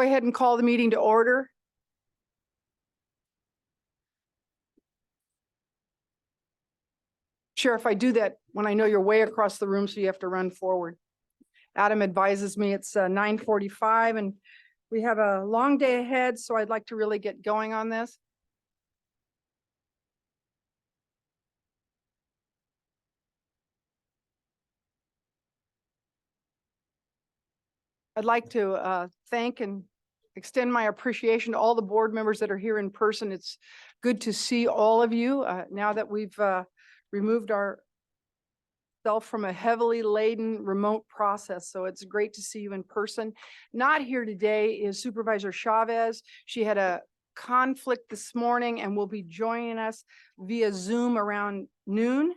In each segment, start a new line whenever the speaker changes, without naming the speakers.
Go ahead and call the meeting to order. Sheriff, I do that when I know you're way across the room, so you have to run forward. Adam advises me it's 9:45 and we have a long day ahead, so I'd like to really get going on this. I'd like to thank and extend my appreciation to all the board members that are here in person. It's good to see all of you now that we've removed ourselves from a heavily laden remote process. So it's great to see you in person. Not here today is Supervisor Chavez. She had a conflict this morning and will be joining us via Zoom around noon.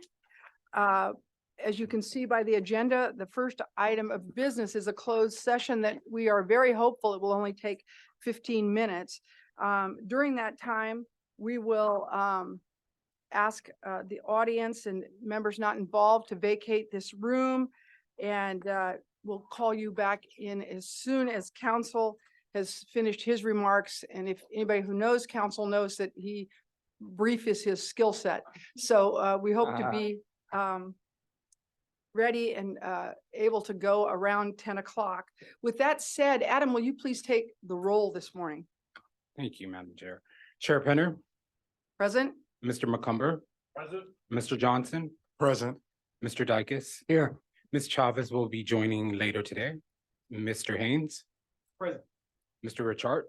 As you can see by the agenda, the first item of business is a closed session that we are very hopeful it will only take 15 minutes. During that time, we will ask the audience and members not involved to vacate this room, and we'll call you back in as soon as council has finished his remarks. And if anybody who knows council knows that brief is his skill set. So we hope to be ready and able to go around 10 o'clock. With that said, Adam, will you please take the roll this morning?
Thank you, Madam Chair. Chair Penner.
Present.
Mr. McCumber.
Present.
Mr. Johnson.
Present.
Mr. Dykes.
Here.
Ms. Chavez will be joining later today. Mr. Haynes.
Present.
Mr. Richard.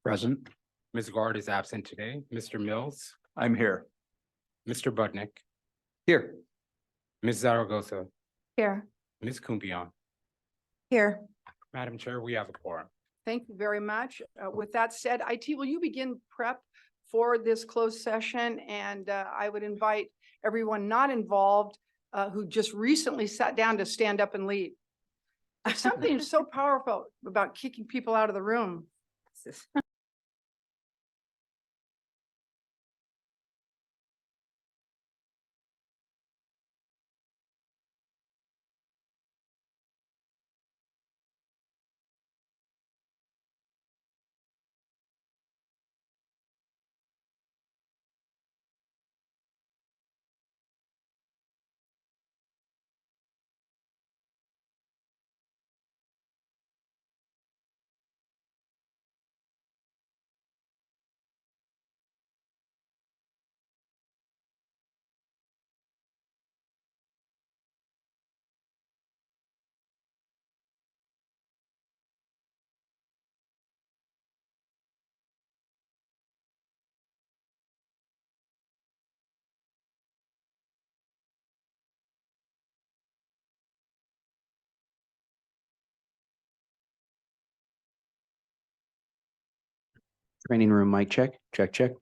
Present.
Ms. Guard is absent today. Mr. Mills.
I'm here.
Mr. Budnick.
Here.
Ms. Zaragoza.
Here.
Ms. Kumpion.
Here.
Madam Chair, we have a quorum.
Thank you very much. With that said, IT, will you begin prep for this closed session? And I would invite everyone not involved who just recently sat down to stand up and leave. There's something so powerful about kicking people out of the room.
Training room mic check, check, check.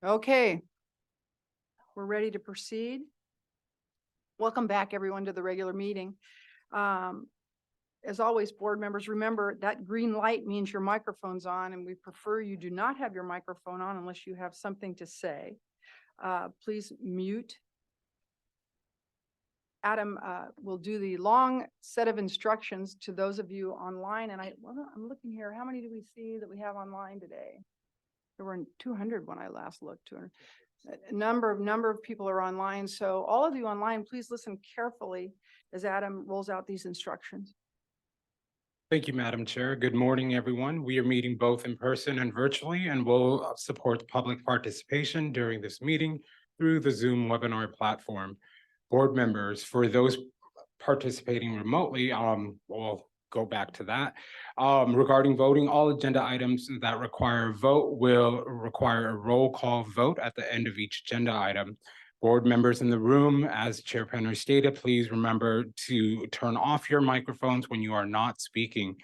Okay. We're ready to proceed. Welcome back, everyone, to the regular meeting. As always, board members, remember that green light means your microphone's on, and we prefer you do not have your microphone on unless you have something to say. Please mute. Adam will do the long set of instructions to those of you online, and I'm looking here. How many do we see that we have online today? There were 200 when I last looked. 200. A number of people are online. So all of you online, please listen carefully as Adam rolls out these instructions.
Thank you, Madam Chair. Good morning, everyone. We are meeting both in person and virtually, and will support public participation during this meeting through the Zoom webinar platform. Board members, for those participating remotely, we'll go back to that. Regarding voting, all agenda items that require a vote will require a roll call vote at the end of each agenda item. Board members in the room, as Chair Penner stated, please remember to turn off your microphones when you are not speaking.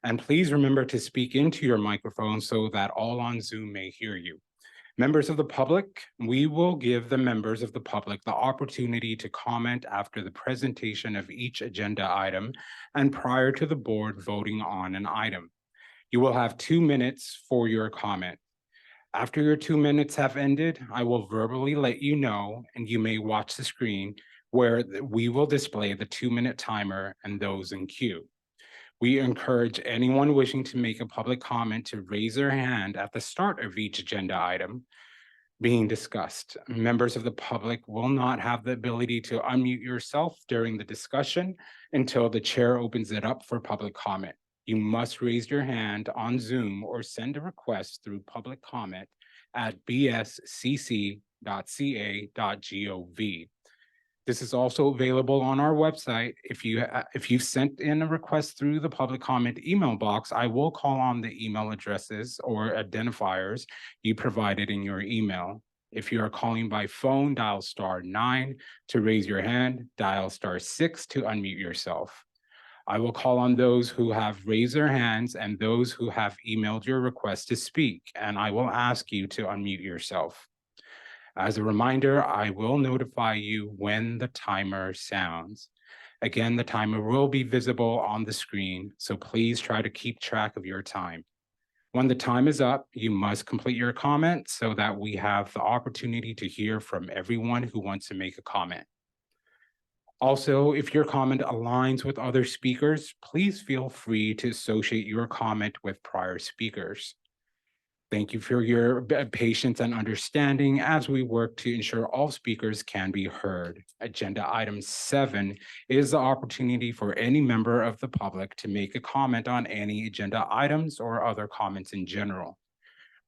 And please remember to speak into your microphone so that all on Zoom may hear you. Members of the public, we will give the members of the public the opportunity to comment after the presentation of each agenda item and prior to the board voting on an item. You will have 2 minutes for your comment. After your 2 minutes have ended, I will verbally let you know, and you may watch the screen where we will display the 2-minute timer and those in queue. We encourage anyone wishing to make a public comment to raise their hand at the start of each agenda item being discussed. Members of the public will not have the ability to unmute yourself during the discussion until the chair opens it up for public comment. You must raise your hand on Zoom or send a request through public comment at bscc.ca.gov. This is also available on our website. If you've sent in a request through the public comment email box, I will call on the email addresses or identifiers you provided in your email. If you are calling by phone, dial *9 to raise your hand, dial *6 to unmute yourself. I will call on those who have raised their hands and those who have emailed your request to speak, and I will ask you to unmute yourself. As a reminder, I will notify you when the timer sounds. Again, the timer will be visible on the screen, so please try to keep track of your time. When the time is up, you must complete your comment so that we have the opportunity to hear from everyone who wants to make a comment. Also, if your comment aligns with other speakers, please feel free to associate your comment with prior speakers. Thank you for your patience and understanding as we work to ensure all speakers can be heard. Agenda item 7 is the opportunity for any member of the public to make a comment on any agenda items or other comments in general.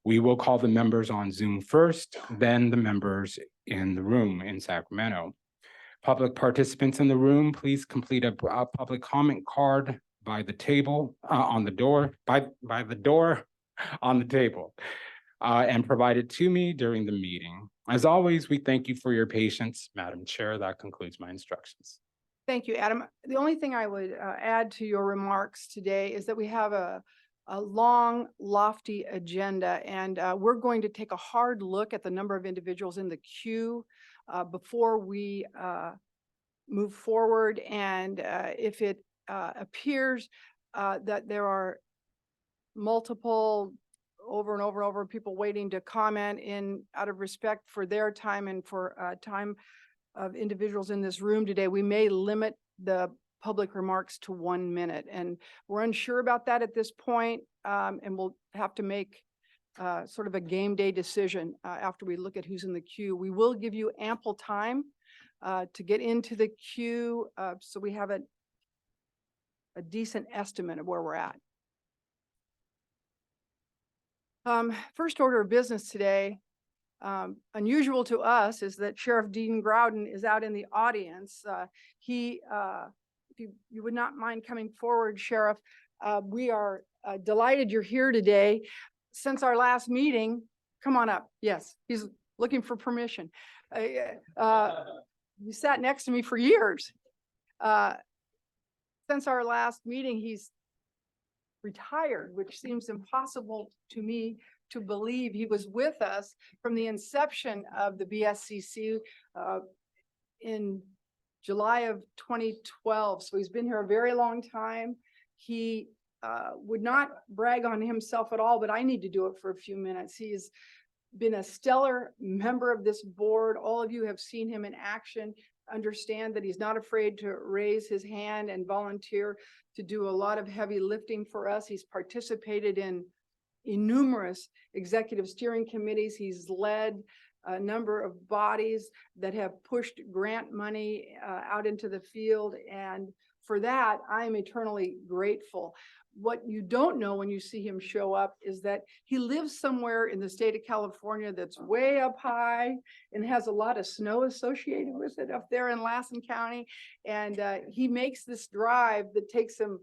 We will call the members on Zoom first, then the members in the room in Sacramento. Public participants in the room, please complete a public comment card by the table on the door, by the door on the table and provide it to me during the meeting. As always, we thank you for your patience. Madam Chair, that concludes my instructions.
Thank you, Adam. The only thing I would add to your remarks today is that we have a long, lofty agenda, and we're going to take a hard look at the number of individuals in the queue before we move forward. And if it appears that there are multiple over and over people waiting to comment out of respect for their time and for time of individuals in this room today, we may limit the public remarks to 1 minute. And we're unsure about that at this point, and we'll have to make sort of a game day decision after we look at who's in the queue. We will give you ample time to get into the queue so we have a decent estimate of where we're at. First order of business today, unusual to us, is that Sheriff Dean Groudon is out in the audience. If you would not mind coming forward, Sheriff, we are delighted you're here today. Since our last meeting, come on up. Yes, he's looking for permission. You sat next to me for years. Since our last meeting, he's retired, which seems impossible to me to believe he was with us from the inception of the BSCC in July of 2012. So he's been here a very long time. He would not brag on himself at all, but I need to do it for a few minutes. He has been a stellar member of this board. All of you have seen him in action, understand that he's not afraid to raise his hand and volunteer to do a lot of heavy lifting for us. He's participated in numerous executive steering committees. He's led a number of bodies that have pushed grant money out into the field. And for that, I'm eternally grateful. What you don't know when you see him show up is that he lives somewhere in the state of California that's way up high and has a lot of snow associated with it up there in Lassen County. And he makes this drive that takes him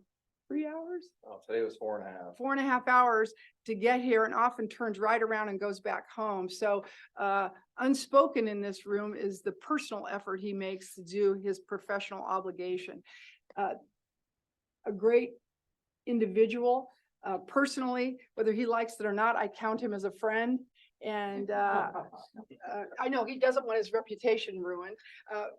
3 hours?
Oh, today was 4.5.
4.5 hours to get here, and often turns right around and goes back home. So unspoken in this room is the personal effort he makes to do his professional obligation. A great individual. Personally, whether he likes it or not, I count him as a friend. And I know he doesn't want his reputation ruined.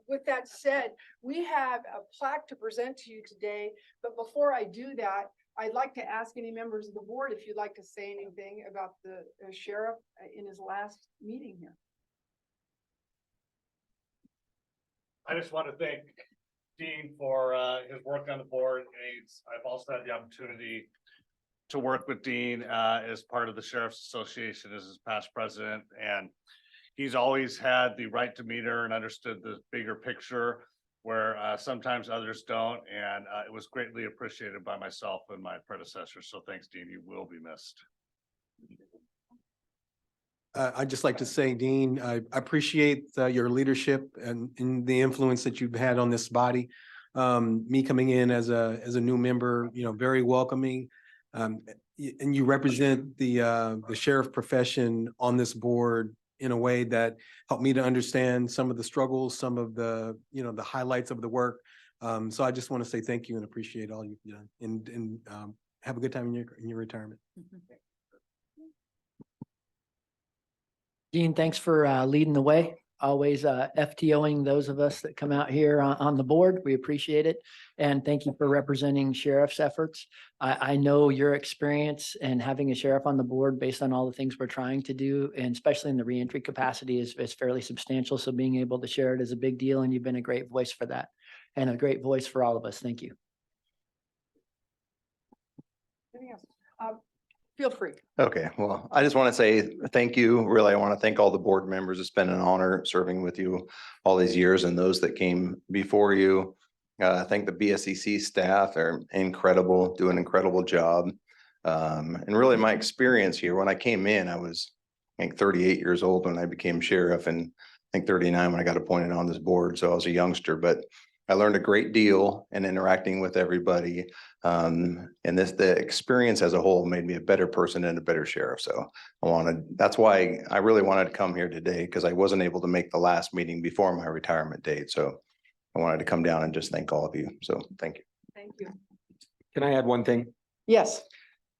With that said, we have a plaque to present to you today. But before I do that, I'd like to ask any members of the board if you'd like to say anything about the sheriff in his last meeting here.
I just want to thank Dean for his work on the board. I've also had the opportunity to work with Dean as part of the Sheriff's Association as his past president. And he's always had the right demeanor and understood the bigger picture where sometimes others don't. And it was greatly appreciated by myself and my predecessors. So thanks, Dean. You will be missed.
I'd just like to say, Dean, I appreciate your leadership and the influence that you've had on this body. Me coming in as a new member, very welcoming. And you represent the sheriff profession on this board in a way that helped me to understand some of the struggles, some of the, the highlights of the work. So I just want to say thank you and appreciate all you've done, and have a good time in your retirement.
Dean, thanks for leading the way. Always FTOing those of us that come out here on the board. We appreciate it. And thank you for representing sheriff's efforts. I know your experience and having a sheriff on the board based on all the things we're trying to do, and especially in the reentry capacity, is fairly substantial. So being able to share it is a big deal, and you've been a great voice for that and a great voice for all of us. Thank you.
Anything else? Feel free.
Okay, well, I just want to say thank you. Really, I want to thank all the board members. It's been an honor serving with you all these years, and those that came before you. I think the BSCC staff are incredible, do an incredible job. And really my experience here, when I came in, I was, I think, 38 years old when I became sheriff, and I think 39 when I got appointed on this board. So I was a youngster, but I learned a great deal in interacting with everybody. And the experience as a whole made me a better person and a better sheriff. So that's why I really wanted to come here today, because I wasn't able to make the last meeting before my retirement date. So I wanted to come down and just thank all of you. So thank you.
Thank you.
Can I add one thing?
Yes.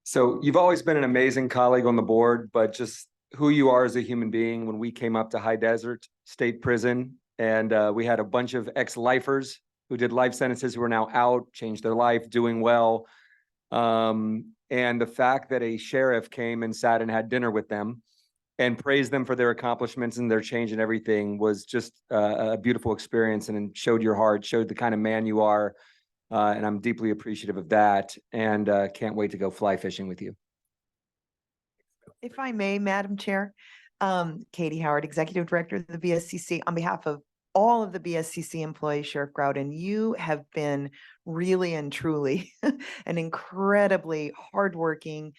So you've always been an amazing colleague on the board, but just who you are as a human being. When we came up to High Desert State Prison, and we had a bunch of ex-lifers who did life sentences who are now out, changed their life, doing well. And the fact that a sheriff came and sat and had dinner with them and praised them for their accomplishments and their change and everything was just a beautiful experience, and showed your heart, showed the kind of man you are. And I'm deeply appreciative of that, and can't wait to go fly fishing with you.
If I may, Madam Chair, Katie Howard, Executive Director of the BSCC, on behalf of all of the BSCC employees, Sheriff Groudon, you have been really and truly an incredibly hardworking,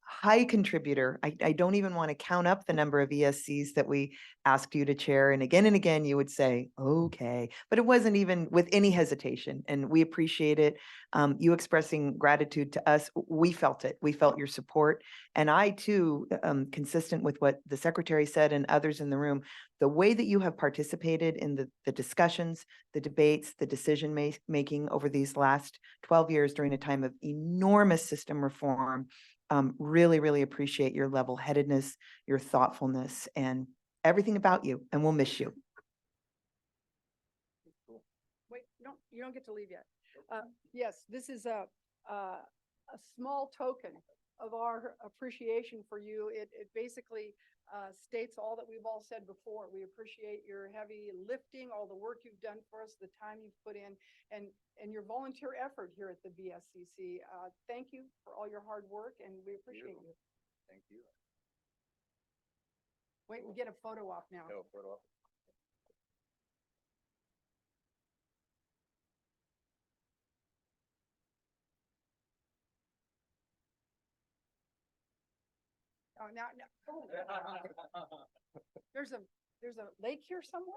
high contributor. I don't even want to count up the number of ESCs that we asked you to chair. And again, you would say, okay, but it wasn't even with any hesitation. And we appreciate it. You expressing gratitude to us. We felt it. We felt your support. And I too, consistent with what the secretary said and others in the room, the way that you have participated in the discussions, the debates, the decision making over these last 12 years during a time of enormous system reform Really, really appreciate your level-headedness, your thoughtfulness, and everything about you, and we'll miss you.
Wait, you don't get to leave yet. Yes, this is a small token of our appreciation for you. It basically states all that we've all said before. We appreciate your heavy lifting, all the work you've done for us, the time you've put in, and your volunteer effort here at the BSCC. Thank you for all your hard work, and we appreciate you.
Thank you.
Wait, we get a photo op now. Oh, now, there's a lake here somewhere?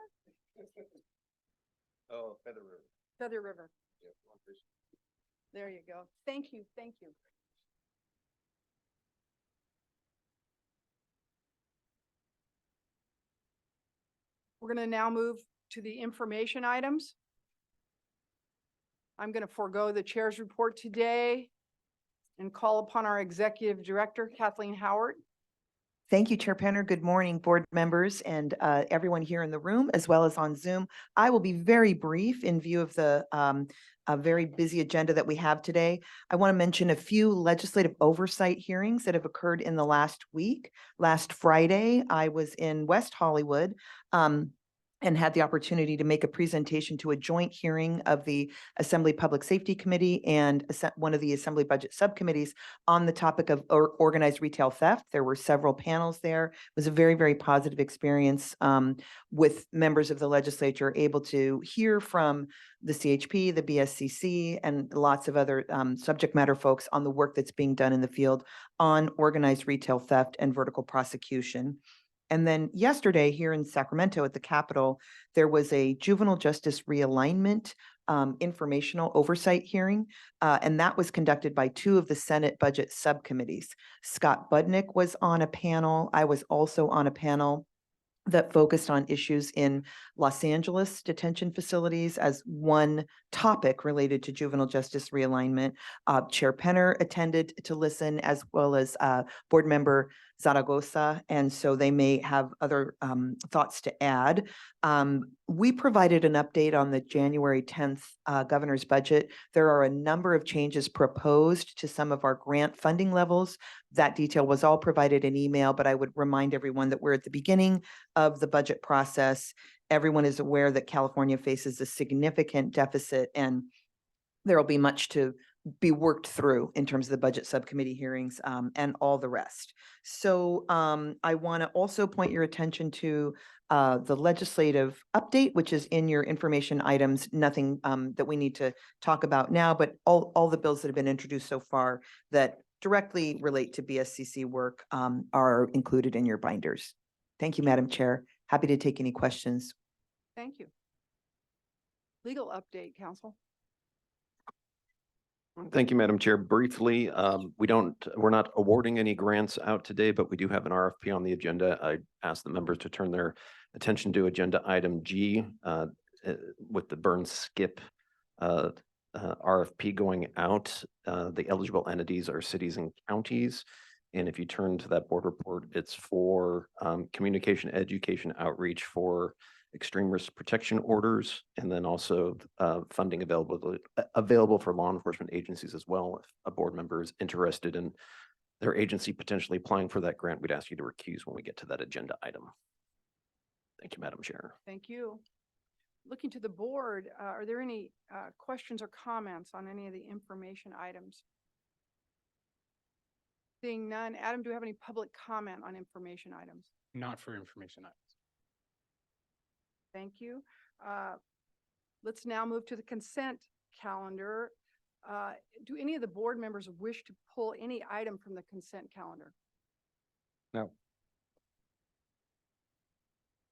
Oh, Feather River.
Feather River.
Yeah, one fish.
There you go. Thank you. Thank you. We're going to now move to the information items. I'm going to forego the chair's report today and call upon our executive director, Kathleen Howard.
Thank you, Chair Penner. Good morning, board members and everyone here in the room as well as on Zoom. I will be very brief in view of the a very busy agenda that we have today. I want to mention a few legislative oversight hearings that have occurred in the last week. Last Friday, I was in West Hollywood and had the opportunity to make a presentation to a joint hearing of the Assembly Public Safety Committee and one of the Assembly Budget Subcommittees on the topic of organized retail theft. There were several panels there. It was a very, very positive experience with members of the legislature able to hear from the CHP, the BSCC, and lots of other subject matter folks on the work that's being done in the field on organized retail theft and vertical prosecution. And then yesterday here in Sacramento at the Capitol, there was a juvenile justice realignment informational oversight hearing, and that was conducted by two of the Senate budget subcommittees. Scott Budnick was on a panel. I was also on a panel that focused on issues in Los Angeles detention facilities as one topic related to juvenile justice realignment. Chair Penner attended to listen, as well as board member Zaragoza, and so they may have other thoughts to add. We provided an update on the January 10th governor's budget. There are a number of changes proposed to some of our grant funding levels. That detail was all provided in email, but I would remind everyone that we're at the beginning of the budget process. Everyone is aware that California faces a significant deficit, and there will be much to be worked through in terms of the budget subcommittee hearings and all the rest. So I want to also point your attention to the legislative update, which is in your information items. Nothing that we need to talk about now, but all the bills that have been introduced so far that directly relate to BSCC work are included in your binders. Thank you, Madam Chair. Happy to take any questions.
Thank you. Legal update, council.
Thank you, Madam Chair. Briefly, we're not awarding any grants out today, but we do have an RFP on the agenda. I asked the members to turn their attention to agenda item G with the burn skip RFP going out. The eligible entities are cities and counties. And if you turn to that board report, it's for communication, education, outreach for extreme risk protection orders, and then also funding available for law enforcement agencies as well. If a board member is interested in their agency potentially applying for that grant, we'd ask you to recuse when we get to that agenda item. Thank you, Madam Chair.
Thank you. Looking to the board, are there any questions or comments on any of the information items? Seeing none. Adam, do we have any public comment on information items?
Not for information items.
Thank you. Let's now move to the consent calendar. Do any of the board members wish to pull any item from the consent calendar?
No.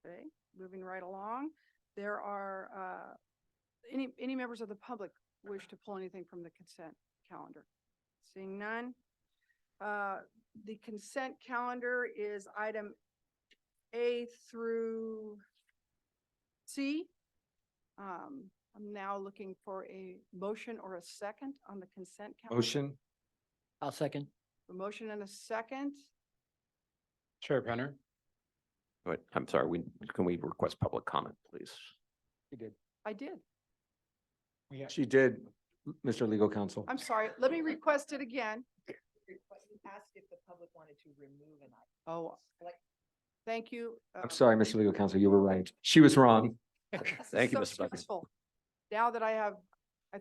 Okay, moving right along. There are any members of the public wish to pull anything from the consent calendar? Seeing none. The consent calendar is item A through C. I'm now looking for a motion or a second on the consent calendar.
Motion.
I'll second.
A motion and a second.
Chair Penner,
But I'm sorry, can we request public comment, please?
She did.
I did.
She did, Mr. Legal Counsel.
I'm sorry. Let me request it again.
Asked if the public wanted to remove an item.
Oh, thank you.
I'm sorry, Mr. Legal Counsel, you were right. She was wrong.
Thank you,
So
Mr. Buckman.
stressful. Now that I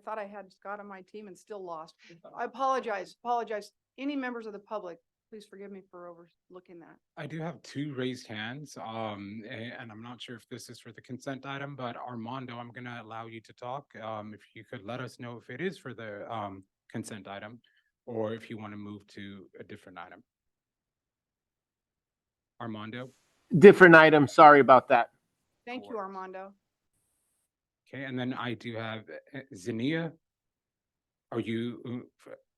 thought I had Scott on my team and still lost. I apologize. Any members of the public, please forgive me for overlooking that.
I do have two raised hands, and I'm not sure if this is for the consent item, but Armando, I'm gonna allow you to talk. If you could let us know if it is for the consent item, or if you want to move to a different item. Armando,
Different item. Sorry about that.
Thank you, Armando.
okay, and then I do have Zania. Are you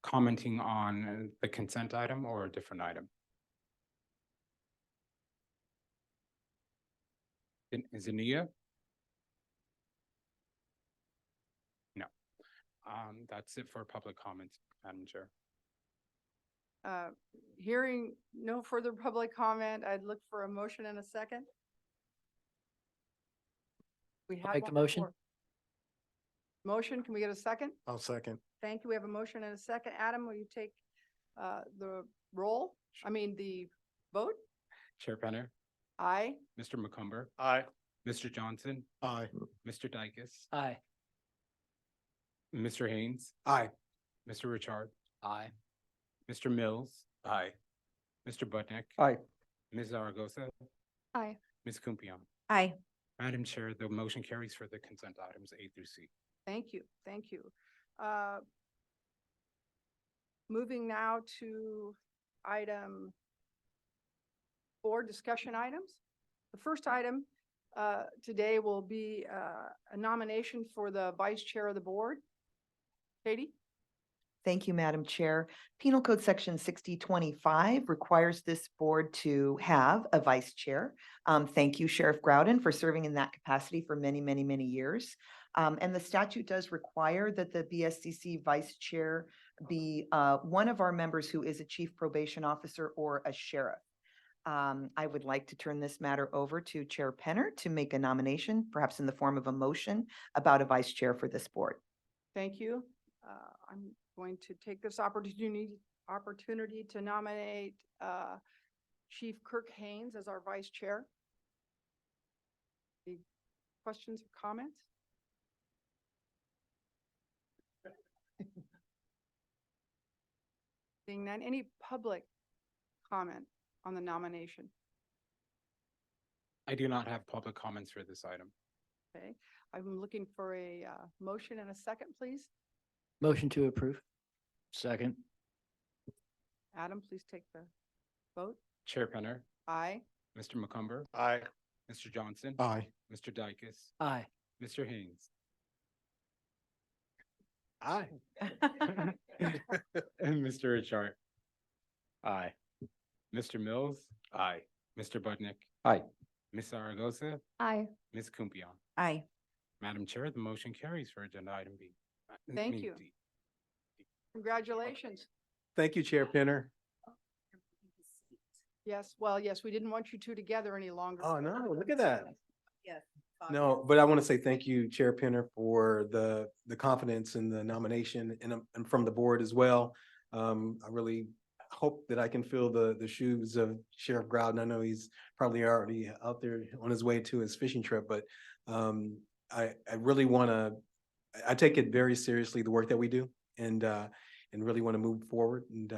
commenting on the consent item or a different item? Zania? No. That's it for public comments, Madam Chair.
Hearing no further public comment, I'd look for a motion and a second. We had
make the
one
motion.
before. Motion, can we get a second?
I'll second.
Thank you. We have a motion and a second. Adam, will you take the roll? I mean, the vote?
Chair Penner,
Aye.
Mr. McCumber,
Aye.
Mr. Johnson,
Aye.
Mr. Dykes,
Aye.
Mr. Haynes,
Aye.
Mr. Richard,
Aye.
Mr. Mills,
Aye.
Mr. Budnick,
Aye.
Ms. Zaragoza,
Aye.
Ms. Kumpion.
Aye.
Madam Chair, the motion carries for the consent items A through C.
Thank you. Thank you. Moving now to item 4, discussion items. The first item today will be a nomination for the vice chair of the board. Katie?
Thank you, Madam Chair. Penal Code Section 6025 requires this board to have a vice chair. Thank you, Sheriff Groudon, for serving in that capacity for many, many, many years. And the statute does require that the BSCC vice chair be one of our members who is a chief probation officer or a sheriff. I would like to turn this matter over to Chair Penner to make a nomination, perhaps in the form of a motion, about a vice chair for this board.
Thank you. I'm going to take this opportunity to nominate Chief Kirk Haynes as our vice chair. Any questions or comments? Seeing none, any public comment on the nomination?
I do not have public comments for this item.
Okay, I'm looking for a motion and a second, please.
Motion to approve. Second.
Adam, please take the vote.
Chair Penner,
Aye.
Mr. McCumber,
Aye.
Mr. Johnson,
Aye.
Mr. Dykes,
Aye.
Mr. Haynes,
Aye.
and Mr. Richard,
Aye.
Mr. Mills,
Aye.
Mr. Budnick,
Aye.
Ms. Zaragoza,
Aye.
Ms. Kumpion.
Aye.
Madam Chair, the motion carries for agenda item B.
Thank
I mean,
you.
D.
Congratulations.
Thank you, Chair Penner.
Yes, well, yes, we didn't want you two together any longer.
Oh, no, look at that.
Yes.
No, but I want to say thank you, Chair Penner, for the confidence in the nomination and from the board as well. I really hope that I can fill the shoes of Sheriff Groudon. I know he's probably already out there on his way to his fishing trip, but I really want to, I take it very seriously, the work that we do, and really want to move forward and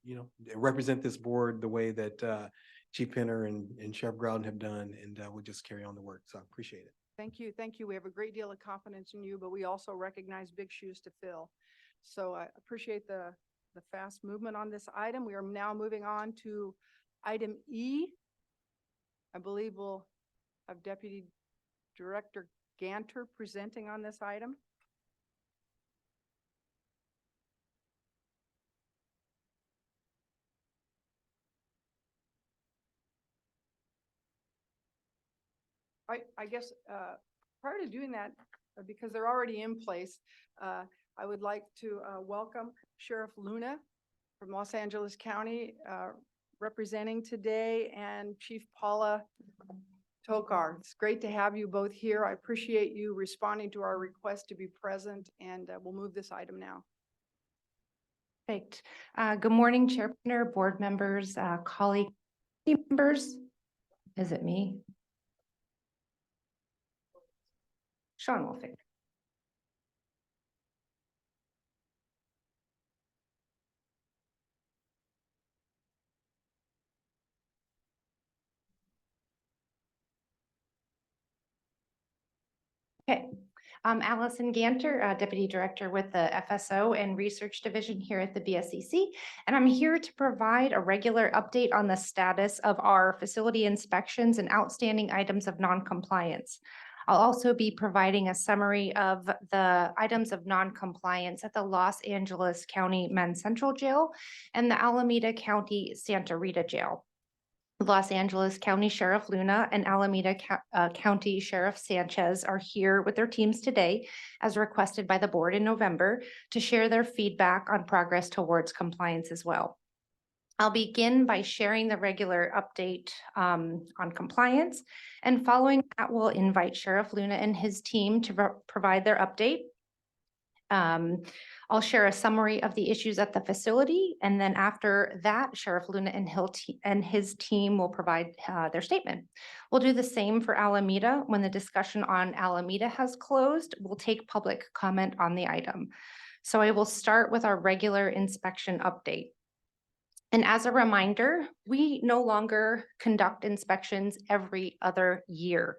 you know, represent this board the way that Chief Penner and Sheriff Groudon have done, and we'll just carry on the work. So I appreciate it.
Thank you. Thank you. We have a great deal of confidence in you, but we also recognize big shoes to fill. So I appreciate the fast movement on this item. We are now moving on to item E. I believe we'll have Deputy Director Ganter presenting on this item. I guess prior to doing that, because they're already in place, I would like to welcome Sheriff Luna from Los Angeles County, representing today, and Chief Paula Tokar. It's great to have you both here. I appreciate you responding to our request to be present, and we'll move this item now.
Perfect. Good morning, Chair Partner, board members, colleague team members. Is it me? Sean will fix. Okay. I'm Allison Ganter, Deputy Director with the FSO and Research Division here at the BSCC, and I'm here to provide a regular update on the status of our facility inspections and outstanding items of non-compliance. I'll also be providing a summary of the items of non-compliance at the Los Angeles County Men's Central Jail and the Alameda County Santa Rita Jail. Los Angeles County Sheriff Luna and Alameda County Sheriff Sanchez are here with their teams today, as requested by the board in November, to share their feedback on progress towards compliance as well. I'll begin by sharing the regular update on compliance, and following that, we'll invite Sheriff Luna and his team to provide their update. I'll share a summary of the issues at the facility, and then after that, Sheriff Luna and his team will provide their statement. We'll do the same for Alameda. When the discussion on Alameda has closed, we'll take public comment on the item. So I will start with our regular inspection update. And as a reminder, we no longer conduct inspections every other year.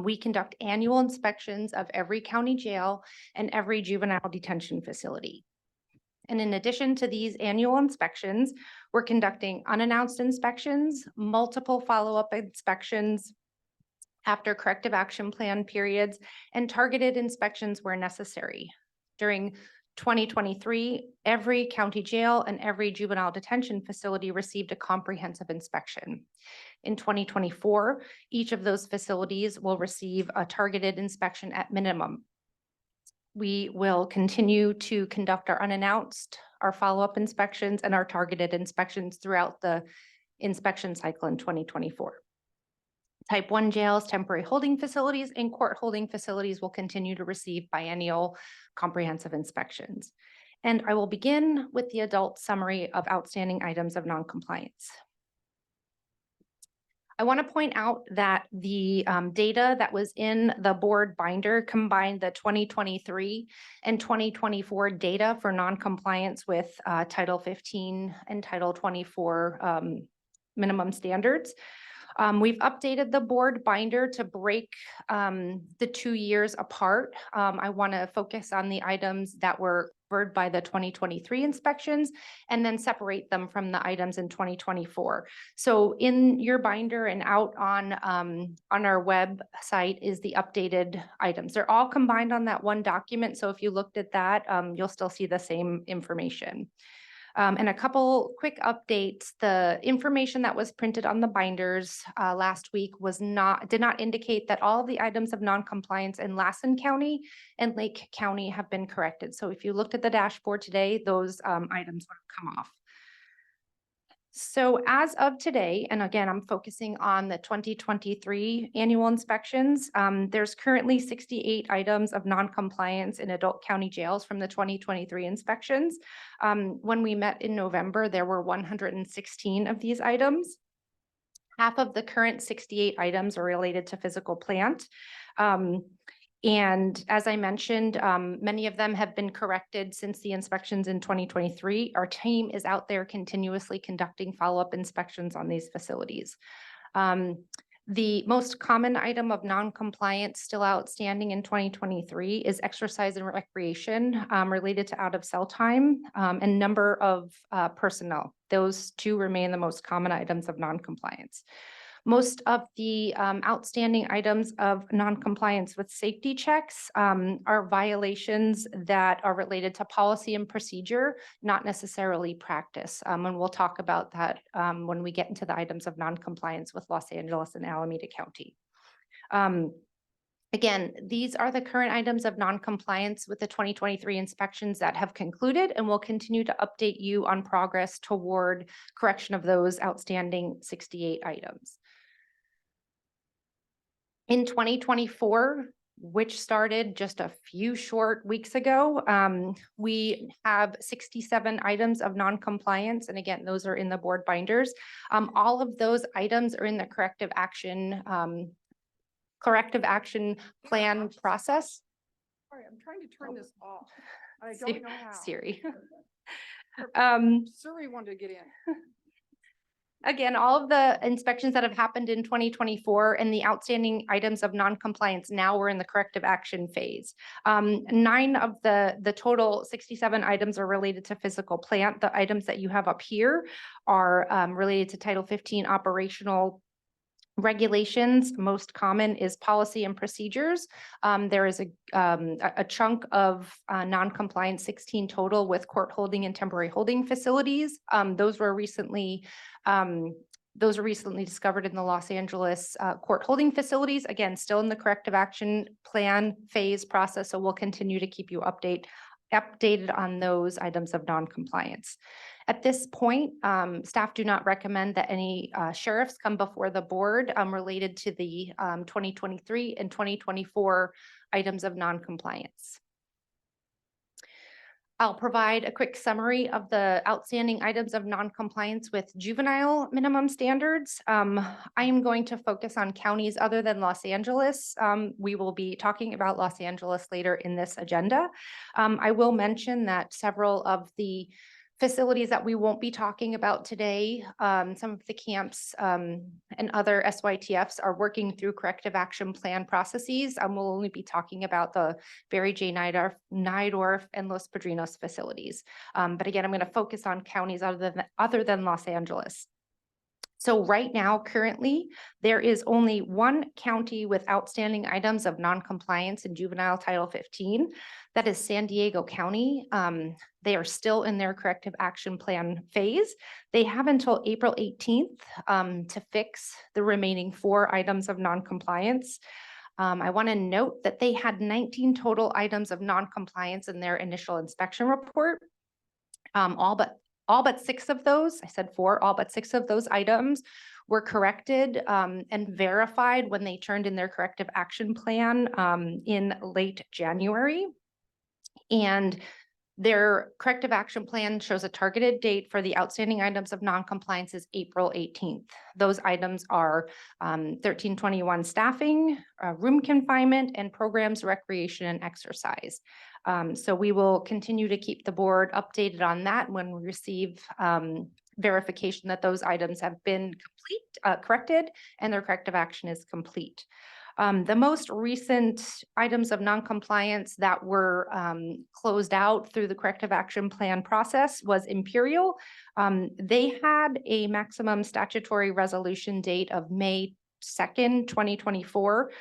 We conduct annual inspections of every county jail and every juvenile detention facility. And in addition to these annual inspections, we're conducting unannounced inspections, multiple follow-up inspections after corrective action plan periods, and targeted inspections where necessary. During 2023, every county jail and every juvenile detention facility received a comprehensive inspection. In 2024, each of those facilities will receive a targeted inspection at minimum. We will continue to conduct our unannounced, our follow-up inspections, and our targeted inspections throughout the inspection cycle in 2024. Type 1 jails, temporary holding facilities, and court holding facilities will continue to receive biennial comprehensive inspections. And I will begin with the adult summary of outstanding items of noncompliance. I want to point out that the data that was in the board binder combined the 2023 and 2024 data for noncompliance with Title 15 and Title 24 minimum standards. We've updated the board binder to break the 2 years apart. I want to focus on the items that were covered by the 2023 inspections and then separate them from the items in 2024. So in your binder and out on our website is the updated items. They're all combined on that one document. So if you looked at that, you'll still see the same information. And a couple quick updates. The information that was printed on the binders last week did not indicate that all of the items of noncompliance in Lassen County and Lake County have been corrected. So if you looked at the dashboard today, those items would have come off. So as of today, and again, I'm focusing on the 2023 annual inspections, there's currently 68 items of noncompliance in adult county jails from the 2023 inspections. When we met in November, there were 116 of these items. Half of the current 68 items are related to physical plant. And as I mentioned, many of them have been corrected since the inspections in 2023. Our team is out there continuously conducting follow-up inspections on these facilities. The most common item of non-compliance still outstanding in 2023 is exercise and recreation related to out of cell time and number of personnel. Those two remain the most common items of non-compliance. Most of the outstanding items of non-compliance with safety checks are violations that are related to policy and procedure, not necessarily practice. And we'll talk about that when we get into the items of non-compliance with Los Angeles and Alameda County. Again, these are the current items of non-compliance with the 2023 inspections that have concluded, and we'll continue to update you on progress toward correction of those outstanding 68 items. In 2024, which started just a few short weeks ago, we have 67 items of non-compliance. And again, those are in the board binders. All of those items are in the corrective action plan process.
Sorry, I'm trying to turn this off. I
Si-
don't know how.
Siri.
Siri wanted to get in.
Again, all of the inspections that have happened in 2024 and the outstanding items of non-compliance now we're in the corrective action phase. 9 of the total 67 items are related to physical plant. The items that you have up here are related to Title 15 operational regulations. Most common is policy and procedures. There is a chunk of non-compliant 16 total with court holding and temporary holding facilities. Those were recently discovered in the Los Angeles court holding facilities. Again, still in the corrective action plan phase process. So we'll continue to keep you updated on those items of non-compliance. At this point, staff do not recommend that any sheriffs come before the board related to the 2023 and 2024 items of non-compliance. I'll provide a quick summary of the outstanding items of non-compliance with juvenile minimum standards. I am going to focus on counties other than Los Angeles. We will be talking about Los Angeles later in this agenda. I will mention that several of the facilities that we won't be talking about today, some of the camps and other SYTFs are working through corrective action plan processes. We'll only be talking about the Barry J. Nydorf and Los Padrinos facilities. But again, I'm going to focus on counties other than Los Angeles. So right now, currently, there is only one county with outstanding items of non-compliance in juvenile Title 15. That is San Diego County. They are still in their corrective action plan phase. They have until April 18th to fix the remaining 4 items of non-compliance. I want to note that they had 19 total items of non-compliance in their initial inspection report. All but 6 of those, I said 4, all but 6 of those items were corrected and verified when they turned in their corrective action plan in late January. And their corrective action plan shows a targeted date for the outstanding items of non-compliance is April 18th. Those items are 1321 staffing, room confinement, and programs, recreation, and exercise. So we will continue to keep the board updated on that when we receive verification that those items have been corrected and their corrective action is complete. The most recent items of non-compliance that were closed out through the corrective action plan process was Imperial. They had a maximum statutory resolution date of May 2nd, 2024.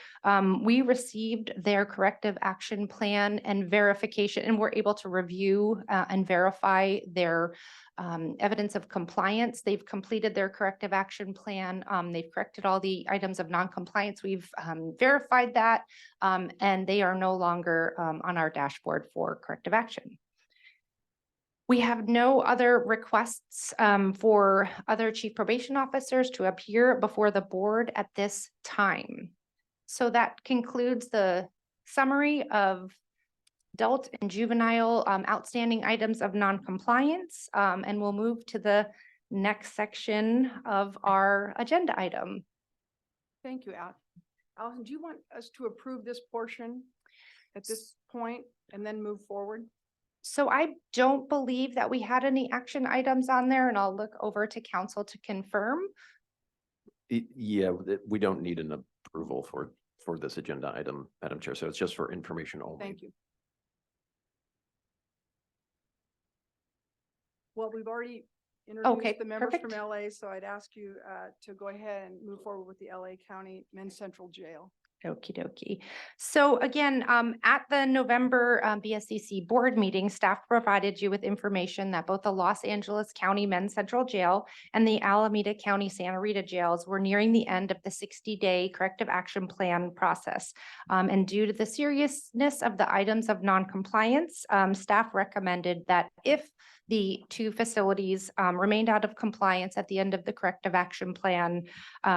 We received their corrective action plan and verification, and were able to review and verify their evidence of compliance. They've completed their corrective action plan. They've corrected all the items of non-compliance. We've verified that, and they are no longer on our dashboard for corrective action. We have no other requests for other chief probation officers to appear before the board at this time. So that concludes the summary of adult and juvenile outstanding items of non-compliance, and we'll move to the next section of our agenda item.
Thank you, Al. Allison, do you want us to approve this portion at this point and then move forward?
So I don't believe that we had any action items on there, and I'll look over to council to confirm.
Yeah, we don't need an approval for this agenda item, Madam Chair. So it's just for information only.
Thank you. Well, we've already introduced the members from
perfect.
LA, so I'd ask you to go ahead and move forward with the LA County Men's Central Jail.
Okie dokie. So again, at the November BSCC board meeting, staff provided you with information that both the Los Angeles County Men's Central Jail and the Alameda County Santa Rita jails were nearing the end of the 60-day corrective action plan process. And due to the seriousness of the items of noncompliance, staff recommended that if the two facilities remained out of compliance at the end of the corrective action plan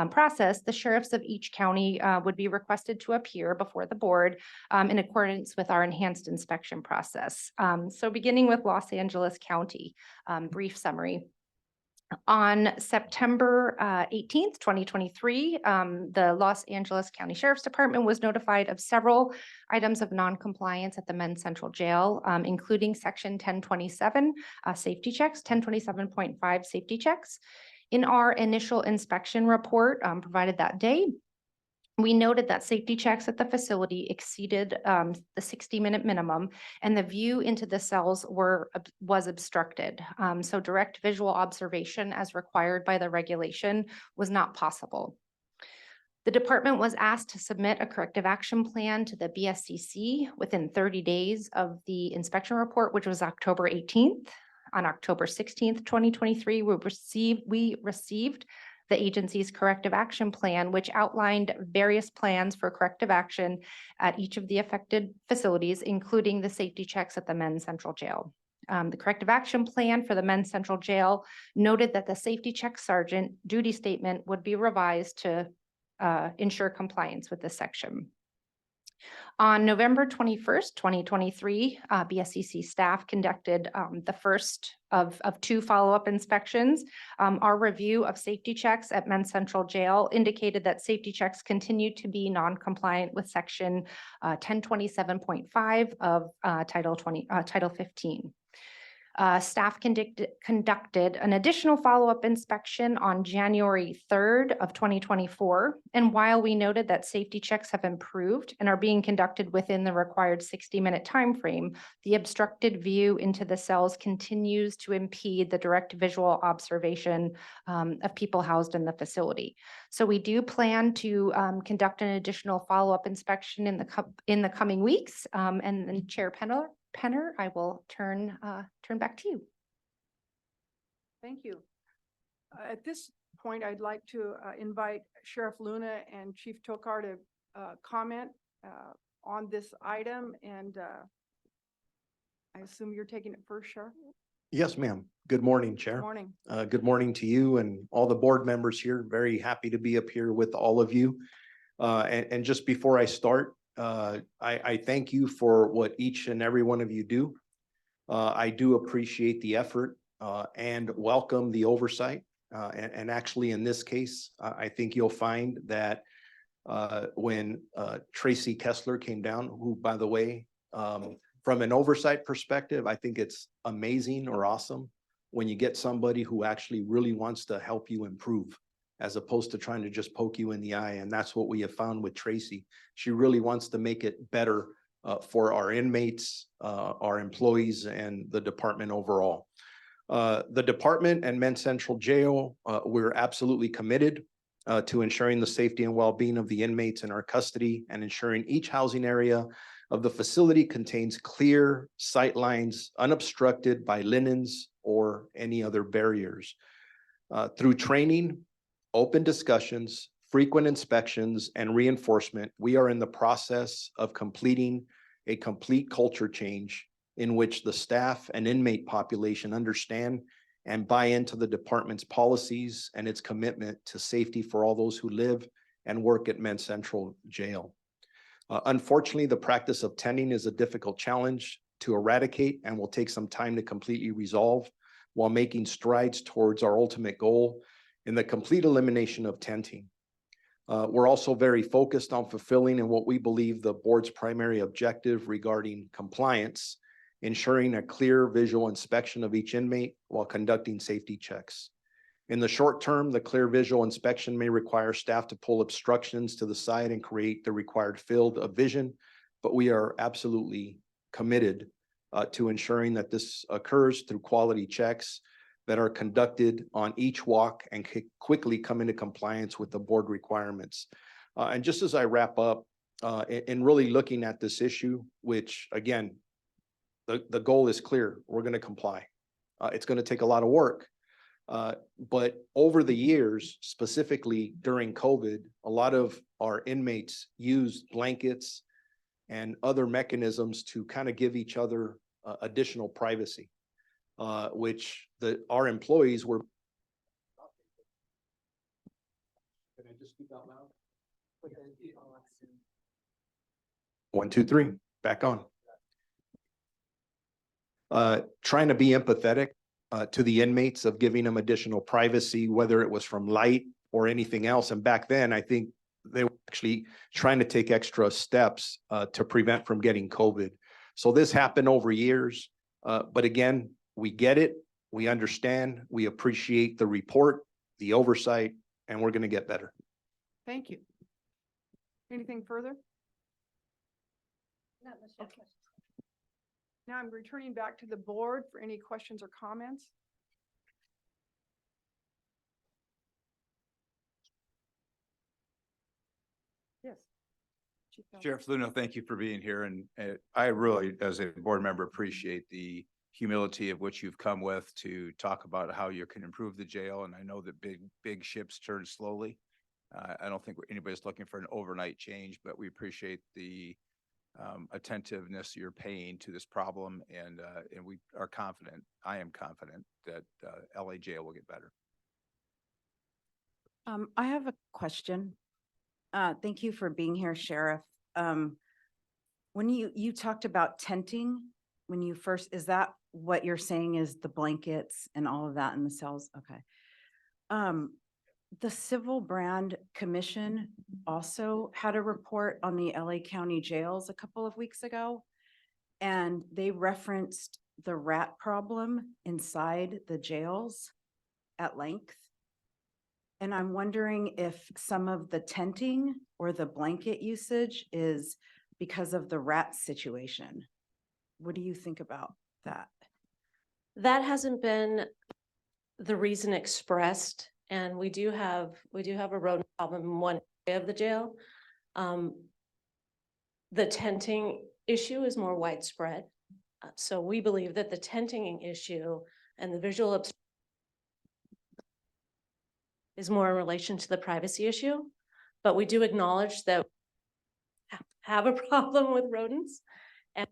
process, the sheriffs of each county would be requested to appear before the board in accordance with our enhanced inspection process. So beginning with Los Angeles County, brief summary. On September 18th, 2023, the Los Angeles County Sheriff's Department was notified of several items of noncompliance at the Men's Central Jail, including Section 1027 safety checks, 1027.5 safety checks. In our initial inspection report provided that day, we noted that safety checks at the facility exceeded the 60-minute minimum, and the view into the cells was obstructed. So direct visual observation as required by the regulation was not possible. The department was asked to submit a corrective action plan to the BSCC within 30 days of the inspection report, which was October 18th. On October 16th, 2023, we received the agency's corrective action plan, which outlined various plans for corrective action at each of the affected facilities, including the safety checks at the Men's Central Jail. The corrective action plan for the Men's Central Jail noted that the safety check sergeant duty statement would be revised to ensure compliance with this section. On November 21st, 2023, BSCC staff conducted the first of two follow-up inspections. Our review of safety checks at Men's Central Jail indicated that safety checks continued to be non-compliant with Section 1027.5 of Title 15. Staff conducted an additional follow-up inspection on January 3rd of 2024. And while we noted that safety checks have improved and are being conducted within the required 60-minute time frame, the obstructed view into the cells continues to impede the direct visual observation of people housed in the facility. So we do plan to conduct an additional follow-up inspection in the coming weeks. And then Chair Penner, I will turn back to you.
Thank you. At this point, I'd like to invite Sheriff Luna and Chief Tokar to comment on this item. And I assume you're taking it first, Sheriff?
Yes, ma'am. Good morning, Chair.
Good morning.
Good morning to you and all the board members here. Very happy to be up here with all of you. And just before I start, I thank you for what each and every one of you do. I do appreciate the effort and welcome the oversight. And actually, in this case, I think you'll find that when Tracy Kessler came down, who, by the way, from an oversight perspective, I think it's amazing or awesome when you get somebody who actually really wants to help you improve, as opposed to trying to just poke you in the eye. And that's what we have found with Tracy. She really wants to make it better for our inmates, our employees, and the department overall. The department and Men's Central Jail, we're absolutely committed to ensuring the safety and well-being of the inmates in our custody and ensuring each housing area of the facility contains clear sight lines unobstructed by linens or any other barriers. Through training, open discussions, frequent inspections, and reinforcement, we are in the process of completing a complete culture change in which the staff and inmate population understand and buy into the department's policies and its commitment to safety for all those who live and work at Men's Central Jail. Unfortunately, the practice of tending is a difficult challenge to eradicate and will take some time to completely resolve, while making strides towards our ultimate goal in the complete elimination of tenting. We're also very focused on fulfilling in what we believe the board's primary objective regarding compliance, ensuring a clear visual inspection of each inmate while conducting safety checks. In the short term, the clear visual inspection may require staff to pull obstructions to the side and create the required field of vision, but we are absolutely committed to ensuring that this occurs through quality checks that are conducted on each walk and quickly come into compliance with the board requirements. And just as I wrap up, in really looking at this issue, which again, the goal is clear. We're going to comply. It's going to take a lot of work. But over the years, specifically during COVID, a lot of our inmates used blankets and other mechanisms to kind of give each other additional privacy, which our employees were. Can I just speak out loud? 1, 2, 3, back on. Trying to be empathetic to the inmates of giving them additional privacy, whether it was from light or anything else. And back then, I think they were actually trying to take extra steps to prevent from getting COVID. So this happened over years. But again, we get it. We understand. We appreciate the report, the oversight, and we're going to get better.
Thank you. Anything further? Okay. Now I'm returning back to the board for any questions or comments. Yes. Chief Bell.
Sheriff Luna, thank you for being here. And I really, as a board member, appreciate the humility of which you've come with to talk about how you can improve the jail. And I know that big ships turn slowly. I don't think anybody's looking for an overnight change, but we appreciate the attentiveness you're paying to this problem. And we are confident, I am confident that LA jail will get better.
I have a question. Thank you for being here, Sheriff. When you talked about tenting, when you first, is that what you're saying is the blankets and all of that in the cells? Okay. The Civil Brand Commission also had a report on the LA County jails a couple of weeks ago, and they referenced the rat problem inside the jails at length. And I'm wondering if some of the tenting or the blanket usage is because of the rat situation. What do you think about that?
That hasn't been the reason expressed, and we do have a rodent problem in one area of the jail. The tenting issue is more widespread. So we believe that the tenting issue and the visual obstruction is more in relation to the privacy issue, but we do acknowledge that we have a problem with rodents and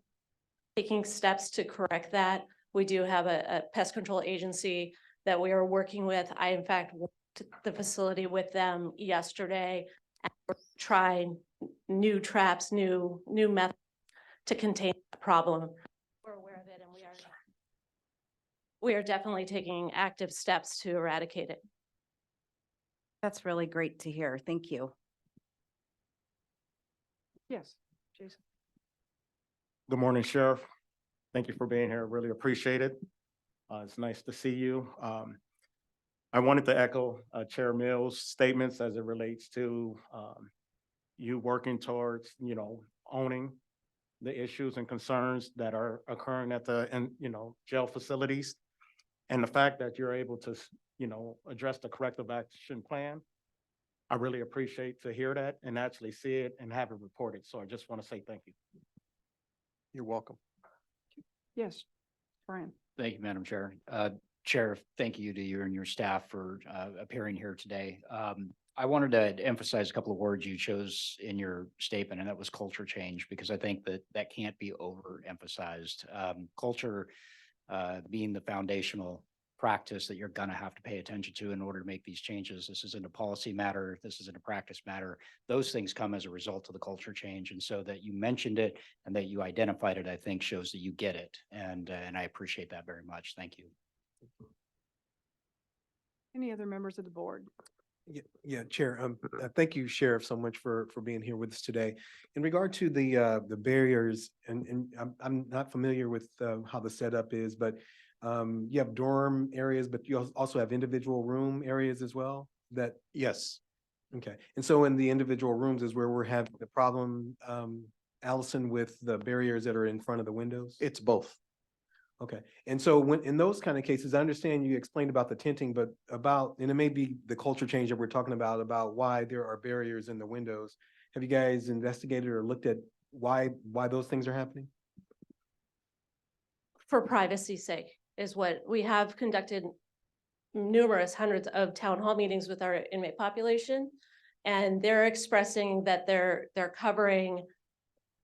taking steps to correct that. We do have a pest control agency that we are working with. I, in fact, went to the facility with them yesterday and we're trying new traps, new methods to contain the problem. We're aware of it and we are definitely taking active steps to eradicate it.
That's really great to hear. Thank you.
Yes, Jason.
Good morning, Sheriff. Thank you for being here. Really appreciate it. It's nice to see you. I wanted to echo Chair Mills' statements as it relates to you working towards, owning the issues and concerns that are occurring at the, jail facilities. And the fact that you're able to, address the corrective action plan. I really appreciate to hear that and actually see it and have it reported. So I just want to say thank you.
You're welcome.
Yes, Brian.
Thank you, Madam Chair. Sheriff, thank you to you and your staff for appearing here today. I wanted to emphasize a couple of words you chose in your statement, and that was culture change, because I think that can't be overemphasized. Culture being the foundational practice that you're going to have to pay attention to in order to make these changes. This isn't a policy matter. This isn't a practice matter. Those things come as a result of the culture change. And so that you mentioned it and that you identified it, I think shows that you get it. And I appreciate that very much. Thank you.
Any other members of the board?
Yeah, Chair. Thank you, Sheriff, so much for being here with us today. In regard to the barriers, and I'm not familiar with how the setup is, but you have dorm areas, but you also have individual room areas as well. That
Yes.
okay. And so in the individual rooms is where we're having the problem, Allison, with the barriers that are in front of the windows.
It's both.
Okay, and so when in those kind of cases, I understand you explained about the tinting, but and it may be the culture change that we're talking about why there are barriers in the windows. have you guys investigated or looked at why those things are happening?
For privacy's sake is what we have conducted numerous hundreds of town hall meetings with our inmate population. And they're expressing that they're covering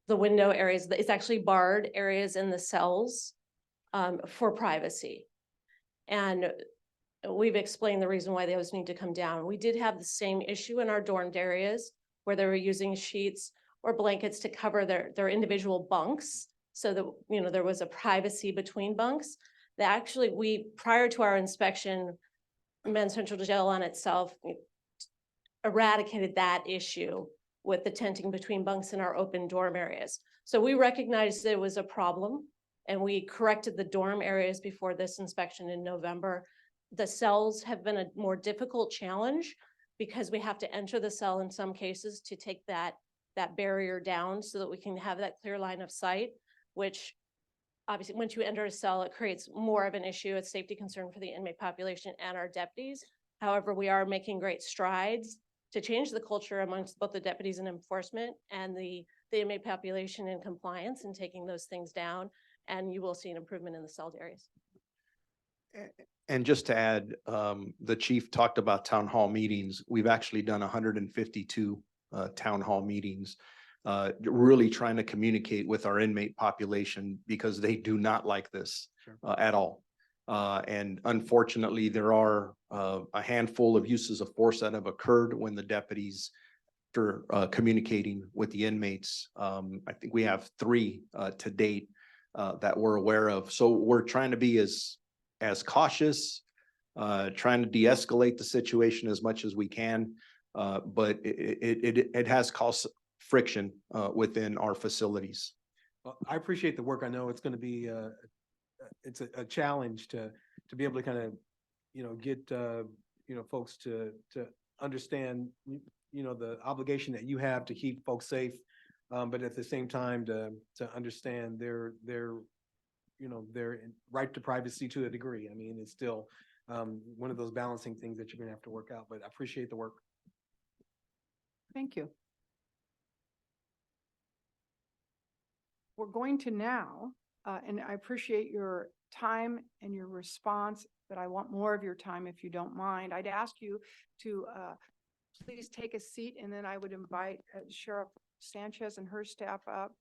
the window areas, it's actually barred areas in the cells for privacy. And we've explained the reason why those need to come down. We did have the same issue in our dormed areas where they were using sheets or blankets to cover their individual bunks. So that, you know, there was a privacy between bunks. That actually prior to our inspection, Men's Central Jail on itself eradicated that issue with the tenting between bunks in our open dorm areas. So we recognized that it was a problem and we corrected the dorm areas before this inspection in November. The cells have been a more difficult challenge because we have to enter the cell in some cases to take that barrier down so that we can have that clear line of sight, which obviously once you enter a cell, it creates more of an issue, a safety concern for the inmate population and our deputies. However, we are making great strides to change the culture amongst both the deputies and enforcement and the inmate population in compliance and taking those things down. And you will see an improvement in the celled areas.
And just to add, the chief talked about town hall meetings. We've actually done 152 town hall meetings, really trying to communicate with our inmate population because they do not like this at all. And unfortunately, there are a handful of uses of force that have occurred when the deputies, after communicating with the inmates, I think we have 3 to date that we're aware of. So we're trying to be as cautious, trying to de-escalate the situation as much as we can. But it has caused friction within our facilities.
Well, I appreciate the work. I know it's going to be it's a challenge to be able to kind of, you know, get folks to understand, the obligation that you have to keep folks safe, but at the same time to understand their right to privacy to a degree. I mean, it's still one of those balancing things that you're going to have to work out. But I appreciate the work.
Thank you. We're going to now, and I appreciate your time and your response, but I want more of your time if you don't mind. I'd ask you to please take a seat, and then I would invite Sheriff Sanchez and her staff up.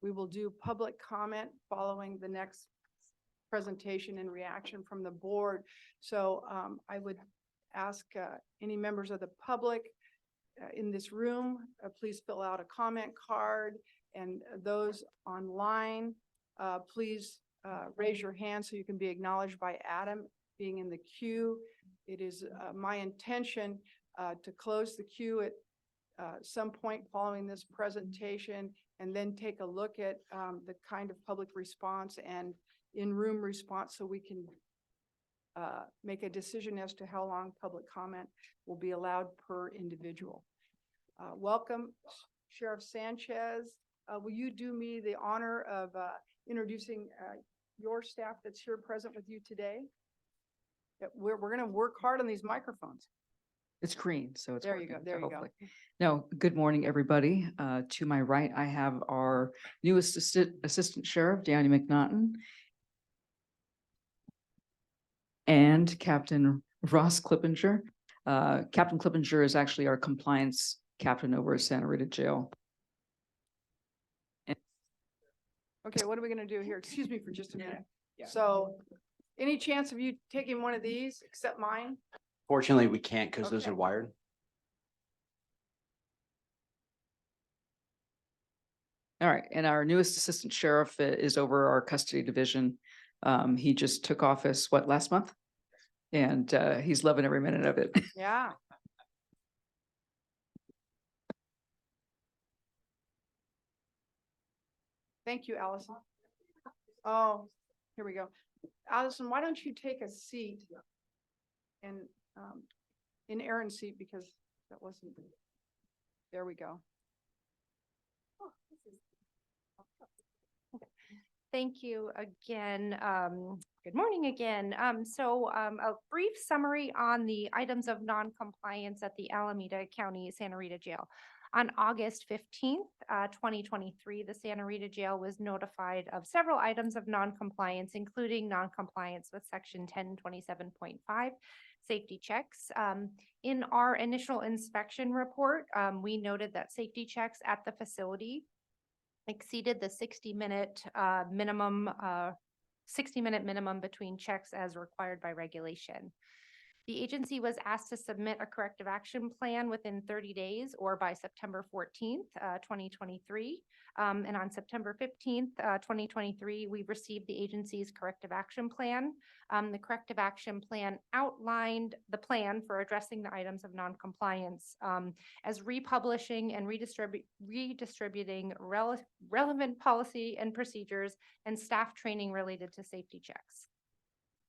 We will do public comment following the next presentation and reaction from the board. So I would ask any members of the public in this room, please fill out a comment card, and those online, please raise your hand so you can be acknowledged by Adam being in the queue. It is my intention to close the queue at some point following this presentation, and then take a look at the kind of public response and in-room response so we can make a decision as to how long public comment will be allowed per individual. Welcome, Sheriff Sanchez. Will you do me the honor of introducing your staff that's here present with you today? We're going to work hard on these microphones.
It's green, so it's.
There you go,
working,
there
so
you go.
hopefully. No, good morning, everybody. To my right, I have our new Assistant Sheriff, Danny McNaughton, and Captain Ross Clippinger. Captain Clippinger is actually our compliance captain over at Santa Rita Jail.
Okay, what are we going to do here? Excuse me for just a minute. So any chance of you taking one of these except mine?
Fortunately, we can't because those
Okay.
are wired.
All right, and our newest assistant sheriff is over our custody division. He just took office, last month? And he's loving every minute of it.
Yeah. Thank you, Allison. Oh, here we go. Allison, why don't you take a seat and in Aaron's seat, because that wasn't, there we go.
Thank you again. Good morning again. A brief summary on the items of non-compliance at the Alameda County Santa Rita Jail. On August 15th, 2023, the Santa Rita Jail was notified of several items of non-compliance, including non-compliance with Section 1027.5 safety checks. In our initial inspection report, we noted that safety checks at the facility exceeded the 60-minute minimum between checks as required by regulation. The agency was asked to submit a corrective action plan within 30 days or by September 14th, 2023. And on September 15th, 2023, we received the agency's corrective action plan. The corrective action plan outlined the plan for addressing the items of noncompliance as republishing and redistributing relevant policy and procedures and staff training related to safety checks.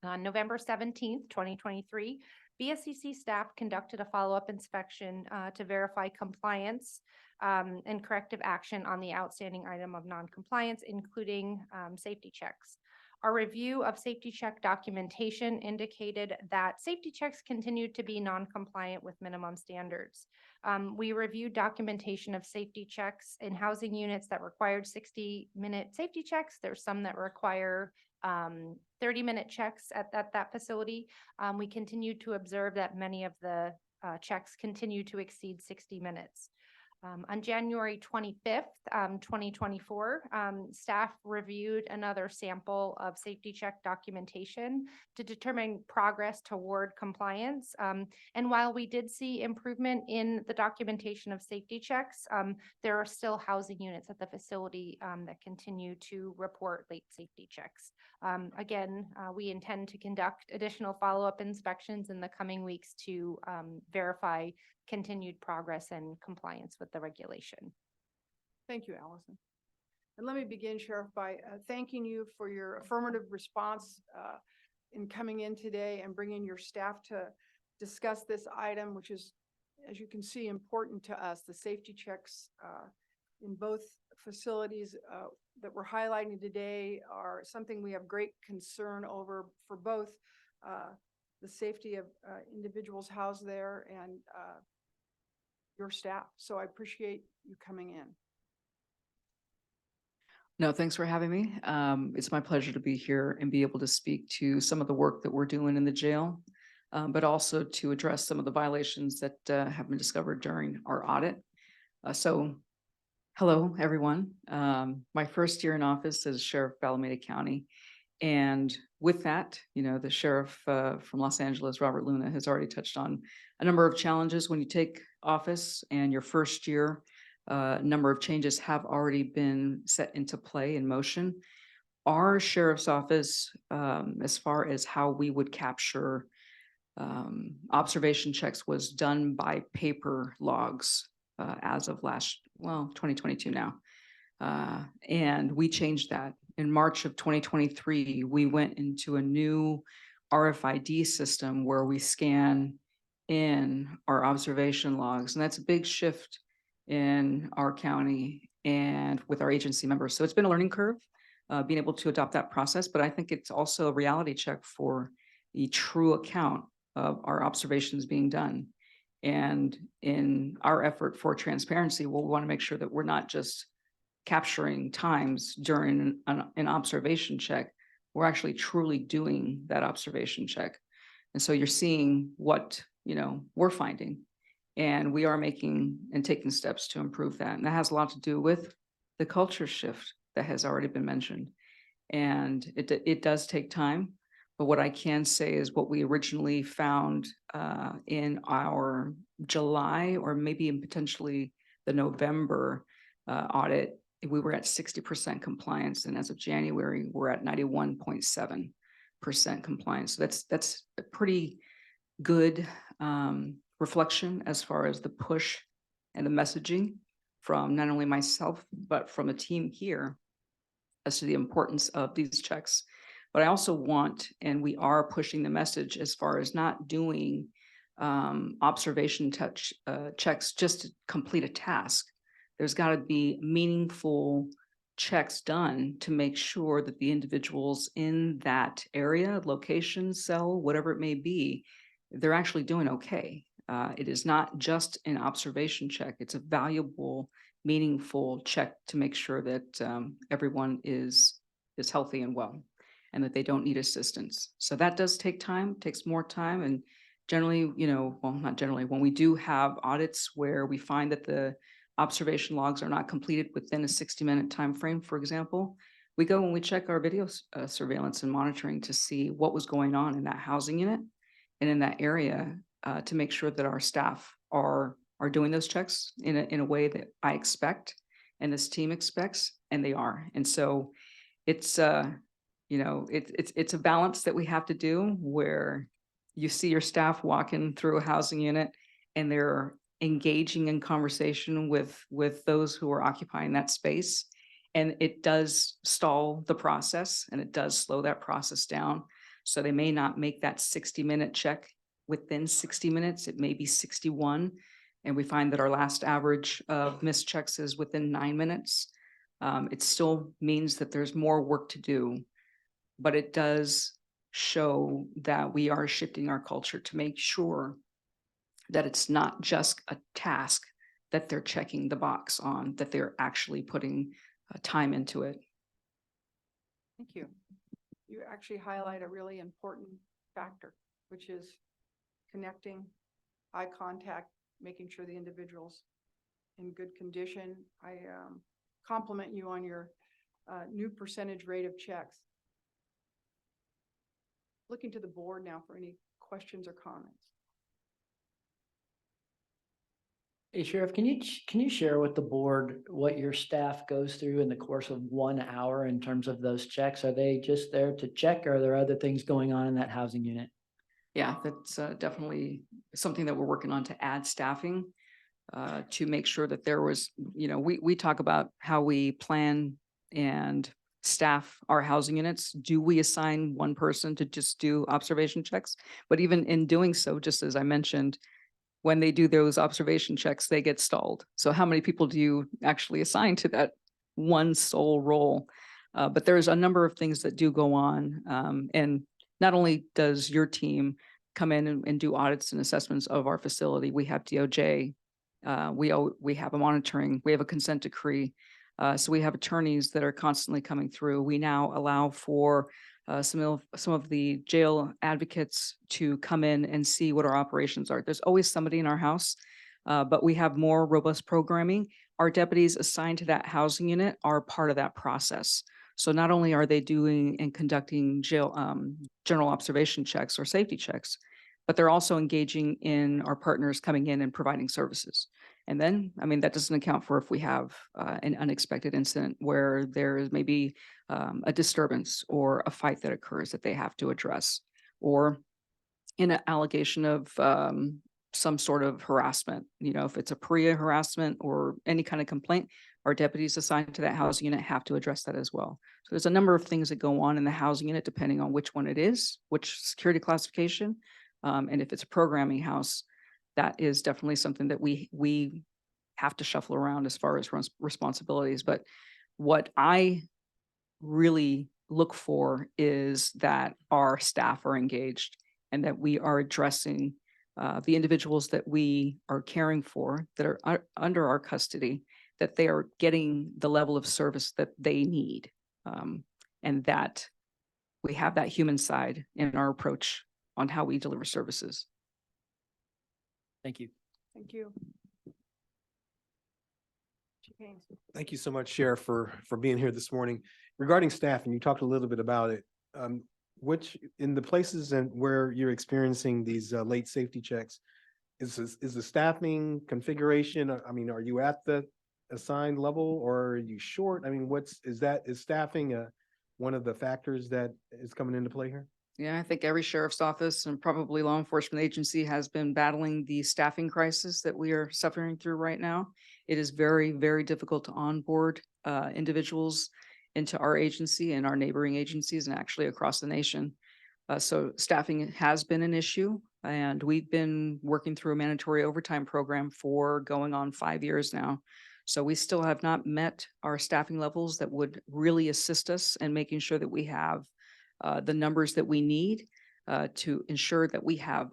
On November 17th, 2023, BSCC staff conducted a follow-up inspection to verify compliance and corrective action on the outstanding item of noncompliance, including safety checks. Our review of safety check documentation indicated that safety checks continued to be non-compliant with minimum standards. We reviewed documentation of safety checks in housing units that required 60-minute safety checks. There's some that require 30-minute checks at that facility. We continued to observe that many of the checks continue to exceed 60 minutes. On January 25th, 2024, staff reviewed another sample of safety check documentation to determine progress toward compliance. And while we did see improvement in the documentation of safety checks, there are still housing units at the facility that continue to report late safety checks. Again, we intend to conduct additional follow-up inspections in the coming weeks to verify continued progress and compliance with the regulation.
Thank you, Allison. And let me begin, Sheriff, by thanking you for your affirmative response in coming in today and bringing your staff to discuss this item, which is, as you can see, important to us. The safety checks in both facilities that we're highlighting today are something we have great concern over for both the safety of individuals housed there and your staff. So I appreciate you coming in.
No, thanks for having me. It's my pleasure to be here and be able to speak to some of the work that we're doing in the jail, but also to address some of the violations that have been discovered during our audit. Hello, everyone. My first year in office as Sheriff of Alameda County. And with that, you know, the sheriff from Los Angeles, Robert Luna, has already touched on a number of challenges when you take office, and your first year, a number of changes have already been set into play in motion. Our sheriff's office, as far as how we would capture observation checks, was done by paper logs as of 2022 now. And we changed that. In March of 2023, we went into a new RFID system where we scan in our observation logs. And that's a big shift in our county and with our agency members. So it's been a learning curve, being able to adopt that process. But I think it's also a reality check for the true account of our observations being done. And in our effort for transparency, we'll want to make sure that we're not just capturing times during an observation check. We're actually truly doing that observation check. And so you're seeing what, you know, we're finding, and we are making and taking steps to improve that. And that has a lot to do with the culture shift that has already been mentioned. And it does take time, but what I can say is what we originally found in our July or maybe potentially the November audit, we were at 60% compliance, and as of January, we're at 91.7% compliance. So that's a pretty good reflection as far as the push and the messaging from not only myself, but from a team here as to the importance of these checks. But I also want, and we are pushing the message as far as not doing observation checks just to complete a task. There's got to be meaningful checks done to make sure that the individuals in that area, location, cell, whatever it may be, they're actually doing okay. It is not just an observation check. It's a valuable, meaningful check to make sure that everyone is healthy and well, and that they don't need assistance. So that does take time, takes more time. And generally, well, not generally, when we do have audits where we find that the observation logs are not completed within a 60-minute time frame, for example, we go and we check our video surveillance and monitoring to see what was going on in that housing unit and in that area, to make sure that our staff are doing those checks in a way that I expect and this team expects, and they are. And so it's it's a balance that we have to do, where you see your staff walking through a housing unit and they're engaging in conversation with those who are occupying that space. And it does stall the process, and it does slow that process down. So they may not make that 60-minute check within 60 minutes. It may be 61. And we find that our last average of missed checks is within 9 minutes. It still means that there's more work to do, but it does show that we are shifting our culture to make sure that it's not just a task that they're checking the box on, that they're actually putting time into it.
Thank you. You actually highlight a really important factor, which is connecting, eye contact, making sure the individual's in good condition. I compliment you on your new percentage rate of checks. Looking to the board now for any questions or comments.
Hey, Sheriff, can you share with the board what your staff goes through in the course of 1 hour in terms of those checks? Are they just there to check, or are there other things going on in that housing unit?
Yeah, that's definitely something that we're working on, to add staffing to make sure that there was, we talk about how we plan and staff our housing units. Do we assign one person to just do observation checks? But even in doing so, just as I mentioned, when they do those observation checks, they get stalled. So how many people do you actually assign to that one sole role? But there's a number of things that do go on. And not only does your team come in and do audits and assessments of our facility, we have DOJ, we have a monitoring, we have a consent decree. So we have attorneys that are constantly coming through. We now allow for some of the jail advocates to come in and see what our operations are. There's always somebody in our house, but we have more robust programming. Our deputies assigned to that housing unit are part of that process. So not only are they doing and conducting general observation checks or safety checks, but they're also engaging in our partners coming in and providing services. And then, I mean, that doesn't account for if we have an unexpected incident where there is maybe a disturbance or a fight that occurs that they have to address, or in an allegation of some sort of harassment. If it's a PREA harassment or any kind of complaint, our deputies assigned to that housing unit have to address that as well. So there's a number of things that go on in the housing unit, depending on which one it is, which security classification. And if it's a programming house, that is definitely something that we have to shuffle around as far as responsibilities. But what I really look for is that our staff are engaged and that we are addressing the individuals that we are caring for, that are under our custody, that they are getting the level of service that they need, and that we have that human side in our approach on how we deliver services.
Thank you.
Thank you. Chief Haynes.
Thank you so much, Sheriff, for being here this morning. Regarding staff, and you talked a little bit about it, which in the places and where you're experiencing these late safety checks, is the staffing configuration, I mean, are you at the assigned level or are you short? I mean, is staffing one of the factors that is coming into play here?
Yeah, I think every sheriff's office and probably law enforcement agency has been battling the staffing crisis that we are suffering through right now. It is very, very difficult to onboard individuals into our agency and our neighboring agencies, and actually across the nation. So staffing has been an issue, and we've been working through a mandatory overtime program for going on 5 years now. So we still have not met our staffing levels that would really assist us in making sure that we have the numbers that we need to ensure that we have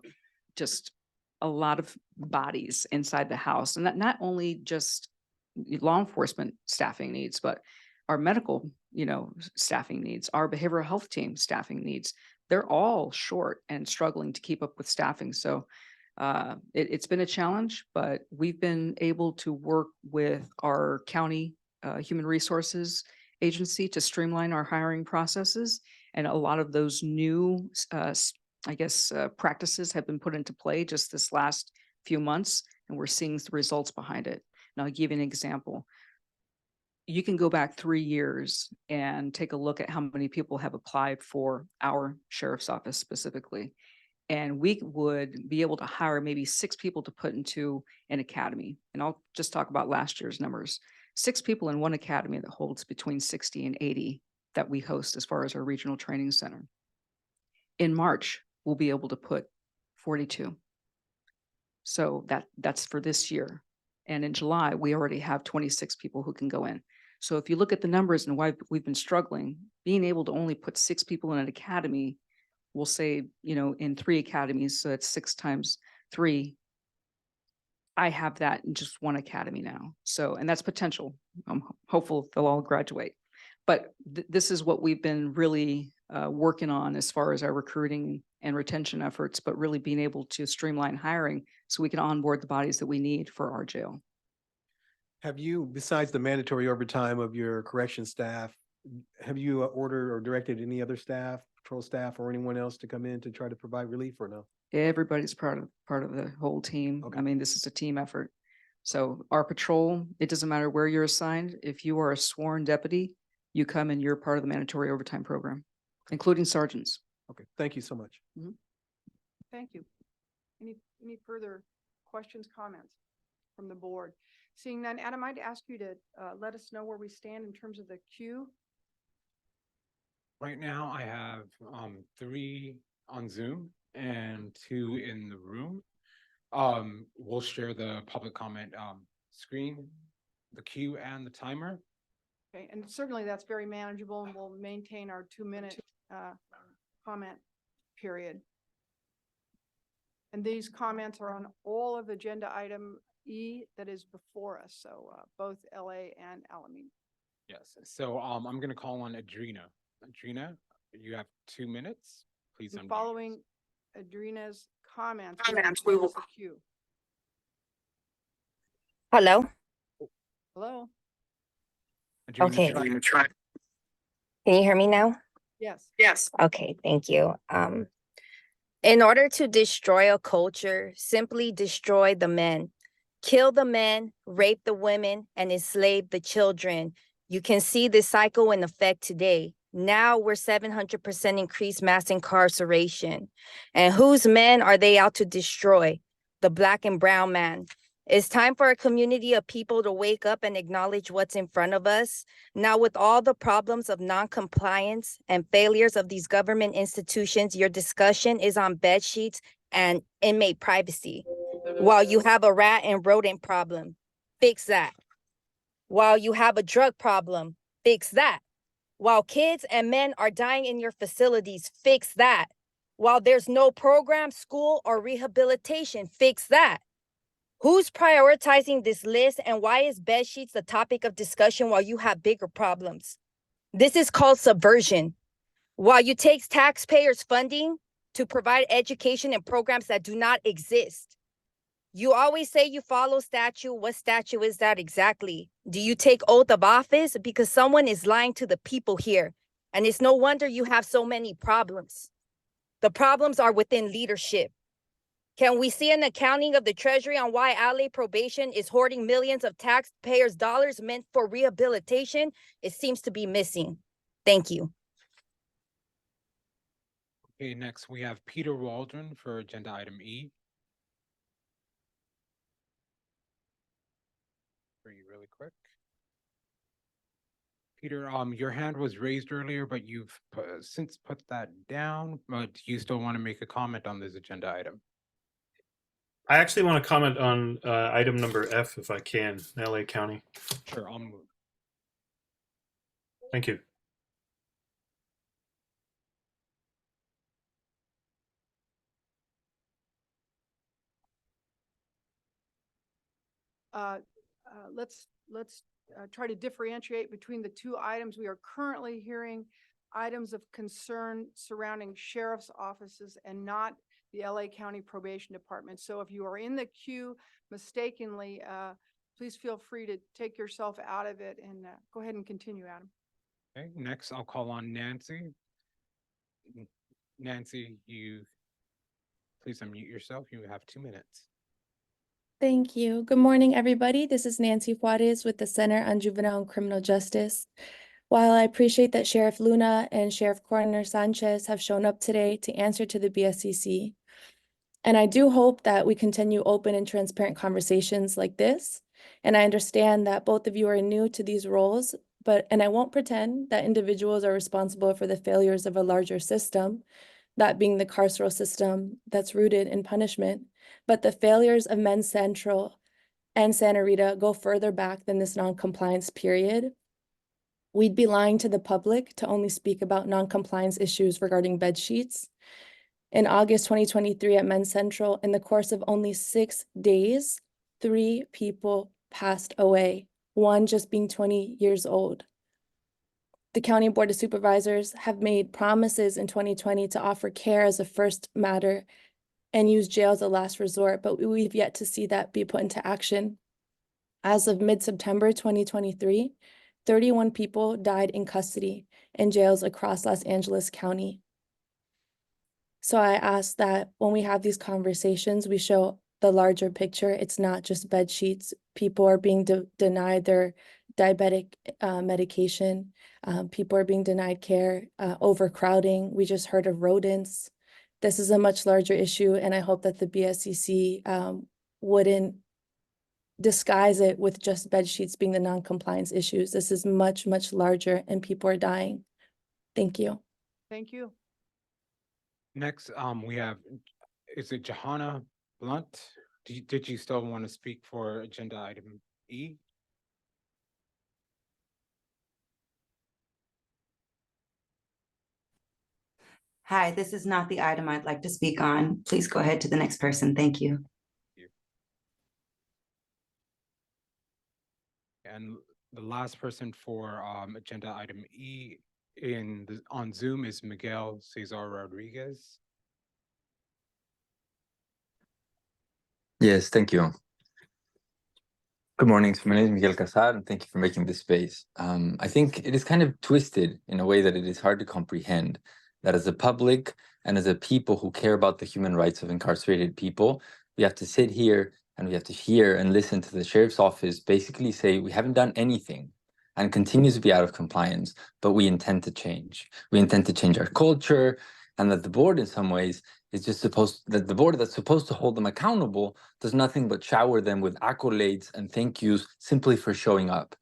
just a lot of bodies inside the house. And that not only just law enforcement staffing needs, but our medical, staffing needs, our behavioral health team staffing needs. They're all short and struggling to keep up with staffing. So it's been a challenge, but we've been able to work with our county human resources agency to streamline our hiring processes. And a lot of those new, practices have been put into play just this last few months, and we're seeing the results behind it. And I'll give you an example. You can go back 3 years and take a look at how many people have applied for our sheriff's office specifically. And we would be able to hire maybe 6 people to put into an academy. And I'll just talk about last year's numbers. 6 people in one academy that holds between 60 and 80 that we host as far as our regional training center. In March, we'll be able to put 42. So that's for this year. And in July, we already have 26 people who can go in. So if you look at the numbers and why we've been struggling, being able to only put 6 people in an academy, we'll say, in 3 academies, so it's 6 times 3. I have that in just one academy now. So, and that's potential. I'm hopeful they'll all graduate. But this is what we've been really working on as far as our recruiting and retention efforts, but really being able to streamline hiring so we can onboard the bodies that we need for our jail.
Have you, besides the mandatory overtime of your correction staff, have you ordered or directed any other staff, patrol staff, or anyone else to come in to try to provide relief or no?
Everybody's part of the whole team.
Okay.
I mean, this is a team effort. So our patrol, it doesn't matter where you're assigned. If you are a sworn deputy, you come and you're part of the mandatory overtime program, including sergeants.
Okay, thank you so much.
Thank you. Any further questions, comments from the board? Seeing none, Adam, I'd ask you to let us know where we stand in terms of the queue.
Right now, I have 3 on Zoom and 2 in the room. We'll share the public comment screen, the queue and the timer.
Okay, and certainly that's very manageable, and we'll maintain our 2-minute comment period. And these comments are on all of agenda item E that is before us, so both LA and Alameda.
Yes, so I'm gonna call on Adrina. Adrina, you have 2 minutes. Please
And
unmute.
following Adrina's comments,
we will.
close the queue.
Hello?
Hello?
Adrina,
Okay.
try.
Can you hear me now?
Yes.
Yes. Okay, thank you. In order to destroy a culture, simply destroy the men. Kill the men, rape the women, and enslave the children. You can see this cycle in effect today. Now we're 700% increased mass incarceration. And whose men are they out to destroy? The Black and brown man. It's time for a community of people to wake up and acknowledge what's in front of us. Now, with all the problems of non-compliance and failures of these government institutions, your discussion is on bed sheets and inmate privacy. While you have a rat and rodent problem, fix that. While you have a drug problem, fix that. While kids and men are dying in your facilities, fix that. While there's no program, school, or rehabilitation, fix that. Who's prioritizing this list, and why is bed sheets the topic of discussion while you have bigger problems? This is called subversion. While you take taxpayers' funding to provide education and programs that do not exist. You always say you follow statute. What statute is that exactly? Do you take oath of office? Because someone is lying to the people here. And it's no wonder you have so many problems. The problems are within leadership. Can we see an accounting of the Treasury on why LA probation is hoarding millions of taxpayers' dollars meant for rehabilitation? It seems to be missing. Thank you.
Okay, next we have Peter Waldron for agenda item E. For you really quick. Peter, your hand was raised earlier, but you've since put that down, but you still want to make a comment on this agenda item?
I actually want to comment on item number F if I can, LA County.
Sure, I'll move.
Thank you.
Let's try to differentiate between the two items. We are currently hearing items of concern surrounding sheriff's offices and not the LA County Probation Department. So if you are in the queue mistakenly, please feel free to take yourself out of it and go ahead and continue, Adam.
Okay, next I'll call on Nancy. Nancy, please unmute yourself. You have 2 minutes.
Thank you. Good morning, everybody. This is Nancy Juarez with the Center on Juvenile and Criminal Justice. While I appreciate that Sheriff Luna and Sheriff Coroner Sanchez have shown up today to answer to the BSCC, and I do hope that we continue open and transparent conversations like this. And I understand that both of you are new to these roles, and I won't pretend that individuals are responsible for the failures of a larger system, that being the carceral system that's rooted in punishment. But the failures of Men's Central and Santa Rita go further back than this non-compliance period. We'd be lying to the public to only speak about non-compliance issues regarding bed sheets. In August 2023 at Men's Central, in the course of only 6 days, 3 people passed away, one just being 20 years old. The County Board of Supervisors have made promises in 2020 to offer care as a first matter and use jail as a last resort, but we've yet to see that be put into action. As of mid-September 2023, 31 people died in custody in jails across Los Angeles County. So I ask that when we have these conversations, we show the larger picture. It's not just bed sheets. People are being denied their diabetic medication. People are being denied care, overcrowding. We just heard of rodents. This is a much larger issue, and I hope that the BSCC wouldn't disguise it with just bed sheets being the non-compliance issues. This is much, much larger, and people are dying. Thank you.
Thank you.
Next, we have, is it Johanna Blunt? Did you still want to speak for agenda item E?
Hi, this is not the item I'd like to speak on. Please go ahead to the next person. Thank you.
And the last person for agenda item E on Zoom is Miguel Cesar Rodriguez.
Yes, thank you. Good morning. So my name is Miguel Casar, and thank you for making this space. I think it is kind of twisted in a way that it is hard to comprehend that as a public and as a people who care about the human rights of incarcerated people, we have to sit here and we have to hear and listen to the sheriff's office basically say we haven't done anything and continues to be out of compliance, but we intend to change. We intend to change our culture, and that the board in some ways is just that the board that's supposed to hold them accountable does nothing but shower them with accolades and thank yous simply for showing up.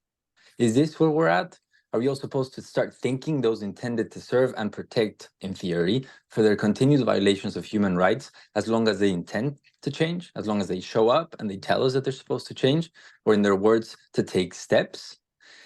Is this where we're at? Are we all supposed to start thanking those intended to serve and protect, in theory, for their continued violations of human rights as long as they intend to change, as long as they show up and they tell us that they're supposed to change, or in their words, to take steps?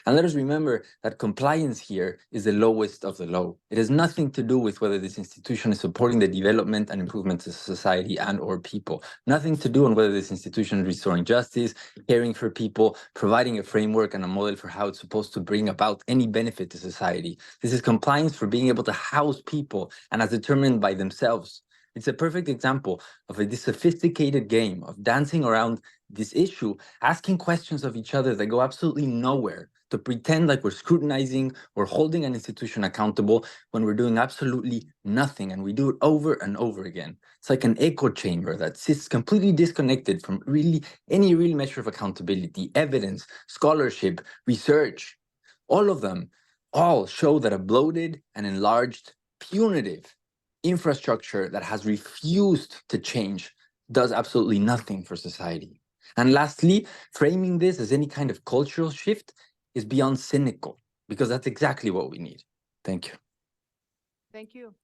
And let us remember that compliance here is the lowest of the low. It has nothing to do with whether this institution is supporting the development and improvement of society and or people. Nothing to do on whether this institution is restoring justice, caring for people, providing a framework and a model for how it's supposed to bring about any benefit to society. This is compliance for being able to house people and as determined by themselves. It's a perfect example of this sophisticated game of dancing around this issue, asking questions of each other that go absolutely nowhere, to pretend like we're scrutinizing or holding an institution accountable when we're doing absolutely nothing, and we do it over and over again. It's like an echo chamber that sits completely disconnected from any real measure of accountability, evidence, scholarship, research. All of them show that a bloated and enlarged, punitive infrastructure that has refused to change does absolutely nothing for society. And lastly, framing this as any kind of cultural shift is beyond cynical, because that's exactly what we need. Thank you.
Thank you.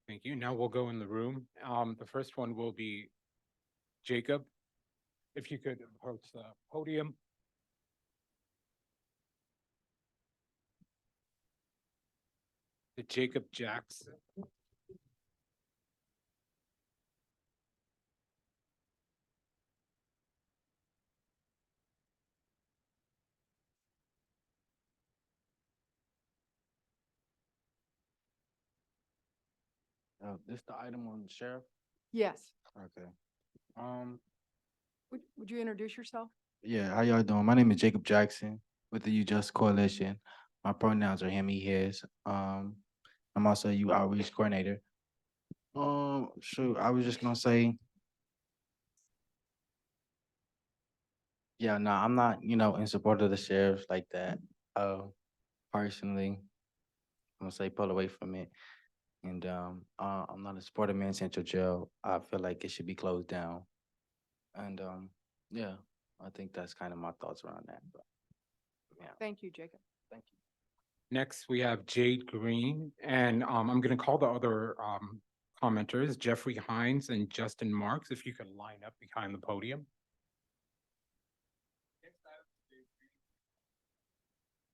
Thank you. Now we'll go in the room. The first one will be Jacob if you could approach the podium. The Jacob Jackson.
This the item on the sheriff?
Yes.
Okay.
Would you introduce yourself?
Yeah, how y'all doing? My name is Jacob Jackson with the You Just Coalition. My pronouns are him, he, his. I'm also a youth outreach coordinator. Shoot, I was just gonna say, yeah, no, I'm not, in support of the sheriffs like that. Personally, I'm gonna say pull away from it. And I'm not a supporter of Man Central Jail. I feel like it should be closed down. And yeah, I think that's kind of my thoughts around that. But yeah,
Thank you, Jacob.
thank you.
Next, we have Jade Green, and I'm gonna call the other commenters, Jeffrey Hines and Justin Marks, if you could line up behind the podium.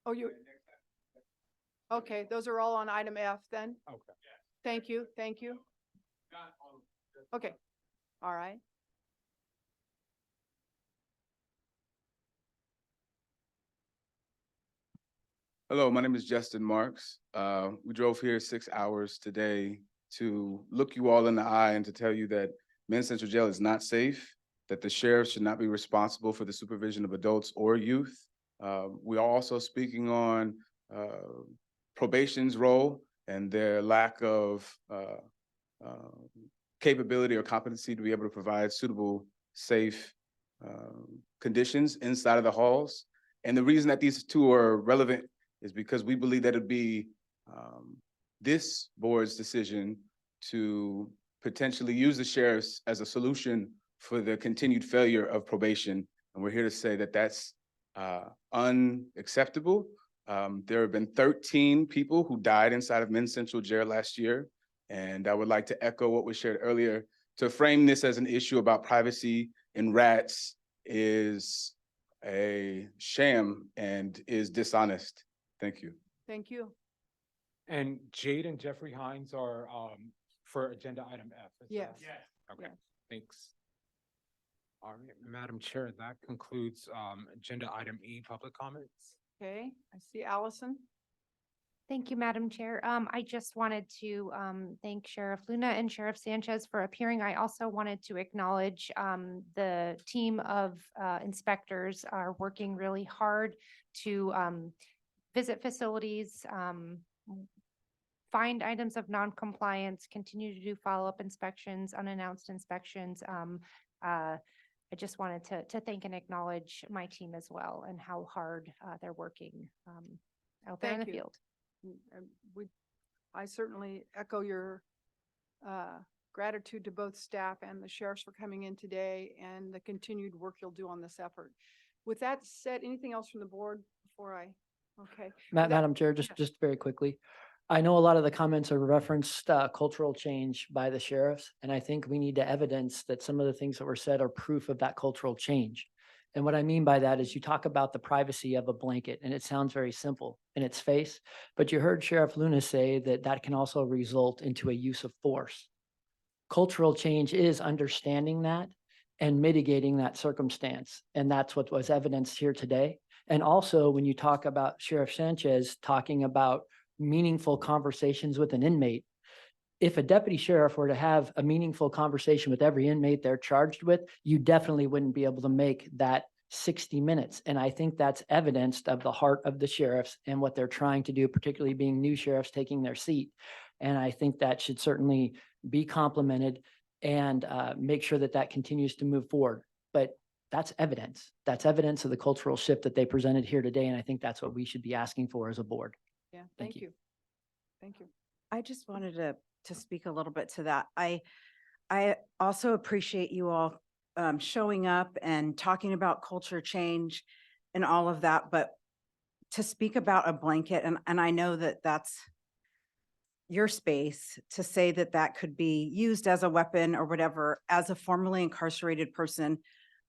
Oh, okay, those are all on item F then?
Okay.
Thank you, thank you. Okay, all right.
Hello, my name is Justin Marks. We drove here 6 hours today to look you all in the eye and to tell you that Men's Central Jail is not safe, that the sheriff should not be responsible for the supervision of adults or youth. We are also speaking on probation's role and their lack of capability or competency to be able to provide suitable, safe conditions inside of the halls. And the reason that these two are relevant is because we believe that it'd be this board's decision to potentially use the sheriffs as a solution for the continued failure of probation. And we're here to say that that's unacceptable. There have been 13 people who died inside of Men's Central Jail last year. And I would like to echo what was shared earlier. To frame this as an issue about privacy in rats is a sham and is dishonest. Thank you.
Thank you.
And Jade and Jeffrey Hines are for agenda item F.
Yes.
Okay,
Yes.
thanks. All right, Madam Chair, that concludes agenda item E, public comments.
Okay, I see Allison.
Thank you, Madam Chair. I just wanted to thank Sheriff Luna and Sheriff Sanchez for appearing. I also wanted to acknowledge the team of inspectors are working really hard to visit facilities, find items of non-compliance, continue to do follow-up inspections, unannounced inspections. I just wanted to thank and acknowledge my team as well and how hard they're working out there in the
Thank you.
field.
I certainly echo your gratitude to both staff and the sheriffs for coming in today and the continued work you'll do on this effort. With that said, anything else from the board before okay.
Madam Chair, just very quickly. I know a lot of the comments are referenced cultural change by the sheriffs, and I think we need to evidence that some of the things that were said are proof of that cultural change. And what I mean by that is you talk about the privacy of a blanket, and it sounds very simple in its face, but you heard Sheriff Luna say that that can also result into a use of force. Cultural change is understanding that and mitigating that circumstance, and that's what was evidenced here today. And also, when you talk about Sheriff Sanchez talking about meaningful conversations with an inmate, if a deputy sheriff were to have a meaningful conversation with every inmate they're charged with, you definitely wouldn't be able to make that 60 minutes. And I think that's evidenced of the heart of the sheriffs and what they're trying to do, particularly being new sheriffs taking their seat. And I think that should certainly be complimented and make sure that that continues to move forward. But that's evidence. That's evidence of the cultural shift that they presented here today. And I think that's what we should be asking for as a board.
Yeah, thank you. Thank you.
I just wanted to speak a little bit to that. I also appreciate you all showing up and talking about culture change and all of that, but to speak about a blanket, and I know that that's your space to say that that could be used as a weapon or whatever, as a formerly incarcerated person,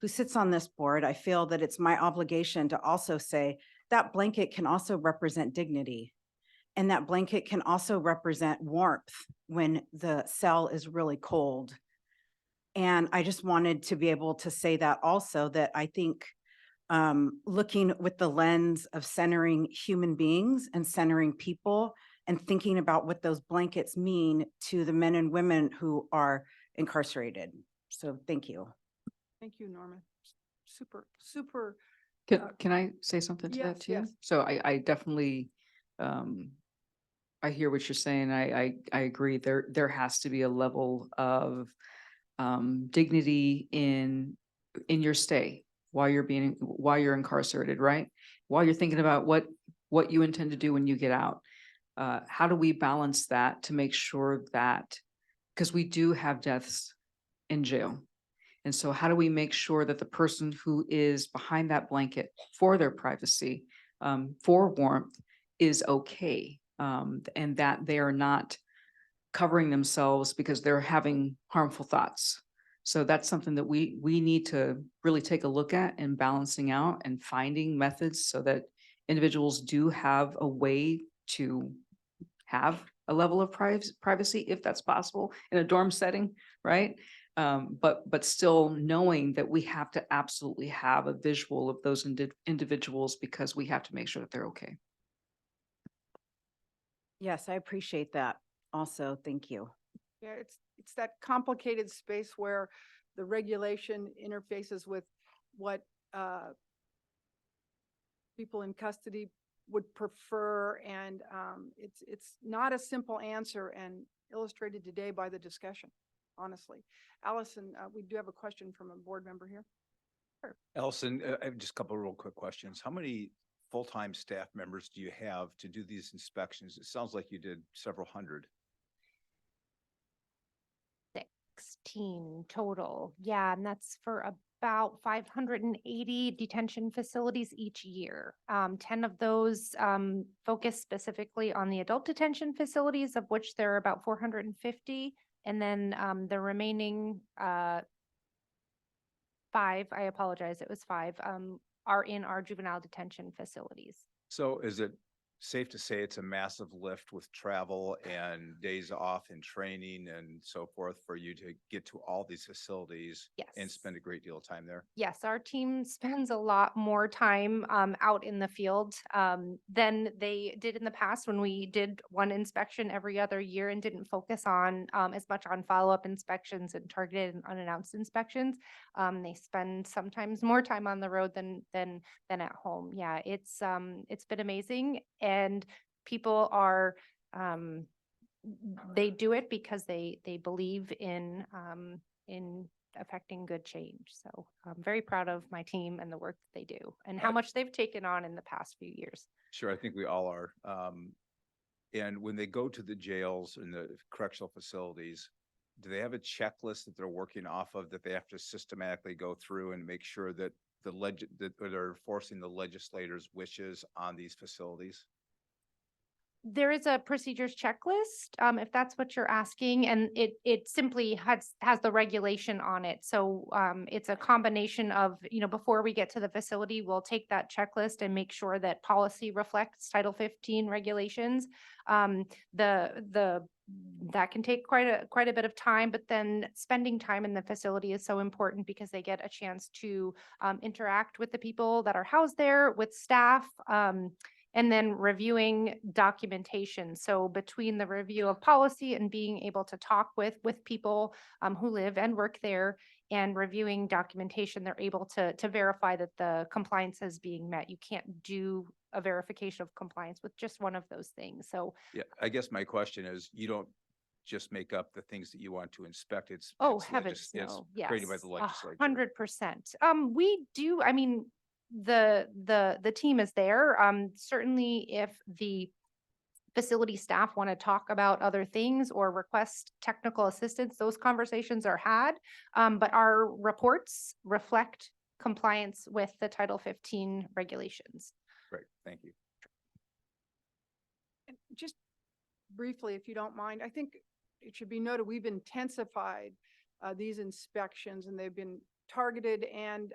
who sits on this board, I feel that it's my obligation to also say that blanket can also represent dignity. And that blanket can also represent warmth when the cell is really cold. And I just wanted to be able to say that also, that I think looking with the lens of centering human beings and centering people and thinking about what those blankets mean to the men and women who are incarcerated. So thank you.
Thank you, Norma. Super, super.
Can I say something to that
Yes,
too?
yes.
So I definitely, I hear what you're saying. I agree. There has to be a level of dignity in your stay while you're incarcerated, right? While you're thinking about what you intend to do when you get out. How do we balance that to make sure that, because we do have deaths in jail. And so how do we make sure that the person who is behind that blanket for their privacy, for warmth, is okay? And that they are not covering themselves because they're having harmful thoughts. So that's something that we need to really take a look at and balancing out and finding methods so that individuals do have a way to have a level of privacy, if that's possible, in a dorm setting, right? But still knowing that we have to absolutely have a visual of those individuals because we have to make sure that they're okay.
Yes, I appreciate that also. Thank you.
Yeah, it's that complicated space where the regulation interfaces with what people in custody would prefer, and it's not a simple answer, and illustrated today by the discussion, honestly. Allison, we do have a question from a board member here.
Ellison, I have just a couple of real quick questions. How many full-time staff members do you have to do these inspections? It sounds like you did several hundred.
16 total. Yeah, and that's for about 580 detention facilities each year. 10 of those focus specifically on the adult detention facilities, of which there are about 450. And then the remaining 5, I apologize, it was 5, are in our juvenile detention facilities.
So is it safe to say it's a massive lift with travel and days off and training and so forth for you to get to all these facilities?
Yes.
And spend a great deal of time there?
Yes, our team spends a lot more time out in the field than they did in the past when we did one inspection every other year and didn't focus on as much on follow-up inspections and targeted and unannounced inspections. They spend sometimes more time on the road than at home. Yeah, it's been amazing, and people are they do it because they believe in affecting good change. So I'm very proud of my team and the work that they do and how much they've taken on in the past few years.
Sure, I think we all are. And when they go to the jails and the correctional facilities, do they have a checklist that they're working off of that they have to systematically go through and make sure that that they're forcing the legislators' wishes on these facilities?
There is a procedures checklist, if that's what you're asking, and it simply has the regulation on it. So it's a combination of, before we get to the facility, we'll take that checklist and make sure that policy reflects Title 15 regulations. That can take quite a bit of time, but then spending time in the facility is so important because they get a chance to interact with the people that are housed there, with staff, and then reviewing documentation. So between the review of policy and being able to talk with people who live and work there and reviewing documentation, they're able to verify that the compliance is being met. You can't do a verification of compliance with just one of those things. So
Yeah, I guess my question is, you don't just make up the things that you want to inspect. It's
heavens
it's
no, yes,
created by the legislature.
100%. We do, I mean, the team is there. Certainly if the facility staff want to talk about other things or request technical assistance, those conversations are had. But our reports reflect compliance with the Title 15 regulations.
Great, thank you.
And just briefly, if you don't mind, I think it should be noted, we've intensified these inspections, and they've been targeted and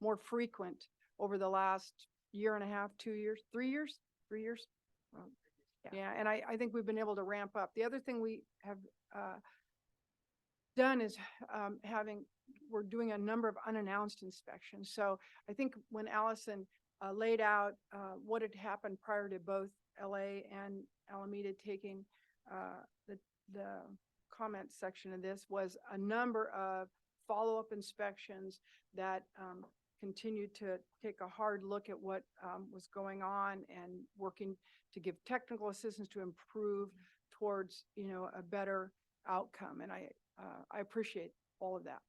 more frequent over the last year and a half, 2 years, 3 years, 3 years. Um, Yeah, and I think we've been able to ramp up. The other thing we have done is we're doing a number of unannounced inspections. So I think when Allison laid out what had happened prior to both LA and Alameda taking the comment section of this, was a number of follow-up inspections that continued to take a hard look at what was going on and working to give technical assistance to improve towards, a better outcome. And I appreciate all of that.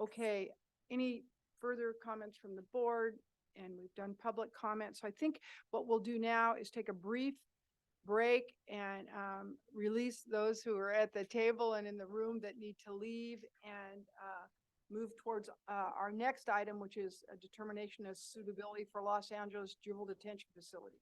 Okay, any further comments from the board? And we've done public comment. So I think what we'll do now is take a brief break and release those who are at the table and in the room that need to leave, and move towards our next item, which is a determination of suitability for Los Angeles juvenile detention facilities.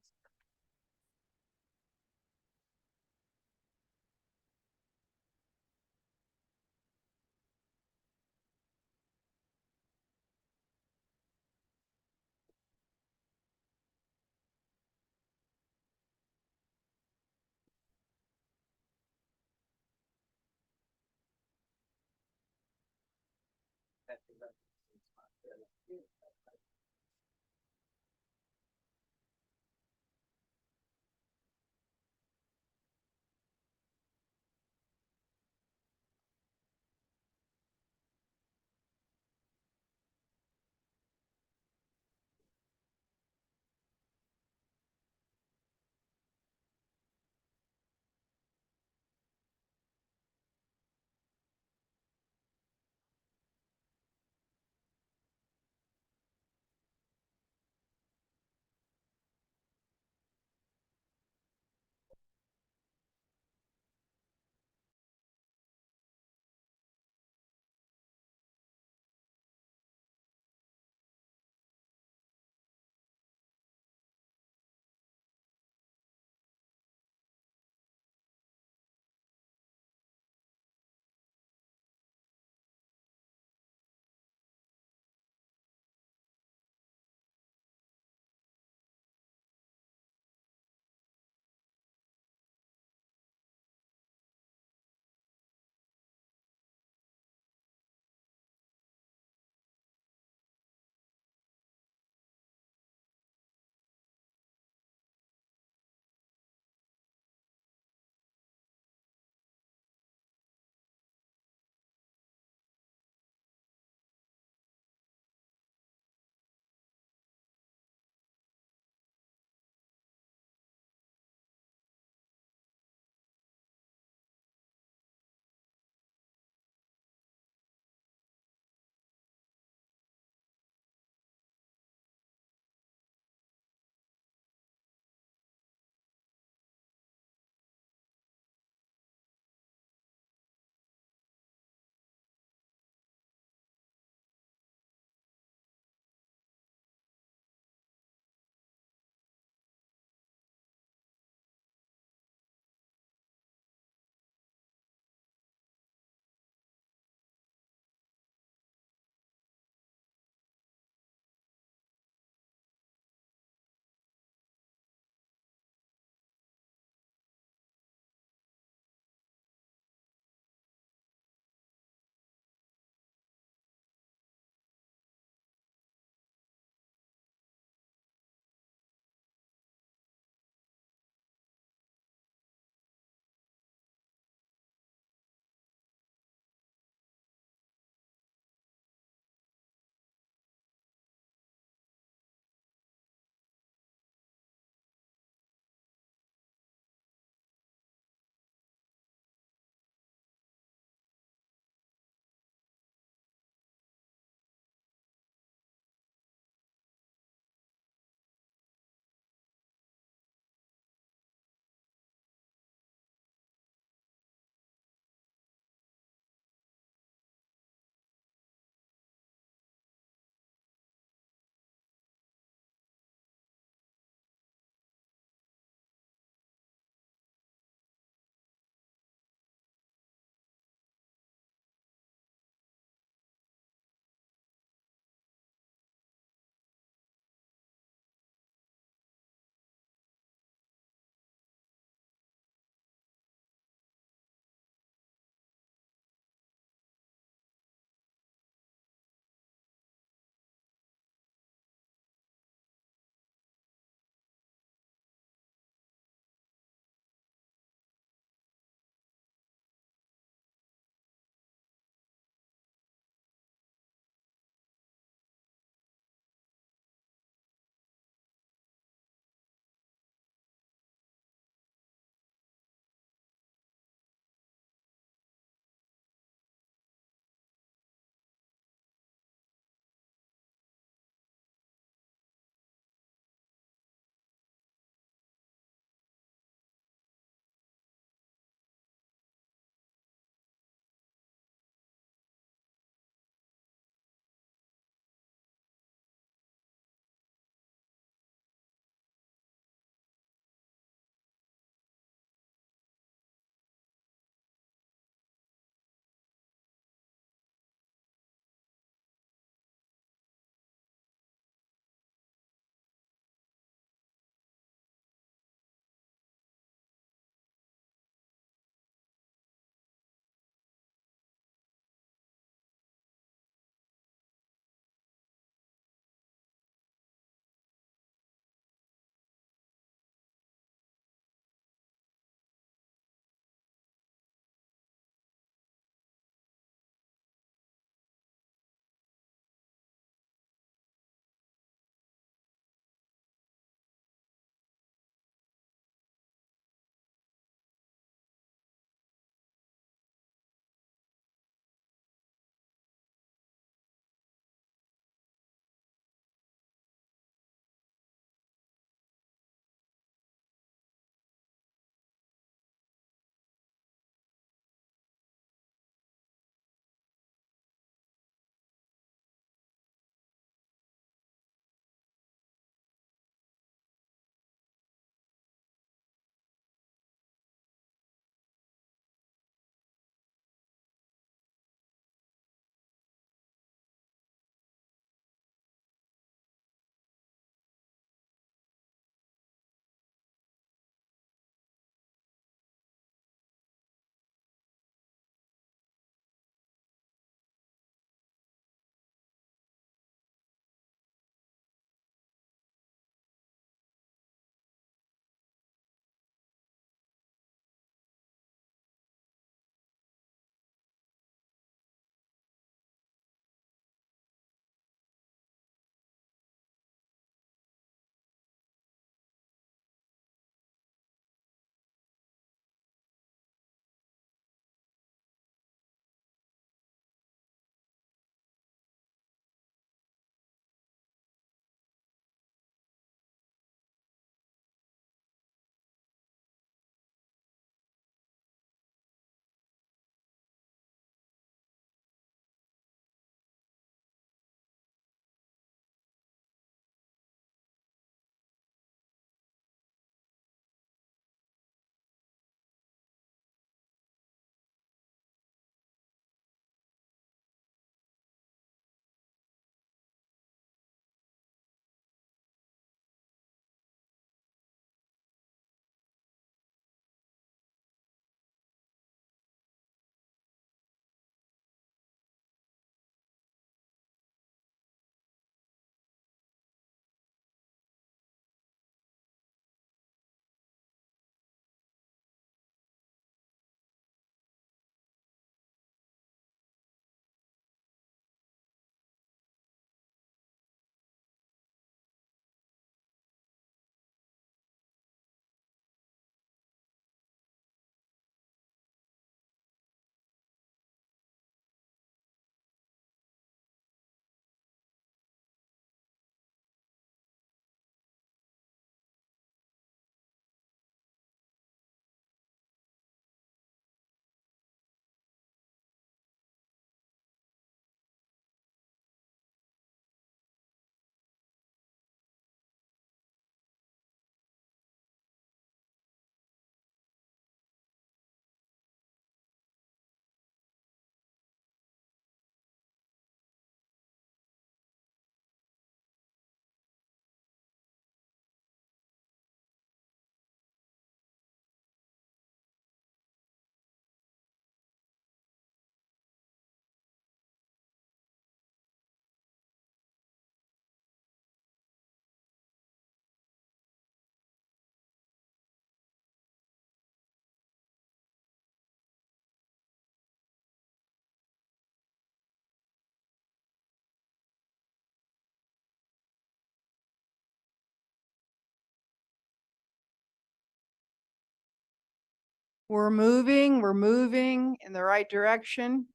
We're moving in the right direction.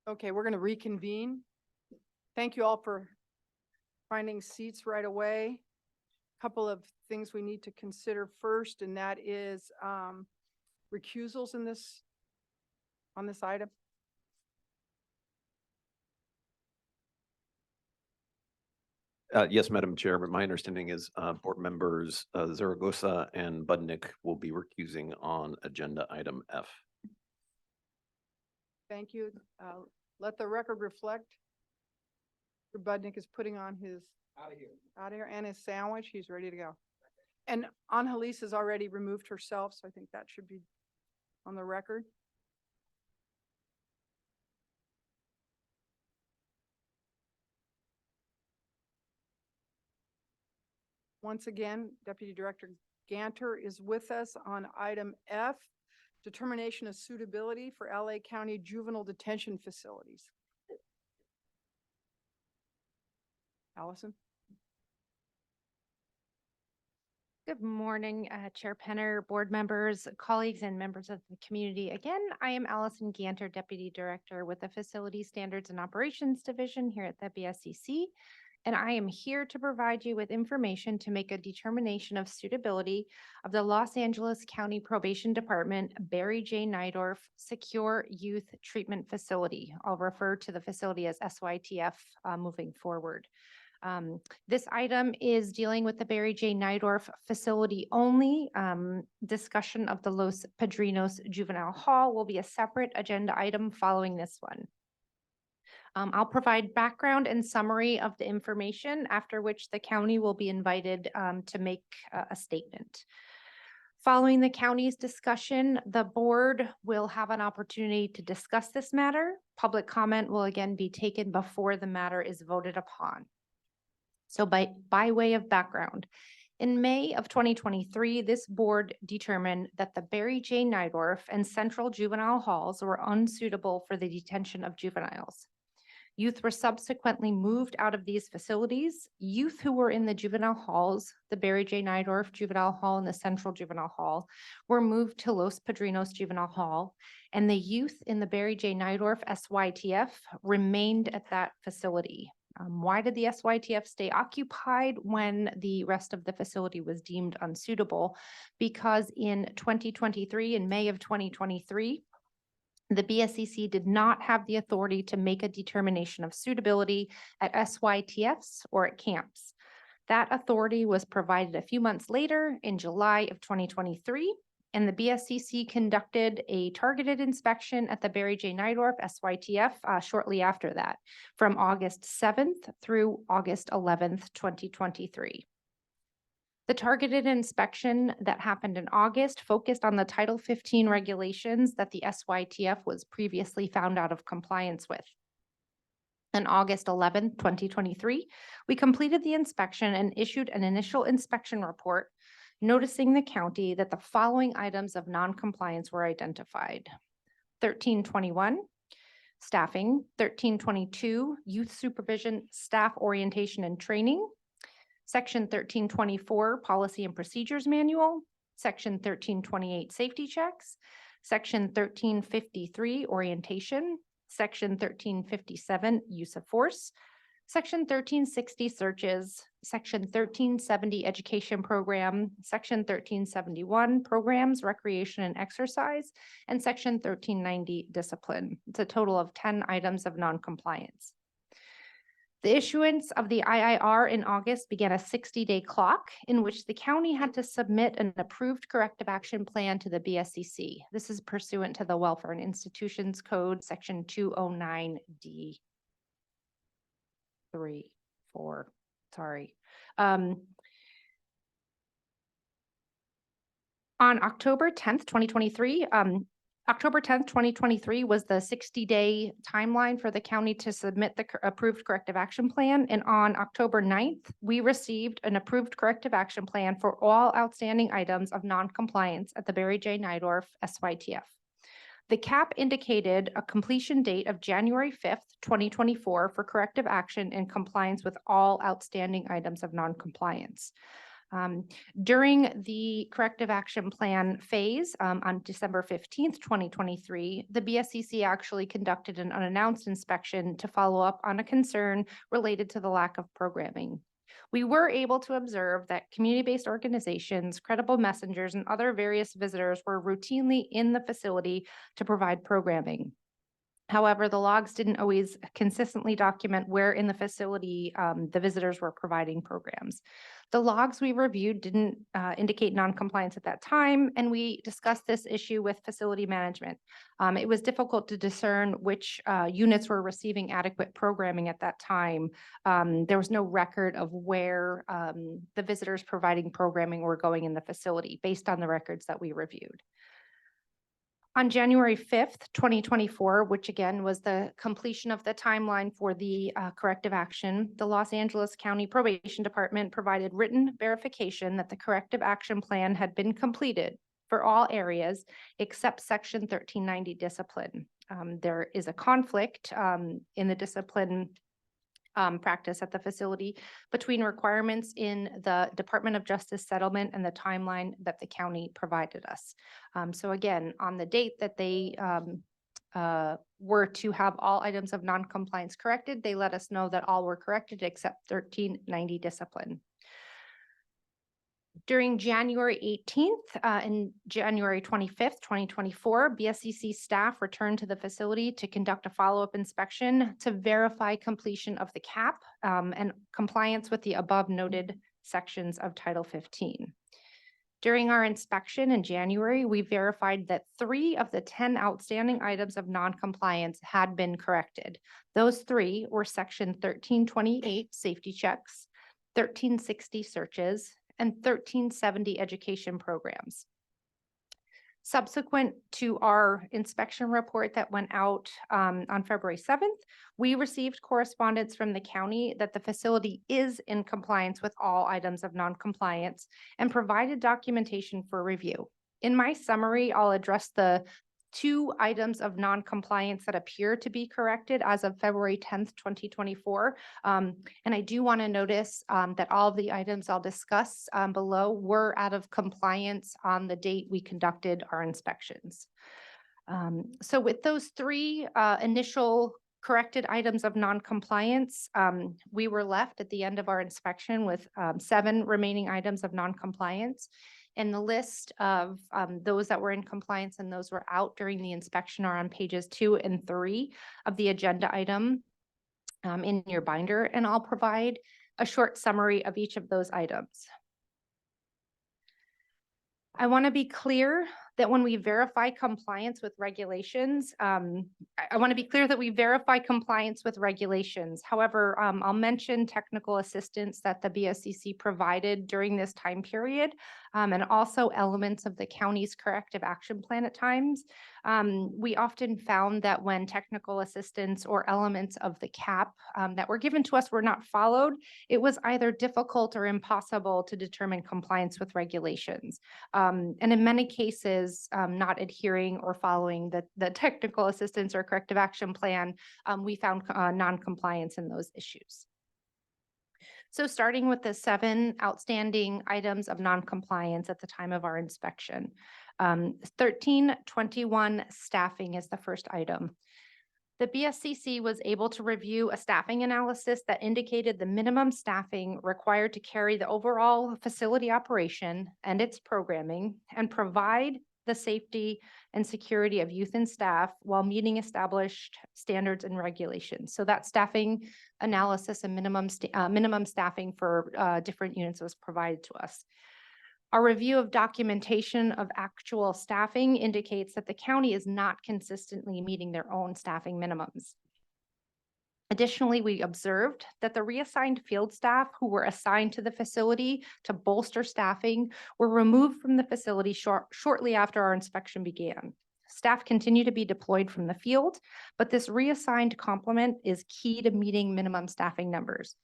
Okay, we're going to reconvene. Thank you all for finding seats right away. Couple of things we need to consider first, and that is recusals in this, on this item.
Yes, Madam Chair, but my understanding is board members Zaragoza and Budnick will be recusing on agenda item F.
Thank you. Let the record reflect. Mr. Budnick is putting on his out of here and his sandwich. He's ready to go. And Angelis has already removed herself, so I think that should be on the record. Once again, Deputy Director Ganter is with us on item F, determination of suitability for LA County juvenile detention facilities. Allison?
Good morning, Chair Penner, board members, colleagues, and members of the community. Again, I am Allison Ganter, Deputy Director with the Facility Standards and Operations Division here at the BSCC. And I am here to provide you with information to make a determination of suitability of the Los Angeles County Probation Department Barry J. Nydorf Secure Youth Treatment Facility. I'll refer to the facility as SYTF moving forward. This item is dealing with the Barry J. Nydorf facility only. Discussion of the Los Padrinos Juvenile Hall will be a separate agenda item following this one. I'll provide background and summary of the information, after which the county will be invited to make a statement. Following the county's discussion, the board will have an opportunity to discuss this matter. Public comment will again be taken before the matter is voted upon. So by way of background, in May of 2023, this board determined that the Barry J. Nydorf and Central Juvenile Halls were unsuitable for the detention of juveniles. Youth were subsequently moved out of these facilities. Youth who were in the juvenile halls, the Barry J. Nydorf Juvenile Hall and the Central Juvenile Hall, were moved to Los Padrinos Juvenile Hall, and the youth in the Barry J. Nydorf SYTF remained at that facility. Why did the SYTF stay occupied when the rest of the facility was deemed unsuitable? Because in 2023, in May of 2023, the BSCC did not have the authority to make a determination of suitability at SYTFs or at camps. That authority was provided a few months later in July of 2023, and the BSCC conducted a targeted inspection at the Barry J. Nydorf SYTF shortly after that, from August 7th through August 11th, 2023. The targeted inspection that happened in August focused on the Title 15 regulations that the SYTF was previously found out of compliance with. On August 11th, 2023, we completed the inspection and issued an initial inspection report noticing the county that the following items of non-compliance were identified. 1321, staffing. 1322, youth supervision, staff orientation and training. Section 1324, policy and procedures manual. Section 1328, safety checks. Section 1353, orientation. Section 1357, use of force. Section 1360, searches. Section 1370, education program. Section 1371, programs, recreation and exercise. And Section 1390, discipline. It's a total of 10 items of noncompliance. The issuance of the IIR in August began a 60-day clock in which the county had to submit an approved corrective action plan to the BSCC. This is pursuant to the Welfare and Institutions Code, Section 209D. 3, 4, sorry. On October 10th, 2023, October 10th, 2023 was the 60-day timeline for the county to submit the approved corrective action plan. And on October 9th, we received an approved corrective action plan for all outstanding items of noncompliance at the Barry J. Nydorf SYTF. The CAP indicated a completion date of January 5th, 2024 for corrective action in compliance with all outstanding items of noncompliance. During the corrective action plan phase on December 15th, 2023, the BSCC actually conducted an unannounced inspection to follow up on a concern related to the lack of programming. We were able to observe that community-based organizations, credible messengers, and other various visitors were routinely in the facility to provide programming. However, the logs didn't always consistently document where in the facility the visitors were providing programs. The logs we reviewed didn't indicate noncompliance at that time, and we discussed this issue with facility management. It was difficult to discern which units were receiving adequate programming at that time. There was no record of where the visitors providing programming were going in the facility based on the records that we reviewed. On January 5th, 2024, which again was the completion of the timeline for the corrective action, the Los Angeles County Probation Department provided written verification that the corrective action plan had been completed for all areas except Section 1390 discipline. There is a conflict in the discipline practice at the facility between requirements in the Department of Justice settlement and the timeline that the county provided us. So again, on the date that they were to have all items of noncompliance corrected, they let us know that all were corrected except 1390 discipline. During January 18th and January 25th, 2024, BSCC staff returned to the facility to conduct a follow-up inspection to verify completion of the CAP and compliance with the above noted sections of Title 15. During our inspection in January, we verified that 3 of the 10 outstanding items of noncompliance had been corrected. Those 3 were Section 1328 safety checks, 1360 searches, and 1370 education programs. Subsequent to our inspection report that went out on February 7th, we received correspondence from the county that the facility is in compliance with all items of noncompliance and provided documentation for review. In my summary, I'll address the 2 items of noncompliance that appear to be corrected as of February 10th, 2024. And I do want to notice that all of the items I'll discuss below were out of compliance on the date we conducted our inspections. So with those 3 initial corrected items of noncompliance, we were left at the end of our inspection with 7 remaining items of noncompliance. And the list of those that were in compliance and those were out during the inspection are on pages 2 and 3 of the agenda item in your binder. And I'll provide a short summary of each of those items. I want to be clear that when we verify compliance with regulations, I want to be clear that we verify compliance with regulations. However, I'll mention technical assistance that the BSCC provided during this time period, and also elements of the county's corrective action plan at times. We often found that when technical assistance or elements of the CAP that were given to us were not followed, it was either difficult or impossible to determine compliance with regulations. And in many cases, not adhering or following the technical assistance or corrective action plan, we found non-compliance in those issues. So starting with the 7 outstanding items of non-compliance at the time of our inspection. 1321 staffing is the first item. The BSCC was able to review a staffing analysis that indicated the minimum staffing required to carry the overall facility operation and its programming and provide the safety and security of youth and staff while meeting established standards and regulations. So that staffing analysis and minimum staffing for different units was provided to us. Our review of documentation of actual staffing indicates that the county is not consistently meeting their own staffing minimums. Additionally, we observed that the reassigned field staff who were assigned to the facility to bolster staffing were removed from the facility shortly after our inspection began. Staff continue to be deployed from the field, but this reassigned complement is key to meeting minimum staffing numbers.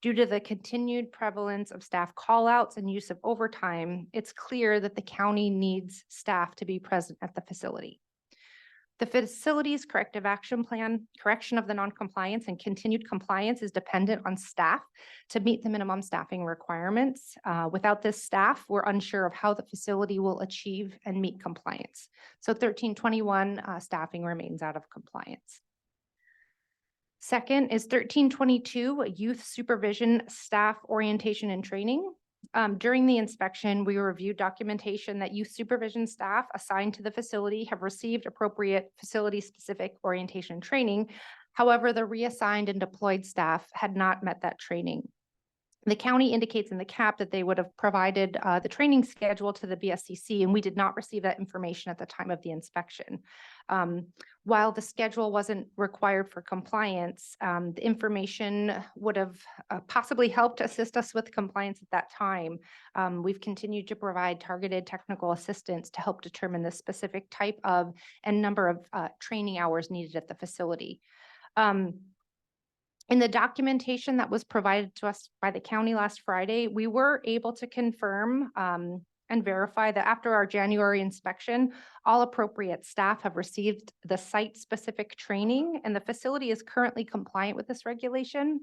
Due to the continued prevalence of staff callouts and use of overtime, it's clear that the county needs staff to be present at the facility. The facility's corrective action plan, correction of the non-compliance and continued compliance is dependent on staff to meet the minimum staffing requirements. Without this staff, we're unsure of how the facility will achieve and meet compliance. So 1321 staffing remains out of compliance. Second is 1322 youth supervision staff orientation and training. During the inspection, we reviewed documentation that youth supervision staff assigned to the facility have received appropriate facility-specific orientation training. However, the reassigned and deployed staff had not met that training. The county indicates in the CAP that they would have provided the training schedule to the BSCC, and we did not receive that information at the time of the inspection. While the schedule wasn't required for compliance, the information would have possibly helped assist us with compliance at that time. We've continued to provide targeted technical assistance to help determine the specific type of and number of training hours needed at the facility. In the documentation that was provided to us by the county last Friday, we were able to confirm and verify that after our January inspection, all appropriate staff have received the site-specific training and the facility is currently compliant with this regulation.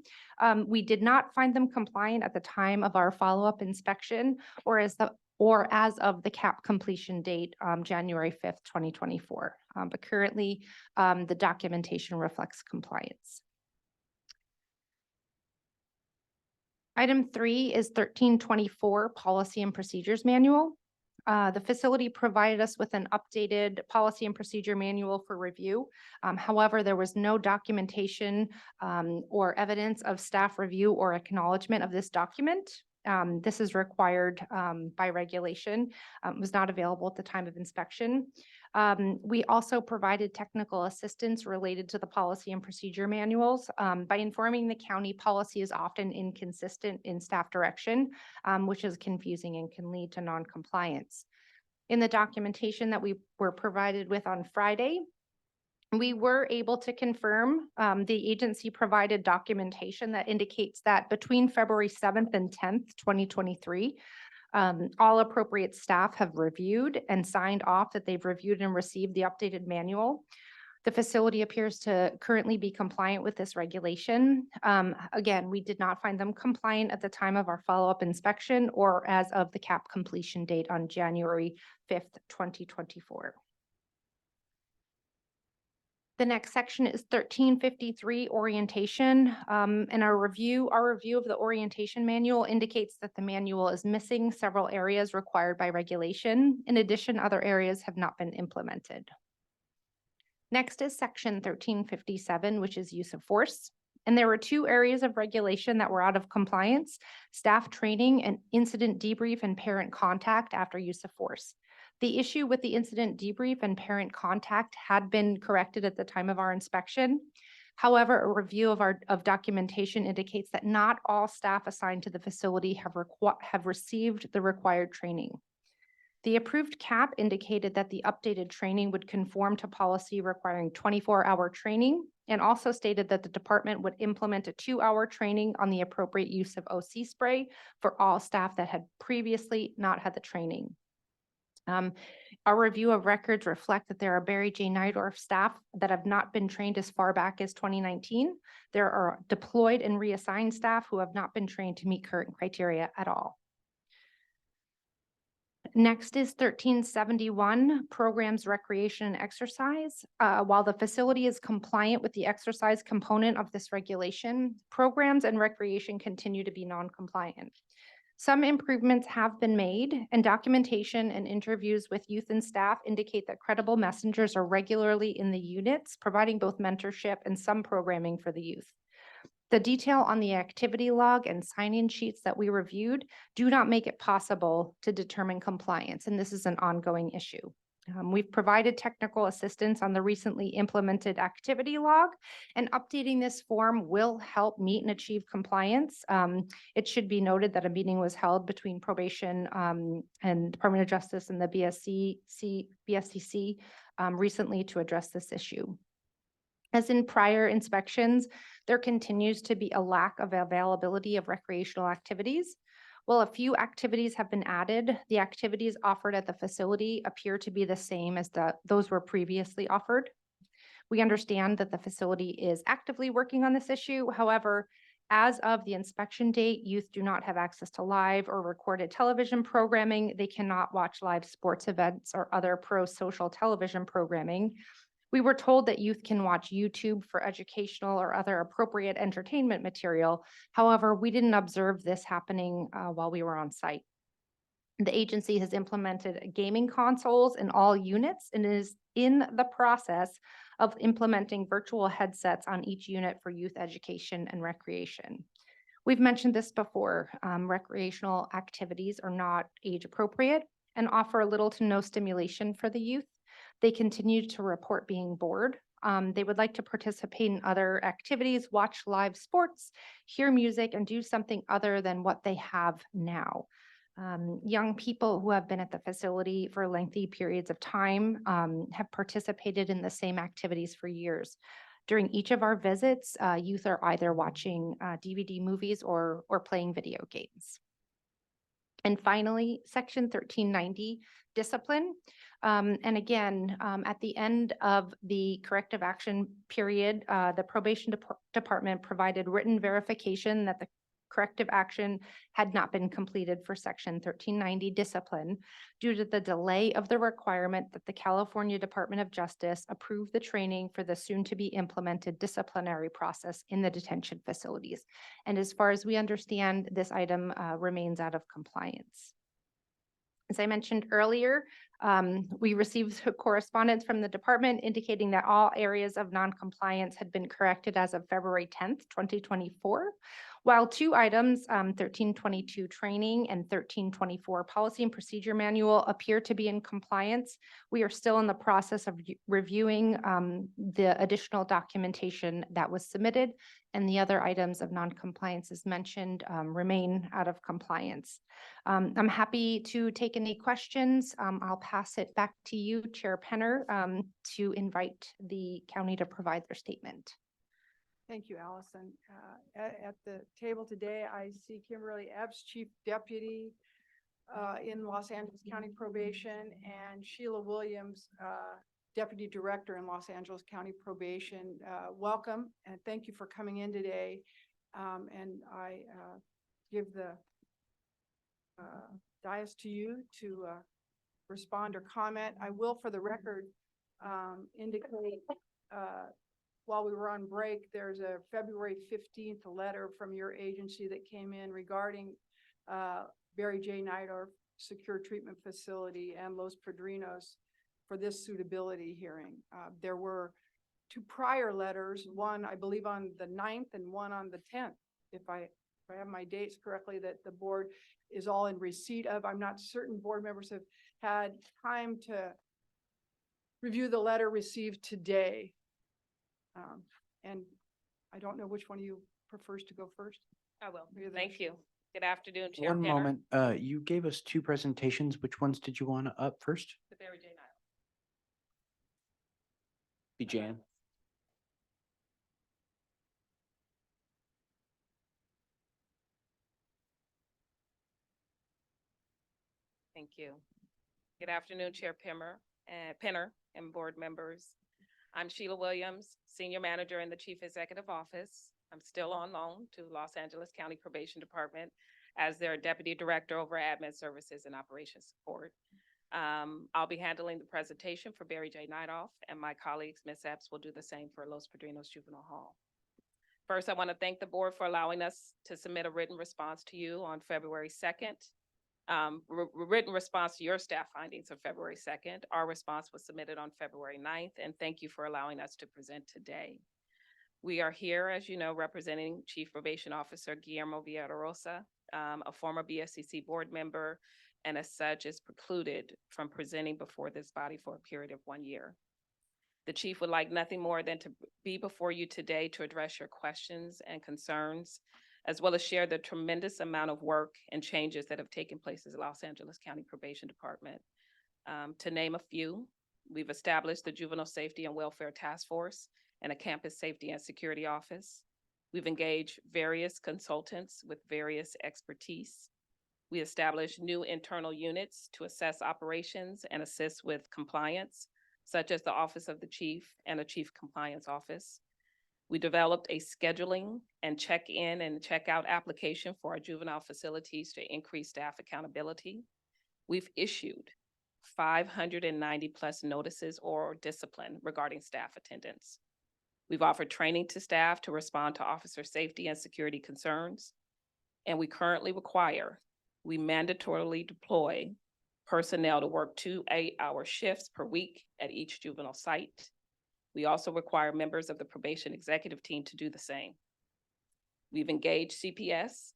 We did not find them compliant at the time of our follow-up inspection or as of the CAP completion date, January 5th, 2024. But currently, the documentation reflects compliance. Item 3 is 1324 Policy and Procedures Manual. The facility provided us with an updated policy and procedure manual for review. However, there was no documentation or evidence of staff review or acknowledgement of this document. This is required by regulation. It was not available at the time of inspection. We also provided technical assistance related to the policy and procedure manuals by informing the county policy is often inconsistent in staff direction, which is confusing and can lead to non-compliance. In the documentation that we were provided with on Friday, we were able to confirm the agency provided documentation that indicates that between February 7th and 10th, 2023, all appropriate staff have reviewed and signed off that they've reviewed and received the updated manual. The facility appears to currently be compliant with this regulation. Again, we did not find them compliant at the time of our follow-up inspection or as of the CAP completion date on January 5th, 2024. The next section is 1353 orientation. And our review of the orientation manual indicates that the manual is missing several areas required by regulation. In addition, other areas have not been implemented. Next is section 1357, which is use of force. And there were 2 areas of regulation that were out of compliance: staff training and incident debrief and parent contact after use of force. The issue with the incident debrief and parent contact had been corrected at the time of our inspection. However, a review of documentation indicates that not all staff assigned to the facility have received the required training. The approved cap indicated that the updated training would conform to policy requiring 24-hour training, and also stated that the department would implement a 2-hour training on the appropriate use of OC spray for all staff that had previously not had the training. Our review of records reflect that there are Barry J. Nydorf staff that have not been trained as far back as 2019. There are deployed and reassigned staff who have not been trained to meet current criteria at all. Next is 1371, programs, recreation, and exercise. While the facility is compliant with the exercise component of this regulation, programs and recreation continue to be non-compliant. Some improvements have been made, and documentation and interviews with youth and staff indicate that credible messengers are regularly in the units, providing both mentorship and some programming for the youth. The detail on the activity log and sign-in sheets that we reviewed do not make it possible to determine compliance, and this is an ongoing issue. We've provided technical assistance on the recently implemented activity log, and updating this form will help meet and achieve compliance. It should be noted that a meeting was held between probation and Department of Justice and the BSCC recently to address this issue. As in prior inspections, there continues to be a lack of availability of recreational activities. While a few activities have been added, the activities offered at the facility appear to be the same as those were previously offered. We understand that the facility is actively working on this issue. However, as of the inspection date, youth do not have access to live or recorded television programming. They cannot watch live sports events or other pro-social television programming. We were told that youth can watch YouTube for educational or other appropriate entertainment material. However, we didn't observe this happening while we were on site. The agency has implemented gaming consoles in all units and is in the process of implementing virtual headsets on each unit for youth education and recreation. We've mentioned this before. Recreational activities are not age appropriate and offer little to no stimulation for the youth. They continue to report being bored. They would like to participate in other activities, watch live sports, hear music, and do something other than what they have now. Young people who have been at the facility for lengthy periods of time have participated in the same activities for years. During each of our visits, youth are either watching DVD movies or playing video games. And finally, Section 1390, discipline. And again, at the end of the corrective action period, the probation department provided written verification that the corrective action had not been completed for Section 1390 discipline due to the delay of the requirement that the California Department of Justice approve the training for the soon-to-be implemented disciplinary process in the detention facilities. And as far as we understand, this item remains out of compliance. As I mentioned earlier, we received correspondence from the department indicating that all areas of non-compliance had been corrected as of February 10th, 2024. While two items, 1322 training and 1324 policy and procedure manual, appear to be in compliance, we are still in the process of reviewing the additional documentation that was submitted, and the other items of non-compliance as mentioned remain out of compliance. I'm happy to take any questions. I'll pass it back to you, Chair Penner, to invite the county to provide their statement.
Thank you, Allison. At the table today, I see Kimberly Epps, Chief Deputy in Los Angeles County Probation, and Sheila Williams, Deputy Director in Los Angeles County Probation. Welcome, and thank you for coming in today. And I give the dais to you to respond or comment. I will, for the record, indicate while we were on break, there's a February 15th letter from your agency that came in regarding Barry J. Nydorf Secure Treatment Facility and Los Padrinos for this suitability hearing. There were two prior letters, one I believe on the 9th and one on the 10th, if I if I have my dates correctly, that the board is all in receipt of. I'm not certain board members have had time to review the letter received today. And I don't know which one of you prefers to go first.
I will.
Maybe there's-
Thank you. Good afternoon, Chair
One
Penner.
moment, you gave us two presentations. Which ones did you want up first?
The Barry J. Niles.
Be Jan.
Thank you. Good afternoon, Chair Penner and board members. I'm Sheila Williams, Senior Manager in the Chief Executive Office. I'm still on loan to Los Angeles County Probation Department as their Deputy Director over Admin Services and Operations Support. I'll be handling the presentation for Barry J. Nightoff, and my colleagues, Ms. Epps, will do the same for Los Padrinos Juvenile Hall. First, I want to thank the board for allowing us to submit a written response to you on February 2nd. Written response to your staff findings of February 2nd. Our response was submitted on February 9th, and thank you for allowing us to present today. We are here, as you know, representing Chief Probation Officer Guillermo Villarosa, a former BSCC board member, and as such is precluded from presenting before this body for a period of 1 year. The chief would like nothing more than to be before you today to address your questions and concerns, as well as share the tremendous amount of work and changes that have taken place at the Los Angeles County Probation Department. To name a few, we've established the Juvenile Safety and Welfare Task Force and a Campus Safety and Security Office. We've engaged various consultants with various expertise. We established new internal units to assess operations and assist with compliance, such as the Office of the Chief and a Chief Compliance Office. We developed a scheduling and check-in and check-out application for our juvenile facilities to increase staff accountability. We've issued 590 plus notices or discipline regarding staff attendance. We've offered training to staff to respond to officer safety and security concerns. And we currently we mandatorily deploy personnel to work 2 8-hour shifts per week at each juvenile site. We also require members of the probation executive team to do the same. We've engaged CPS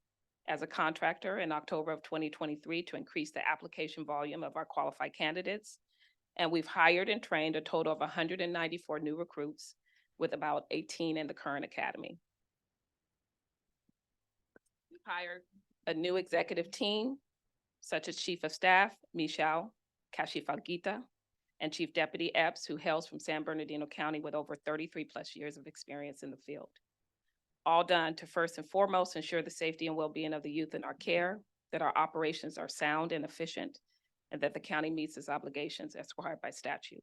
as a contractor in October of 2023 to increase the application volume of our qualified candidates. And we've hired and trained a total of 194 new recruits, with about 18 in the current academy. We've hired a new executive team, such as Chief of Staff, Michelle Cachifalguita, and Chief Deputy Epps, who hails from San Bernardino County with over 33 plus years of experience in the field. All done to first and foremost ensure the safety and well-being of the youth in our care, that our operations are sound and efficient, and that the county meets its obligations as required by statute.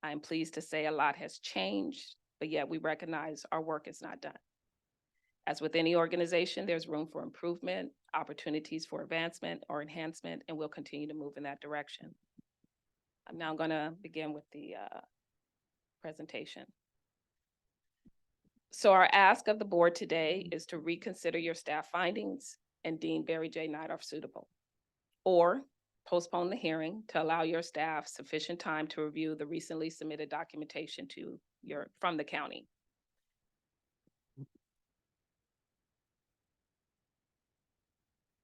I am pleased to say a lot has changed, but yet we recognize our work is not done. As with any organization, there's room for improvement, opportunities for advancement or enhancement, and we'll continue to move in that direction. I'm now going to begin with the presentation. So our ask of the board today is to reconsider your staff findings and deem Barry J. Nightoff suitable, or postpone the hearing to allow your staff sufficient time to review the recently submitted documentation from the county.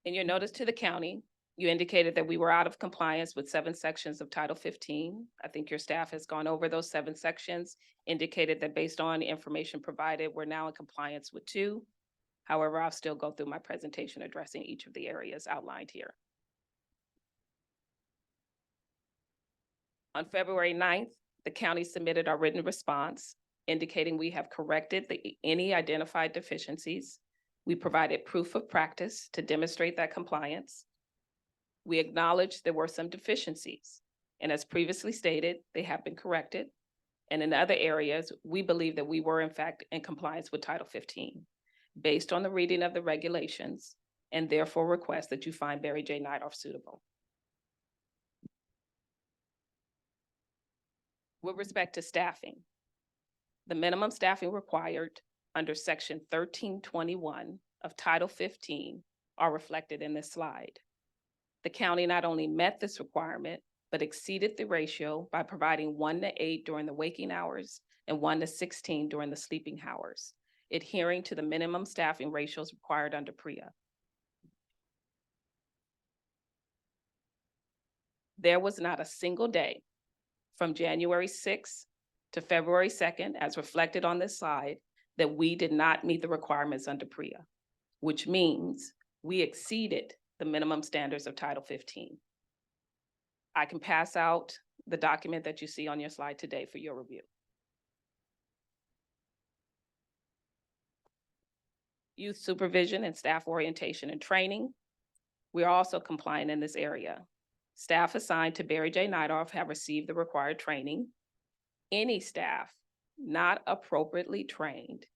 In your notice to the county, you indicated that we were out of compliance with 7 sections of Title 15. I think your staff has gone over those 7 sections, indicated that based on the information provided, we're now in compliance with 2. However, I'll still go through my presentation addressing each of the areas outlined here. On February 9th, the county submitted our written response indicating we have corrected any identified deficiencies. We provided proof of practice to demonstrate that compliance. We acknowledged there were some deficiencies, and as previously stated, they have been corrected. And in other areas, we believe that we were in fact in compliance with Title 15, based on the reading of the regulations, and therefore request that you find Barry J. Nightoff suitable. With respect to staffing, the minimum staffing required under Section 1321 of Title 15 are reflected in this slide. The county not only met this requirement, but exceeded the ratio by providing 1 to 8 during the waking hours and 1 to 16 during the sleeping hours. adhering to the minimum staffing ratios required under PREA. There was not a single day from January 6th to February 2nd, as reflected on this slide, that we did not meet the requirements under PREA, which means we exceeded the minimum standards of Title 15. I can pass out the document that you see on your slide today for your review. Youth supervision and staff orientation and training. We are also compliant in this area. Staff assigned to Barry J. Nightoff have received the required training. Any staff not appropriately trained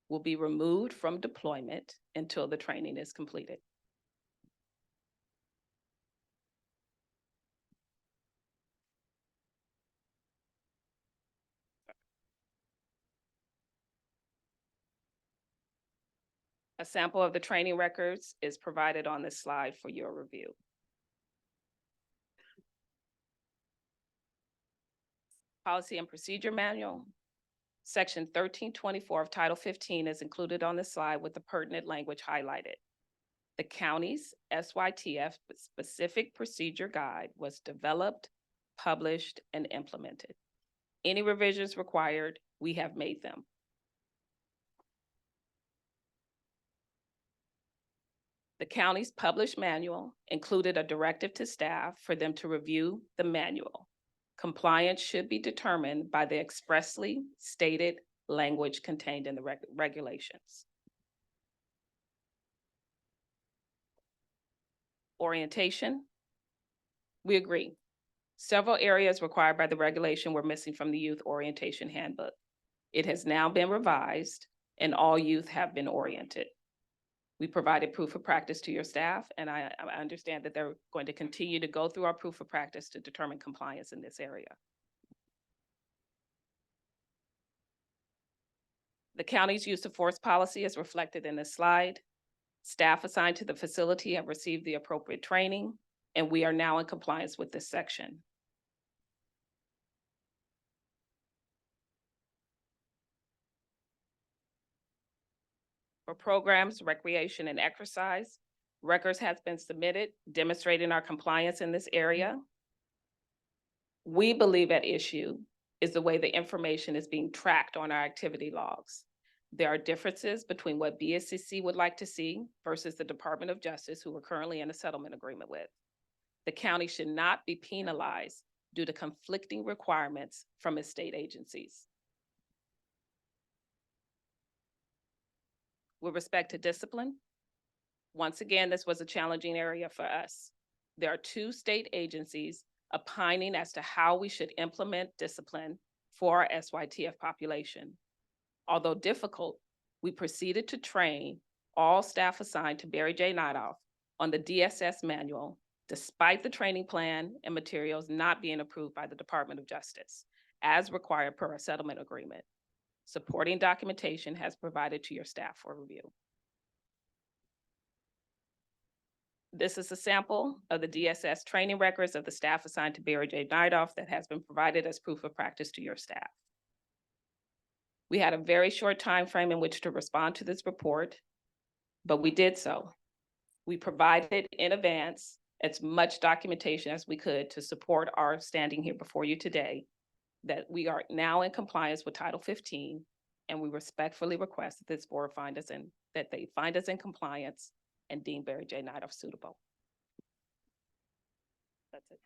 will be removed from deployment until the training is completed. A sample of the training records is provided on this slide for your review. Policy and Procedure Manual. Section 1324 of Title 15 is included on this slide with the pertinent language highlighted. The county's SYTF specific procedure guide was developed, published, and implemented. Any revisions required, we have made them. The county's published manual included a directive to staff for them to review the manual. Compliance should be determined by the expressly stated language contained in the regulations. Orientation. We agree. Several areas required by the regulation were missing from the youth orientation handbook. It has now been revised and all youth have been oriented. We provided proof of practice to your staff, and I understand that they're going to continue to go through our proof of practice to determine compliance in this area. The county's use of force policy is reflected in this slide. Staff assigned to the facility have received the appropriate training, and we are now in compliance with this section. For programs, recreation, and exercise, records has been submitted demonstrating our compliance in this area. We believe at issue is the way the information is being tracked on our activity logs. There are differences between what BSCC would like to see versus the Department of Justice, who we're currently in a settlement agreement with. The county should not be penalized due to conflicting requirements from its state agencies. With respect to discipline, once again, this was a challenging area for us. There are two state agencies opining as to how we should implement discipline for our SYTF population. Although difficult, we proceeded to train all staff assigned to Barry J. Nightoff on the DSS manual, despite the training plan and materials not being approved by the Department of Justice, as required per our settlement agreement. Supporting documentation has provided to your staff for review. This is a sample of the DSS training records of the staff assigned to Barry J. Nightoff that has been provided as proof of practice to your staff. We had a very short time frame in which to respond to this report, but we did so. We provided in advance as much documentation as we could to support our standing here before you today, that we are now in compliance with Title 15, and we respectfully request that this board that they find us in compliance and deem Barry J. Nightoff suitable. That's it.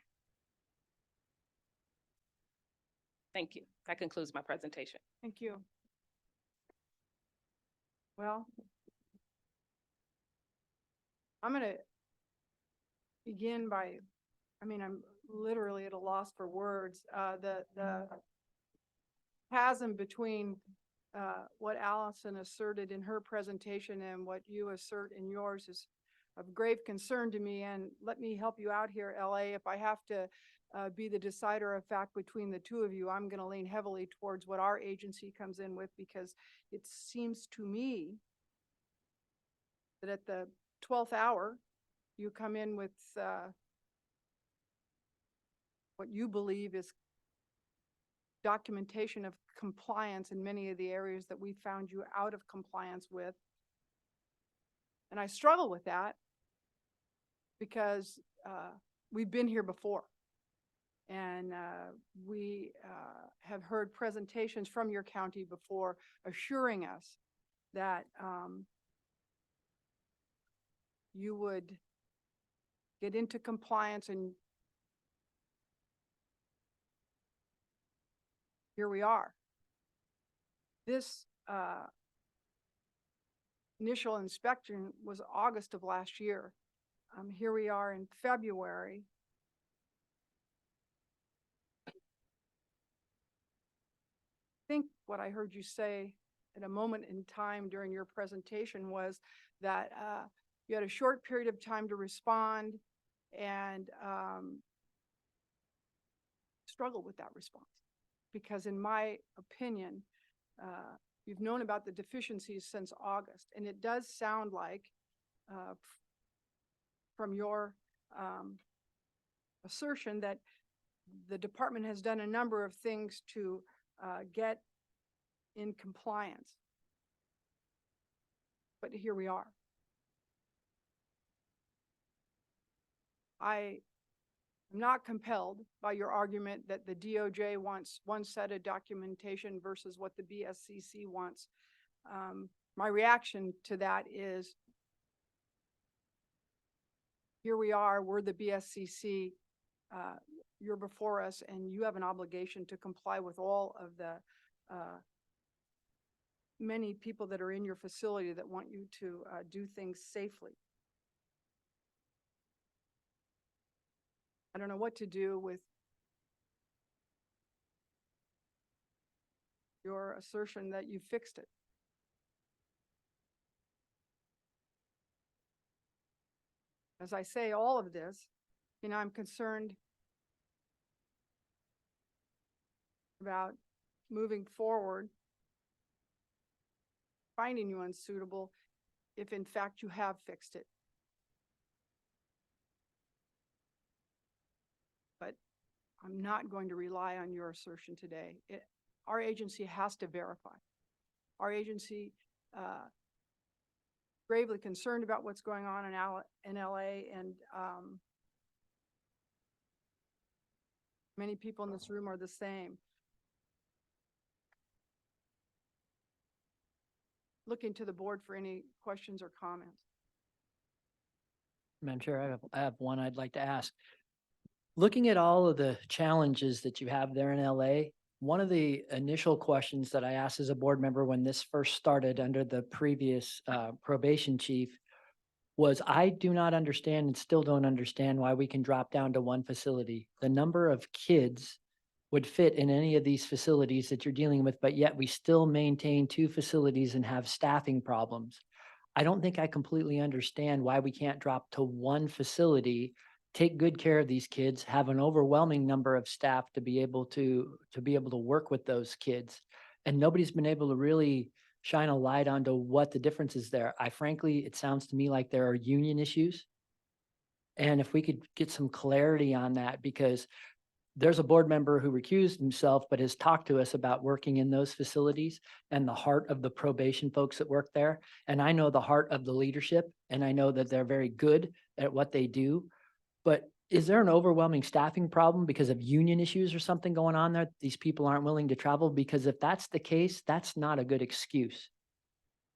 Thank you. That concludes my presentation.
Thank you. Well, I'm going to begin by, I'm literally at a loss for words. The chasm between what Allison asserted in her presentation and what you assert in yours is of grave concern to me. And let me help you out here, LA. If I have to be the decider of fact between the two of you, I'm going to lean heavily towards what our agency comes in with, because it seems to me that at the 12th hour, you come in with what you believe is documentation of compliance in many of the areas that we found you out of compliance with. And I struggle with that because we've been here before. And we have heard presentations from your county before assuring us that you would get into compliance, and here we are. This initial inspection was August of last year. Here we are in February. I think what I heard you say at a moment in time during your presentation was that you had a short period of time to respond and struggled with that response. Because in my opinion, you've known about the deficiencies since August, and it does sound like from your assertion that the department has done a number of things to get in compliance. But here we are. I am not compelled by your argument that the DOJ wants one set of documentation versus what the BSCC wants. My reaction to that is, here we are, we're the BSCC, you're before us, and you have an obligation to comply with all of the many people that are in your facility that want you to do things safely. I don't know what to do with your assertion that you fixed it. As I say all of this, I'm concerned about moving forward, finding you unsuitable if in fact you have fixed it. But I'm not going to rely on your assertion today. Our agency has to verify. Our agency gravely concerned about what's going on in LA, and many people in this room are the same. Looking to the board for any questions or comments.
Madam Chair, I have one I'd like to ask. Looking at all of the challenges that you have there in LA, one of the initial questions that I asked as a board member when this first started under the previous probation chief was, I do not understand and still don't understand why we can drop down to one facility. The number of kids would fit in any of these facilities that you're dealing with, but yet we still maintain 2 facilities and have staffing problems. I don't think I completely understand why we can't drop to 1 facility, take good care of these kids, have an overwhelming number of staff to be able to work with those kids. And nobody's been able to really shine a light onto what the difference is there. Frankly, it sounds to me like there are union issues. And if we could get some clarity on that, because there's a board member who recused himself, but has talked to us about working in those facilities and the heart of the probation folks that work there. And I know the heart of the leadership, and I know that they're very good at what they do. But is there an overwhelming staffing problem because of union issues or something going on there? These people aren't willing to travel? Because if that's the case, that's not a good excuse.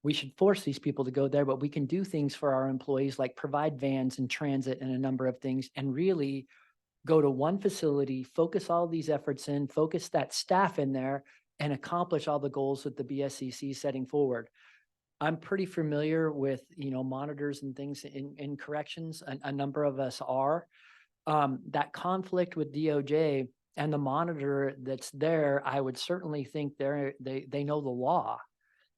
We should force these people to go there, but we can do things for our employees like provide vans and transit and a number of things, and really go to one facility, focus all these efforts in, focus that staff in there, and accomplish all the goals that the BSCC is setting forward. I'm pretty familiar with, monitors and things in corrections. A number of us are. That conflict with DOJ and the monitor that's there, I would certainly think they know the law.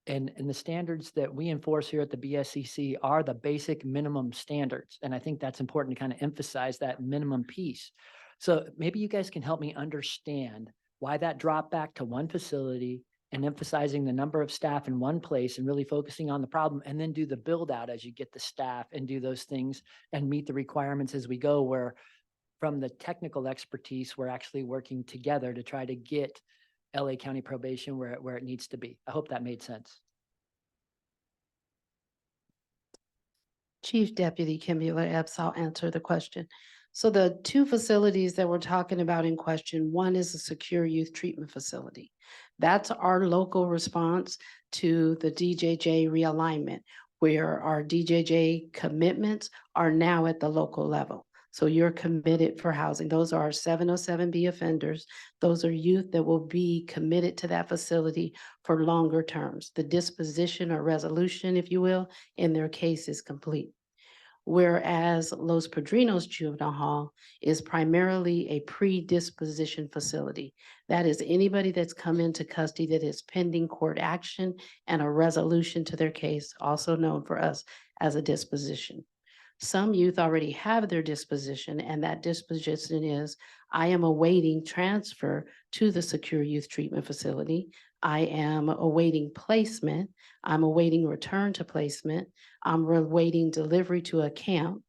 And the standards that we enforce here at the BSCC are the basic minimum standards. And I think that's important to kind of emphasize that minimum piece. So maybe you guys can help me understand why that drop back to one facility and emphasizing the number of staff in one place and really focusing on the problem, and then do the build out as you get the staff and do those things and meet the requirements as we go, where from the technical expertise, we're actually working together to try to get LA County probation where it needs to be. I hope that made sense.
Chief Deputy Kimula Epps, I'll answer the question. So the two facilities that we're talking about in question, one is a secure youth treatment facility. That's our local response to the DJJ realignment, where our DJJ commitments are now at the local level. So you're committed for housing. Those are our 707B offenders. Those are youth that will be committed to that facility for longer terms. The disposition or resolution, if you will, in their case is complete. Whereas Los Padrinos Juvenile Hall is primarily a predisposition facility. That is anybody that's come into custody that is pending court action and a resolution to their case, also known for us as a disposition. Some youth already have their disposition, and that disposition is, I am awaiting transfer to the secure youth treatment facility. I am awaiting placement. I'm awaiting return to placement. I'm awaiting delivery to a camp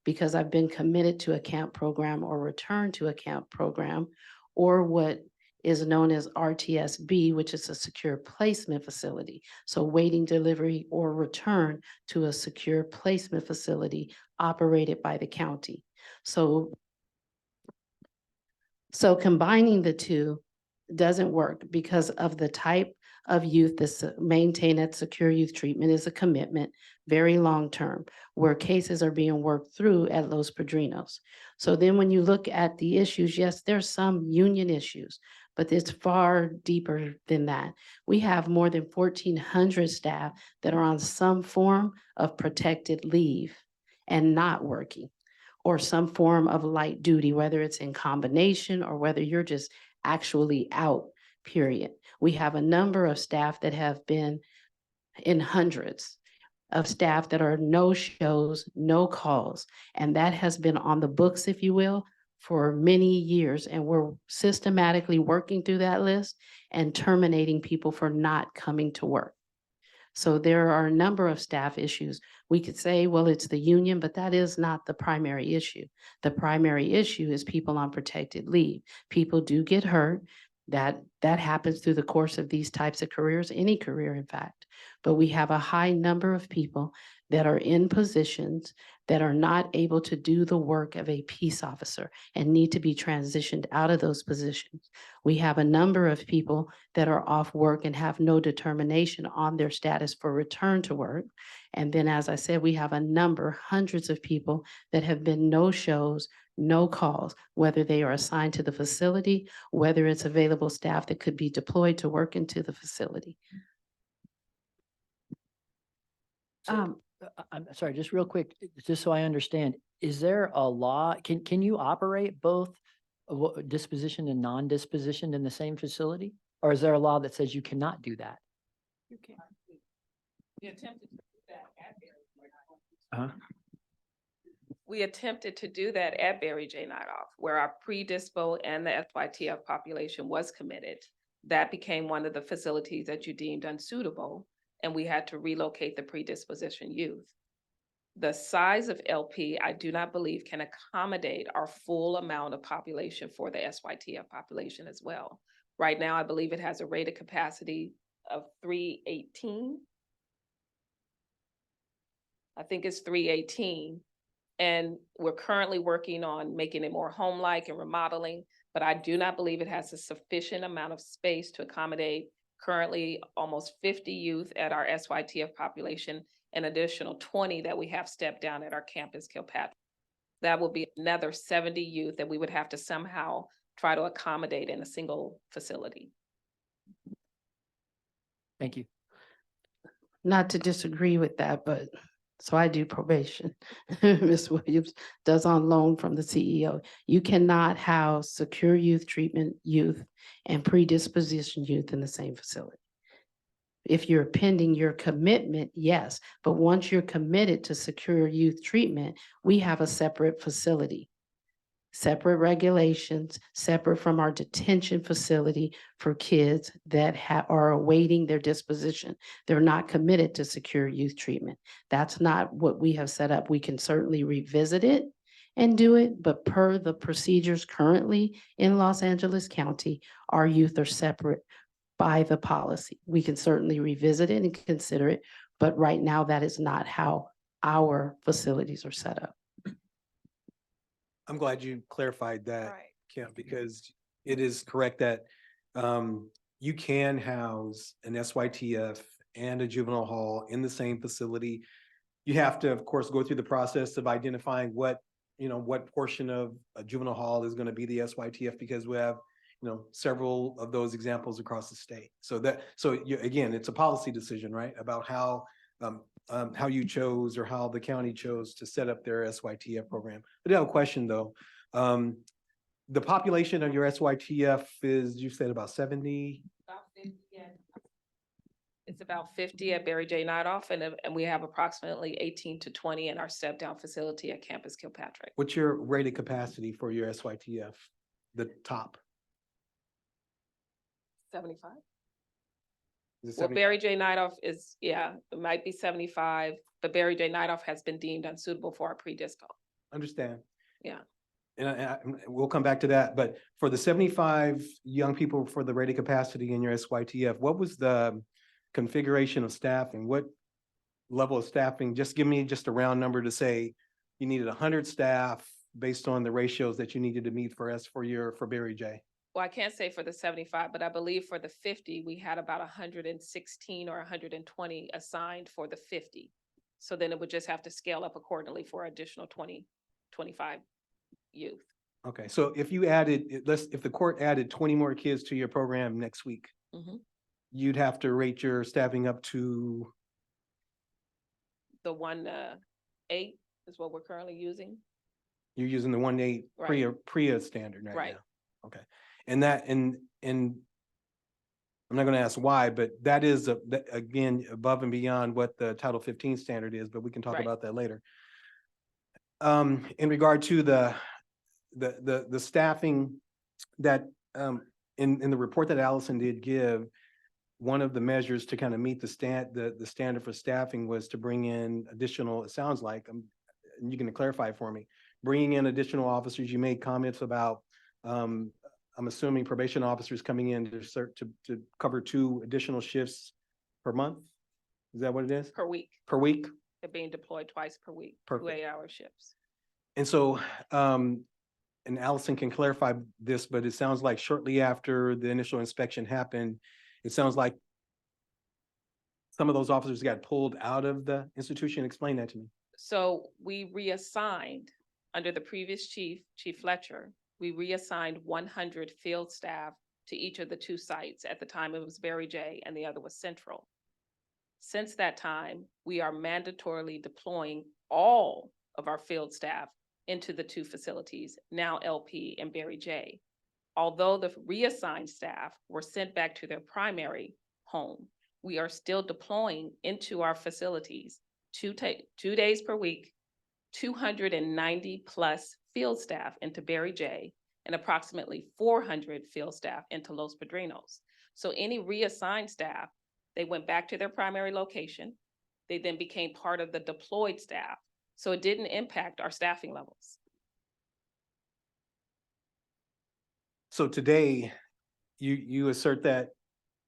because I've been committed to a camp program or return to a camp program, or what is known as RTSB, which is a secure placement facility. So waiting delivery or return to a secure placement facility operated by the county. So combining the two doesn't work because of the type of youth that's maintained at secure youth treatment is a commitment, very long-term, where cases are being worked through at Los Padrinos. So then when you look at the issues, yes, there's some union issues, but it's far deeper than that. We have more than 1,400 staff that are on some form of protected leave and not working, or some form of light duty, whether it's in combination or whether you're just actually out, period. We have a number of staff that have been in hundreds of staff that are no shows, no calls, and that has been on the books, if you will, for many years. And we're systematically working through that list and terminating people for not coming to work. So there are a number of staff issues. We could say, well, it's the union, but that is not the primary issue. The primary issue is people on protected leave. People do get hurt. That happens through the course of these types of careers, any career, in fact. But we have a high number of people that are in positions that are not able to do the work of a peace officer and need to be transitioned out of those positions. We have a number of people that are off work and have no determination on their status for return to work. And then, as I said, we have a number, hundreds of people that have been no shows, no calls, whether they are assigned to the facility, whether it's available staff that could be deployed to work into the facility.
I'm sorry, just real quick, just so I understand, is there a law, can you operate both disposition and non-disposition in the same facility? Or is there a law that says you cannot do that?
You can't. We attempted to do that at Barry. We attempted to do that at Barry J. Nightoff, where our pre-dispo and the FYTF population was committed. That became one of the facilities that you deemed unsuitable, and we had to relocate the predisposition youth. The size of LP, I do not believe can accommodate our full amount of population for the SYTF population as well. Right now, I believe it has a rated capacity of 318. I think it's 318. And we're currently working on making it more home-like and remodeling, but I do not believe it has a sufficient amount of space to accommodate currently almost 50 youth at our SYTF population, an additional 20 that we have stepped down at our campus Kilpatrick. That will be another 70 youth that we would have to somehow try to accommodate in a single facility.
Thank you.
Not to disagree with that, but so I do probation. Ms. Williams does on loan from the CEO. You cannot house secure youth treatment youth and predisposition youth in the same facility. If you're pending your commitment, yes, but once you're committed to secure youth treatment, we have a separate facility, separate regulations, separate from our detention facility for kids that are awaiting their disposition. They're not committed to secure youth treatment. That's not what we have set up. We can certainly revisit it and do it, but per the procedures currently in Los Angeles County, our youth are separate by the policy. We can certainly revisit it and consider it, but right now that is not how our facilities are set up.
I'm glad you clarified that,
Right.
Kim, because it is correct that you can house an SYTF and a juvenile hall in the same facility. You have to, of course, go through the process of identifying what portion of a juvenile hall is going to be the SYTF, because we have, several of those examples across the state. Again, it's a policy decision, right? About how you chose or how the county chose to set up their SYTF program. But I have a question though. The population of your SYTF is, you said about 70?
About 50, yeah. It's about 50 at Barry J. Nightoff, and we have approximately 18 to 20 in our step-down facility at Campus Kilpatrick.
What's your rated capacity for your SYTF, the top?
75.
Is it
Well,
70?
Barry J. Nightoff is, yeah, it might be 75, but Barry J. Nightoff has been deemed unsuitable for our pre-disco.
Understand.
Yeah.
And we'll come back to that, but for the 75 young people for the rated capacity in your SYTF, what was the configuration of staffing? What level of staffing? Just give me just a round number to say you needed 100 staff based on the ratios that you needed to meet for Barry J.
Well, I can't say for the 75, but I believe for the 50, we had about 116 or 120 assigned for the 50. So then it would just have to scale up accordingly for additional 20, 25 youth.
Okay, so if you added, if the court added 20 more kids to your program next week,
Mhm.
you'd have to rate your staffing up to,
The 1.8 is what we're currently using.
you're using the 1.8
Right.
PREA standard right
Right.
now. Okay, and I'm not gonna ask why, but that is, again, above and beyond what the Title 15 standard is, but we can talk
Right.
about that later. In regard to the staffing that, in the report that Allison did give, one of the measures to kind of meet the standard for staffing was to bring in additional, it sounds like, and you can clarify for me, bringing in additional officers. You made comments about, I'm assuming probation officers coming in to cover 2 additional shifts per month? Is that what it is?
Per week.
Per week?
They're being deployed twice per week, 2
Perfect.
8-hour shifts.
And so, and Allison can clarify this, but it sounds like shortly after the initial inspection happened, it sounds like some of those officers got pulled out of the institution. Explain that to me.
So we reassigned under the previous chief, Chief Fletcher, we reassigned 100 field staff to each of the 2 sites. At the time, it was Barry J and the other was Central. Since that time, we are mandatorily deploying all of our field staff into the 2 facilities, now LP and Barry J. Although the reassigned staff were sent back to their primary home, we are still deploying into our facilities 2 days per week, 290 plus field staff into Barry J and approximately 400 field staff into Los Padrinos. So any reassigned staff, they went back to their primary location. They then became part of the deployed staff. So it didn't impact our staffing levels.
So today, you assert that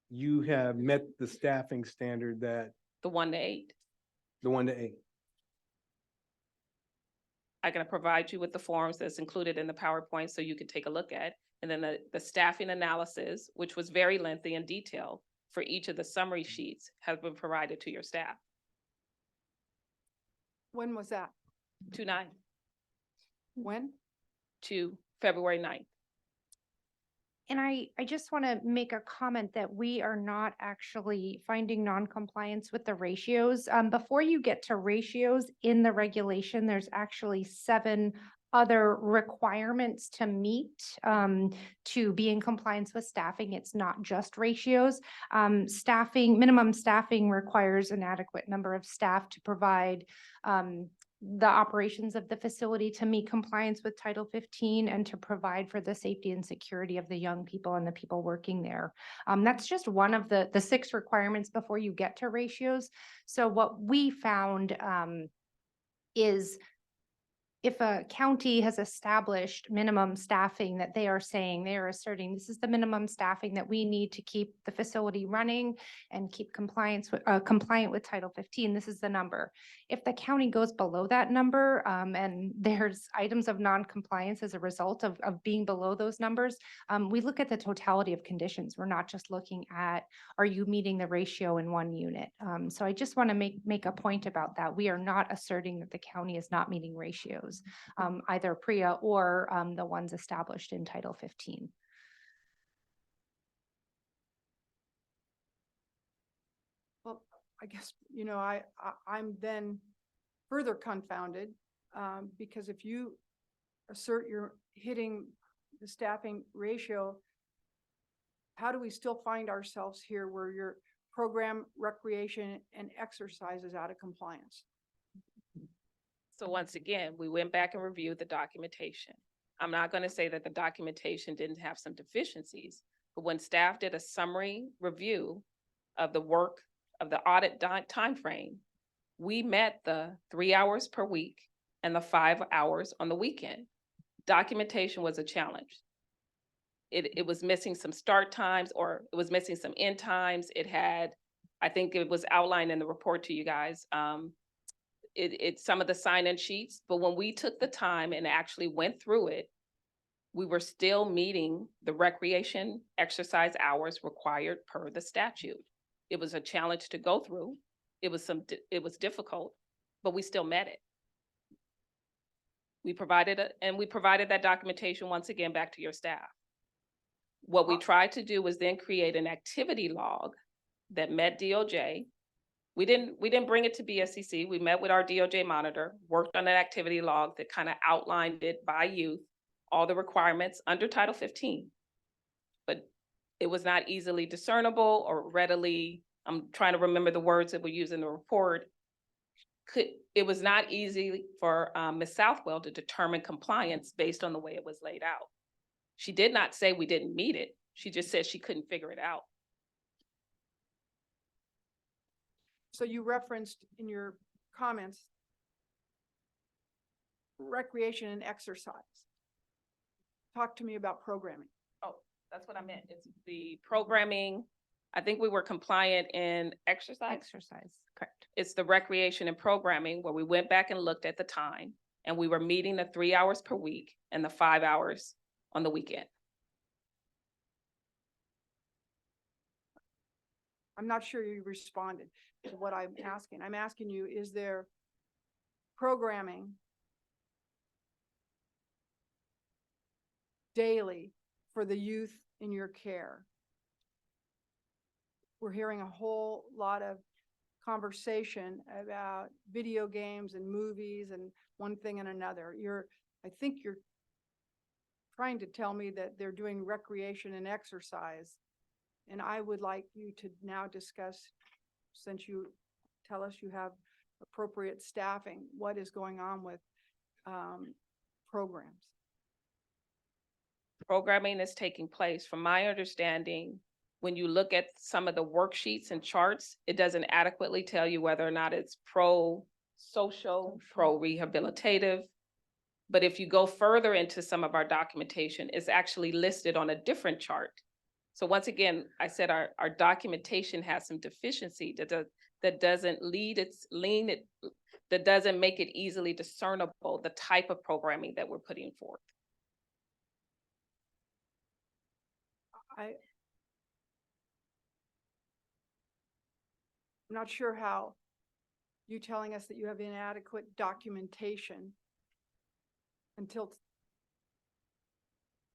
you have met the staffing standard that
The 1-8.
the 1-8.
I'm going to provide you with the forms that's included in the PowerPoint so you can take a look at. And then the staffing analysis, which was very lengthy and detailed for each of the summary sheets, has been provided to your staff.
When was that?
2/9
When?
to February 9th.
And I just want to make a comment that we are not actually finding non-compliance with the ratios. Before you get to ratios in the regulation, there's actually 7 other requirements to meet to be in compliance with staffing. It's not just ratios. Minimum staffing requires an adequate number of staff to provide the operations of the facility, to meet compliance with Title 15 and to provide for the safety and security of the young people and the people working there. That's just one of the 6 requirements before you get to ratios. So what we found is if a county has established minimum staffing that they are saying, they are asserting, this is the minimum staffing that we need to keep the facility running and keep compliance with, compliant with Title 15, this is the number. If the county goes below that number, and there's items of non-compliance as a result of being below those numbers, we look at the totality of conditions. We're not just looking at, are you meeting the ratio in one unit? So I just want to make a point about that. We are not asserting that the county is not meeting ratios, either PREA or the ones established in Title 15.
Well, I guess, I'm then further confounded, because if you assert you're hitting the staffing ratio, how do we still find ourselves here where your program, recreation, and exercise is out of compliance?
So once again, we went back and reviewed the documentation. I'm not going to say that the documentation didn't have some deficiencies, but when staff did a summary review of the work of the audit timeframe, we met the 3 hours per week and the 5 hours on the weekend. Documentation was a challenge. It was missing some start times, or it was missing some end times. It had, I think it was outlined in the report to you guys, it's some of the sign-in sheets, but when we took the time and actually went through it, we were still meeting the recreation exercise hours required per the statute. It was a challenge to go through. It was difficult, but we still met it. We provided that documentation once again back to your staff. What we tried to do was then create an activity log that met DOJ. We didn't bring it to BSCC. We met with our DOJ monitor, worked on an activity log that kind of outlined it by youth, all the requirements under Title 15. But it was not easily discernible or readily, I'm trying to remember the words that we use in the report. It was not easy for Ms. Southwell to determine compliance based on the way it was laid out. She did not say we didn't meet it. She just said she couldn't figure it out.
So you referenced in your comments recreation and exercise. Talk to me about programming.
Oh, that's what I meant. It's the programming. I think we were compliant in exercise.
Exercise, correct.
It's the recreation and programming where we went back and looked at the time and we were meeting the 3 hours per week and the 5 hours on the weekend.
I'm not sure you responded to what I'm asking. I'm asking you, is there programming daily for the youth in your care? We're hearing a whole lot of conversation about video games and movies and one thing and another. I think you're trying to tell me that they're doing recreation and exercise. And I would like you to now discuss, since you tell us you have appropriate staffing, what is going on with programs?
Programming is taking place. From my understanding, when you look at some of the worksheets and charts, it doesn't adequately tell you whether or not it's pro-social, pro-rehabilitative. But if you go further into some of our documentation, it's actually listed on a different chart. So once again, I said our documentation has some deficiency that doesn't that doesn't make it easily discernible, the type of programming that we're putting forth.
I'm not sure how you telling us that you have inadequate documentation until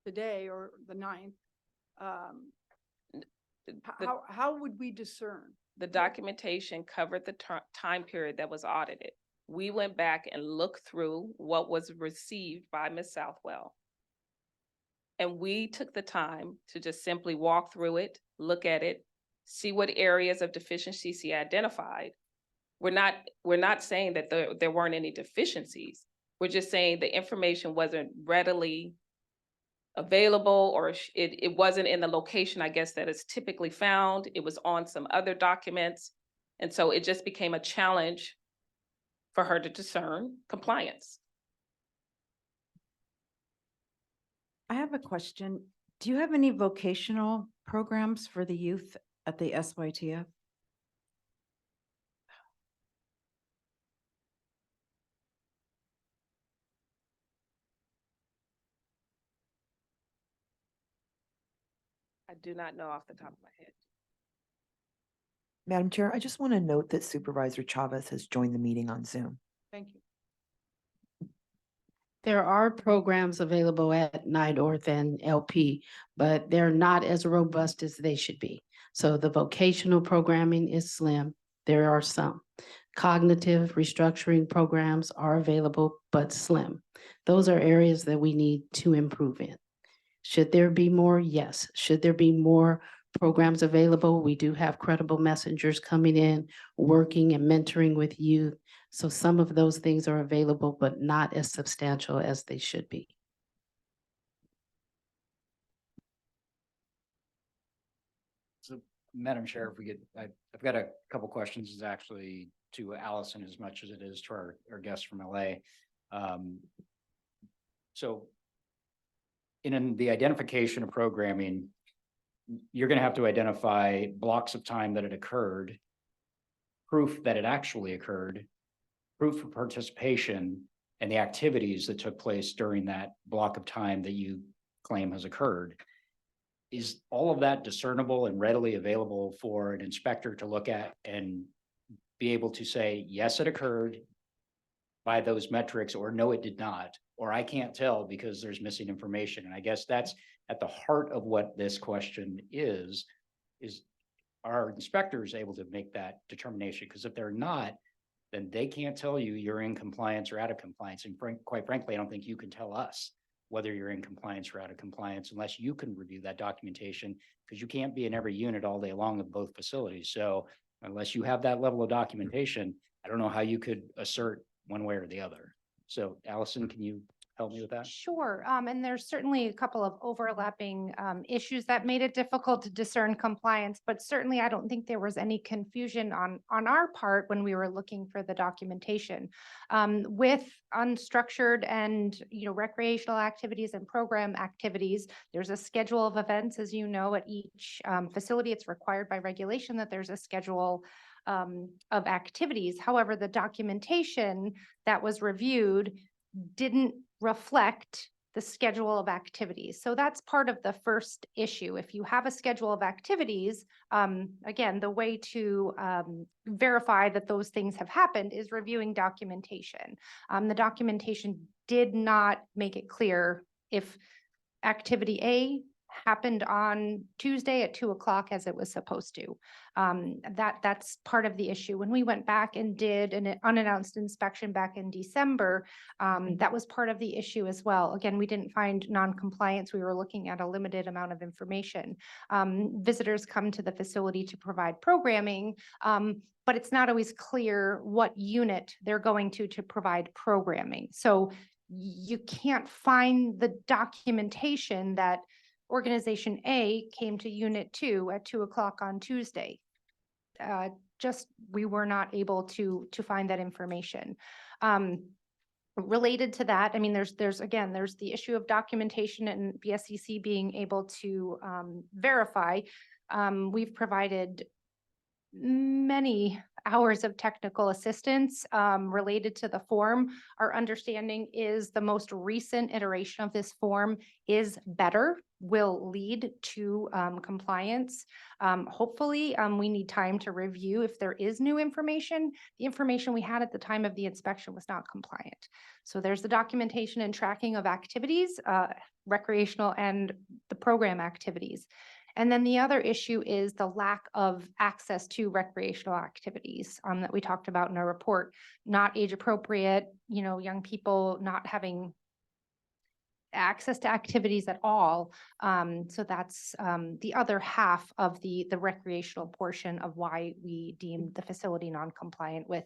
today or the 9th. How would we discern?
The documentation covered the time period that was audited. We went back and looked through what was received by Ms. Southwell. And we took the time to just simply walk through it, look at it, see what areas of deficiency she identified. We're not saying that there weren't any deficiencies. We're just saying the information wasn't readily available, or it wasn't in the location, I guess, that is typically found. It was on some other documents. And so it just became a challenge for her to discern compliance.
I have a question. Do you have any vocational programs for the youth at the SYTF?
I do not know off the top of my head.
Madam Chair, I just want to note that Supervisor Chavez has joined the meeting on Zoom.
Thank you.
There are programs available at Nidorth and LP, but they're not as robust as they should be. So the vocational programming is slim. There are some. Cognitive restructuring programs are available, but slim. Those are areas that we need to improve in. Should there be more? Yes. Should there be more programs available? We do have credible messengers coming in, working and mentoring with youth. So some of those things are available, but not as substantial as they should be.
So, Madam Chair, if we get, I've got a couple questions, is actually to Allison as much as it is to our guest from LA. So in the identification of programming, you're going to have to identify blocks of time that it occurred, proof that it actually occurred, proof of participation, and the activities that took place during that block of time that you claim has occurred. Is all of that discernible and readily available for an inspector to look at and be able to say, yes, it occurred by those metrics, or no, it did not, or I can't tell because there's missing information? And I guess that's at the heart of what this question is are inspectors able to make that determination? Because if they're not, then they can't tell you you're in compliance or out of compliance. And quite frankly, I don't think you can tell us whether you're in compliance or out of compliance unless you can review that documentation, because you can't be in every unit all day long of both facilities. So unless you have that level of documentation, I don't know how you could assert one way or the other. So Allison, can you help me with that?
Sure, and there's certainly a couple of overlapping issues that made it difficult to discern compliance, but certainly I don't think there was any confusion on our part when we were looking for the documentation. With unstructured and recreational activities and program activities, there's a schedule of events, as you know, at each facility. It's required by regulation that there's a schedule of activities. However, the documentation that was reviewed didn't reflect the schedule of activities. So that's part of the first issue. If you have a schedule of activities, again, the way to verify that those things have happened is reviewing documentation. The documentation did not make it clear if activity A happened on Tuesday at 2 o'clock as it was supposed to. That's part of the issue. When we went back and did an unannounced inspection back in December, that was part of the issue as well. Again, we didn't find non-compliance. We were looking at a limited amount of information. Visitors come to the facility to provide programming, but it's not always clear what unit they're going to provide programming. So you can't find the documentation that Organization A came to Unit 2 at 2 o'clock on Tuesday. We were not able to find that information. Related to that, I mean, there's the issue of documentation and BSCC being able to verify. We've provided many hours of technical assistance related to the form. Our understanding is the most recent iteration of this form is better, will lead to compliance. Hopefully, we need time to review if there is new information. The information we had at the time of the inspection was not compliant. So there's the documentation and tracking of activities, recreational and the program activities. And then the other issue is the lack of access to recreational activities that we talked about in our report, not age appropriate, young people not having access to activities at all. So that's the other half of the recreational portion of why we deemed the facility non-compliant with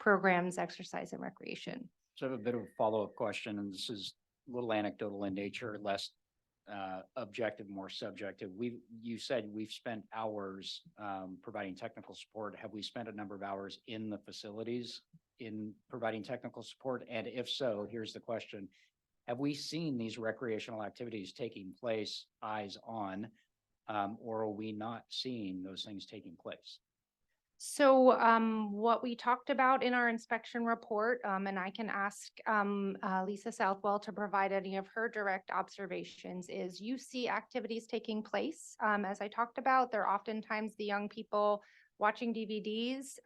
programs, exercise, and recreation.
So I have a bit of a follow-up question, and this is a little anecdotal in nature, less objective, more subjective. You said we've spent hours providing technical support. Have we spent a number of hours in the facilities in providing technical support? And if so, here's the question. have we seen these recreational activities taking place eyes on? Or are we not seeing those things taking place?
So what we talked about in our inspection report, and I can ask Lisa Southwell to provide any of her direct observations, is you see activities taking place. As I talked about, they're oftentimes the young people watching DVDs,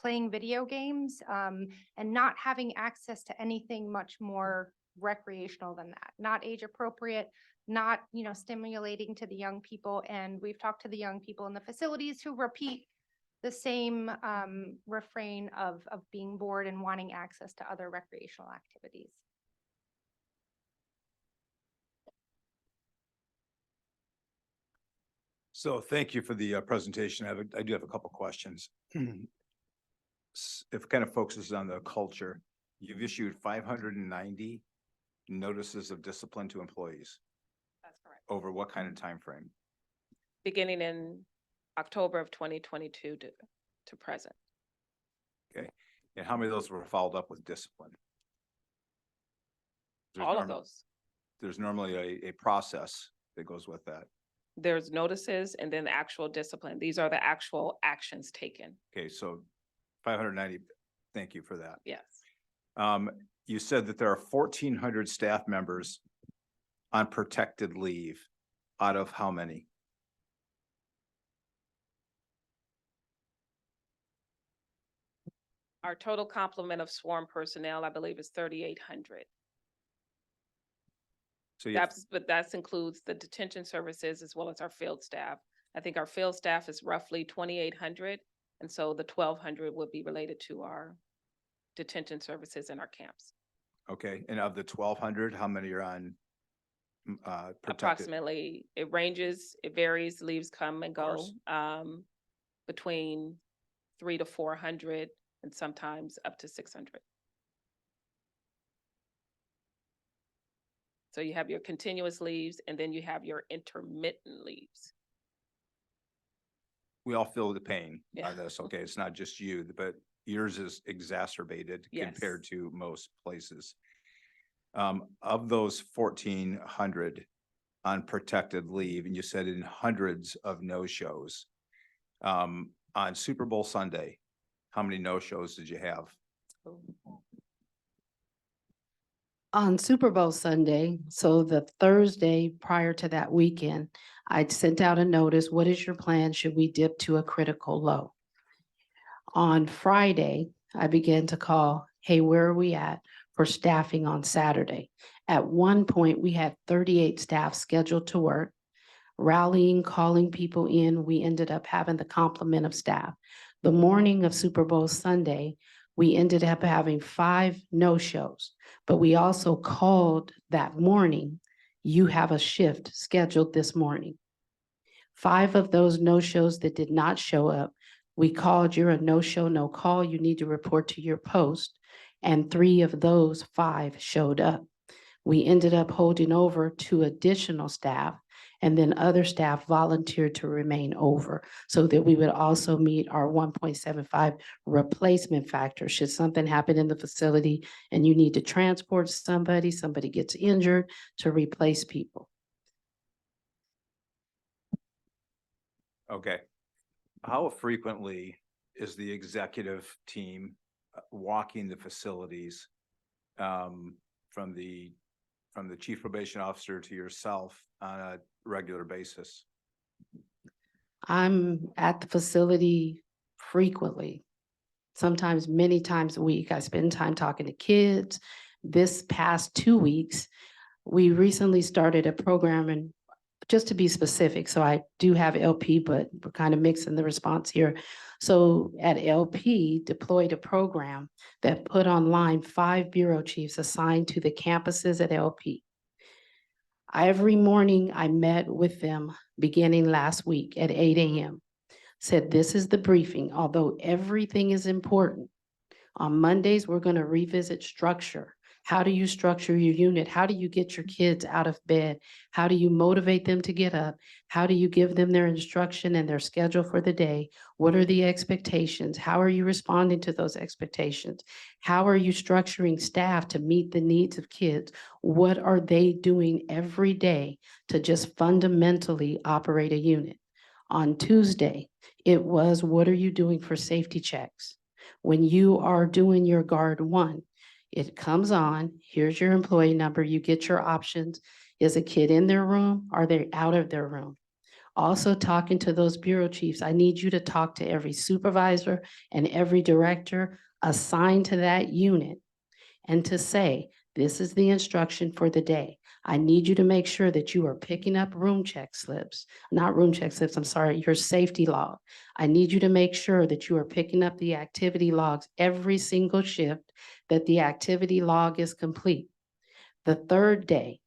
playing video games, and not having access to anything much more recreational than that, not age appropriate, not, stimulating to the young people. And we've talked to the young people in the facilities who repeat the same refrain of being bored and wanting access to other recreational activities.
So thank you for the presentation. I do have a couple questions. If kind of focuses on the culture, you've issued 590 notices of discipline to employees.
That's correct.
Over what kind of time frame?
Beginning in October of 2022 to present.
Okay, and how many of those were followed up with discipline?
All of those.
There's normally a process that goes with that.
There's notices and then the actual discipline. These are the actual actions taken.
Okay, so 590, thank you for that.
Yes.
You said that there are 1,400 staff members on protected leave. Out of how many?
Our total complement of sworn personnel, I believe, is 3,800.
So
But that includes the detention services as well as our field staff. I think our field staff is roughly 2,800. And so the 1,200 would be related to our detention services in our camps.
okay, and of the 1,200, how many are on protected?
Approximately, it ranges, it varies, leaves come and go,
course.
between 300 to 400 and sometimes up to 600. So you have your continuous leaves and then you have your intermittent leaves.
We all feel the pain
Yeah.
on this, okay? It's not just you, but yours is exacerbated compared
Yes.
to most places. Of those 1,400 on protected leave, and you said in hundreds of no-shows, on Super Bowl Sunday, how many no-shows did you have?
On Super Bowl Sunday, so the Thursday prior to that weekend, I sent out a notice, what is your plan? Should we dip to a critical low? On Friday, I began to call, hey, where are we at for staffing on Saturday? At one point, we had 38 staff scheduled to work, rallying, calling people in. We ended up having the complement of staff. The morning of Super Bowl Sunday, we ended up having 5 no-shows, but we also called that morning, you have a shift scheduled this morning. 5 of those no-shows that did not show up, we called, you're a no-show, no call, you need to report to your post. And 3 of those 5 showed up. We ended up holding over 2 additional staff, and then other staff volunteered to remain over so that we would also meet our 1.75 replacement factor. Should something happen in the facility and you need to transport somebody, somebody gets injured, to replace people.
Okay. How frequently is the executive team walking the facilities from the chief probation officer to yourself on a regular basis?
I'm at the facility frequently, sometimes many times a week. I spend time talking to kids. This past 2 weeks, we recently started a program, and just to be specific, so I do have LP, but we're kind of mixing the response here. So at LP, deployed a program that put online 5 bureau chiefs assigned to the campuses at LP. Every morning I met with them beginning last week at 8 a.m. Said, this is the briefing, although everything is important. On Mondays, we're going to revisit structure. How do you structure your unit? How do you get your kids out of bed? How do you motivate them to get up? How do you give them their instruction and their schedule for the day? What are the expectations? How are you responding to those expectations? How are you structuring staff to meet the needs of kids? What are they doing every day to just fundamentally operate a unit? On Tuesday, it was, what are you doing for safety checks? When you are doing your guard one, it comes on, here's your employee number, you get your options. Is a kid in their room? Are they out of their room? Also talking to those bureau chiefs, I need you to talk to every supervisor and every director assigned to that unit and to say, this is the instruction for the day. I need you to make sure that you are picking up room check slips, not room check slips, I'm sorry, your safety log. I need you to make sure that you are picking up the activity logs every single shift, that the activity log is complete. The third day,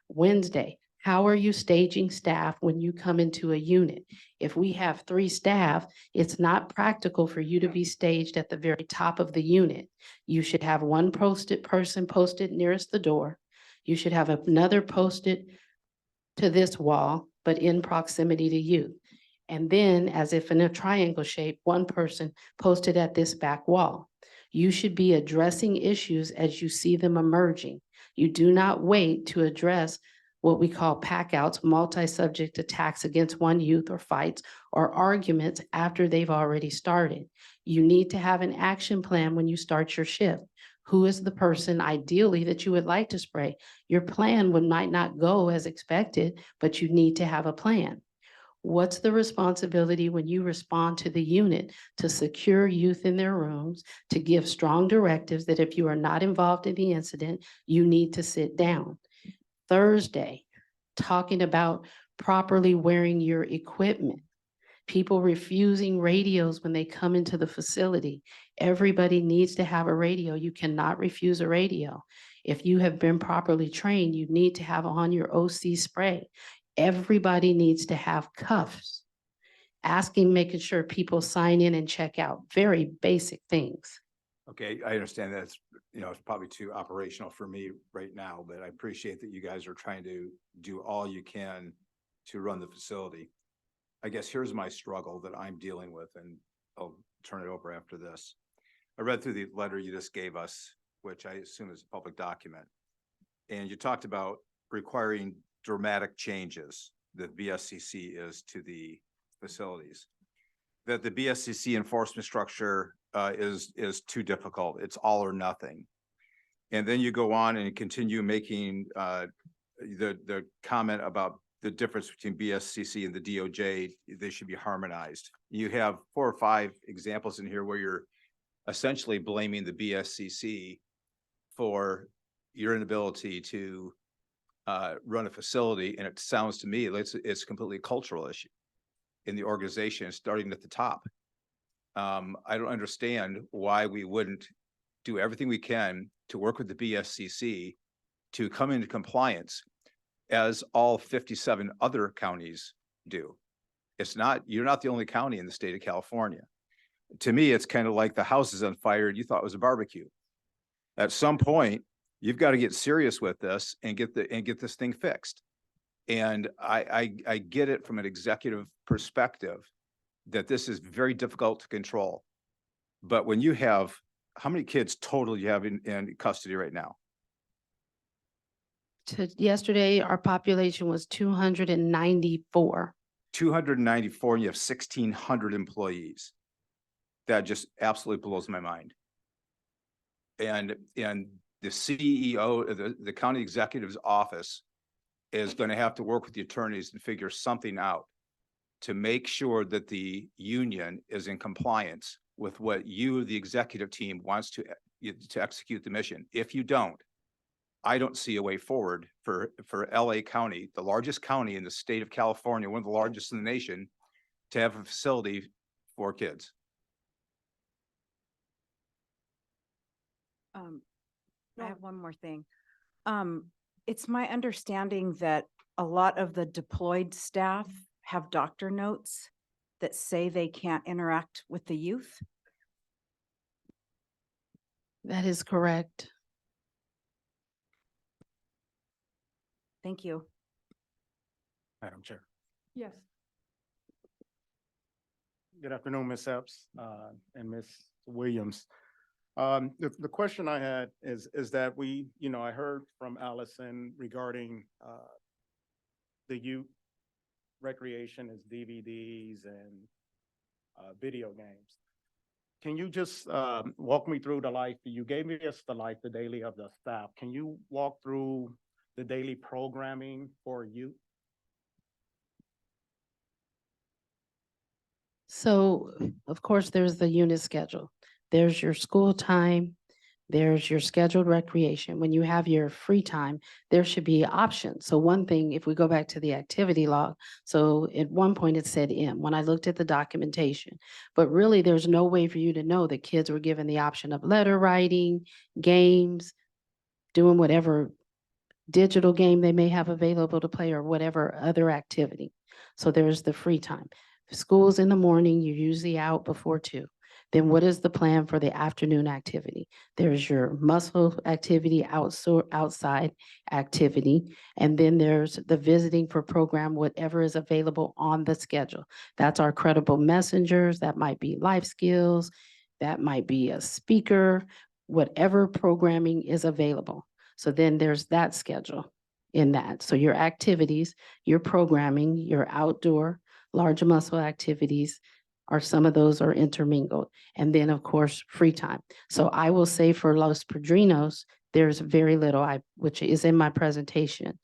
Wednesday, how are you staging staff when you come into a unit? If we have 3 staff, it's not practical for you to be staged at the very top of the unit. You should have one person posted nearest the door. You should have another posted to this wall, but in proximity to you. And then, as if in a triangle shape, one person posted at this back wall. You should be addressing issues as you see them emerging. You do not wait to address what we call packouts, multi-subject attacks against one youth, or fights or arguments after they've already started. You need to have an action plan when you start your shift. Who is the person ideally that you would like to spray? Your plan might not go as expected, but you need to have a plan. What's the responsibility when you respond to the unit to secure youth in their rooms, to give strong directives that if you are not involved in the incident, you need to sit down? Thursday, talking about properly wearing your equipment. People refusing radios when they come into the facility. Everybody needs to have a radio. You cannot refuse a radio. If you have been properly trained, you need to have on your OC spray. Everybody needs to have cuffs. Making sure people sign in and check out. Very basic things.
Okay, I understand that's, it's probably too operational for me right now, but I appreciate that you guys are trying to do all you can to run the facility. I guess here's my struggle that I'm dealing with, and I'll turn it over after this. I read through the letter you just gave us, which I assume is a public document. And you talked about requiring dramatic changes that BSCC is to the facilities. That the BSCC enforcement structure is too difficult. It's all or nothing. And then you go on and continue making the comment about the difference between BSCC and the DOJ. They should be harmonized. You have 4 or 5 examples in here where you're essentially blaming the BSCC for your inability to run a facility. And it sounds to me it's completely a cultural issue in the organization, starting at the top. I don't understand why we wouldn't do everything we can to work with the BSCC to come into compliance as all 57 other counties do. You're not the only county in the state of California. To me, it's kind of like the house is on fire and you thought it was a barbecue. At some point, you've got to get serious with this and get this thing fixed. And I get it from an executive perspective that this is very difficult to control. But when you have, how many kids total you have in custody right now?
Yesterday, our population was 294.
294, and you have 1,600 employees. That just absolutely blows my mind. And the CEO, the county executive's office is going to have to work with the attorneys and figure something out to make sure that the union is in compliance with what you, the executive team, wants to execute the mission. If you don't, I don't see a way forward for LA County, the largest county in the state of California, one of the largest in the nation, to have a facility for kids.
I have one more thing. It's my understanding that a lot of the deployed staff have doctor notes that say they can't interact with the youth.
That is correct.
Thank you.
Madam Chair.
Yes.
Good afternoon, Ms. Epps, and Ms. Williams. The question I had is that I heard from Allison regarding, the youth recreation is DVDs and, video games. Can you just, walk me through the life? You gave me just the daily of the staff. Can you walk through the daily programming for youth?
So, of course, there's the unit schedule. There's your school time. There's your scheduled recreation. When you have your free time, there should be options. So one thing, if we go back to the activity log, so at one point it said M when I looked at the documentation, but really there's no way for you to know that kids were given the option of letter writing, games, doing whatever digital game they may have available to play or whatever other activity. So there's the free time. School's in the morning, you're usually out before 2. Then what is the plan for the afternoon activity? There's your muscle activity, outside activity, and then there's the visiting for program, whatever is available on the schedule. That's our credible messengers. That might be life skills. That might be a speaker, whatever programming is available. So then there's that schedule in that. So your activities, your programming, your outdoor, large muscle activities are some of those are intermingled. And then of course, free time. So I will say for Los Padrinos, there's very little, which is in my presentation,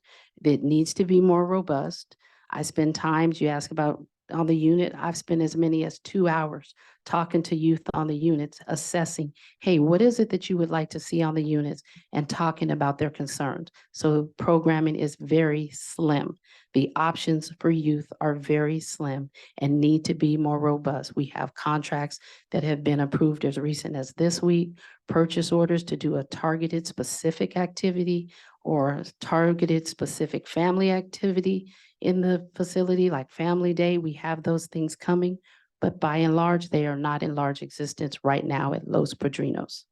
that needs to be more robust. I spend times, you ask about on the unit, I've spent as many as 2 hours talking to youth on the units, assessing, hey, what is it that you would like to see on the units, and talking about their concerns. So programming is very slim. The options for youth are very slim and need to be more robust. We have contracts that have been approved as recent as this week, purchase orders to do a targeted specific activity or targeted specific family activity in the facility, like Family Day. We have those things coming, but by and large, they are not in large existence right now at Los Padrinos.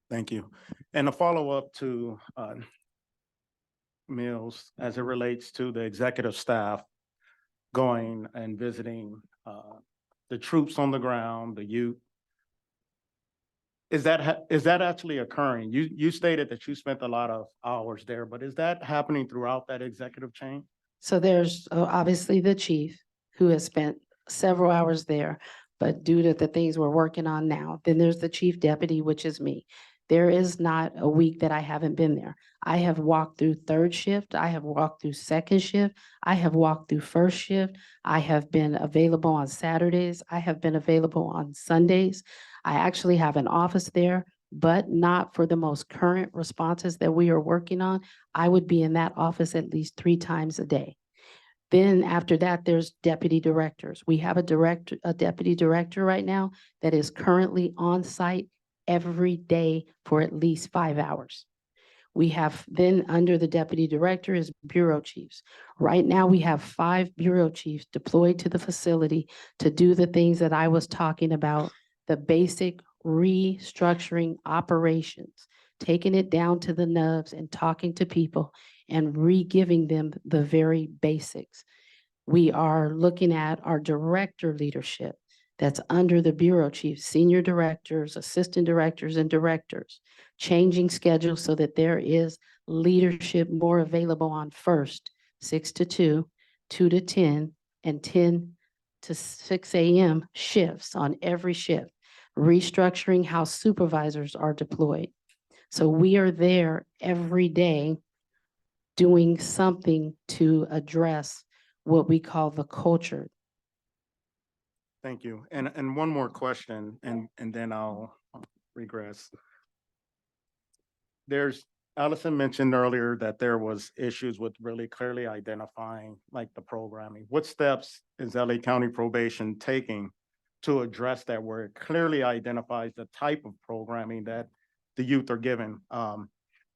Thank you. And a follow-up to, Mills, as it relates to the executive staff going and visiting, the troops on the ground, the youth. Is that actually occurring? You stated that you spent a lot of hours there, but is that happening throughout that executive chain?
So there's obviously the chief who has spent several hours there, but due to the things we're working on now, then there's the chief deputy, which is me. There is not a week that I haven't been there. I have walked through third shift. I have walked through second shift. I have walked through first shift. I have been available on Saturdays. I have been available on Sundays. I actually have an office there, but not for the most current responses that we are working on. I would be in that office at least 3 times a day. Then after that, there's deputy directors. We have a deputy director right now that is currently on site every day for at least 5 hours. We have then under the deputy director is bureau chiefs. Right now, we have 5 bureau chiefs deployed to the facility to do the things that I was talking about, the basic restructuring operations, taking it down to the nubs and talking to people and re-giving them the very basics. We are looking at our director leadership that's under the bureau chief, senior directors, assistant directors, and directors, changing schedules so that there is leadership more available on first, 6 to 2, 2 to 10, and 10 to 6 a.m. shifts on every shift, restructuring how supervisors are deployed. So we are there every day doing something to address what we call the culture.
Thank you. And one more question, and then I'll regress. Allison mentioned earlier that there was issues with really clearly identifying like the programming. What steps is LA County Probation taking to address that, where it clearly identifies the type of programming that the youth are given?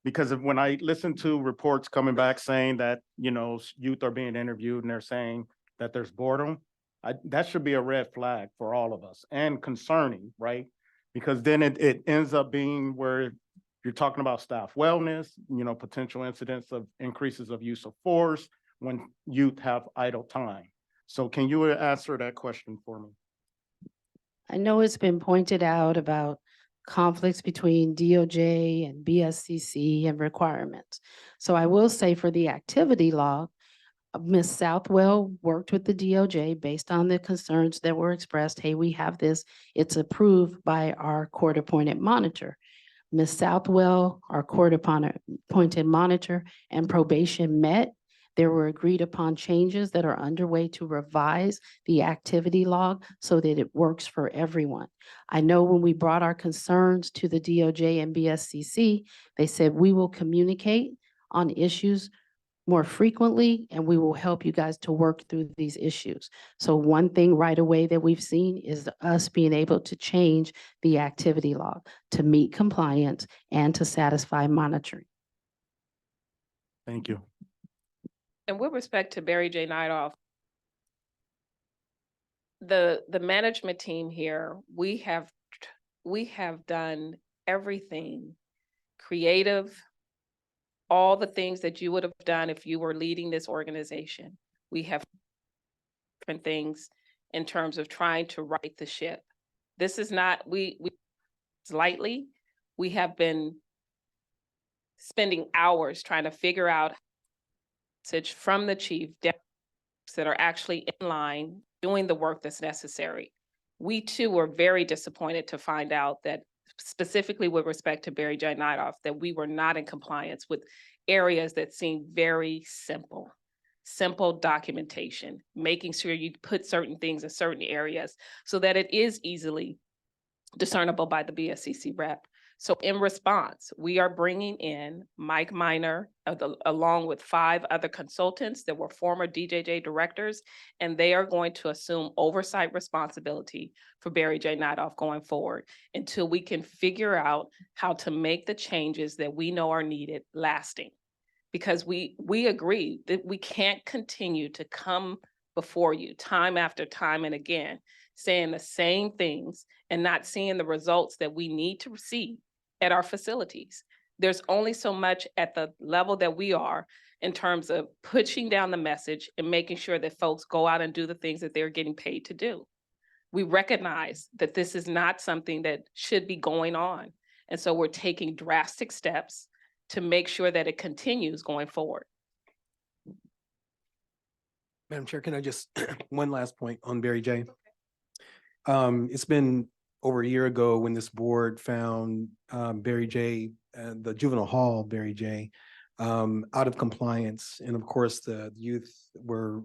Because when I listen to reports coming back saying that, youth are being interviewed and they're saying that there's boredom, that should be a red flag for all of us and concerning, right? Because then it ends up being where You're talking about staff wellness, potential incidents of increases of use of force when youth have idle time. So can you answer that question for me?
I know it's been pointed out about conflicts between DOJ and BSCC and requirements. So I will say for the activity log, Ms. Southwell worked with the DOJ based on the concerns that were expressed. Hey, we have this. It's approved by our court-appointed monitor. Ms. Southwell, our court-appointed monitor, and probation met. There were agreed upon changes that are underway to revise the activity log so that it works for everyone. I know when we brought our concerns to the DOJ and BSCC, they said we will communicate on issues more frequently, and we will help you guys to work through these issues. So one thing right away that we've seen is us being able to change the activity log to meet compliance and to satisfy monitoring.
Thank you.
And with respect to Barry J. Nightoff, the management team here, we have done everything creative, all the things that you would have done if you were leading this organization. We have different things in terms of trying to right the ship. This is not, we lightly, we have been spending hours trying to figure out message from the chief that are actually in line doing the work that's necessary. We too were very disappointed to find out that specifically with respect to Barry J. Nightoff, that we were not in compliance with areas that seemed very simple documentation, making sure you put certain things in certain areas so that it is easily discernible by the BSCC rep. So in response, we are bringing in Mike Miner along with 5 other consultants that were former DJJ directors, and they are going to assume oversight responsibility for Barry J. Nightoff going forward until we can figure out how to make the changes that we know are needed lasting. Because we agree that we can't continue to come before you time after time and again, saying the same things and not seeing the results that we need to see at our facilities. There's only so much at the level that we are in terms of pushing down the message and making sure that folks go out and do the things that they're getting paid to do. We recognize that this is not something that should be going on. And so we're taking drastic steps to make sure that it continues going forward.
Madam Chair, can I just, one last point on Barry J. It's been over a year ago when this board found Barry J, the juvenile hall Barry J, out of compliance. And of course, the youth were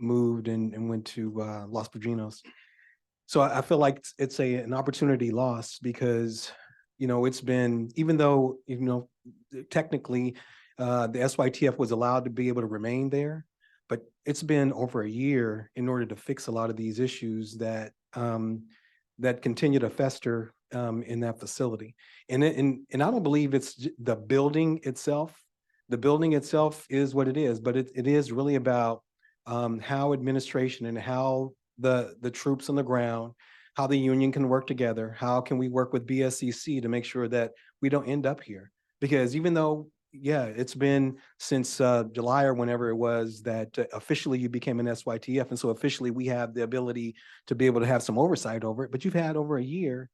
moved and went to Los Padrinos. So I feel like it's an opportunity lost because, it's been, even though, technically the SYTF was allowed to be able to remain there, but it's been over a year in order to fix a lot of these issues that that continue to fester in that facility. And I don't believe it's the building itself. The building itself is what it is, but it is really about how administration and how the troops on the ground, how the union can work together, how can we work with BSCC to make sure that we don't end up here. Because even though, yeah, it's been since July or whenever it was that officially you became an SYTF. And so officially we have the ability to be able to have some oversight over it, but you've had over a year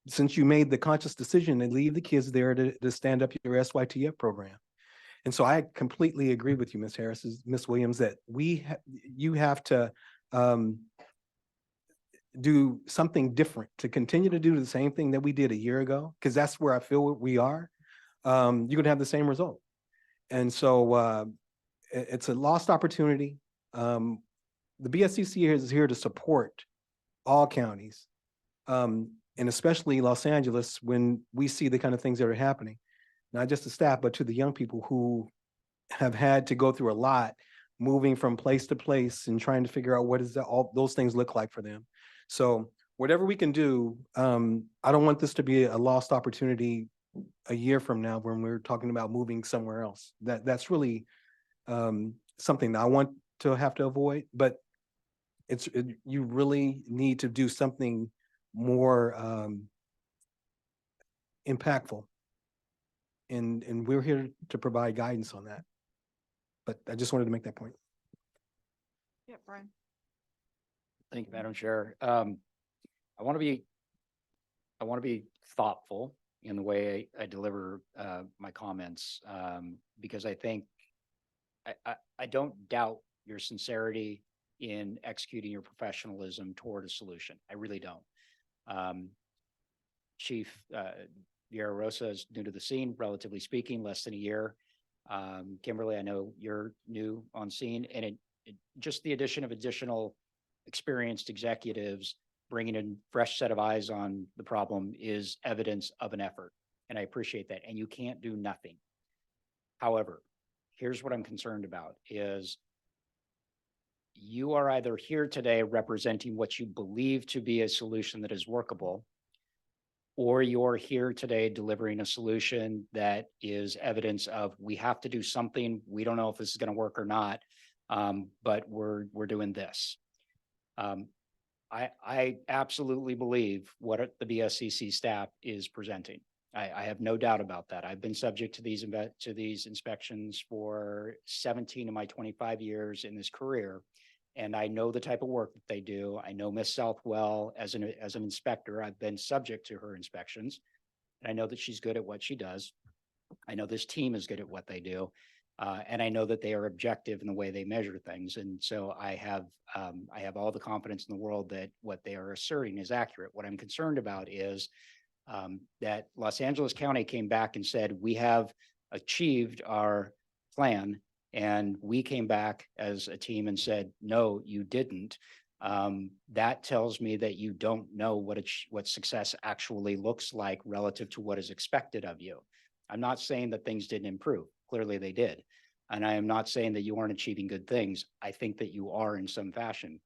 since you made the conscious decision to leave the kids there to stand up your SYTF program. And so I completely agree with you, Ms. Harris, Ms. Williams, that you have to do something different to continue to do the same thing that we did a year ago, because that's where I feel we are. You're gonna have the same result. And so it's a lost opportunity. The BSCC is here to support all counties, and especially Los Angeles when we see the kind of things that are happening, not just the staff, but to the young people who have had to go through a lot, moving from place to place and trying to figure out what does all those things look like for them. So whatever we can do, I don't want this to be a lost opportunity a year from now when we're talking about moving somewhere else. That's really something that I want to have to avoid, but you really need to do something more impactful And we're here to provide guidance on that. But I just wanted to make that point.
Yeah, Brian.
Thank you, Madam Chair. I want to be thoughtful in the way I deliver my comments, because I think I don't doubt your sincerity in executing your professionalism toward a solution. I really don't. Chief Vieira Rosa is new to the scene, relatively speaking, less than a year. Kimberly, I know you're new on scene, and just the addition of additional experienced executives bringing in fresh set of eyes on the problem is evidence of an effort. And I appreciate that. And you can't do nothing. However, here's what I'm concerned about is you are either here today representing what you believe to be a solution that is workable, or you're here today delivering a solution that is evidence of we have to do something. We don't know if this is going to work or not, but we're doing this. I absolutely believe what the BSCC staff is presenting. I have no doubt about that. I've been subject to these inspections for 17 of my 25 years in this career, and I know the type of work that they do. I know Miss Southwell as an inspector. I've been subject to her inspections, and I know that she's good at what she does. I know this team is good at what they do. And I know that they are objective in the way they measure things. And so I have all the confidence in the world that what they are asserting is accurate. What I'm concerned about is that Los Angeles County came back and said, we have achieved our plan. And we came back as a team and said, no, you didn't. That tells me that you don't know what success actually looks like relative to what is expected of you. I'm not saying that things didn't improve. Clearly they did. And I am not saying that you aren't achieving good things. I think that you are in some fashion.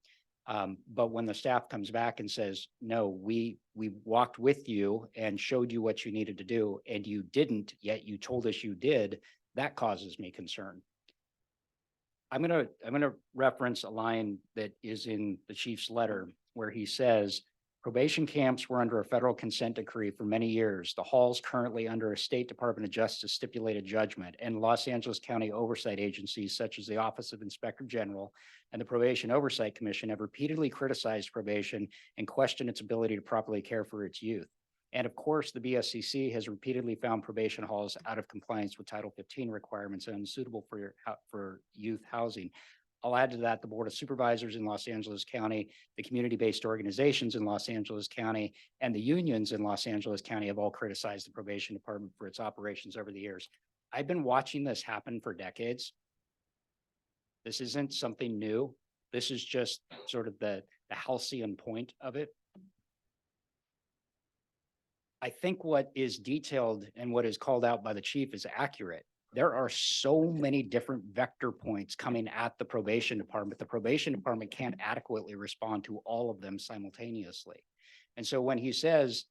But when the staff comes back and says, no, we walked with you and showed you what you needed to do, and you didn't, yet you told us you did, that causes me concern. I'm gonna reference a line that is in the chief's letter where he says, probation camps were under a federal consent decree for many years. The hall's currently under a State Department of Justice stipulated judgment, and Los Angeles County oversight agencies such as the Office of Inspector General and the Probation Oversight Commission have repeatedly criticized probation and questioned its ability to properly care for its youth. And of course, the BSCC has repeatedly found probation halls out of compliance with Title 15 requirements and unsuitable for youth housing. I'll add to that the Board of Supervisors in Los Angeles County, the community-based organizations in Los Angeles County, and the unions in Los Angeles County have all criticized the probation department for its operations over the years. I've been watching this happen for decades. This isn't something new. This is just sort of the halcyon point of it. I think what is detailed and what is called out by the chief is accurate. There are so many different vector points coming at the probation department. The probation department can't adequately respond to all of them simultaneously. And so when he says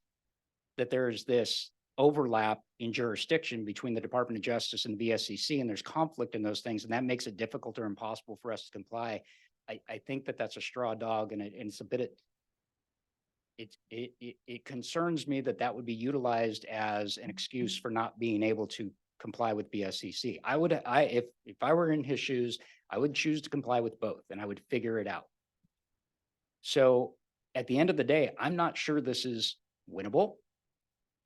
that there's this overlap in jurisdiction between the Department of Justice and the BSCC, and there's conflict in those things, and that makes it difficult or impossible for us to comply, I think that that's a straw dog, and it's a bit, it concerns me that that would be utilized as an excuse for not being able to comply with BSCC. If I were in his shoes, I would choose to comply with both, and I would figure it out. So at the end of the day, I'm not sure this is winnable.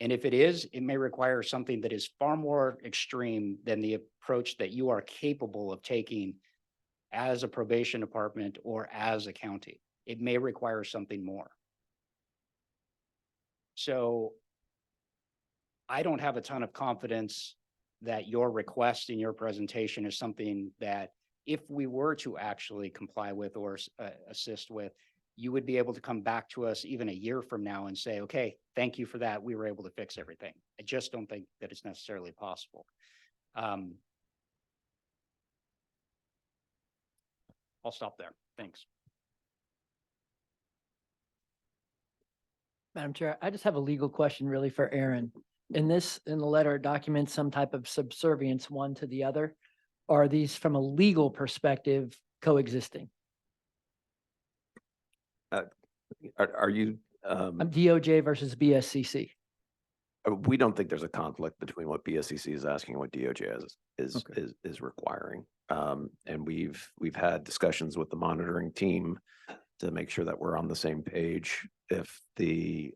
And if it is, it may require something that is far more extreme than the approach that you are capable of taking as a probation department or as a county. It may require something more. So I don't have a ton of confidence that your request in your presentation is something that if we were to actually comply with or assist with, you would be able to come back to us even a year from now and say, okay, thank you for that. We were able to fix everything. I just don't think that it's necessarily possible. I'll stop there. Thanks.
Madam Chair, I just have a legal question really for Aaron. In the letter, it documents some type of subservience one to the other. Are these from a legal perspective coexisting?
Are you?
DOJ versus BSCC.
We don't think there's a conflict between what BSCC is asking and what DOJ is requiring. And we've had discussions with the monitoring team to make sure that we're on the same page. If the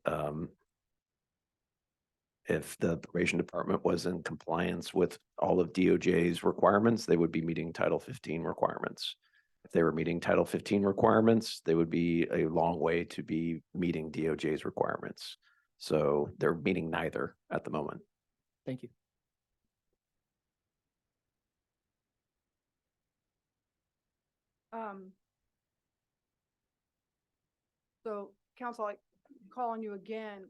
probation department was in compliance with all of DOJ's requirements, they would be meeting Title 15 requirements. If they were meeting Title 15 requirements, they would be a long way to be meeting DOJ's requirements. So they're meeting neither at the moment.
Thank you.
So council, I call on you again.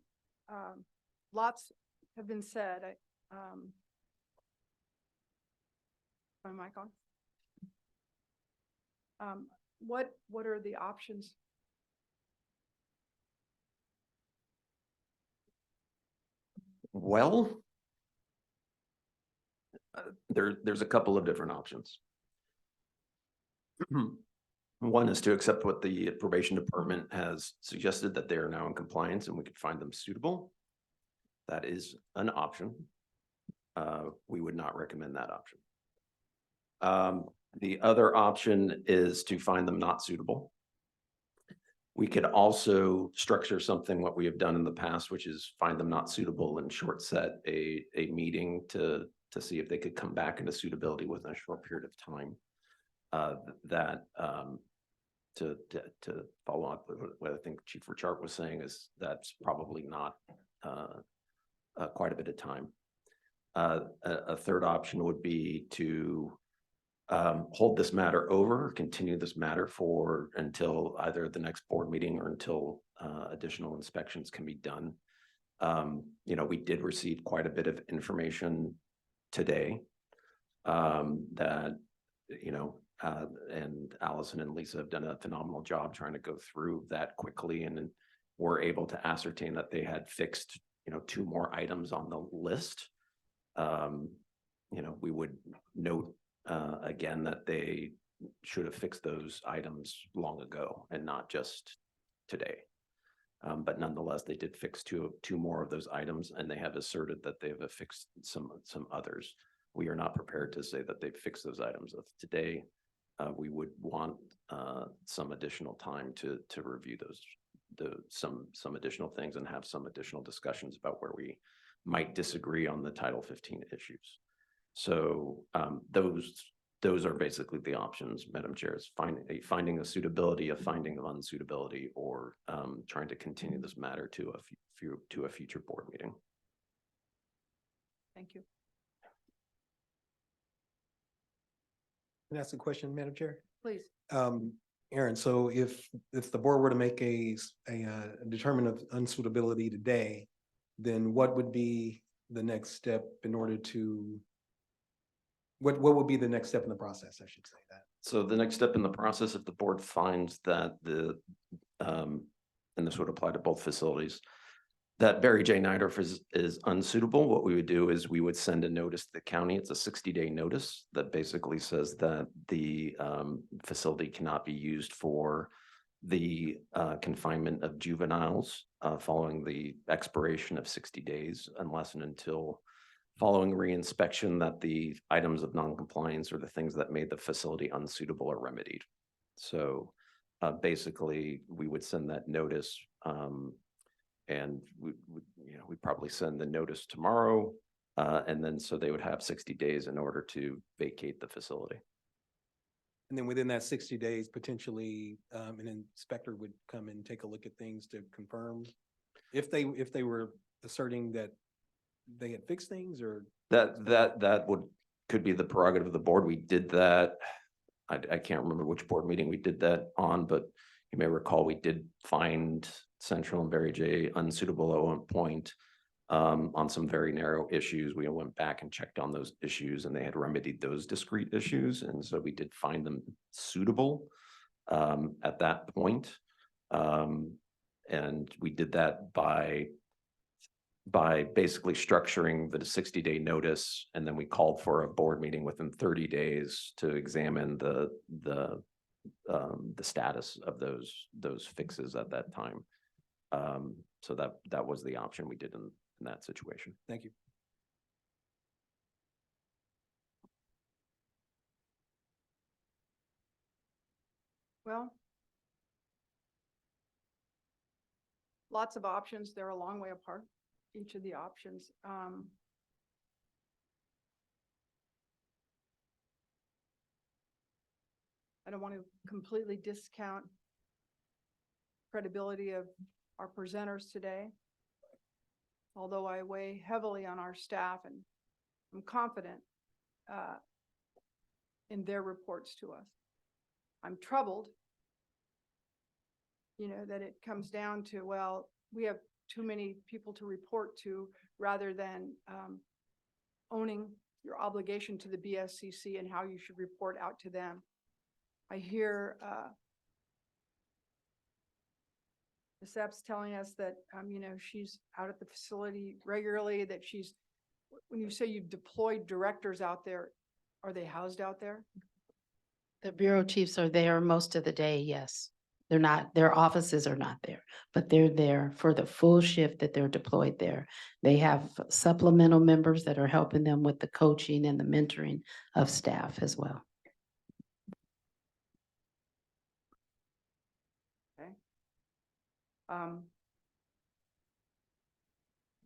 Lots have been said. My mic on? What are the options?
Well, there's a couple of different options. One is to accept what the probation department has suggested, that they are now in compliance and we could find them suitable. That is an option. We would not recommend that option. The other option is to find them not suitable. We could also structure something what we have done in the past, which is find them not suitable and short set a meeting to see if they could come back into suitability within a short period of time. To follow up with what I think Chief Richart was saying is that's probably not quite a bit of time. A third option would be to hold this matter over, continue this matter until either the next board meeting or until additional inspections can be done. We did receive quite a bit of information today that, and Allison and Lisa have done a phenomenal job trying to go through that quickly, and were able to ascertain that they had fixed, 2 more items on the list. We would note again that they should have fixed those items long ago and not just today. But nonetheless, they did fix two more of those items, and they have asserted that they have fixed some others. We are not prepared to say that they've fixed those items of today. We would want some additional time to review some additional things and have some additional discussions about where we might disagree on the Title 15 issues. So those are basically the options, Madam Chair, is finding a suitability, a finding of unsuitability, or trying to continue this matter to a future board meeting.
Thank you.
Can I ask a question, Madam Chair?
Please.
Aaron, so if the board were to make a determination of unsuitability today, then what would be the next step in order to, what would be the next step in the process, I should say that?
So the next step in the process, if the board finds that and this would apply to both facilities, that Barry J. Neidorf is unsuitable, what we would do is we would send a notice to the county. It's a 60-day notice that basically says that the facility cannot be used for the confinement of juveniles following the expiration of 60 days, unless and until following reinspection that the items of noncompliance or the things that made the facility unsuitable are remedied. So basically, we would send that notice. And we'd probably send the notice tomorrow, and then so they would have 60 days in order to vacate the facility.
And then within that 60 days, potentially an inspector would come and take a look at things to confirm if they were asserting that they had fixed things, or
that could be the prerogative of the board. We did that. I can't remember which board meeting we did that on, but you may recall we did find Central and Barry J unsuitable at one point on some very narrow issues. We went back and checked on those issues, and they had remedied those discrete issues. And so we did find them suitable at that point. And we did that by basically structuring the 60-day notice. And then we called for a board meeting within 30 days to examine the status of those fixes at that time. So that was the option we did in that situation.
Thank you.
Well, lots of options. They're a long way apart, each of the options. I don't want to completely discount credibility of our presenters today, although I weigh heavily on our staff, and I'm confident in their reports to us. I'm troubled, that it comes down to, well, we have too many people to report to rather than owning your obligation to the BSCC and how you should report out to them. I hear Ms. Epps telling us that, she's out at the facility regularly, that when you say you've deployed directors out there, are they housed out there?
The bureau chiefs are there most of the day, yes. They're not, their offices are not there, but they're there for the full shift that they're deployed there. They have supplemental members that are helping them with the coaching and the mentoring of staff as well.
Okay.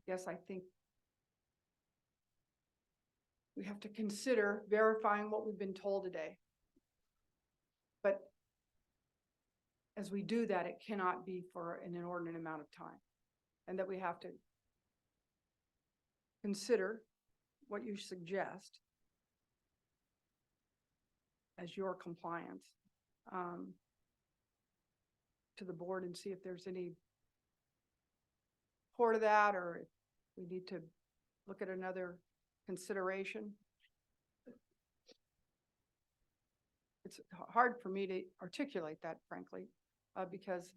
Yes, I think we have to consider verifying what we've been told today. But as we do that, it cannot be for an inordinate amount of time, and that we have to consider what you suggest as your compliance to the board, and see if there's any part of that, or if we need to look at another consideration. It's hard for me to articulate that, frankly, because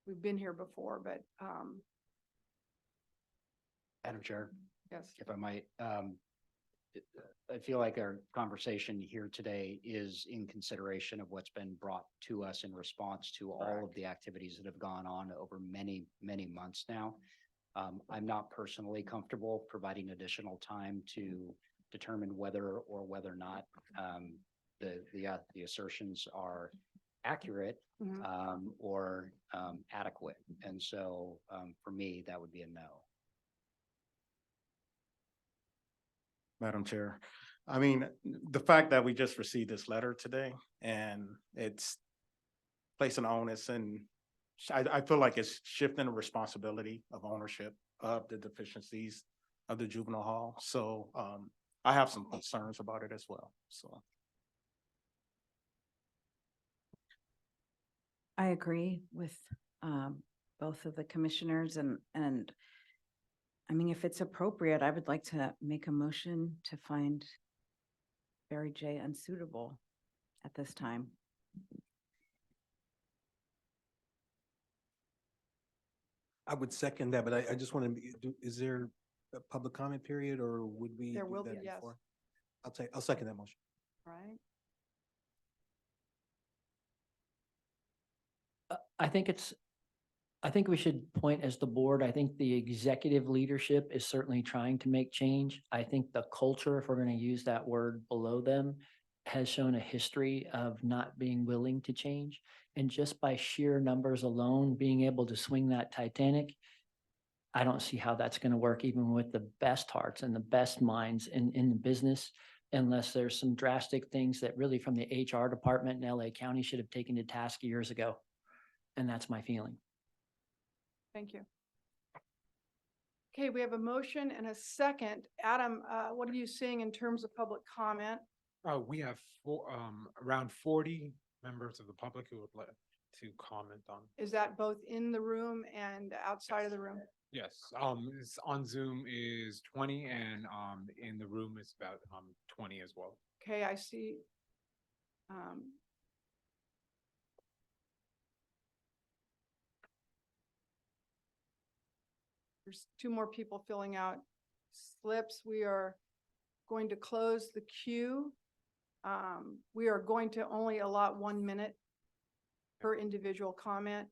we've been here before, but
Madam Chair,
yes.
if I might, I feel like our conversation here today is in consideration of what's been brought to us in response to all of the activities that have gone on over many, many months now. I'm not personally comfortable providing additional time to determine whether or not the assertions are accurate or adequate. And so for me, that would be a no.
Madam Chair. I mean, the fact that we just received this letter today and it's placing onus, and I feel like it's shifting the responsibility of ownership of the deficiencies of the juvenile hall. So I have some concerns about it as well, so.
I agree with both of the commissioners, and I mean, if it's appropriate, I would like to make a motion to find Barry J. unsuitable at this time.
I would second that, but I just want to, is there a public comment period, or would we?
There
do
will
that
be, yes.
before? I'll second that motion.
Right.
I think we should point as the board, I think the executive leadership is certainly trying to make change. I think the culture, if we're going to use that word below them, has shown a history of not being willing to change. And just by sheer numbers alone, being able to swing that Titanic, I don't see how that's going to work even with the best hearts and the best minds in the business, unless there's some drastic things that really from the HR department in LA County should have taken to task years ago. And that's my feeling.
Thank you. Okay, we have a motion and a second. Adam, what are you seeing in terms of public comment?
We have around 40 members of the public who would like to comment on.
Is that both in the room and outside of the room?
Yes, it's on Zoom is 20, and in the room is about 20 as well.
Okay, I see. There's two more people filling out slips. We are going to close the queue. We are going to only allot 1 minute per individual comment.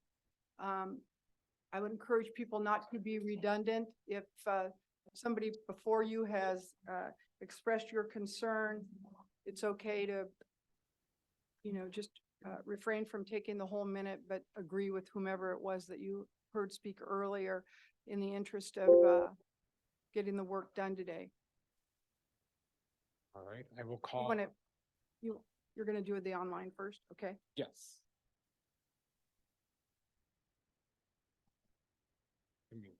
I would encourage people not to be redundant. If somebody before you has expressed your concern, it's okay to, just refrain from taking the whole minute, but agree with whomever it was that you heard speak earlier in the interest of getting the work done today.
All right, I will
You
call.
want to, you're going to do the online first, okay?
Yes. Give me-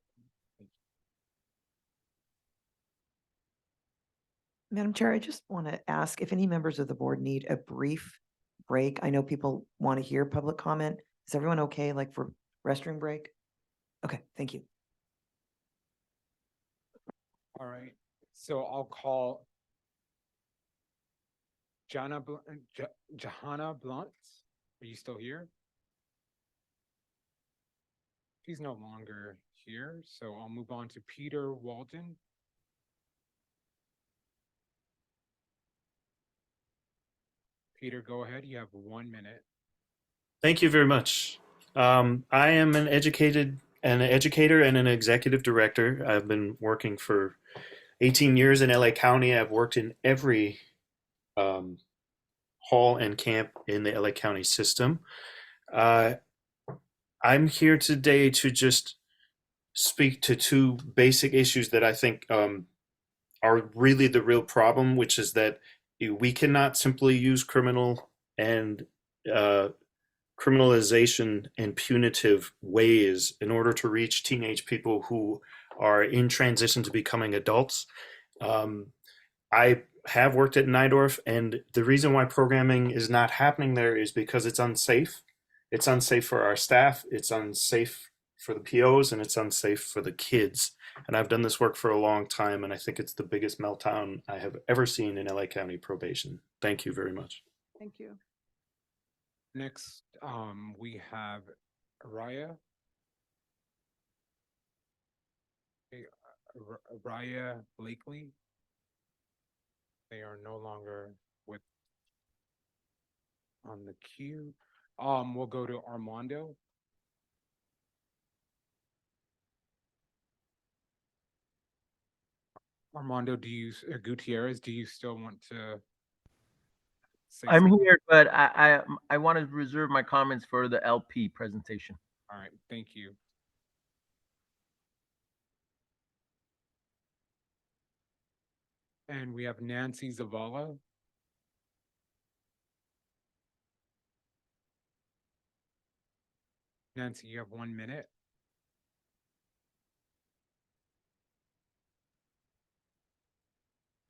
Madam Chair, I just want to ask if any members of the board need a brief break. I know people want to hear public comment. Is everyone okay, like for restroom break? Okay, thank you.
All right, so I'll call Johanna Blunt. Are you still here? She's no longer here, so I'll move on to Peter Walden. Peter, go ahead. You have 1 minute.
Thank you very much. I am an educator and an executive director. I've been working for 18 years in LA County. I've worked in every hall and camp in the LA County system. I'm here today to just speak to two basic issues that I think are really the real problem, which is that we cannot simply use criminalization and punitive ways in order to reach teenage people who are in transition to becoming adults. I have worked at Nydorf, and the reason why programming is not happening there is because it's unsafe. It's unsafe for our staff, it's unsafe for the POs, and it's unsafe for the kids. And I've done this work for a long time, and I think it's the biggest meltdown I have ever seen in LA County probation. Thank you very much.
Thank you.
Next, we have Raya. Okay, Raya Blakely. They are no longer on the queue. We'll go to Armando. Armando, Gutierrez, do you still want to say
I'm
something?
here, but I want to reserve my comments for the LP presentation.
All right, thank you. And we have Nancy Zavala. Nancy, you have 1 minute.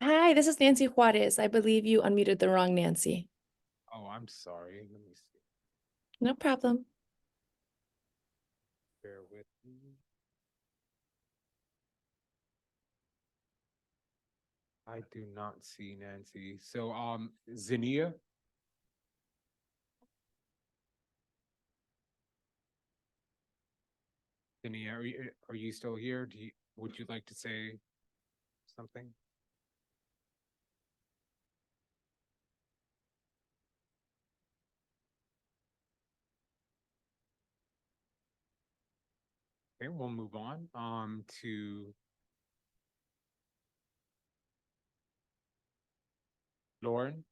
Hi, this is Nancy Juarez. I believe you unmuted the wrong Nancy.
Oh, I'm sorry. Let me see.
No problem.
Bear with me. I do not see Nancy. So, Zinnia. Zinnia, are you still here? Would you like to say something? Okay, we'll move on to Lauren.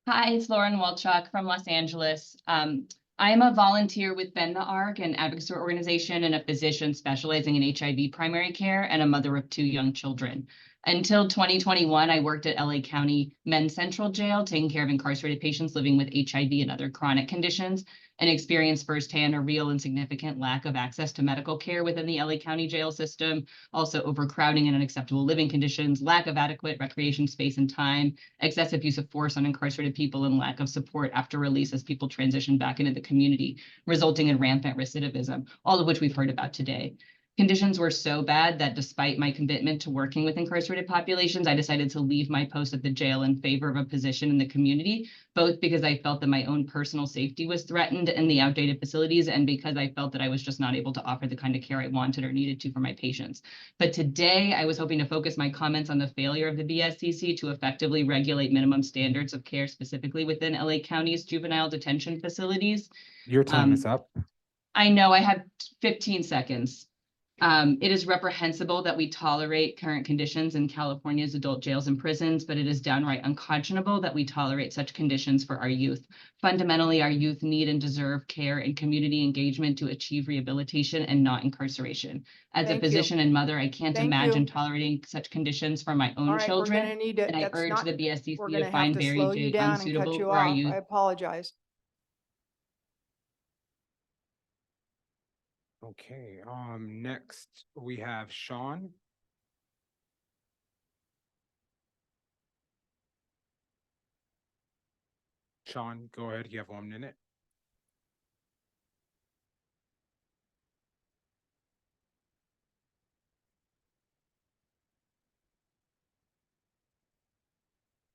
Hi, it's Lauren Walchuk from Los Angeles. I am a volunteer with Bend the Arc, an advocacy organization, and a physician specializing in HIV primary care, and a mother of 2 young children. Until 2021, I worked at LA County Men's Central Jail, taking care of incarcerated patients living with HIV and other chronic conditions, and experienced firsthand a real and significant lack of access to medical care within the LA County jail system, also overcrowding and unacceptable living conditions, lack of adequate recreation space and time, excessive use of force on incarcerated people, and lack of support after release as people transition back into the community, resulting in rampant recidivism, all of which we've heard about today. Conditions were so bad that despite my commitment to working with incarcerated populations, I decided to leave my post at the jail in favor of a position in the community, both because I felt that my own personal safety was threatened in the outdated facilities and because I felt that I was just not able to offer the kind of care I wanted or needed to for my patients. But today I was hoping to focus my comments on the failure of the BSCC to effectively regulate minimum standards of care specifically within LA County's juvenile detention facilities.
Your time is up.
I know I have 15 seconds. It is reprehensible that we tolerate current conditions in California's adult jails and prisons, but it is downright unconscionable that we tolerate such conditions for our youth. Fundamentally, our youth need and deserve care and community engagement to achieve rehabilitation and not incarceration. As
Thank
a
you.
physician and mother, I can't
Thank
imagine
you.
tolerating such conditions for my own
All right, we're
children.
gonna need to,
And I
that's
urge
not,
the BSCC
we're
to
gonna have
find
to
Barry
slow you
J.
down and cut
unsuitable
you
for our
off.
youth.
I apologize.
Okay, next we have Sean. Sean, go ahead. You have 1 minute.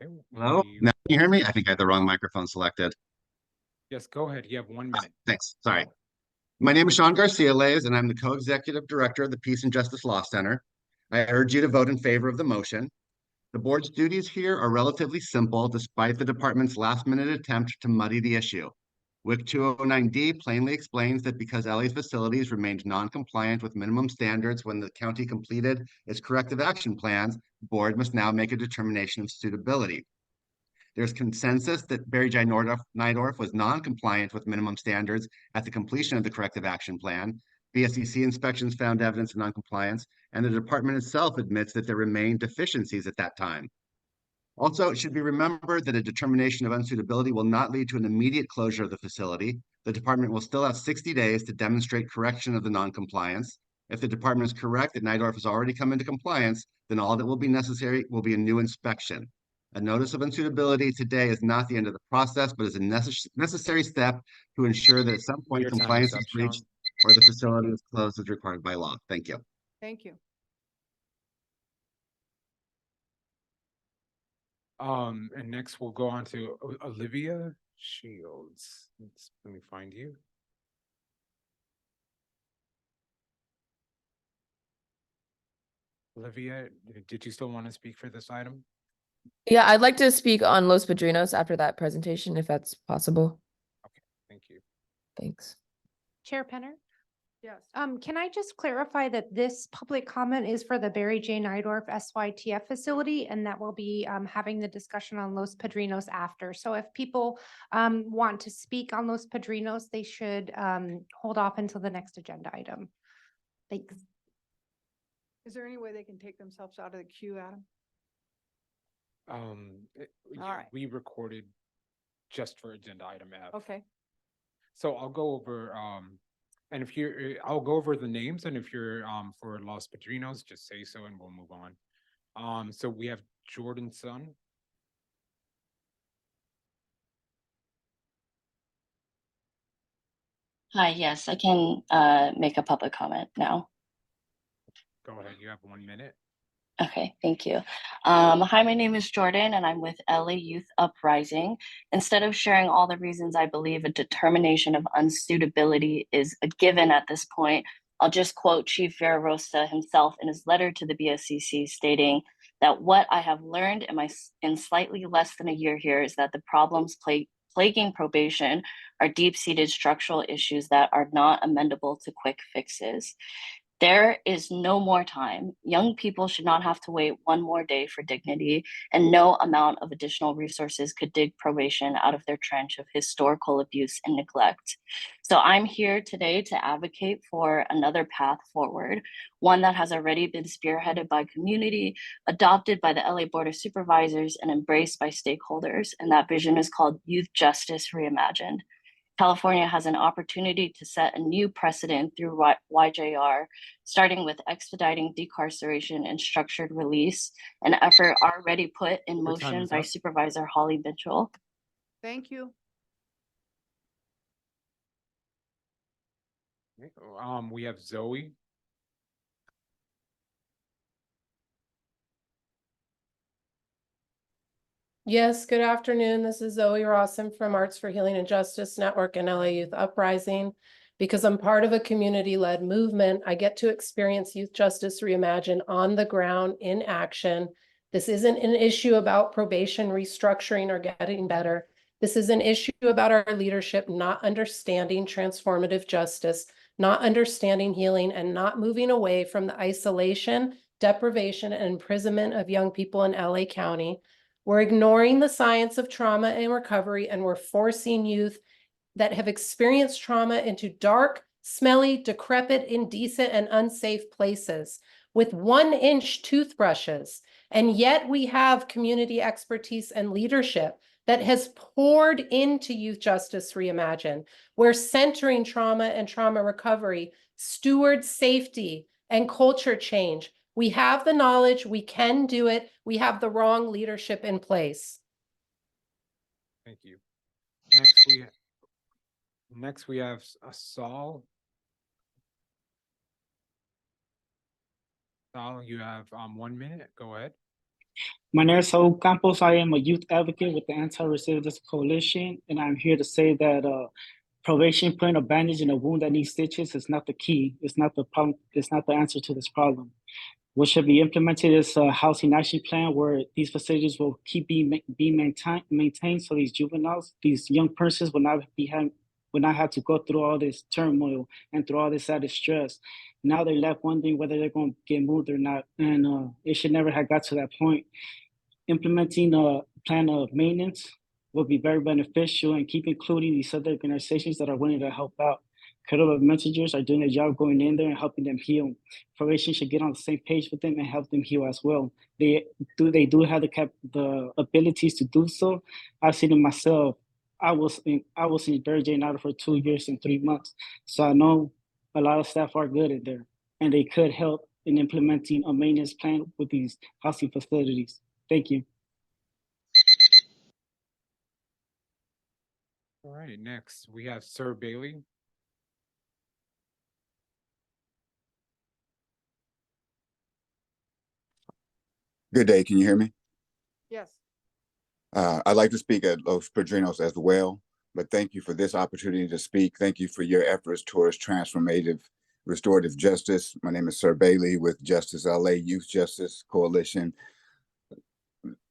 Okay,
Hello? Now, can you hear me? I think I had the wrong microphone selected.
Yes, go ahead. You have 1 minute.
Thanks. Sorry. My name is Sean Garcia-Lays, and I'm the co-executive director of the Peace and Justice Law Center. I urge you to vote in favor of the motion. The board's duties here are relatively simple, despite the department's last-minute attempt to muddy the issue. WIC 209D plainly explains that because LA's facilities remained non-compliant with minimum standards when the county completed its corrective action plans, the board must now make a determination of suitability. There's consensus that Barry J. Nydorf was non-compliant with minimum standards at the completion of the corrective action plan. BSCC inspections found evidence of non-compliance, and the department itself admits that there remained deficiencies at that time. Also, it should be remembered that a determination of unsuitability will not lead to an immediate closure of the facility. The department will still have 60 days to demonstrate correction of the non-compliance. If the department is correct that Nydorf has already come into compliance, then all that will be necessary will be a new inspection. A notice of unsuitability today is not the end of the process, but is a necessary step to ensure that at some point
Your time
compliance
is up,
is reached or the facility is closed as required by law. Thank you.
Thank you.
And next we'll go on to Olivia Shields. Let me find you. Olivia, did you still want to speak for this item?
Yeah, I'd like to speak on Los Padrinos after that presentation, if that's possible.
Thank you.
Thanks.
Chair Penner?
Yes.
Can I just clarify that this public comment is for the Barry J. Nydorf SYTF facility, and that we'll be having the discussion on Los Padrinos after. So if people want to speak on Los Padrinos, they should hold off until the next agenda item. Thanks.
Is there any way they can take themselves out of the queue, Adam?
Yeah,
All right.
we recorded just for agenda item F.
Okay.
So I'll go over, and if you're, I'll go over the names, and if you're for Los Padrinos, just say so and we'll move on. So we have Jordan Sun.
Hi, yes, I can make a public comment now.
Go ahead, you have 1 minute.
Okay, thank you. Hi, my name is Jordan and I'm with LA Youth Uprising. Instead of sharing all the reasons I believe a determination of unsuitability is a given at this point, I'll just quote Chief Verarosa himself in his letter to the BSCC stating that what I have learned in slightly less than a year here is that the problems plaguing probation are deep-seated structural issues that are not amendable to quick fixes. There is no more time. Young people should not have to wait one more day for dignity, and no amount of additional resources could dig probation out of their trench of historical abuse and neglect. So I'm here today to advocate for another path forward, one that has already been spearheaded by community, adopted by the LA Board of Supervisors, and embraced by stakeholders. And that vision is called Youth Justice Reimagined. California has an opportunity to set a new precedent through YJR, starting with expediting decarceration and structured release, an effort already put in motion by Supervisor Holly Mitchell.
Thank you.
We have Zoe.
Yes, good afternoon. This is Zoe Rawson from Arts for Healing and Justice Network and LA Youth Uprising. Because I'm part of a community-led movement, I get to experience Youth Justice Reimagined on the ground in action. This isn't an issue about probation restructuring or getting better. This is an issue about our leadership not understanding transformative justice, not understanding healing, and not moving away from the isolation, deprivation, and imprisonment of young people in LA County. We're ignoring the science of trauma and recovery, and we're forcing youth that have experienced trauma into dark, smelly, decrepit, indecent, and unsafe places with 1-inch toothbrushes. And yet we have community expertise and leadership that has poured into Youth Justice Reimagined. We're centering trauma and trauma recovery, steward safety, and culture change. We have the knowledge, we can do it. We have the wrong leadership in place.
Thank you. Next we have Saul. Saul, you have 1 minute. Go ahead.
My name is Saul Campos. I am a youth advocate with the Anti-Recidivist Coalition, and I'm here to say that probation putting a bandage in a wound that needs stitches is not the key. It's not the problem. It's not the answer to this problem. What should be implemented is a housing action plan where these facilities will keep being maintained, so these juveniles, these young persons will not have to go through all this turmoil and through all this added stress. Now they're left wondering whether they're going to get moved or not, and it should never have got to that point. Implementing a plan of maintenance will be very beneficial, and keep including these other organizations that are willing to help out. Credible messengers are doing their job going in there and helping them heal. Probation should get on the same page with them and help them heal as well. They do have the abilities to do so. I've seen it myself. I was in Barry J. Nada for 2 years and 3 months, so I know a lot of staff are good in there, and they could help in implementing a maintenance plan with these housing facilities. Thank you.
All right, next we have Sir Bailey.
Good day. Can you hear me?
Yes.
I'd like to speak at Los Padrinos as well, but thank you for this opportunity to speak. Thank you for your efforts towards transformative restorative justice. My name is Sir Bailey with Justice LA Youth Justice Coalition.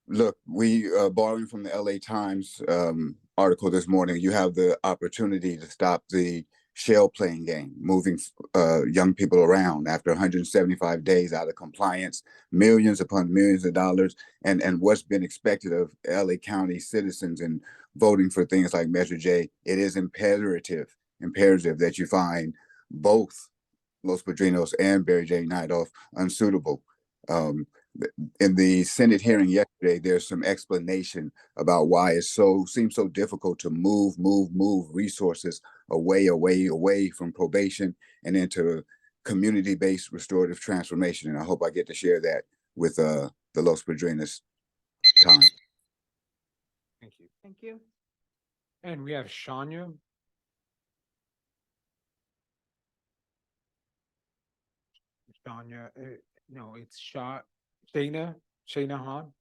Look, we borrowing from the LA Times article this morning, you have the opportunity to stop the shell playing game, moving young people around after 175 days out of compliance, millions upon millions of dollars, and what's been expected of LA County citizens in voting for things like Measure J. It is imperative that you find both Los Padrinos and Barry J. Nightoff unsuitable. In the Senate hearing yesterday, there's some explanation about why it seems so difficult to move resources away from probation and into community-based restorative transformation. And I hope I get to share that with the Los Padrinos time.
Thank you.
Thank you.
And we have Shania. Shania, no, it's Shayna Hahn.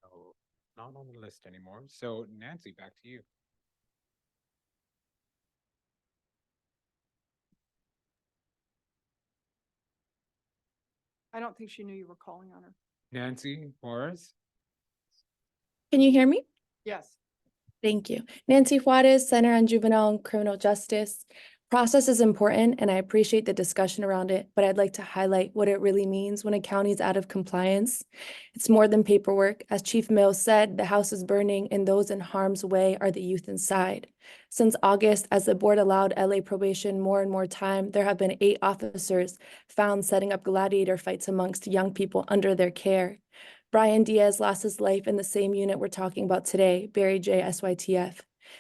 Oh, not on the list anymore. So Nancy, back to you.
I don't think she knew you were calling on her.
Nancy Juarez.
Can you hear me?
Yes.
Thank you. Nancy Juarez, Center on Juvenile and Criminal Justice. Process is important, and I appreciate the discussion around it, but I'd like to highlight what it really means when a county is out of compliance. It's more than paperwork. As Chief Mills said, the house is burning, and those in harm's way are the youth inside. Since August, as the board allowed LA probation more and more time, there have been 8 officers found setting up gladiator fights amongst young people under their care. Brian Diaz lost his life in the same unit we're talking about today, Barry J. SYTF,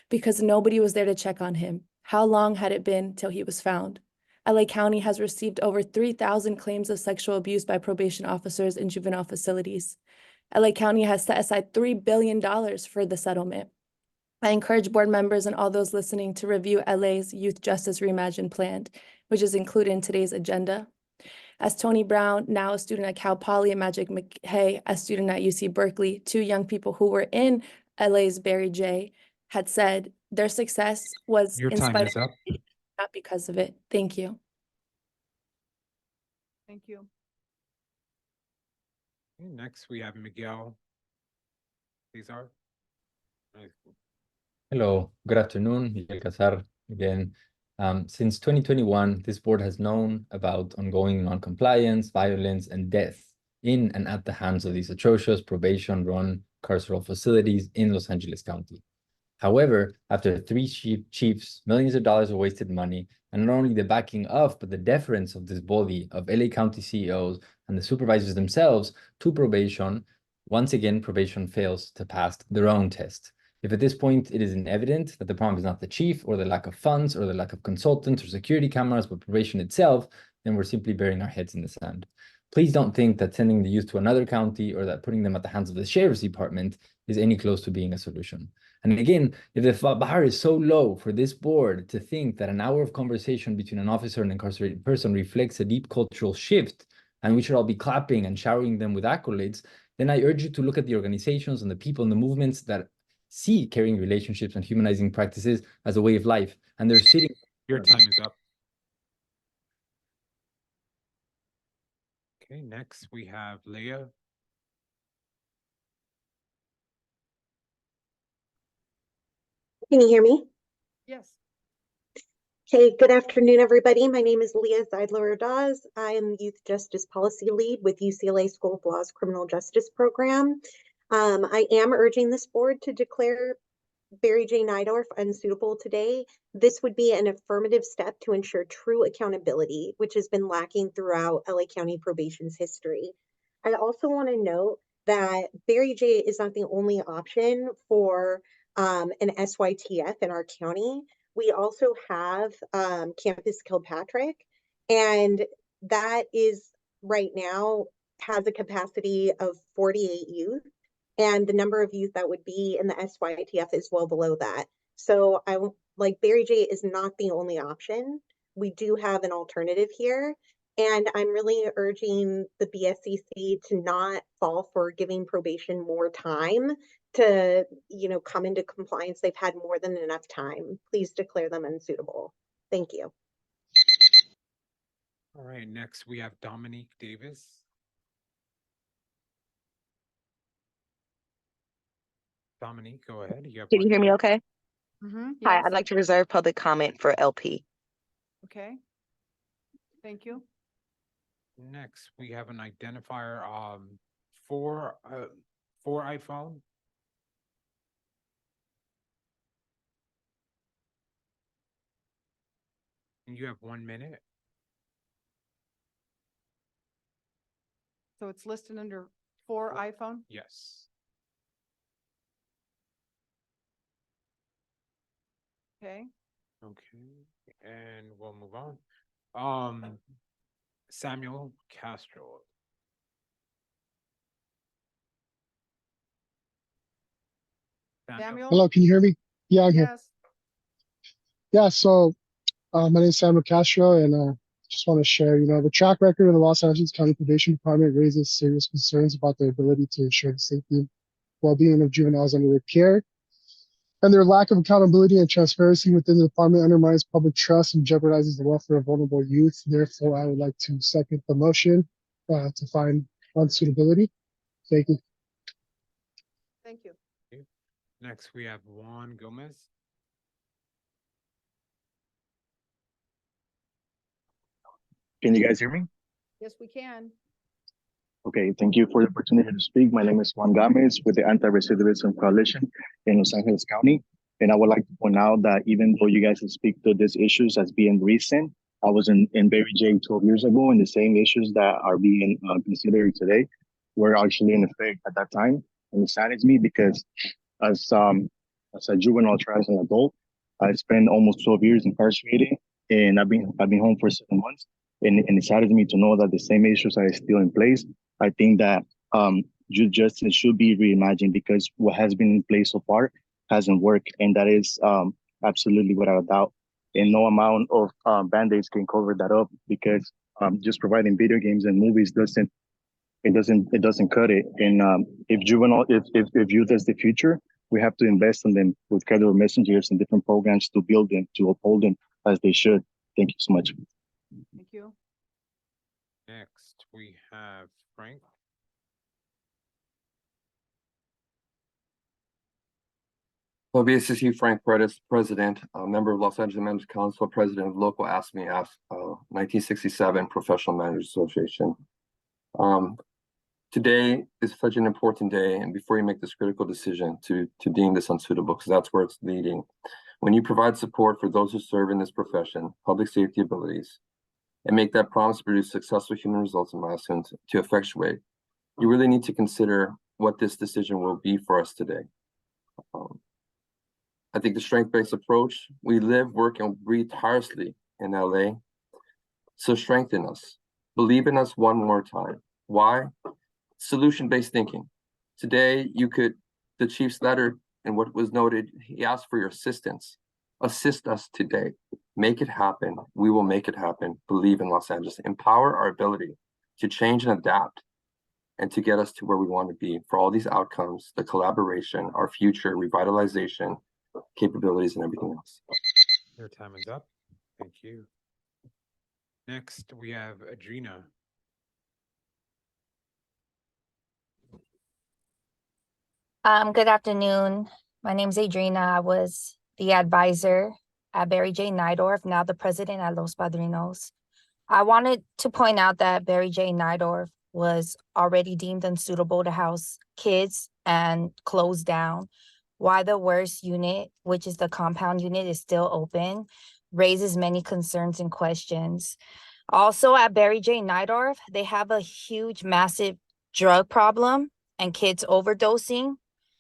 because nobody was there to check on him. How long had it been till he was found? LA County has received over 3,000 claims of sexual abuse by probation officers in juvenile facilities. LA County has set aside $3 billion for the settlement. I encourage board members and all those listening to review LA's Youth Justice Reimagined plan, which is included in today's agenda.
as Tony Brown, now a student at Cal Poly, and Magic McHay, a student at UC Berkeley, two young people who were in LA's Barry J, had said their success was
Your
in
time
spite
is
of
up.
it, not because of it. Thank you.
Thank you.
Next, we have Miguel. These are.
Hello, good afternoon, Miguel Casar again. Since 2021, this board has known about ongoing non-compliance, violence, and death in and at the hands of these atrocious probation-run carceral facilities in Los Angeles County. However, after three chiefs, millions of dollars of wasted money, and not only the backing of, but the deference of this body of LA County CEOs and the supervisors themselves to probation, once again, probation fails to pass their own test. If at this point it is evident that the problem is not the chief or the lack of funds or the lack of consultants or security cameras, but probation itself, then we're simply burying our heads in the sand. Please don't think that sending the youth to another county or that putting them at the hands of the sheriff's department is any close to being a solution. And again, if the bar is so low for this board to think that an hour of conversation between an officer and an incarcerated person reflects a deep cultural shift, and we should all be clapping and showering them with accolades, then I urge you to look at the organizations and the people and the movements that see caring relationships and humanizing practices as a way of life. And they're sitting.
Your time is up. Okay, next we have Leah.
Can you hear me?
Yes.
Hey, good afternoon, everybody. My name is Leah Zeidler-Dawes. I am the Youth Justice Policy Lead with UCLA School of Law's Criminal Justice Program. I am urging this board to declare Barry J. Nydorf unsuitable today. This would be an affirmative step to ensure true accountability, which has been lacking throughout LA County probation's history. I also want to note that Barry J. is not the only option for an SYTF in our county. We also have Campus Kilpatrick, and that is right now has a capacity of 48 youth. And the number of youth that would be in the SYTF is well below that. So Barry J is not the only option. We do have an alternative here. And I'm really urging the BSCC to not fall for giving probation more time to, come into compliance. They've had more than enough time. Please declare them unsuitable. Thank you.
All right, next we have Dominique Davis. Dominique, go ahead.
Can you hear me okay?
Mm-hmm.
Hi,
Yes.
I'd like to reserve public comment for LP.
Okay. Thank you.
Next, we have an identifier for iPhone. And you have 1 minute.
So it's listed under for iPhone?
Yes.
Okay.
Okay, and we'll move on. Samuel Castro.
Samuel?
Hello, can you hear me? Yeah, I'm here.
Yes.
Yeah, so my name is Samuel Castro, and just want to share, the track record of the Los Angeles County Probation Department raises serious concerns about their ability to ensure the safety and well-being of juveniles under their care. And their lack of accountability and transparency within the department undermines public trust and jeopardizes the welfare of vulnerable youth. Therefore, I would like to second the motion to find unsuitability. Thank you.
Thank you.
Next, we have Juan Gomez.
Can you guys hear me?
Yes, we can.
Okay, thank you for the opportunity to speak. My name is Juan Gomez with the Anti-Recidivism Coalition in Los Angeles County. And I would like to point out that even though you guys speak to these issues as being recent, I was in Barry J 12 years ago, and the same issues that are being considered today were actually in effect at that time. And it saddens me because as a juvenile as an adult, I spent almost 12 years incarcerated, and I've been home for 7 months. And it saddens me to know that the same issues are still in place. I think that youth justice should be reimagined because what has been in place so far hasn't worked, and that is absolutely without a doubt. And no amount of Band-Aids can cover that up because just providing video games and movies doesn't cut it. And if youth is the future, we have to invest in them with credible messengers and different programs to build them, to uphold them as they should. Thank you so much.
Thank you.
Next, we have Frank.
Well, BSCC Frank Paredes, President, a member of Los Angeles Managers Council, President of local ASME, 1967 Professional Managers Association. Today is such an important day, and before you make this critical decision to deem this unsuitable, because that's where it's leading, when you provide support for those who serve in this profession, public safety abilities, and make that promise to produce successful human results and milestones to effectuate, you really need to consider what this decision will be for us today. I think the strength-based approach, we live, work, and breathe tirelessly in LA. So strengthen us. Believe in us one more time. Why? Solution-based thinking. Today, the chief's letter and what was noted, he asked for your assistance. Assist us today. Make it happen. We will make it happen. Believe in Los Angeles. Empower our ability to change and adapt and to get us to where we want to be for all these outcomes, the collaboration, our future, revitalization, capabilities, and everything else.
Your time is up. Thank you. Next, we have Adrina.
Good afternoon. My name is Adrina. I was the advisor at Barry J. Nydorf, now the president at Los Padrinos. I wanted to point out that Barry J. Nydorf was already deemed unsuitable to house kids and closed down. Why the worst unit, which is the compound unit, is still open, raises many concerns and questions. Also at Barry J. Nydorf, they have a huge, massive drug problem and kids overdosing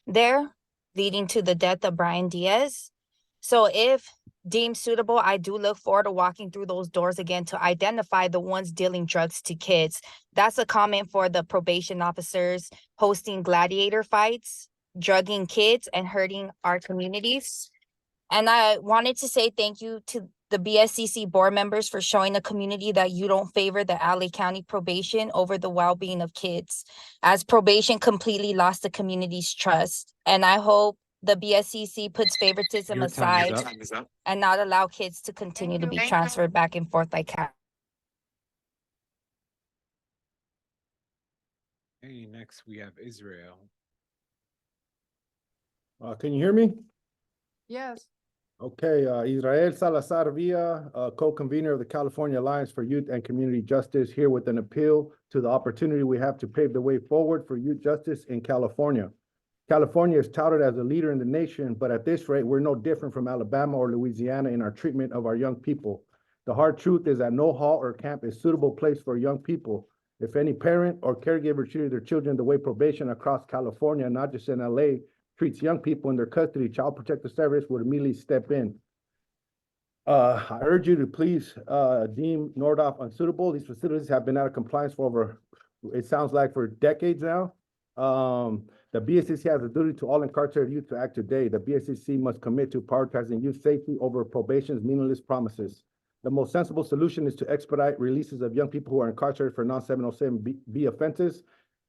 there, leading to the death of Brian Diaz. So if deemed suitable, I do look forward to walking through those doors again to identify the ones dealing drugs to kids. That's a comment for the probation officers hosting gladiator fights, drugging kids, and hurting our communities. And I wanted to say thank you to the BSCC board members for showing the community that you don't favor the LA County probation over the well-being of kids, as probation completely lost the community's trust. And I hope the BSCC puts favoritism
Your time
aside
is up.
and not allow kids to continue to be transferred back and forth like cats.
Hey, next we have Israel.
Can you hear me?
Yes.
Okay, Israel Salazar Villa, co-convener of the California Alliance for Youth and Community Justice, here with an appeal to the opportunity we have to pave the way forward for youth justice in California. California is touted as a leader in the nation, but at this rate, we're no different from Alabama or Louisiana in our treatment of our young people. The hard truth is that no hall or camp is a suitable place for young people. If any parent or caregiver treated their children the way probation across California, not just in LA, treats young people in their custody, Child Protective Service would immediately step in. I urge you to please deem Nordhoff unsuitable. These facilities have been out of compliance for over, it sounds like, for decades now. The BSCC has a duty to all incarcerated youth to act today. The BSCC must commit to prioritizing youth safety over probation's meaningless promises. The most sensible solution is to expedite releases of young people who are incarcerated for non-707B offenses.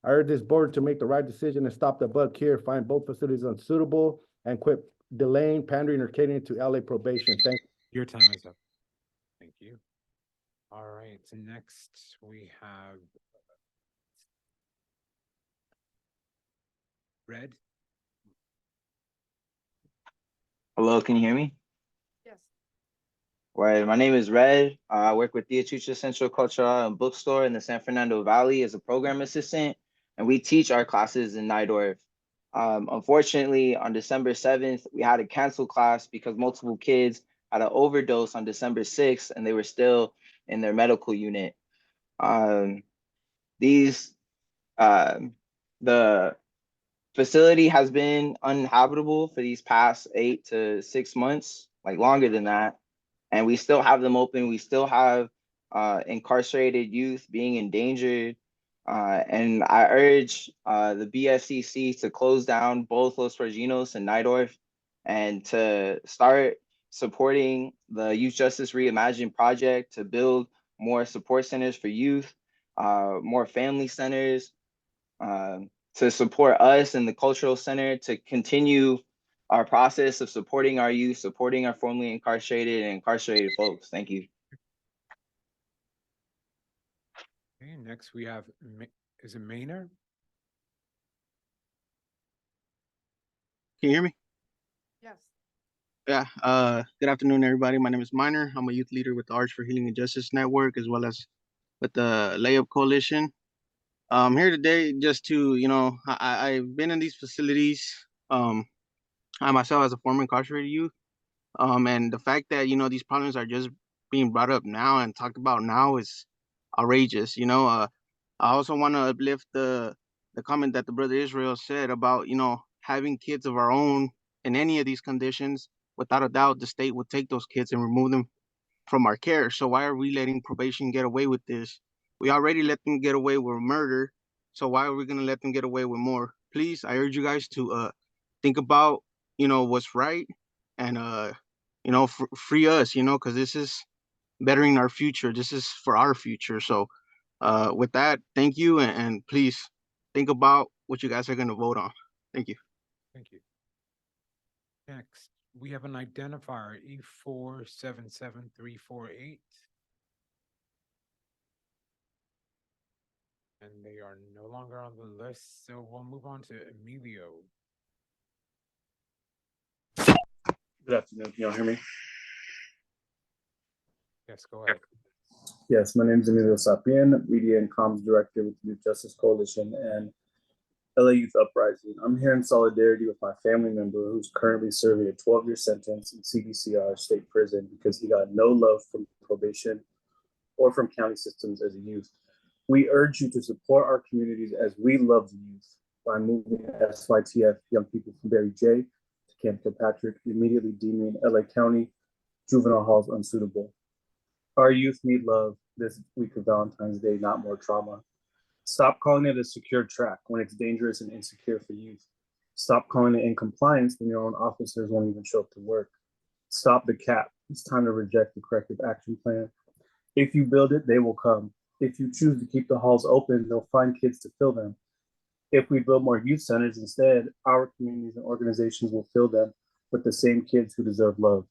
I urge this board to make the right decision and stop the buck here, find both facilities unsuitable, and quit delaying, pandering, or catering to LA probation. Thank you.
Your time is up. Thank you. All right, next we have Red.
Hello, can you hear me?
Yes.
Right, my name is Red. I work with Theatrice Central Cultural and Bookstore in the San Fernando Valley as a program assistant, and we teach our classes in Nydorf. Unfortunately, on December 7th, we had to cancel class because multiple kids had an overdose on December 6th, and they were still in their medical unit. The facility has been uninhabitable for these past 8 to 6 months, like longer than that. And we still have them open. We still have incarcerated youth being endangered. And I urge the BSCC to close down both Los Padrinos and Nydorf and to start supporting the Youth Justice Reimagined project to build more support centers for youth, more family centers, to support us and the cultural center to continue our process of supporting our youth, supporting our formerly incarcerated and incarcerated folks. Thank you.
Okay, next we have, is it Maynard?
Can you hear me?
Yes.
Yeah. Good afternoon, everybody. My name is Miner. I'm a youth leader with the Arts for Healing and Justice Network, as well as with the Layup Coalition. I'm here today just to, I've been in these facilities. I myself as a former incarcerated youth. And the fact that, these problems are just being brought up now and talked about now is outrageous. I also want to uplift the comment that the brother Israel said about, having kids of our own in any of these conditions. Without a doubt, the state would take those kids and remove them from our care. So why are we letting probation get away with this? We already let them get away with murder. So why are we going to let them get away with more? Please, I urge you guys to think about, what's right and, free us, because this is bettering our future. This is for our future. So with that, thank you. And please think about what you guys are going to vote on. Thank you.
Thank you. Next, we have an identifier, E477348. And they are no longer on the list, so we'll move on to Emilio.
Good afternoon. Can y'all hear me?
Yes, go ahead.
Yes, my name is Emilio Sapien, Media and Comms Director with the Youth Justice Coalition and LA Youth Uprising. I'm here in solidarity with my family member who's currently serving a 12-year sentence in CDCR state prison because he got no love from probation or from county systems as a youth. We urge you to support our communities as we love the youth by moving SYTF young people from Barry J to Camp Kilpatrick, immediately deeming LA County juvenile halls unsuitable. Our youth need love this week of Valentine's Day, not more trauma. Stop calling it a secure track when it's dangerous and insecure for youth. Stop calling it in compliance when your own officers won't even show up to work. Stop the cap. It's time to reject the corrective action plan. If you build it, they will come. If you choose to keep the halls open, they'll find kids to fill them. If we build more youth centers instead, our communities and organizations will fill them with the same kids who deserve love.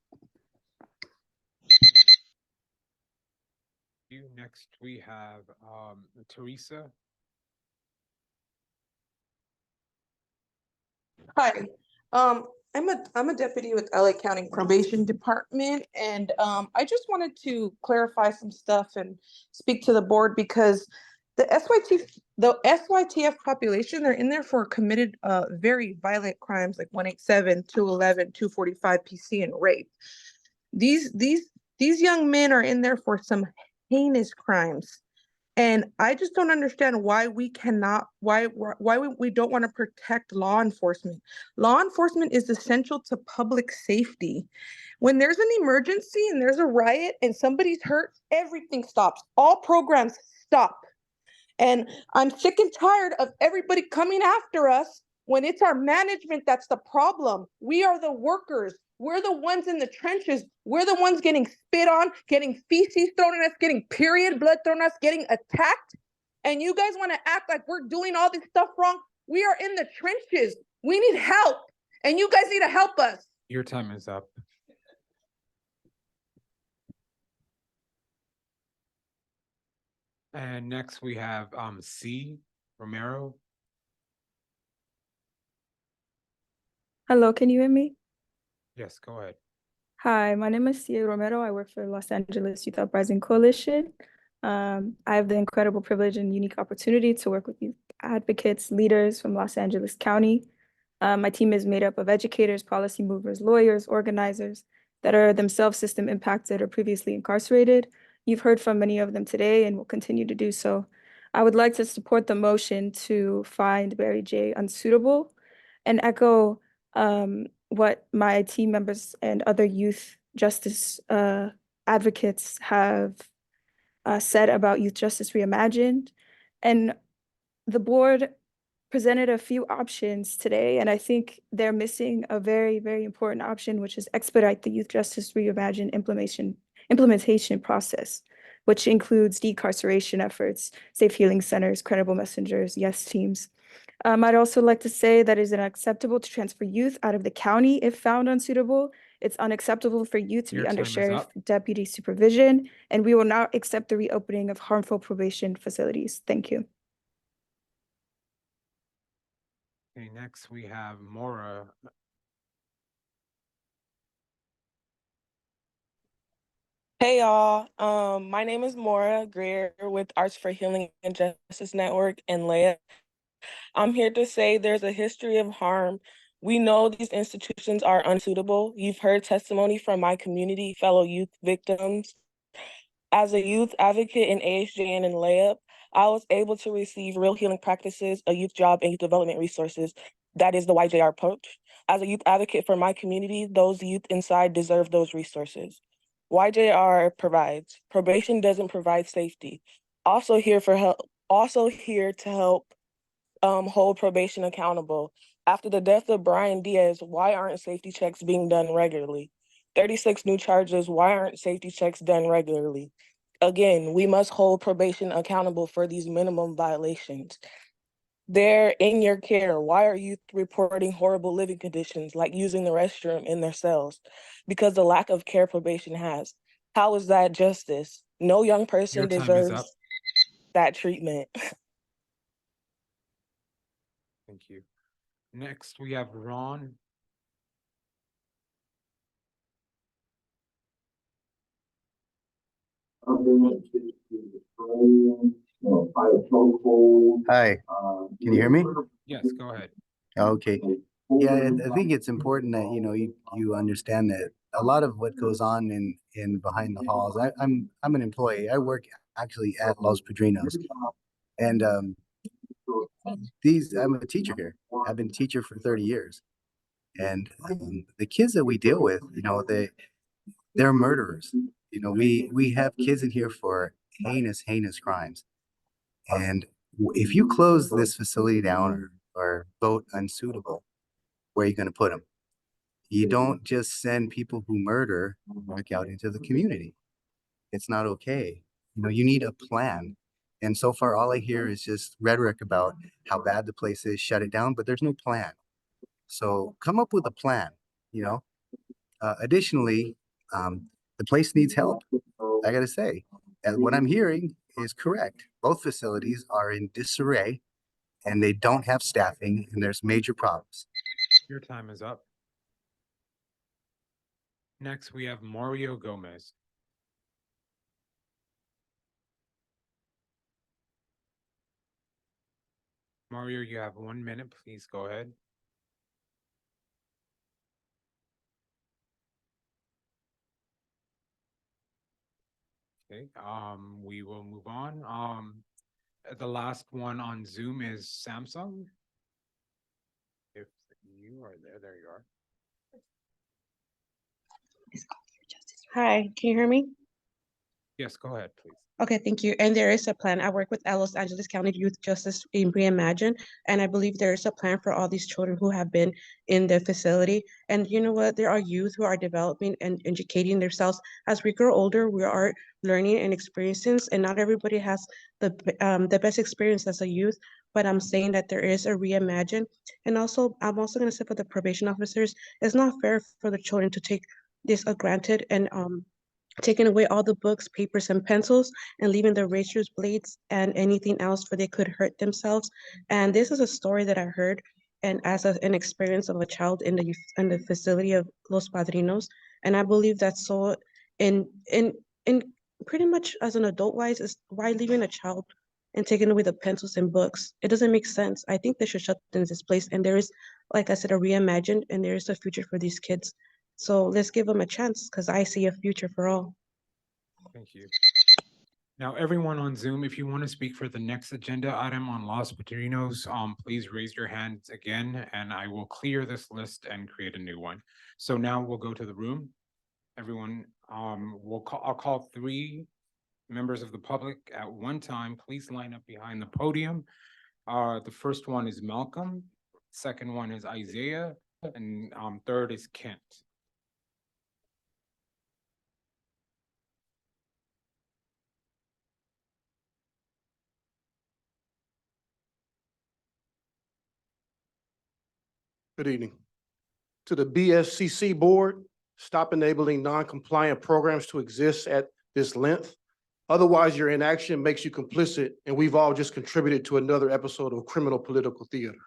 Next, we have Teresa.
Hi, I'm a deputy with LA County Probation Department, and I just wanted to clarify some stuff and speak to the board because the SYTF population, they're in there for committed very violent crimes like 187, 211, 245 PC and rape. These young men are in there for some heinous crimes. And I just don't understand why we cannot, why we don't want to protect law enforcement. Law enforcement is essential to public safety. When there's an emergency and there's a riot and somebody's hurt, everything stops. All programs stop. And I'm sick and tired of everybody coming after us when it's our management that's the problem. We are the workers. We're the ones in the trenches. We're the ones getting spit on, getting feces thrown at us, getting period blood thrown at us, getting attacked. And you guys want to act like we're doing all this stuff wrong? We are in the trenches. We need help. And you guys need to help us.
Your time is up. And next we have C. Romero.
Hello, can you hear me?
Yes, go ahead.
Hi, my name is Cia Romero. I work for Los Angeles Youth Uprising Coalition. I have the incredible privilege and unique opportunity to work with youth advocates, leaders from Los Angeles County. My team is made up of educators, policy movers, lawyers, organizers that are themselves system impacted or previously incarcerated. You've heard from many of them today and will continue to do so. I would like to support the motion to find Barry J unsuitable and echo what my team members and other youth justice advocates have said about Youth Justice Reimagined. And the board presented a few options today, and I think they're missing a very, very important option, which is expedite the Youth Justice Reimagined implementation process. which includes decarceration efforts, safe healing centers, credible messengers, yes teams. I'd also like to say that it is unacceptable to transfer youth out of the county if found unsuitable. It's unacceptable for youth to be
Your
under
time is
sheriff
up.
deputy supervision, and we will not accept the reopening of harmful probation facilities. Thank you.
Okay, next we have Maura.
Hey y'all, my name is Maura Greer with Arts for Healing and Justice Network and LEA. I'm here to say there's a history of harm. We know these institutions are unsuitable. You've heard testimony from my community, fellow youth victims. As a youth advocate in AHJN and LEA, I was able to receive real healing practices, a youth job, and youth development resources. That is the YJR approach. As a youth advocate for my community, those youth inside deserve those resources. YJR provides. Probation doesn't provide safety. Also here for help. Also here to help hold probation accountable. After the death of Brian Diaz, why aren't safety checks being done regularly? 36 new charges, why aren't safety checks done regularly? Again, we must hold probation accountable for these minimum violations. They're in your care. Why are you reporting horrible living conditions like using the restroom in their cells? Because the lack of care probation has. How is that justice? No young person
Your time is up.
deserves that treatment.
Thank you. Next, we have Ron.
Hi, can you hear me?
Yes, go ahead.
Okay. Yeah, I think it's important that, you understand that a lot of what goes on in behind the halls. I'm an employee. I work actually at Los Padrinos. And I'm a teacher here. I've been a teacher for 30 years. And the kids that we deal with, they're murderers. We have kids in here for heinous crimes. And if you close this facility down or vote unsuitable, where are you going to put them? You don't just send people who murder back out into the community. It's not okay. You need a plan. And so far, all I hear is just rhetoric about how bad the place is, shut it down, but there's no plan. So come up with a plan, Additionally, the place needs help. I got to say, and what I'm hearing is correct. Both facilities are in disarray and they don't have staffing and there's major problems.
Your time is up. Next, we have Mario Gomez. Mario, you have 1 minute. Please go ahead. Okay, we will move on. The last one on Zoom is Samsung. If you are there you are.
Hi, can you hear me?
Yes, go ahead, please.
Okay, thank you. And there is a plan. I work with Los Angeles County Youth Justice in Reimagine, and I believe there is a plan for all these children who have been in the facility. And you know what? There are youth who are developing and educating themselves. As we grow older, we are learning and experiencing, and not everybody has the best experience as a youth. But I'm saying that there is a Reimagine. And also, I'm also going to say for the probation officers, it's not fair for the children to take this granted and taking away all the books, papers, and pencils, and leaving the razors, blades, and anything else where they could hurt themselves. And this is a story that I heard, and as an experience of a child in the facility of Los Padrinos, and I believe that's so. In pretty much as an adult wise, is why leaving a child and taking away the pencils and books. It doesn't make sense. I think they should shut down this place. And there is, like I said, a reimagined, and there is a future for these kids. So let's give them a chance because I see a future for all.
Thank you. Now, everyone on Zoom, if you want to speak for the next agenda item on Los Padrinos, please raise your hands again, and I will clear this list and create a new one. So now we'll go to the room. Everyone, I'll call 3 members of the public at one time. Please line up behind the podium. The first one is Malcolm, second one is Isaiah, and third is Kent.
Good evening. To the BSCC board, stop enabling non-compliant programs to exist at this length. Otherwise, your inaction makes you complicit, and we've all just contributed to another episode of criminal political theater.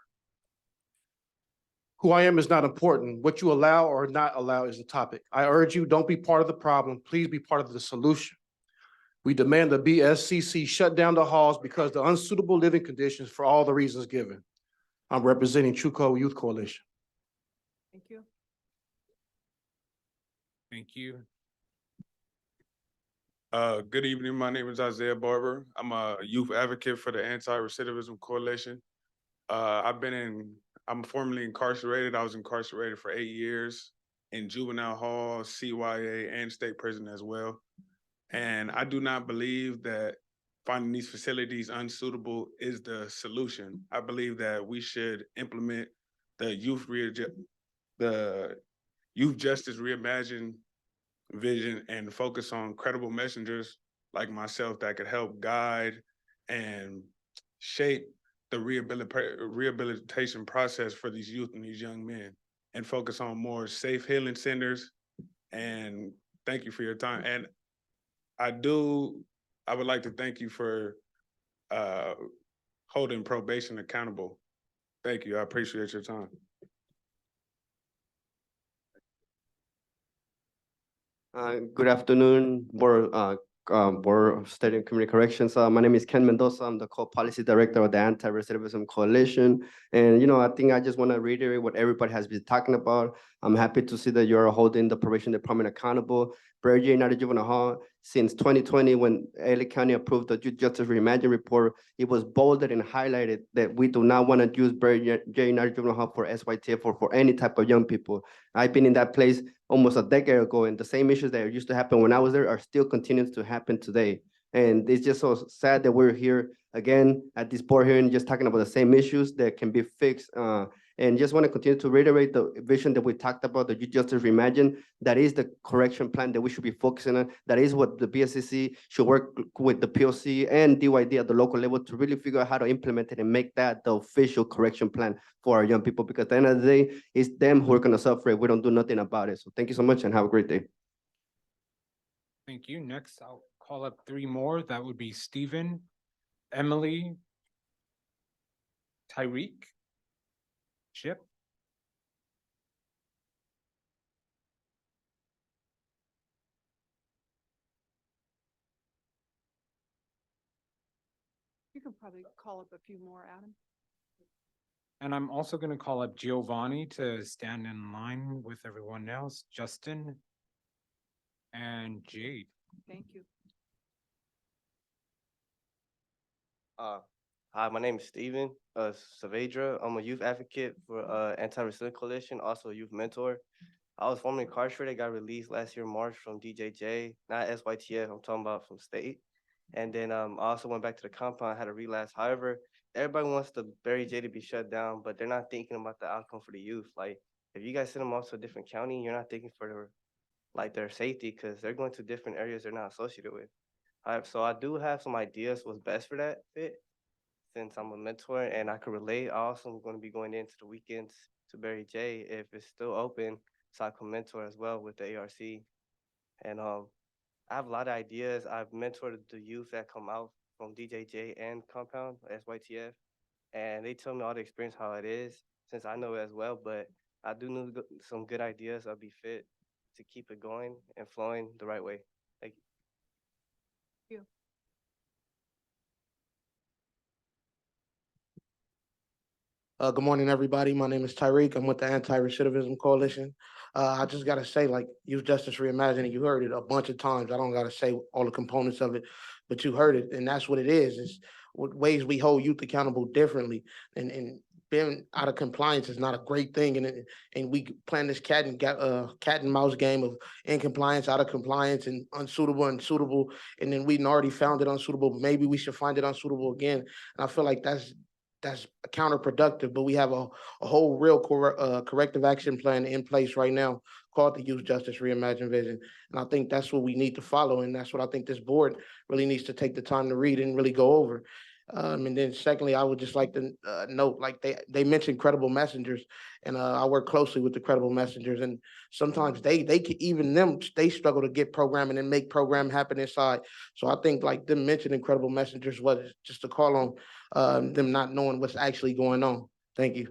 Who I am is not important. What you allow or not allow is the topic. I urge you, don't be part of the problem. Please be part of the solution. We demand the BSCC shut down the halls because the unsuitable living conditions for all the reasons given. I'm representing Chuco Youth Coalition.
Thank you.
Thank you.
Good evening. My name is Isaiah Barber. I'm a youth advocate for the Anti-Recidivism Coalition. I'm formerly incarcerated. I was incarcerated for 8 years in juvenile hall, CYA, and state prison as well. And I do not believe that finding these facilities unsuitable is the solution. I believe that we should implement the Youth Justice Reimagined vision and focus on credible messengers like myself that could help guide and shape the rehabilitation process for these youth and these young men, and focus on more safe healing centers. And thank you for your time. And I would like to thank you for holding probation accountable. Thank you. I appreciate your time.
Good afternoon, Board of State and Community Corrections. My name is Ken Mendoza. I'm the co-policy director of the Anti-Recidivism Coalition. And, I think I just want to reiterate what everybody has been talking about. I'm happy to see that you're holding the probation department accountable. Berry J. United Juvenile Hall, since 2020, when LA County approved the Youth Justice Reimagined report, it was bolded and highlighted that we do not want to use Berry J. United Juvenile Hall for SYTF or for any type of young people. I've been in that place almost a decade ago, and the same issues that used to happen when I was there are still continuing to happen today. And it's just so sad that we're here again at this board hearing, just talking about the same issues that can be fixed. And just want to continue to reiterate the vision that we talked about, the Youth Justice Reimagined. That is the correction plan that we should be focusing on. That is what the BSCC should work with the POC and DYD at the local level to really figure out how to implement it and make that the official correction plan for our young people. Because at the end of the day, it's them who are going to suffer if we don't do nothing about it. So thank you so much and have a great day.
Thank you. Next, I'll call up 3 more. That would be Stephen, Emily, Tyreek, Chip.
You can probably call up a few more, Adam.
And I'm also going to call up Giovanni to stand in line with everyone else, Justin and Jade.
Thank you.
Hi, my name is Steven Saavedra. I'm a youth advocate for Anti-Recidivism Coalition, also a youth mentor. I was formerly incarcerated, got released last year, March, from DJJ, not SYTF, I'm talking about from state. And then I also went back to the compound, had a relapse. However, everybody wants the Berry J to be shut down, but they're not thinking about the outcome for the youth. Like, if you guys send them off to a different county, you're not thinking for their safety, because they're going to different areas they're not associated with. So I do have some ideas what's best for that fit. Since I'm a mentor and I can relate, I also am going to be going into the weekends to Berry J if it's still open, so I can mentor as well with the ARC. And I have a lot of ideas. I've mentored the youth that come out from DJJ and compound, SYTF, and they tell me all the experience how it is, since I know it as well, but I do know some good ideas I'll be fit to keep it going and flowing the right way. Thank you.
Thank you.
Good morning, everybody. My name is Tyreek. I'm with the Anti-Recidivism Coalition. I just got to say, like, Youth Justice Reimagined, you heard it a bunch of times. I don't got to say all the components of it, but you heard it, and that's what it is. It's ways we hold youth accountable differently. And being out of compliance is not a great thing. And we playing this cat and mouse game of in compliance, out of compliance, and unsuitable. And then we'd already found it unsuitable. Maybe we should find it unsuitable again. And I feel like that's counterproductive, but we have a whole real corrective action plan in place right now called the Youth Justice Reimagined Vision. And I think that's what we need to follow. And that's what I think this board really needs to take the time to read and really go over. And then secondly, I would just like to note, like they mentioned credible messengers, and I work closely with the credible messengers, and sometimes they can, even them, they struggle to get programming and make program happen inside. So I think like them mentioning credible messengers was just a call on them not knowing what's actually going on. Thank you.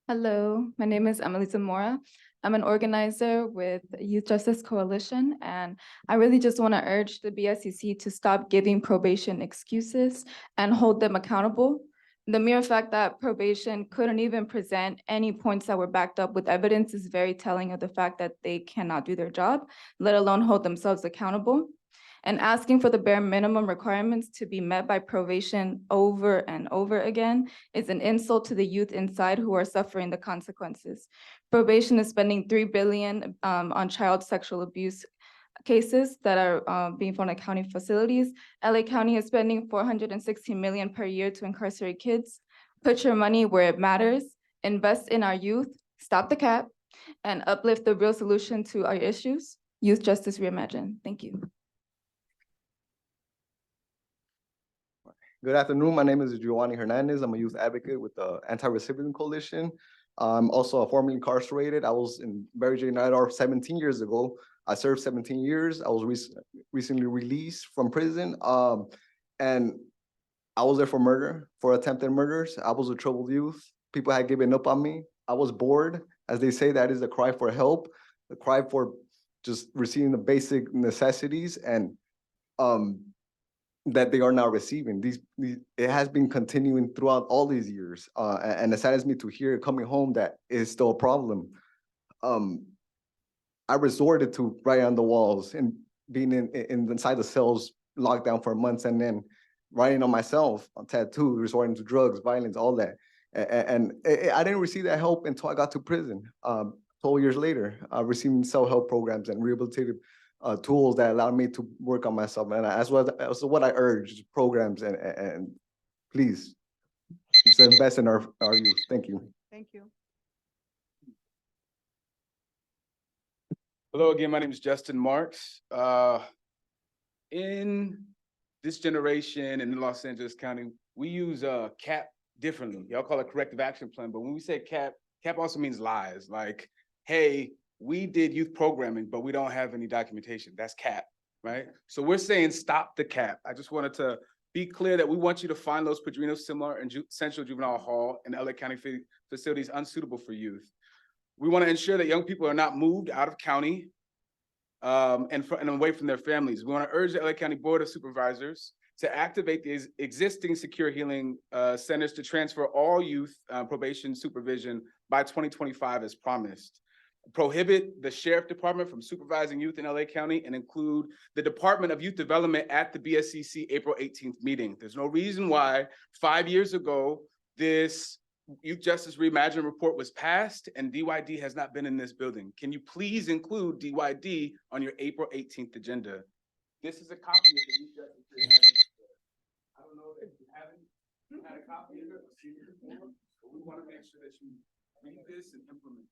Hello, my name is Emily Zamora. I'm an organizer with Youth Justice Coalition, and I really just want to urge the BSCC to stop giving probation excuses and hold them accountable. The mere fact that probation couldn't even present any points that were backed up with evidence is very telling of the fact that they cannot do their job, let alone hold themselves accountable. And asking for the bare minimum requirements to be met by probation over and over again is an insult to the youth inside who are suffering the consequences. Probation is spending $3 billion on child sexual abuse cases that are being found in county facilities. LA County is spending $416 million per year to incarcerate kids. Put your money where it matters, invest in our youth, stop the cap, and uplift the real solution to our issues. Youth Justice Reimagined. Thank you.
Good afternoon. My name is Giovanni Hernandez. I'm a youth advocate with the Anti-Recidivism Coalition. I'm also formerly incarcerated. I was in Barry J. Nidar 17 years ago. I served 17 years. I was recently released from prison. And I was there for murder, for attempted murders. I was a troubled youth. People had given up on me. I was bored. As they say, that is the cry for help, the cry for just receiving the basic necessities, and that they are now receiving. It has been continuing throughout all these years. And it saddens me to hear coming home that is still a problem. I resorted to writing on the walls and being inside the cells, locked down for months, and then writing on myself, on tattoo, resorting to drugs, violence, all that. And I didn't receive that help until I got to prison. 12 years later, receiving self-help programs and rehabilitative tools that allowed me to work on myself. And as well as what I urge, programs, and please, just invest in our youth. Thank you.
Thank you.
Hello again, my name is Justin Marks. In this generation and in Los Angeles County, we use CAP differently. Y'all call it corrective action plan, but when we say CAP also means lies. Like, hey, we did youth programming, but we don't have any documentation. That's CAP, right? So we're saying stop the CAP. I just wanted to be clear that we want you to find Los Padrinos, Similar, and Central Juvenile Hall and LA County facilities unsuitable for youth. We want to ensure that young people are not moved out of county and away from their families. We want to urge the LA County Board of Supervisors to activate the existing secure healing centers to transfer all youth probation supervision by 2025 as promised. Prohibit the Sheriff Department from supervising youth in LA County and include the Department of Youth Development at the BSCC April 18th meeting. There's no reason why 5 years ago this Youth Justice Reimagined report was passed and DYD has not been in this building. Can you please include DYD on your April 18th agenda? This is a copy of the Youth Justice Reimagined. I don't know if you haven't had a copy of it or seen it before, but we want to make sure that you read this and implement it.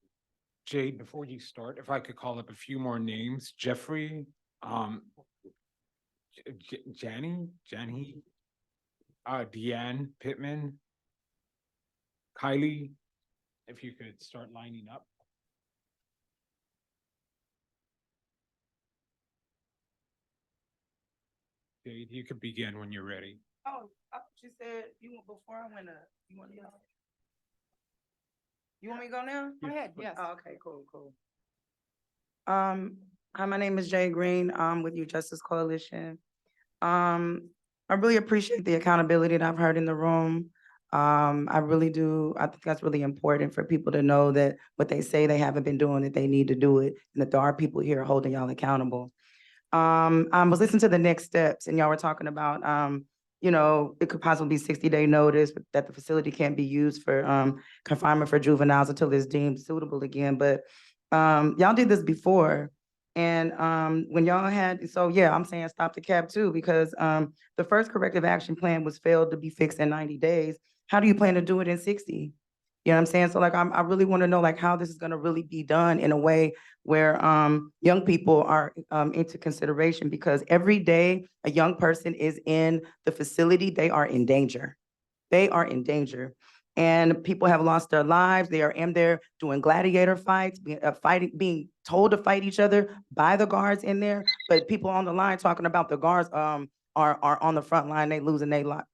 Jade, before you start, if I could call up a few more names, Jeffrey, Jani, Deanne Pittman, Kylie, if you could start lining up. Jade, you could begin when you're ready.
Oh, she said you want before I went up. You want to go? You want me to go now?
Go ahead, yes.
Oh, okay, cool. Hi, my name is Jay Green. I'm with Youth Justice Coalition. I really appreciate the accountability that I've heard in the room. I really do. I think that's really important for people to know that what they say they haven't been doing, that they need to do it, and that there are people here holding y'all accountable. I was listening to the next steps, and y'all were talking about it could possibly be 60-day notice, but that the facility can't be used for confinement for juveniles until it's deemed suitable again. But y'all did this before. And when y'all had, so yeah, I'm saying stop the cap too, because the first corrective action plan was failed to be fixed in 90 days. How do you plan to do it in 60?
You know what I'm saying? So like, I really want to know like how this is going to really be done in a way where young people are into consideration, because every day a young person is in the facility, they are in danger. They are in danger. And people have lost their lives. They are in there doing gladiator fights, being told to fight each other by the guards in there. But people on the line talking about the guards are on the front line, they losing their life.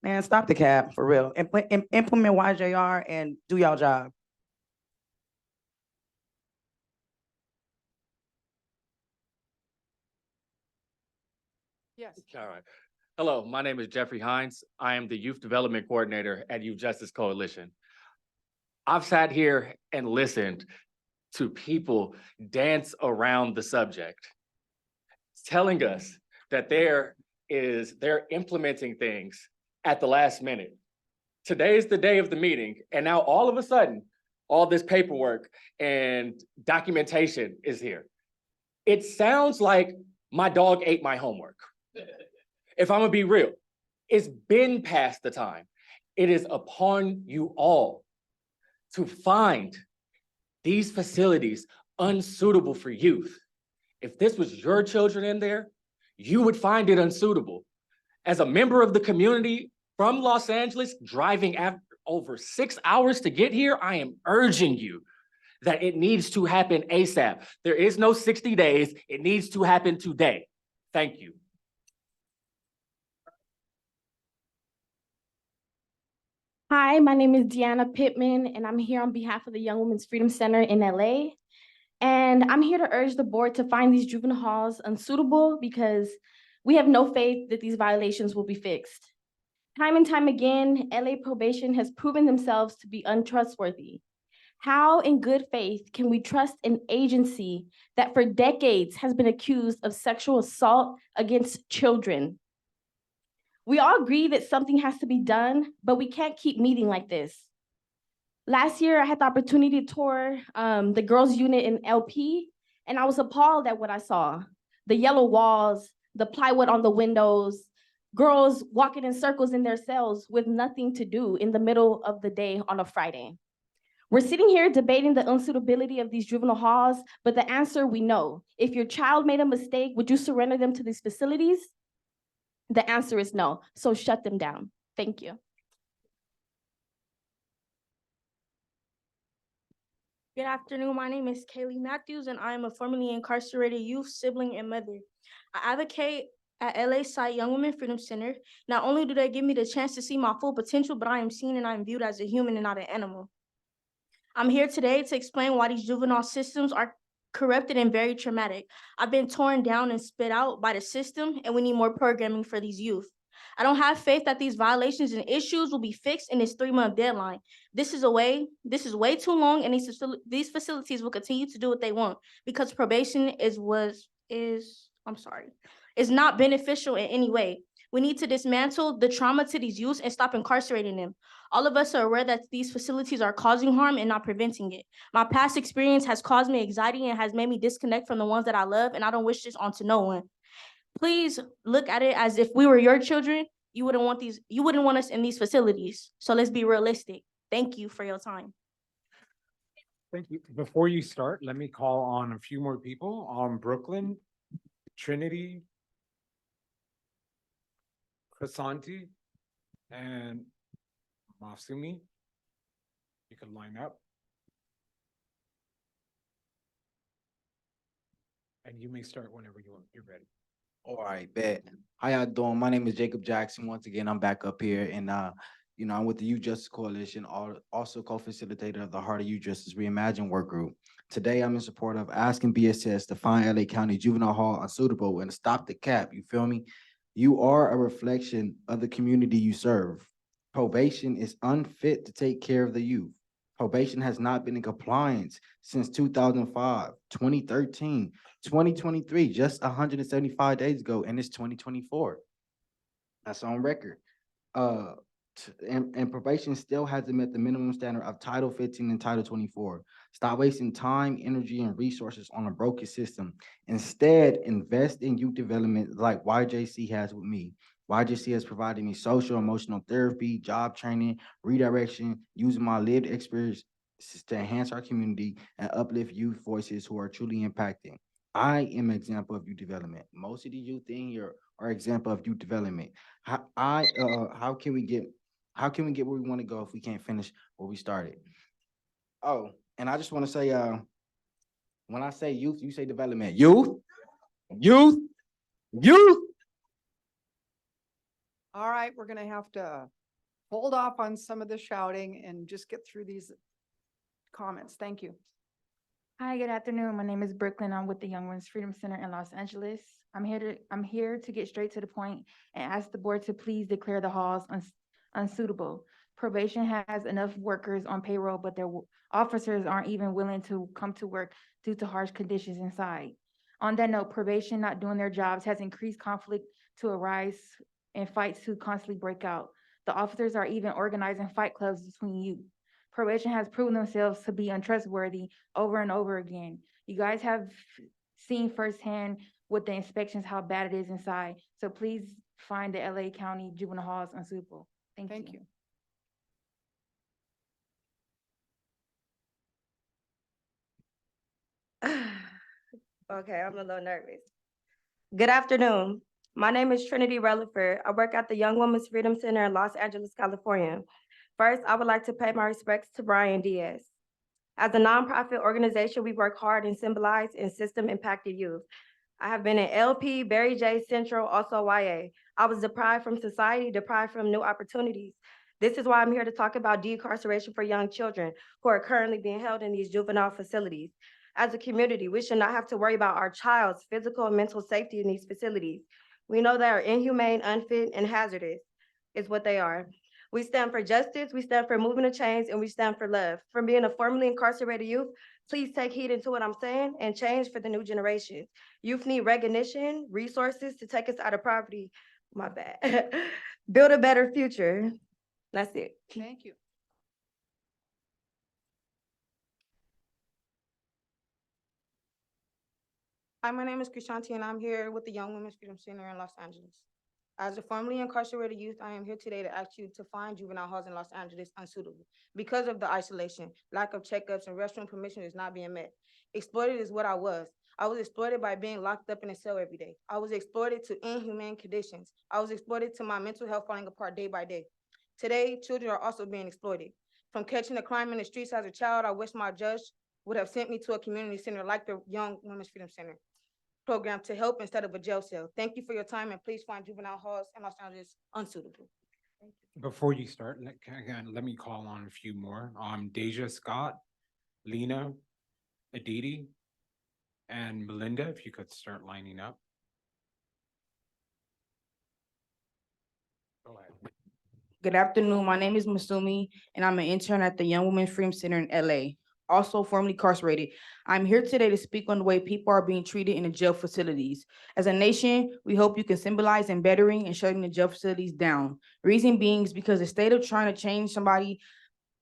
Man, stop the cap for real. Implement YJR and do y'all job.
Yes.
All right. Hello, my name is Jeffrey Hines. I am the Youth Development Coordinator at Youth Justice Coalition. I've sat here and listened to people dance around the subject, telling us that they're implementing things at the last minute. Today is the day of the meeting, and now all of a sudden, all this paperwork and documentation is here. It sounds like my dog ate my homework. If I'm gonna be real, it's been past the time. It is upon you all to find these facilities unsuitable for youth. If this was your children in there, you would find it unsuitable. As a member of the community from Los Angeles, driving over 6 hours to get here, I am urging you that it needs to happen ASAP. There is no 60 days. It needs to happen today. Thank you.
Hi, my name is Deanna Pittman, and I'm here on behalf of the Young Women's Freedom Center in LA. And I'm here to urge the board to find these juvenile halls unsuitable because we have no faith that these violations will be fixed. Time and time again, LA probation has proven themselves to be untrustworthy. How in good faith can we trust an agency that for decades has been accused of sexual assault against children? We all agree that something has to be done, but we can't keep meeting like this. Last year, I had the opportunity to tour the girls' unit in LP, and I was appalled at what I saw. The yellow walls, the plywood on the windows, girls walking in circles in their cells with nothing to do in the middle of the day on a Friday. We're sitting here debating the unsuitability of these juvenile halls, but the answer we know. If your child made a mistake, would you surrender them to these facilities? The answer is no, so shut them down. Thank you.
Good afternoon. My name is Kaylee Matthews, and I am a formerly incarcerated youth, sibling, and mother. I advocate at LA Site Young Women Freedom Center. Not only do they give me the chance to see my full potential, but I am seen and I am viewed as a human and not an animal. I'm here today to explain why these juvenile systems are corrupted and very traumatic. I've been torn down and spit out by the system, and we need more programming for these youth. I don't have faith that these violations and issues will be fixed in this 3-month deadline. This is way too long, and these facilities will continue to do what they want because probation is not beneficial in any way. We need to dismantle the trauma to these youths and stop incarcerating them. All of us are aware that these facilities are causing harm and not preventing it. My past experience has caused me anxiety and has made me disconnect from the ones that I love, and I don't wish this onto no one. Please look at it as if we were your children. You wouldn't want us in these facilities. So let's be realistic. Thank you for your time.
Thank you. Before you start, let me call on a few more people. Brooklyn, Trinity, Krasanti, and Masumi. You can line up. And you may start whenever you're ready.
All right, bet. How y'all doing? My name is Jacob Jackson. Once again, I'm back up here, and I'm with the Youth Justice Coalition, also co-facilitator of the Heart of Youth Justice Reimagine work group. Today, I'm in support of asking BSCS to find LA County Juvenile Hall unsuitable and stop the cap. You feel me? You are a reflection of the community you serve. Probation is unfit to take care of the youth. Probation has not been in compliance since 2005, 2013, 2023, just 175 days ago, and it's 2024. That's on record. And probation still hasn't met the minimum standard of Title 15 and Title 24. Stop wasting time, energy, and resources on a broken system. Instead, invest in youth development like YJC has with me. YGC has provided me social, emotional therapy, job training, redirection, using my lived experience to enhance our community and uplift youth voices who are truly impacting. I am an example of youth development. Most of the youth in here are example of youth development. How can we get where we want to go if we can't finish where we started? Oh, and I just want to say, when I say youth, you say development. Youth, youth, youth.
All right, we're gonna have to hold off on some of the shouting and just get through these comments. Thank you.
Hi, good afternoon. My name is Brooklyn. I'm with the Young Women's Freedom Center in Los Angeles. I'm here to get straight to the point and ask the board to please declare the halls unsuitable. Probation has enough workers on payroll, but their officers aren't even willing to come to work due to harsh conditions inside. On that note, probation not doing their jobs has increased conflict to arise and fights to constantly break out. The officers are even organizing fight clubs between youth. Probation has proven themselves to be untrustworthy over and over again. You guys have seen firsthand with the inspections how bad it is inside. So please find the LA County juvenile halls unsuitable. Thank you.
Okay, I'm a little nervous. Good afternoon. My name is Trinity Rutherford. I work at the Young Women's Freedom Center in Los Angeles, California. First, I would like to pay my respects to Brian Diaz. As a nonprofit organization, we work hard and symbolize in system-impacted youth. I have been in LP, Barry J, Central, also YA. I was deprived from society, deprived from new opportunities. This is why I'm here to talk about decarceration for young children who are currently being held in these juvenile facilities. As a community, we should not have to worry about our child's physical and mental safety in these facilities. We know they are inhumane, unfit, and hazardous, is what they are. We stand for justice, we stand for moving the chains, and we stand for love. From being a formerly incarcerated youth, please take heed into what I'm saying and change for the new generation. Youth need recognition, resources to take us out of poverty. My bad. Build a better future. That's it.
Thank you.
Hi, my name is Krishanti, and I'm here with the Young Women's Freedom Center in Los Angeles. As a formerly incarcerated youth, I am here today to ask you to find juvenile halls in Los Angeles unsuitable because of the isolation, lack of checkups, and restroom permission is not being met. Exploited is what I was. I was exploited by being locked up in a cell every day. I was exploited to inhumane conditions. I was exploited to my mental health falling apart day by day. Today, children are also being exploited. From catching a crime in the streets as a child, I wish my judge would have sent me to a community center like the Young Women's Freedom Center program to help instead of a jail cell. Thank you for your time, and please find juvenile halls in Los Angeles unsuitable.
Before you start, let me call on a few more. Deja Scott, Lena, Aditi, and Melinda, if you could start lining up. Go ahead.
Good afternoon. My name is Masumi, and I'm an intern at the Young Women's Freedom Center in LA, also formerly incarcerated. I'm here today to speak on the way people are being treated in the jail facilities. As a nation, we hope you can symbolize in bettering and shutting the jail facilities down. Reason being is because the state of trying to change somebody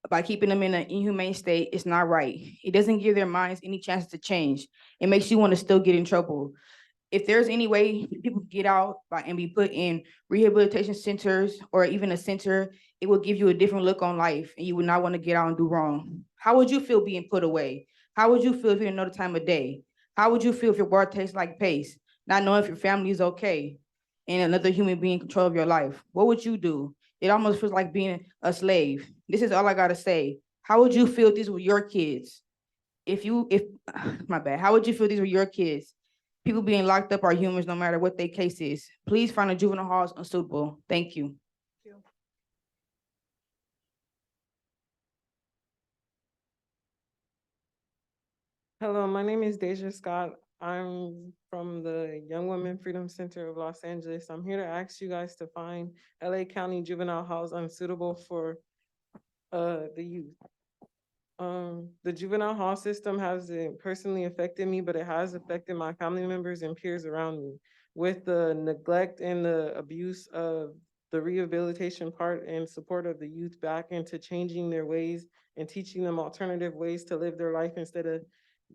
by keeping them in an inhumane state is not right. It doesn't give their minds any chance to change. It makes you want to still get in trouble. If there's any way people get out and be put in rehabilitation centers or even a center, it will give you a different look on life and you would not want to get out and do wrong. How would you feel being put away? How would you feel if you didn't know the time of day? How would you feel if your water tastes like paste, not knowing if your family is okay and another human being in control of your life? What would you do? It almost feels like being a slave. This is all I gotta say. How would you feel if these were your kids? My bad, how would you feel if these were your kids? People being locked up are humans no matter what their case is. Please find the juvenile halls unsuitable. Thank you.
Hello, my name is Deja Scott. I'm from the Young Women Freedom Center of Los Angeles. I'm here to ask you guys to find LA County juvenile halls unsuitable for the youth. The juvenile hall system hasn't personally affected me, but it has affected my family members and peers around me. With the neglect and the abuse of the rehabilitation part and support of the youth back into changing their ways and teaching them alternative ways to live their life instead of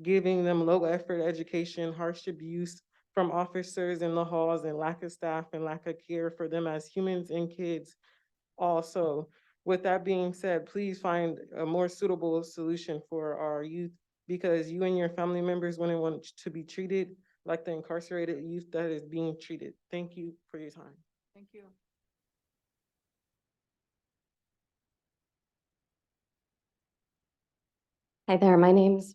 giving them low effort education, harsh abuse, from officers in the halls and lack of staff and lack of care for them as humans and kids also. With that being said, please find a more suitable solution for our youth because you and your family members wouldn't want to be treated like the incarcerated youth that is being treated. Thank you for your time.
Thank you.
Hi there, my name's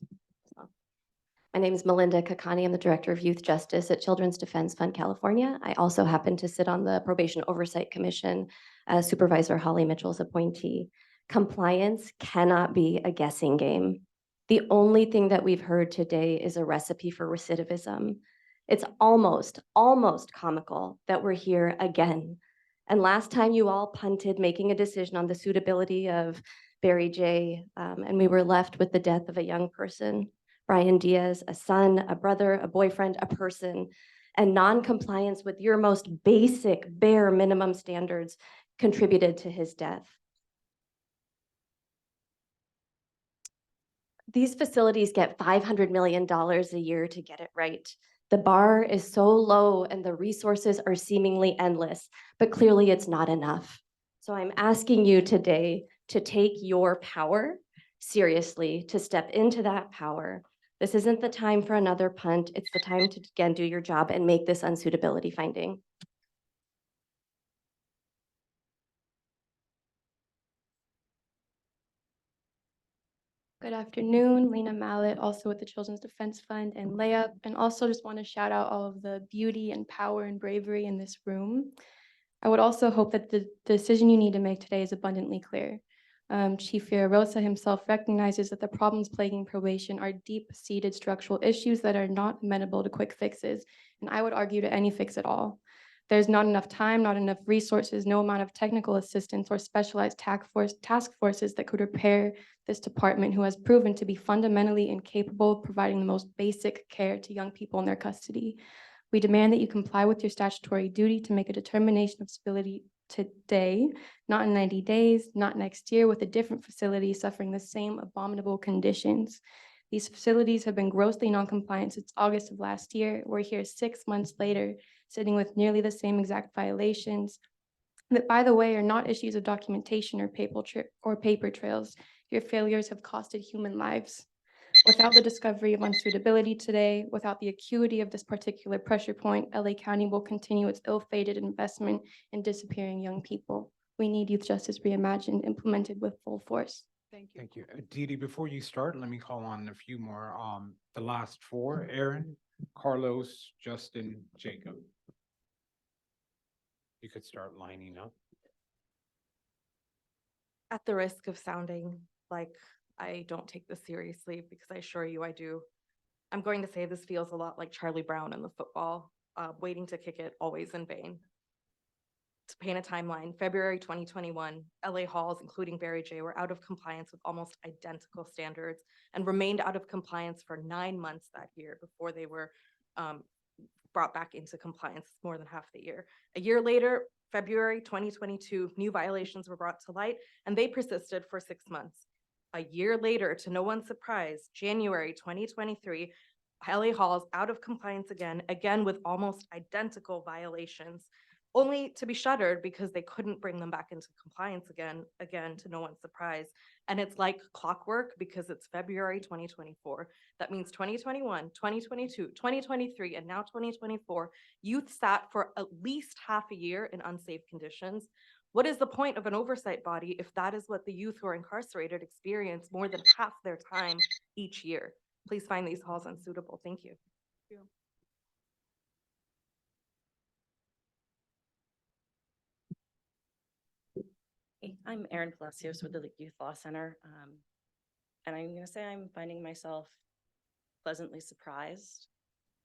Melinda Kakani. I'm the Director of Youth Justice at Children's Defense Fund California. I also happen to sit on the Probation Oversight Commission as Supervisor Holly Mitchell's appointee. Compliance cannot be a guessing game. The only thing that we've heard today is a recipe for recidivism. It's almost comical that we're here again. And last time you all punted making a decision on the suitability of Barry J., and we were left with the death of a young person. Brian Diaz, a son, a brother, a boyfriend, a person, and non-compliance with your most basic, bare minimum standards contributed to his death. These facilities get $500 million a year to get it right. The bar is so low and the resources are seemingly endless, but clearly it's not enough. So I'm asking you today to take your power seriously, to step into that power. This isn't the time for another punt. It's the time to, again, do your job and make this unsuitability finding. Good afternoon, Lena Mallet, also with the Children's Defense Fund and Layup, and also just want to shout out all of the beauty and power and bravery in this room. I would also hope that the decision you need to make today is abundantly clear. Chief Rosa himself recognizes that the problems plaguing probation are deep-seated structural issues that are not amenable to quick fixes, and I would argue to any fix at all. There's not enough time, not enough resources, no amount of technical assistance or specialized task forces that could repair this department who has proven to be fundamentally incapable of providing the most basic care to young people in their custody. We demand that you comply with your statutory duty to make a determination of stability today, not in 90 days, not next year, with a different facility suffering the same abominable conditions. These facilities have been grossly non-compliant since August of last year. We're here 6 months later, sitting with nearly the same exact violations that, by the way, are not issues of documentation or paper trails. Your failures have costed human lives. Without the discovery of unsuitability today, without the acuity of this particular pressure point, LA County will continue its ill-fated investment in disappearing young people. We need youth justice reimagined, implemented with full force.
Thank you.
Thank you. Dee, before you start, let me call on a few more. The last four, Aaron, Carlos, Justin, Jacob. You could start lining up.
At the risk of sounding like I don't take this seriously, because I assure you I do, I'm going to say this feels a lot like Charlie Brown in the football, waiting to kick it, always in vain. To paint a timeline, February 2021, LA halls, including Barry J., were out of compliance with almost identical standards and remained out of compliance for 9 months that year before they were brought back into compliance more than half the year. A year later, February 2022, new violations were brought to light and they persisted for 6 months. A year later, to no one's surprise, January 2023, LA halls out of compliance again with almost identical violations, only to be shuttered because they couldn't bring them back into compliance again to no one's surprise. And it's like clockwork because it's February 2024. That means 2021, 2022, 2023, and now 2024, youth sat for at least half a year in unsafe conditions. What is the point of an oversight body if that is what the youth who are incarcerated experience more than half their time each year? Please find these halls unsuitable. Thank you.
Thank you.
Hey, I'm Erin Palacios with the Youth Law Center. And I'm going to say I'm finding myself pleasantly surprised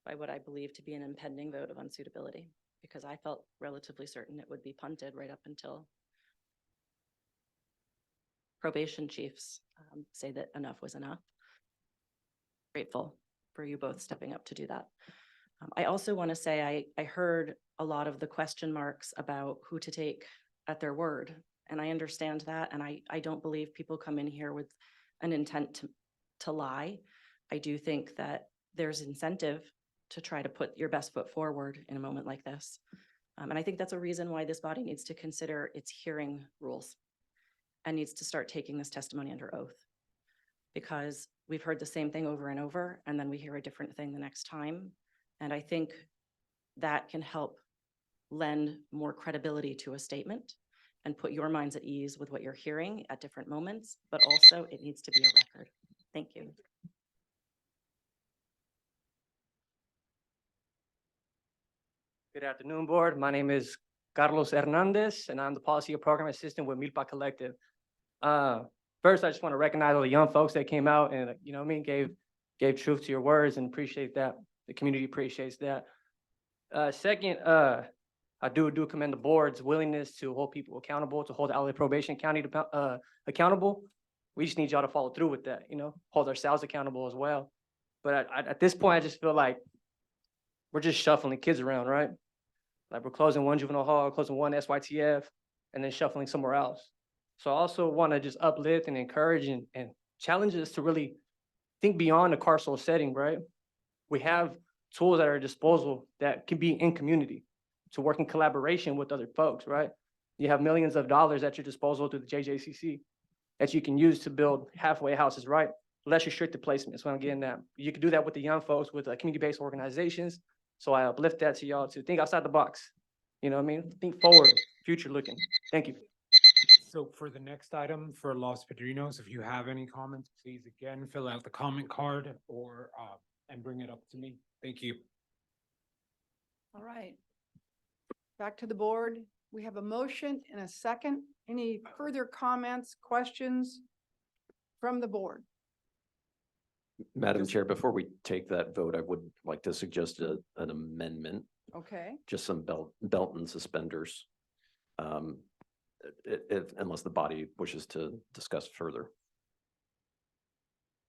by what I believe to be an impending vote of unsuitability, because I felt relatively certain it would be punted right up until probation chiefs say that enough was enough. Grateful for you both stepping up to do that. I also want to say I heard a lot of the question marks about who to take at their word. And I understand that. And I don't believe people come in here with an intent to lie. I do think that there's incentive to try to put your best foot forward in a moment like this. And I think that's a reason why this body needs to consider its hearing rules and needs to start taking this testimony under oath. Because we've heard the same thing over and over, and then we hear a different thing the next time. And I think that can help lend more credibility to a statement and put your minds at ease with what you're hearing at different moments, but also it needs to be a record. Thank you.
Good afternoon, board. My name is Carlos Hernandez, and I'm the Policy and Program Assistant with Milpa Collective. First, I just want to recognize all the young folks that came out and, you know what I mean, gave truth to your words, and appreciate that. The community appreciates that. Second, I do commend the board's willingness to hold people accountable, to hold the LA Probation County accountable. We just need y'all to follow through with that, you know, hold ourselves accountable as well. But at this point, I just feel like we're just shuffling kids around, right? Like we're closing one juvenile hall, closing one SYTF, and then shuffling somewhere else. So I also want to just uplift and encourage and challenge us to really think beyond the carceral setting, right? We have tools at our disposal that can be in community to work in collaboration with other folks, right? You have millions of dollars at your disposal through the JJCC that you can use to build halfway houses, right? Less restricted placements, what I'm getting at. You can do that with the young folks, with community-based organizations. So I uplift that to y'all to think outside the box. You know what I mean? Think forward, future looking. Thank you.
So for the next item for Los Padrinos, if you have any comments, please again, fill out the comment card or, and bring it up to me. Thank you.
All right. Back to the board. We have a motion and a second. Any further comments, questions from the board?
Madam Chair, before we take that vote, I would like to suggest an amendment,
Okay.
just some belt and suspenders. Unless the body wishes to discuss further.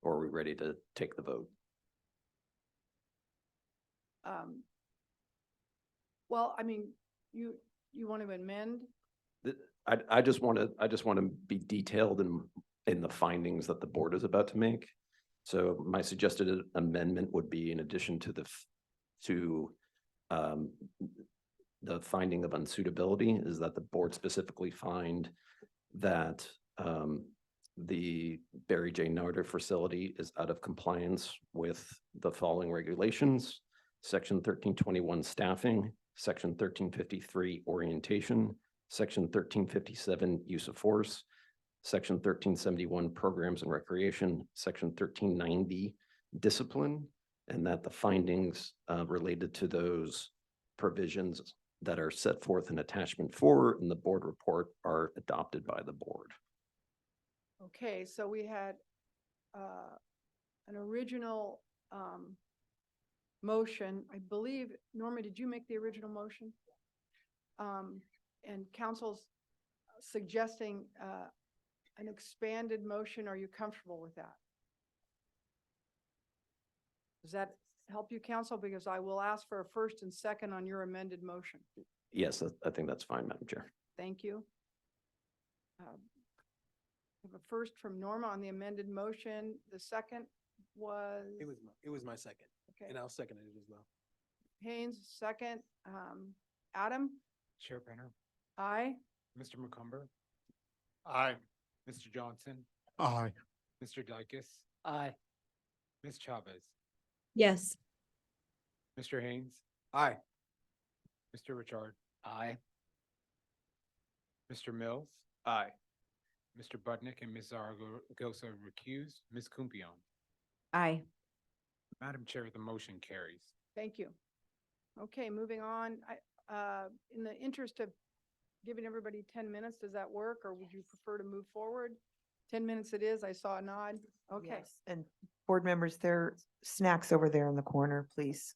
Or are we ready to take the vote?
Well, I mean, you want to amend?
I just want to be detailed in the findings that the board is about to make. So my suggested amendment would be, in addition to the finding of unsuitability, is that the board specifically find that the Barry J. Narder facility is out of compliance with the following regulations: Section 1321 staffing, Section 1353 orientation, Section 1357 use of force, Section 1371 programs and recreation, Section 1390 discipline, and that the findings related to those provisions that are set forth in attachment 4 in the board report are adopted by the board.
Okay, so we had an original motion. I believe, Norma, did you make the original motion? And council's suggesting an expanded motion. Are you comfortable with that? Does that help you, council? Because I will ask for a first and second on your amended motion.
Yes, I think that's fine, Madam Chair.
Thank you. We have a first from Norma on the amended motion. The second was?
It was my second.
Okay.
And I'll second it as well.
Haynes, second. Adam?
Chair Penner,
Aye.
Mr. McCumber,
Aye.
Mr. Johnson,
Aye.
Mr. Dykes,
Aye.
Ms. Chavez,
Yes.
Mr. Haynes,
Aye.
Mr. Richard,
Aye.
Mr. Mills,
Aye.
Mr. Budnick and Ms. Zaragoza recused, Ms. Kumpion.
Aye.
Madam Chair, the motion carries.
Thank you. Okay, moving on. In the interest of giving everybody 10 minutes, does that work, or would you prefer to move forward? 10 minutes it is. I saw a nod. Okay.
Yes, and board members, there are snacks over there in the corner, please.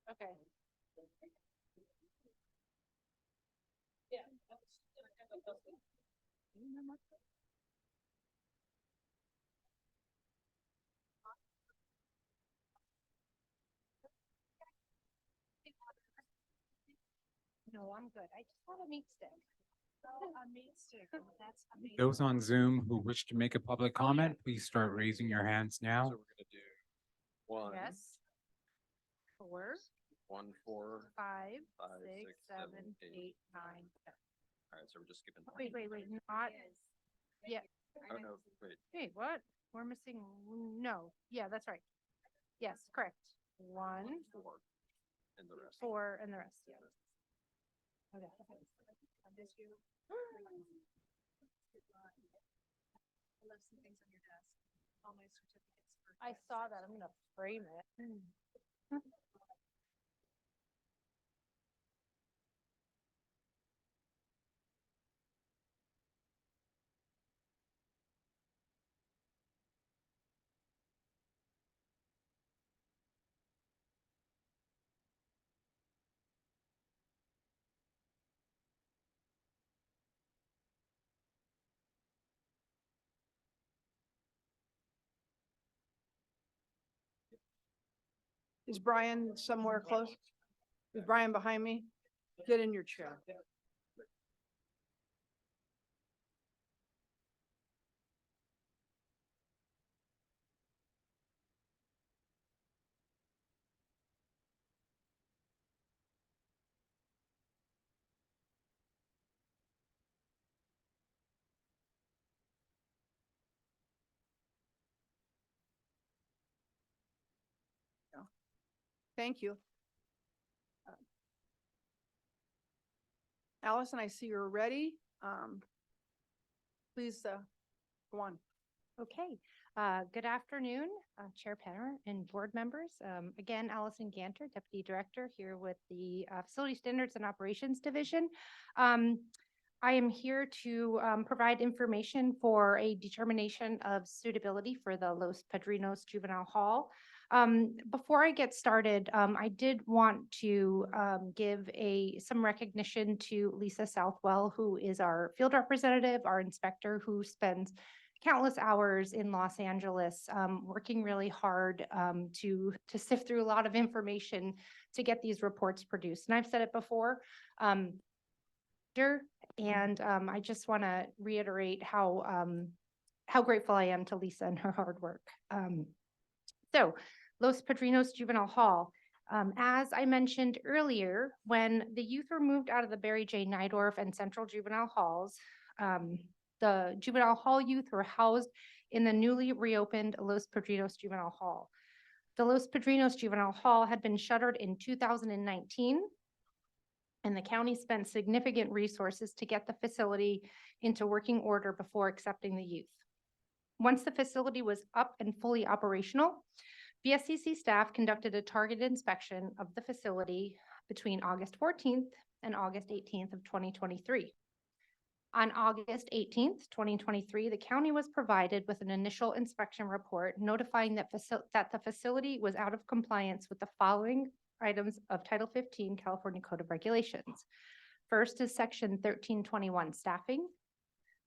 Okay. No, I'm good. I just want a meat stick. A meat stick, that's amazing.
Those on Zoom who wish to make a public comment, please start raising your hands now.
One.
Yes. 4,
1, 4.
5,
5,
6, 7, 8, 9, 10.
All right, so we're just skipping.
Wait, not, yeah.
Oh, no, wait.
Wait, what? We're missing, no, yeah, that's right. Yes, correct. 1,
4. And the rest.
4, and the rest, yeah. Okay. I saw that. I'm gonna frame it.
Is Brian somewhere close? Is Brian behind me? Get in your chair. Thank you. Allison, I see you're ready. Please go on.
Okay, good afternoon, Chair Penner and board members. Again, Allison Ganter, Deputy Director, here with the Facility Standards and Operations Division. I am here to provide information for a determination of suitability for the Los Padrinos Juvenile Hall. Before I get started, I did want to give some recognition to Lisa Southwell, who is our field representative, our inspector, who spends countless hours in Los Angeles, working really hard to sift through a lot of information to get these reports produced. And I've said it before, and I just want to reiterate how grateful I am to Lisa and her hard work. So Los Padrinos Juvenile Hall. As I mentioned earlier, when the youth were moved out of the Barry J. Nydorf and Central Juvenile Halls, the juvenile hall youth were housed in the newly reopened Los Padrinos Juvenile Hall. The Los Padrinos Juvenile Hall had been shuttered in 2019, and the county spent significant resources to get the facility into working order before accepting the youth. Once the facility was up and fully operational, BSCC staff conducted a targeted inspection of the facility between August 14th and August 18th of 2023. On August 18th, 2023, the county was provided with an initial inspection report notifying that the facility was out of compliance with the following items of Title 15 California Code of Regulations. First is Section 1321 staffing,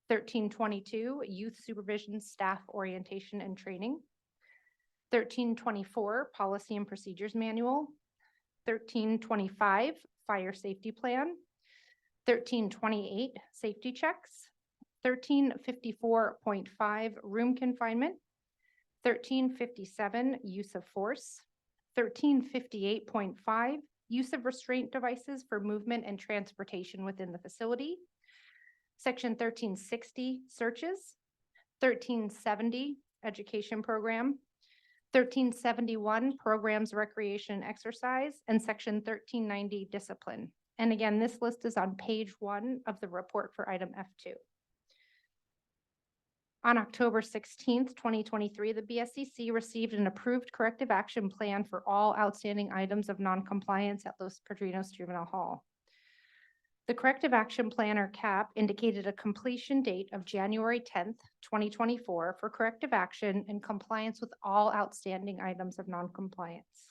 1322 youth supervision, staff orientation and training, 1324 policy and procedures manual, 1325 fire safety plan, 1328 safety checks, 1354.5 room confinement, 1357 use of force, 1358.5 use of restraint devices for movement and transportation within the facility, Section 1360 searches, 1370 education program, 1371 programs, recreation, and exercise, and Section 1390 discipline. And again, this list is on page 1 of the report for item F2. On October 16th, 2023, the BSCC received an approved corrective action plan for all outstanding items of noncompliance at Los Padrinos Juvenile Hall. The corrective action plan, or CAP, indicated a completion date of January 10th, 2024 for corrective action in compliance with all outstanding items of noncompliance.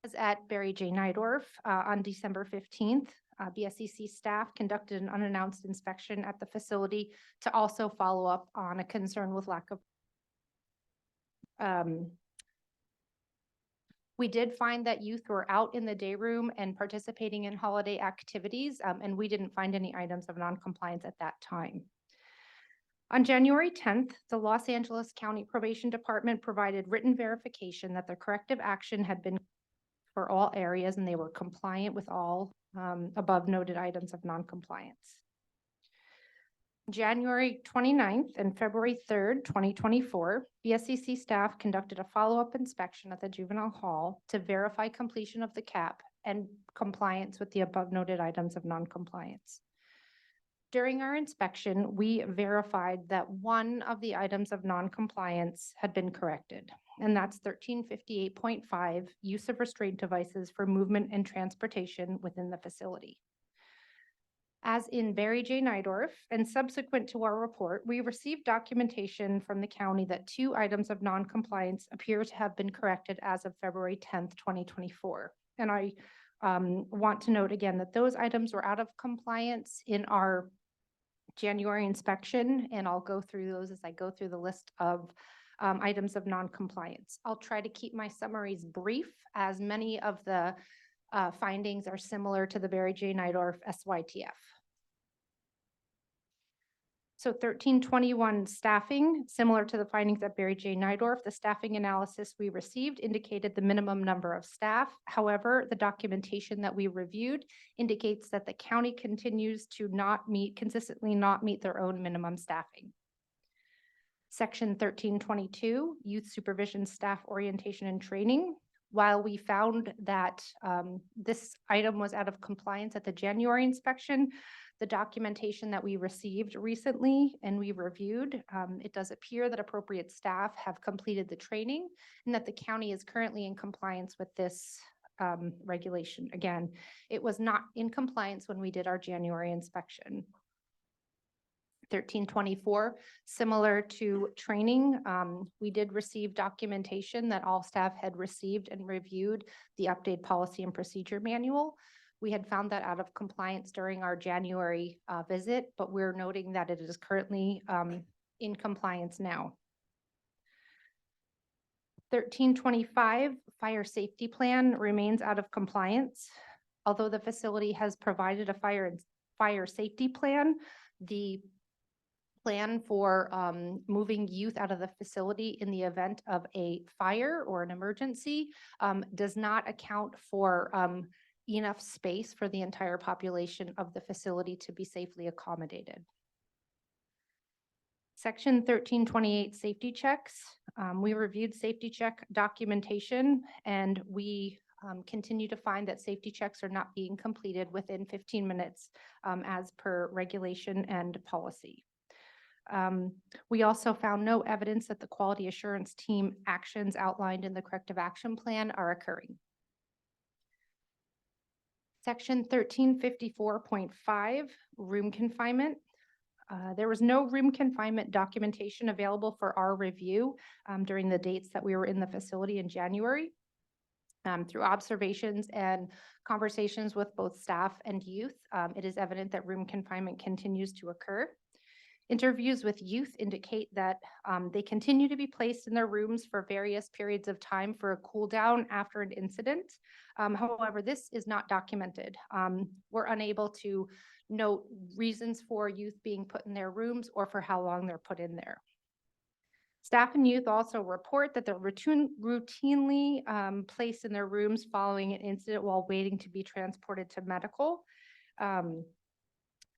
As at Barry J. Nydorf, on December 15th, BSCC staff conducted an unannounced inspection at the facility to also follow up on a concern with lack of. We did find that youth were out in the day room and participating in holiday activities, and we didn't find any items of noncompliance at that time. On January 10th, the Los Angeles County Probation Department provided written verification that the corrective action had been for all areas and they were compliant with all above noted items of noncompliance. January 29th and February 3rd, 2024, BSCC staff conducted a follow-up inspection at the juvenile hall to verify completion of the CAP and compliance with the above noted items of noncompliance. During our inspection, we verified that one of the items of noncompliance had been corrected, and that's 1358.5, use of restraint devices for movement and transportation within the facility. As in Barry J. Nydorf, and subsequent to our report, we received documentation from the county that 2 items of noncompliance appear to have been corrected as of February 10th, 2024. And I want to note again that those items were out of compliance in our January inspection, and I'll go through those as I go through the list of items of noncompliance. I'll try to keep my summaries brief, as many of the findings are similar to the Barry J. Nydorf SYTF. So 1321 staffing, similar to the findings at Barry J. Nydorf, the staffing analysis we received indicated the minimum number of staff. However, the documentation that we reviewed indicates that the county continues to consistently not meet their own minimum staffing. Section 1322, youth supervision staff orientation and training. While we found that this item was out of compliance at the January inspection, the documentation that we received recently and we reviewed, it does appear that appropriate staff have completed the training and that the county is currently in compliance with this regulation. Again, it was not in compliance when we did our January inspection. 1324, similar to training, we did receive documentation that all staff had received and reviewed the updated policy and procedure manual. We had found that out of compliance during our January visit, but we're noting that it is currently in compliance now. 1325, fire safety plan remains out of compliance. Although the facility has provided a fire safety plan, the plan for moving youth out of the facility in the event of a fire or an emergency does not account for enough space for the entire population of the facility to be safely accommodated. Section 1328, safety checks. We reviewed safety check documentation, and we continue to find that safety checks are not being completed within 15 minutes as per regulation and policy. We also found no evidence that the quality assurance team actions outlined in the corrective action plan are occurring. Section 1354.5, room confinement. There was no room confinement documentation available for our review during the dates that we were in the facility in January. Through observations and conversations with both staff and youth, it is evident that room confinement continues to occur. Interviews with youth indicate that they continue to be placed in their rooms for various periods of time for a cool down after an incident. However, this is not documented. We're unable to note reasons for youth being put in their rooms or for how long they're put in there. Staff and youth also report that they're routinely placed in their rooms following an incident while waiting to be transported to medical.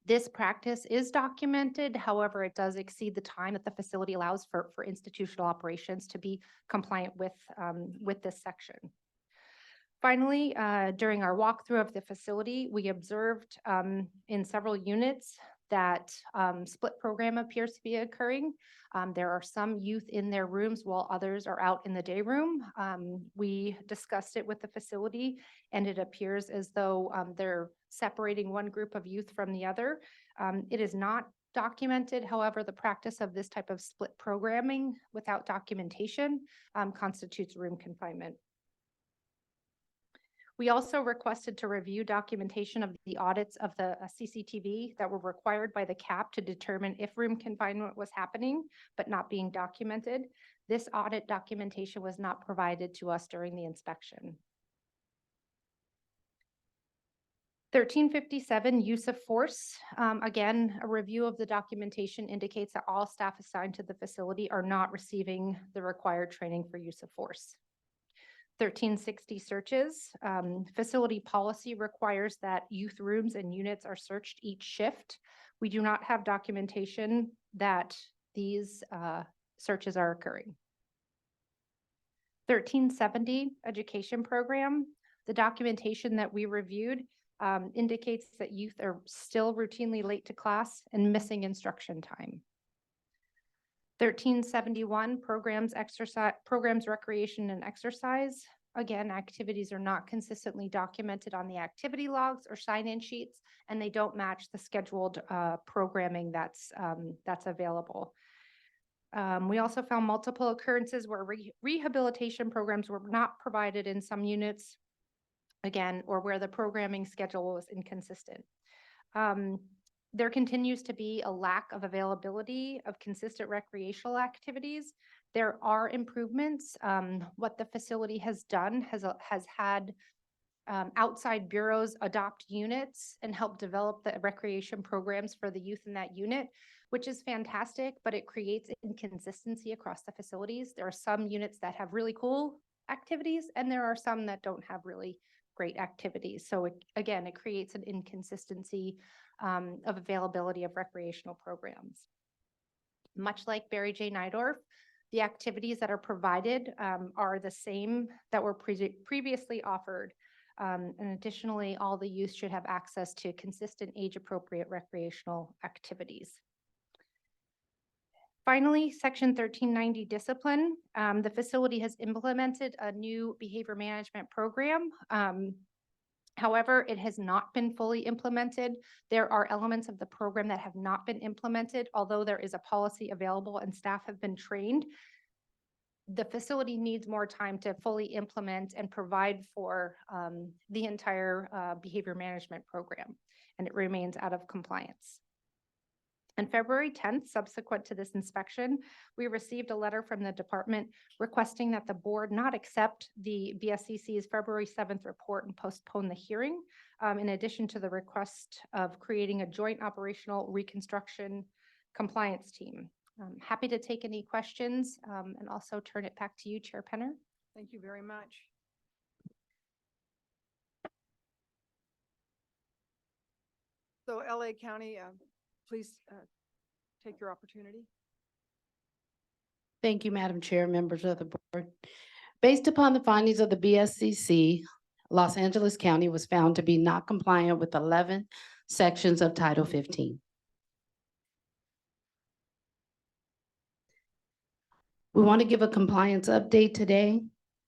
This practice is documented. However, it does exceed the time that the facility allows for institutional operations to be compliant with this section. Finally, during our walkthrough of the facility, we observed in several units that split program appears to be occurring. There are some youth in their rooms while others are out in the day room. We discussed it with the facility, and it appears as though they're separating one group of youth from the other. It is not documented. However, the practice of this type of split programming without documentation constitutes room confinement. We also requested to review documentation of the audits of the CCTV that were required by the CAP to determine if room confinement was happening, but not being documented. This audit documentation was not provided to us during the inspection. 1357, use of force. Again, a review of the documentation indicates that all staff assigned to the facility are not receiving the required training for use of force. 1360, searches. Facility policy requires that youth rooms and units are searched each shift. We do not have documentation that these searches are occurring. 1370, education program. The documentation that we reviewed indicates that youth are still routinely late to class and missing instruction time. 1371, programs, recreation and exercise. Again, activities are not consistently documented on the activity logs or sign-in sheets, and they don't match the scheduled programming that's available. We also found multiple occurrences where rehabilitation programs were not provided in some units, again, or where the programming schedule was inconsistent. There continues to be a lack of availability of consistent recreational activities. There are improvements. What the facility has done has had outside bureaus adopt units and help develop the recreation programs for the youth in that unit, which is fantastic, but it creates inconsistency across the facilities. There are some units that have really cool activities, and there are some that don't have really great activities. So again, it creates an inconsistency of availability of recreational programs. Much like Barry J. Nydorf, the activities that are provided are the same that were previously offered. And additionally, all the youth should have access to consistent age-appropriate recreational activities. Finally, Section 1390, discipline. The facility has implemented a new behavior management program. However, it has not been fully implemented. There are elements of the program that have not been implemented, although there is a policy available and staff have been trained. The facility needs more time to fully implement and provide for the entire behavior management program, and it remains out of compliance. On February 10th, subsequent to this inspection, we received a letter from the department requesting that the board not accept the BSCC's February 7th report and postpone the hearing, in addition to the request of creating a joint operational reconstruction compliance team. I'm happy to take any questions and also turn it back to you, Chair Penner.
Thank you very much. So LA County, please take your opportunity.
Thank you, Madam Chair, members of the board. Based upon the findings of the BSCC, Los Angeles County was found to be not compliant with 11 sections of Title 15. We want to give a compliance update today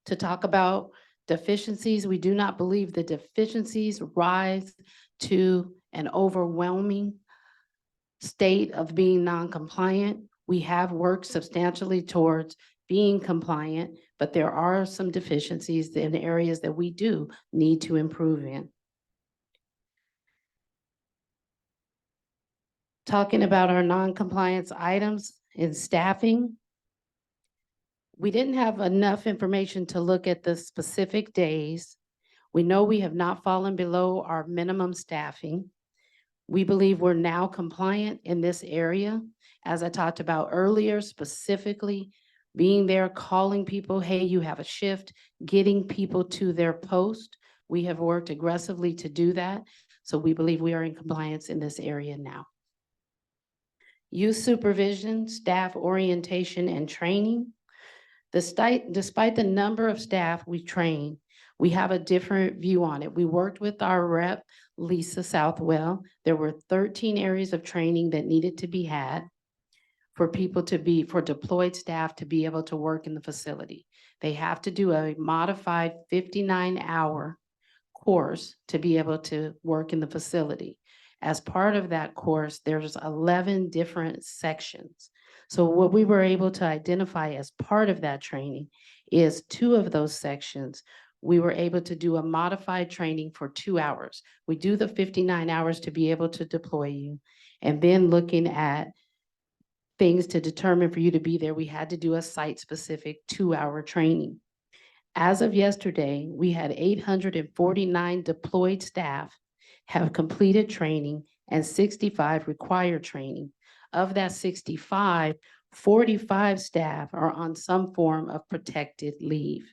to talk about deficiencies. We do not believe the deficiencies rise to an overwhelming state of being non-compliant. We have worked substantially towards being compliant, but there are some deficiencies in areas that we do need to improve in. Talking about our non-compliance items in staffing, we didn't have enough information to look at the specific days. We know we have not fallen below our minimum staffing. We believe we're now compliant in this area. As I talked about earlier, specifically being there, calling people, hey, you have a shift, getting people to their post. We have worked aggressively to do that. So we believe we are in compliance in this area now. Youth supervision, staff orientation and training. Despite the number of staff we train, we have a different view on it. We worked with our rep, Lisa Southwell. There were 13 areas of training that needed to be had for deployed staff to be able to work in the facility. They have to do a modified 59-hour course to be able to work in the facility. As part of that course, there's 11 different sections. So what we were able to identify as part of that training is 2 of those sections we were able to do a modified training for 2 hours. We do the 59 hours to be able to deploy you. And then looking at things to determine for you to be there, we had to do a site-specific 2-hour training. As of yesterday, we had 849 deployed staff have completed training and 65 required training. Of that 65, 45 staff are on some form of protected leave.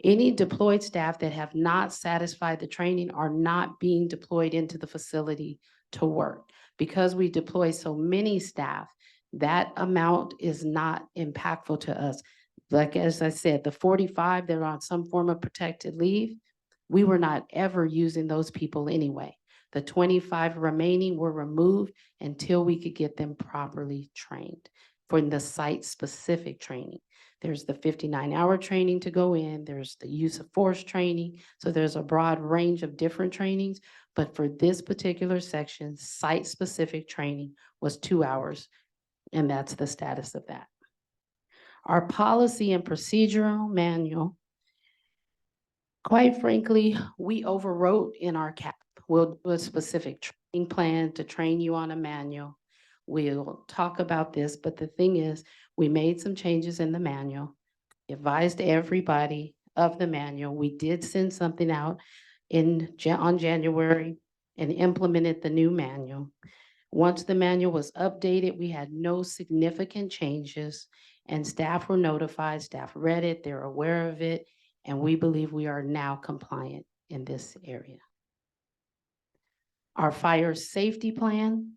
Any deployed staff that have not satisfied the training are not being deployed into the facility to work. Because we deploy so many staff, that amount is not impactful to us. Like, as I said, the 45 that are on some form of protected leave, we were not ever using those people anyway. The 25 remaining were removed until we could get them properly trained for the site-specific training. There's the 59-hour training to go in, there's the use of force training. So there's a broad range of different trainings, but for this particular section, site-specific training was 2 hours, and that's the status of that. Our policy and procedural manual, quite frankly, we overwrote in our CAP with a specific training plan to train you on a manual. We'll talk about this, but the thing is, we made some changes in the manual, advised everybody of the manual. We did send something out on January and implemented the new manual. Once the manual was updated, we had no significant changes, and staff were notified, staff read it, they're aware of it, and we believe we are now compliant in this area. Our fire safety plan.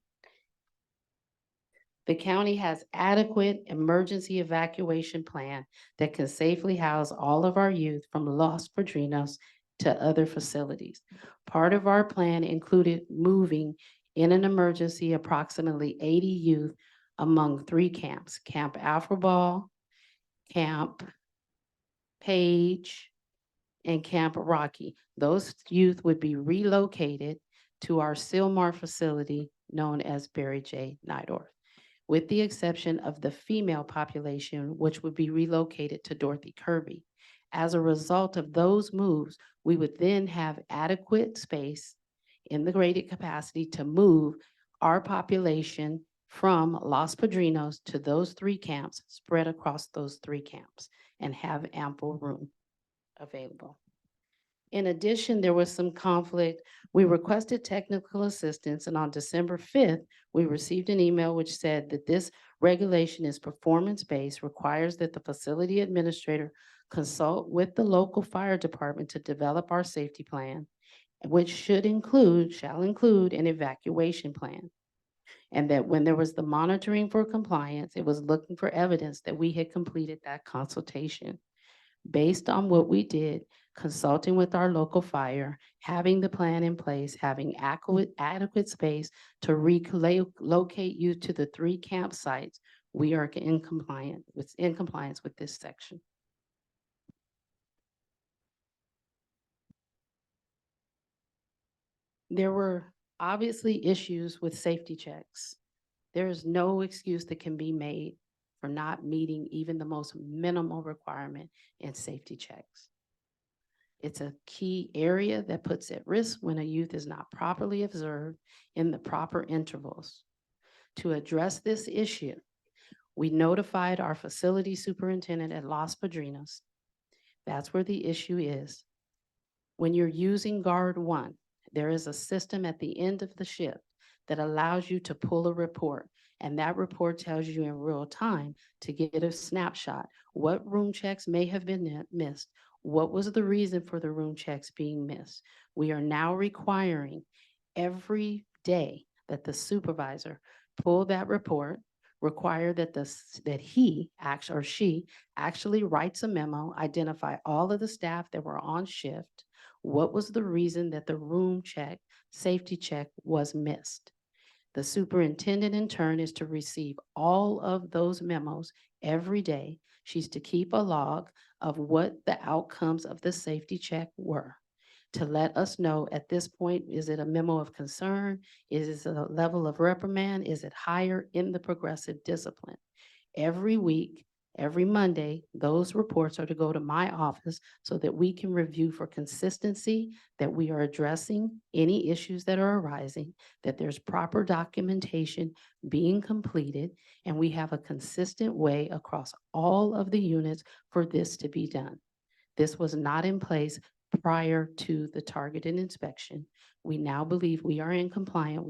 The county has adequate emergency evacuation plan that can safely house all of our youth from Los Padrinos to other facilities. Part of our plan included moving in an emergency approximately 80 youth among 3 camps, Camp Afroball, Camp Page, and Camp Rocky. Those youth would be relocated to our Sylmar facility known as Barry J. Nidorf, with the exception of the female population, which would be relocated to Dorothy Kirby. As a result of those moves, we would then have adequate space in the graded capacity to move our population from Los Padrinos to those 3 camps, spread across those 3 camps, and have ample room available. In addition, there was some conflict. We requested technical assistance, and on December 5th, we received an email which said that this regulation is performance-based, requires that the facility administrator consult with the local fire department to develop our safety plan, which shall include an evacuation plan. And that when there was the monitoring for compliance, it was looking for evidence that we had completed that consultation. Based on what we did, consulting with our local fire, having the plan in place, having adequate space to relocate you to the 3 campsites, we are in compliance with this section. There were obviously issues with safety checks. There is no excuse that can be made for not meeting even the most minimal requirement in safety checks. It's a key area that puts at risk when a youth is not properly observed in the proper intervals. To address this issue, we notified our facility superintendent at Los Padrinos. That's where the issue is. When you're using Guard 1, there is a system at the end of the shift that allows you to pull a report, and that report tells you in real time to get a snapshot what room checks may have been missed, what was the reason for the room checks being missed. We are now requiring every day that the supervisor pull that report, require that he or she actually writes a memo, identify all of the staff that were on shift, what was the reason that the room check, safety check was missed. The superintendent in turn is to receive all of those memos every day. She's to keep a log of what the outcomes of the safety check were, to let us know at this point, is it a memo of concern? Is it a level of reprimand? Is it higher in the progressive discipline? Every week, Every Monday, those reports are to go to my office so that we can review for consistency, that we are addressing any issues that are arising, that there's proper documentation being completed, and we have a consistent way across all of the units for this to be done. This was not in place prior to the targeted inspection. We now believe we are in compliance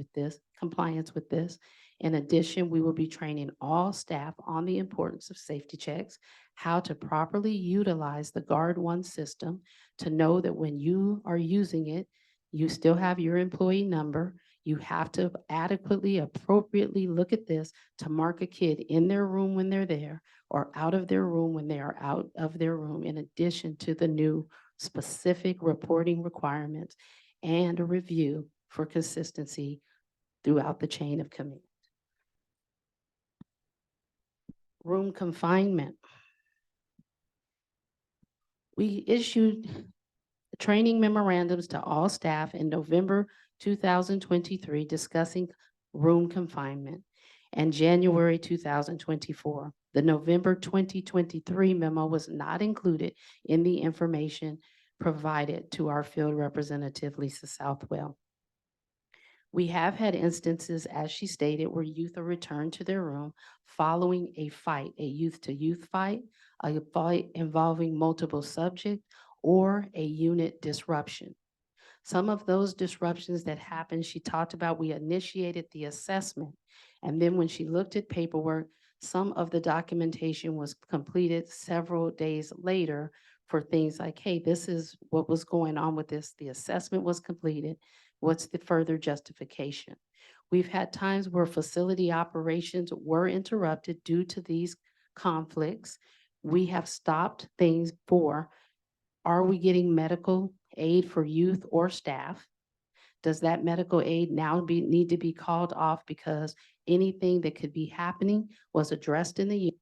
with this. In addition, we will be training all staff on the importance of safety checks, how to properly utilize the Guard One system, to know that when you are using it, you still have your employee number. You have to adequately, appropriately look at this to mark a kid in their room when they're there or out of their room when they are out of their room, in addition to the new specific reporting requirements and a review for consistency throughout the chain of command. Room confinement. We issued training memorandums to all staff in November 2023 discussing room confinement, and January 2024. The November 2023 memo was not included in the information provided to our field representative, Lisa Southwell. We have had instances, as she stated, where youth are returned to their room following a fight, a youth-to-youth fight, a fight involving multiple subjects, or a unit disruption. Some of those disruptions that happened, she talked about, we initiated the assessment. And then when she looked at paperwork, some of the documentation was completed several days later for things like, hey, this is what was going on with this. The assessment was completed. What's the further justification? We've had times where facility operations were interrupted due to these conflicts. We have stopped things for, are we getting medical aid for youth or staff? Does that medical aid now need to be called off because anything that could be happening was addressed in the unit?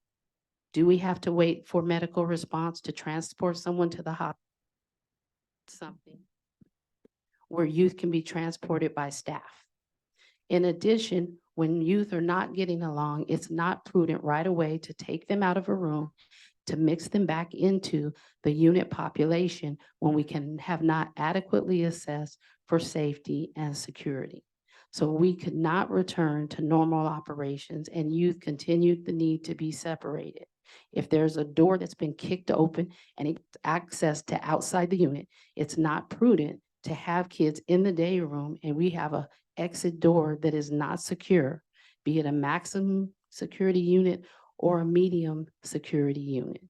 Do we have to wait for medical response to transport someone to the hospital? Something where youth can be transported by staff. In addition, when youth are not getting along, it's not prudent right away to take them out of a room, to mix them back into the unit population when we can have not adequately assessed for safety and security. So we could not return to normal operations, and youth continued the need to be separated. If there's a door that's been kicked open and it's access to outside the unit, it's not prudent to have kids in the day room and we have a exit door that is not secure, be it a maximum security unit or a medium security unit.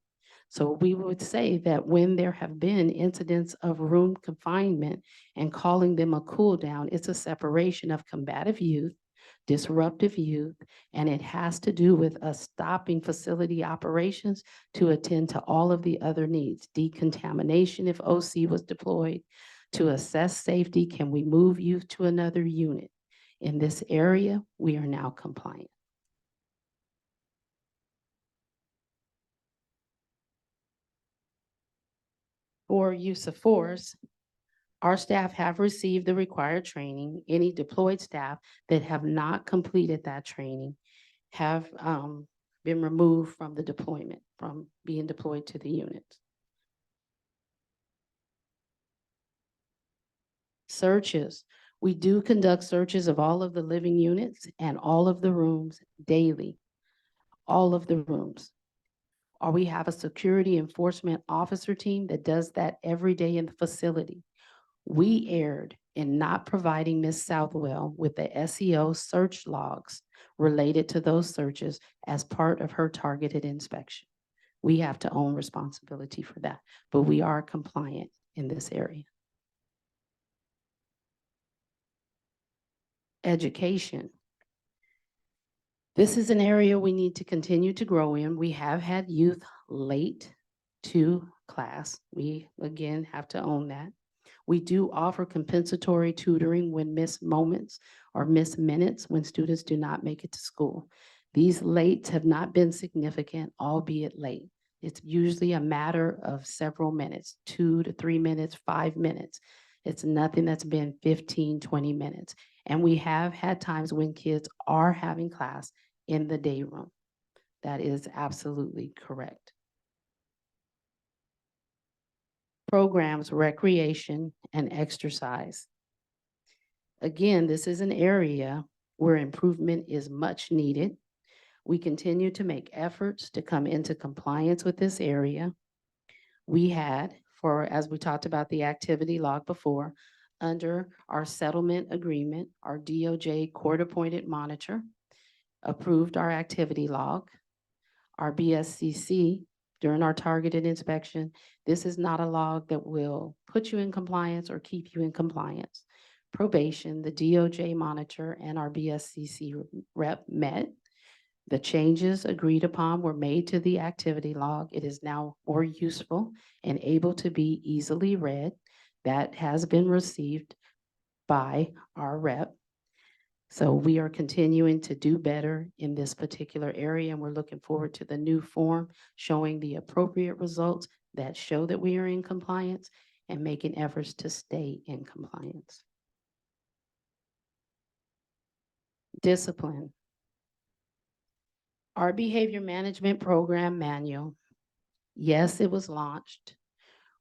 So we would say that when there have been incidents of room confinement and calling them a cool down, it's a separation of combative youth, disruptive youth, and it has to do with us stopping facility operations to attend to all of the other needs. Decontamination if OC was deployed. To assess safety, can we move youth to another unit? In this area, we are now compliant. For use of force, our staff have received the required training. Any deployed staff that have not completed that training have been removed from the deployment, from being deployed to the units. Searches. We do conduct searches of all of the living units and all of the rooms daily, all of the rooms. Or we have a security enforcement officer team that does that every day in the facility. We erred in not providing Ms. Southwell with the SEO search logs related to those searches as part of her targeted inspection. We have to own responsibility for that, but we are compliant in this area. Education. This is an area we need to continue to grow in. We have had youth late to class. We, again, have to own that. We do offer compensatory tutoring when missed moments or missed minutes when students do not make it to school. These lates have not been significant, albeit late. It's usually a matter of several minutes, 2 to 3 minutes, 5 minutes. It's nothing that's been 15, 20 minutes. And we have had times when kids are having class in the day room. That is absolutely correct. Programs, recreation, and exercise. Again, this is an area where improvement is much needed. We continue to make efforts to come into compliance with this area. We had, as we talked about the activity log before, under our settlement agreement, our DOJ court-appointed monitor approved our activity log. Our BSCC, during our targeted inspection, this is not a log that will put you in compliance or keep you in compliance. Probation, the DOJ monitor, and our BSCC rep met. The changes agreed upon were made to the activity log. It is now more useful and able to be easily read. That has been received by our rep. So we are continuing to do better in this particular area, and we're looking forward to the new form showing the appropriate results that show that we are in compliance and making efforts to stay in compliance. Discipline. Our behavior management program manual, yes, it was launched.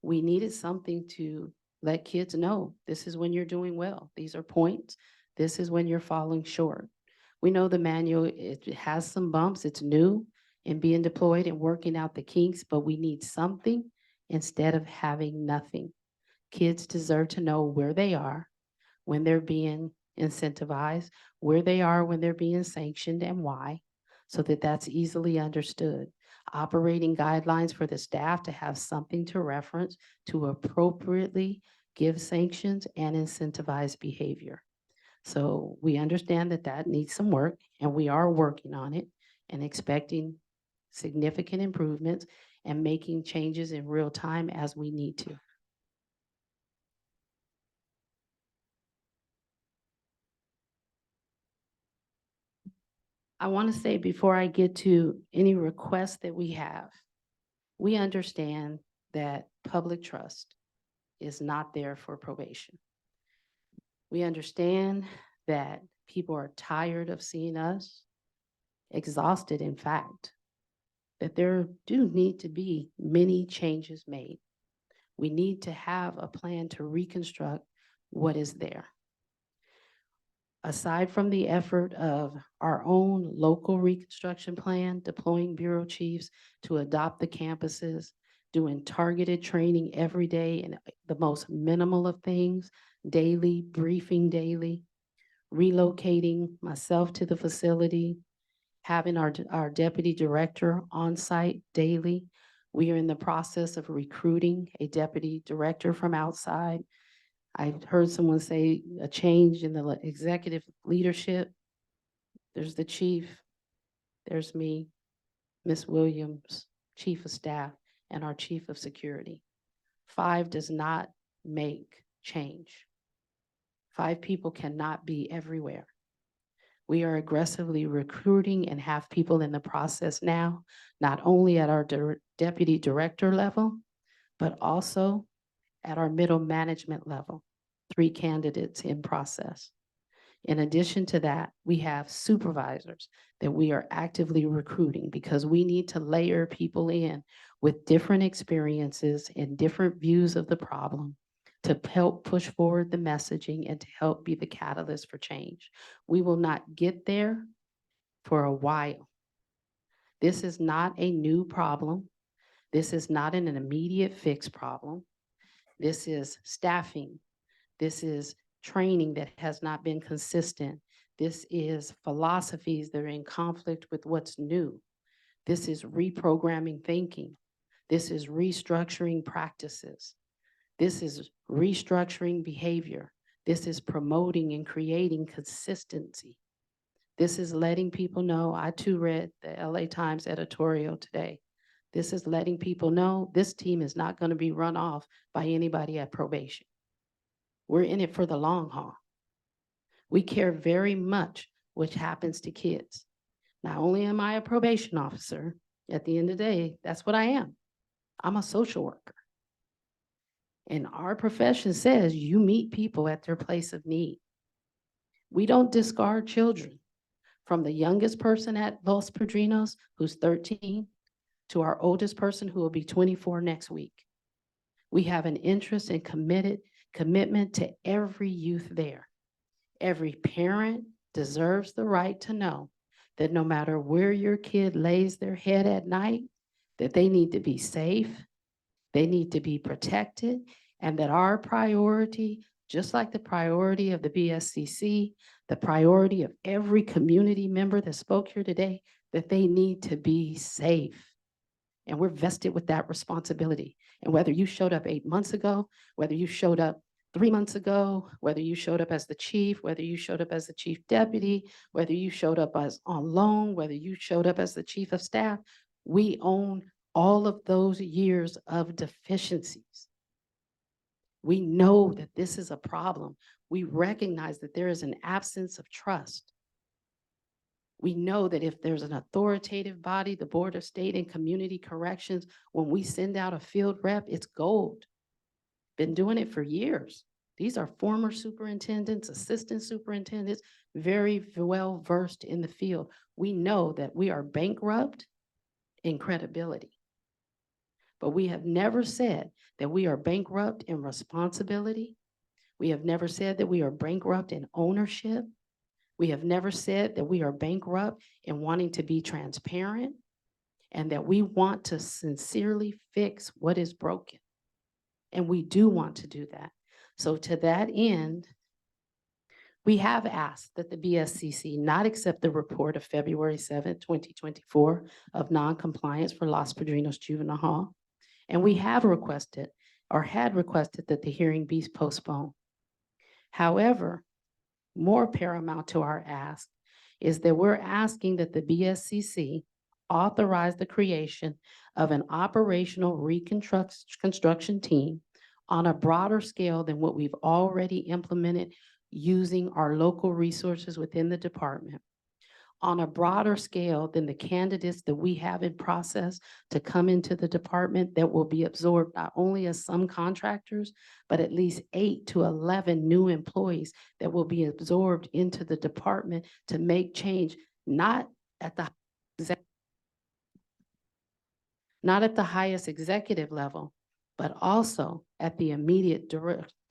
We needed something to let kids know this is when you're doing well. These are points. This is when you're falling short. We know the manual, it has some bumps. It's new and being deployed and working out the kinks, but we need something instead of having nothing. Kids deserve to know where they are when they're being incentivized, where they are when they're being sanctioned and why, so that that's easily understood. Operating guidelines for the staff to have something to reference to appropriately give sanctions and incentivize behavior. So we understand that that needs some work, and we are working on it and expecting significant improvements and making changes in real time as we need to. I want to say before I get to any requests that we have, we understand that public trust is not there for probation. We understand that people are tired of seeing us, exhausted, in fact, that there do need to be many changes made. We need to have a plan to reconstruct what is there. Aside from the effort of our own local reconstruction plan, deploying bureau chiefs to adopt the campuses, doing targeted training every day and the most minimal of things, daily, briefing daily, relocating myself to the facility, having our deputy director on site daily. We are in the process of recruiting a deputy director from outside. I've heard someone say a change in the executive leadership. There's the chief, there's me, Ms. Williams, chief of staff, and our chief of security. 5 does not make change. 5 people cannot be everywhere. We are aggressively recruiting and have people in the process now, not only at our deputy director level, but also at our middle management level. 3 candidates in process. In addition to that, we have supervisors that we are actively recruiting because we need to layer people in with different experiences and different views of the problem to help push forward the messaging and to help be the catalyst for change. We will not get there for a while. This is not a new problem. This is not an immediate fix problem. This is staffing. This is training that has not been consistent. This is philosophies that are in conflict with what's new. This is reprogramming thinking. This is restructuring practices. This is restructuring behavior. This is promoting and creating consistency. This is letting people know. I too read the LA Times editorial today. This is letting people know this team is not going to be run off by anybody at probation. We're in it for the long haul. We care very much what happens to kids. Not only am I a probation officer, at the end of the day, that's what I am. I'm a social worker. And our profession says you meet people at their place of need. We don't discard children from the youngest person at Los Padrinos, who's 13, to our oldest person who will be 24 next week. We have an interest and commitment to every youth there. Every parent deserves the right to know that no matter where your kid lays their head at night, that they need to be safe, they need to be protected, and that our priority, just like the priority of the BSCC, the priority of every community member that spoke here today, that they need to be safe. And we're vested with that responsibility. And whether you showed up 8 months ago, whether you showed up 3 months ago, whether you showed up as the chief, whether you showed up as the chief deputy, whether you showed up as on loan, whether you showed up as the chief of staff, we own all of those years of deficiencies. We know that this is a problem. We recognize that there is an absence of trust. We know that if there's an authoritative body, the Board of State and Community Corrections, when we send out a field rep, it's gold. Been doing it for years. These are former superintendents, assistant superintendents, very well versed in the field. We know that we are bankrupt in credibility. But we have never said that we are bankrupt in responsibility. We have never said that we are bankrupt in ownership. We have never said that we are bankrupt in wanting to be transparent and that we want to sincerely fix what is broken. And we do want to do that. So to that end, we have asked that the BSCC not accept the report of February 7th, 2024 of noncompliance for Los Padrinos Juvenile Hall. And we have requested or had requested that the hearing be postponed. However, more paramount to our ask is that we're asking that the BSCC authorize the creation of an operational reconstruction team on a broader scale than what we've already implemented using our local resources within the department, on a broader scale than the candidates that we have in process to come into the department that will be absorbed not only as some contractors, but at least 8 to 11 new employees that will be absorbed into the department to make change, not at the highest executive level, but also at the immediate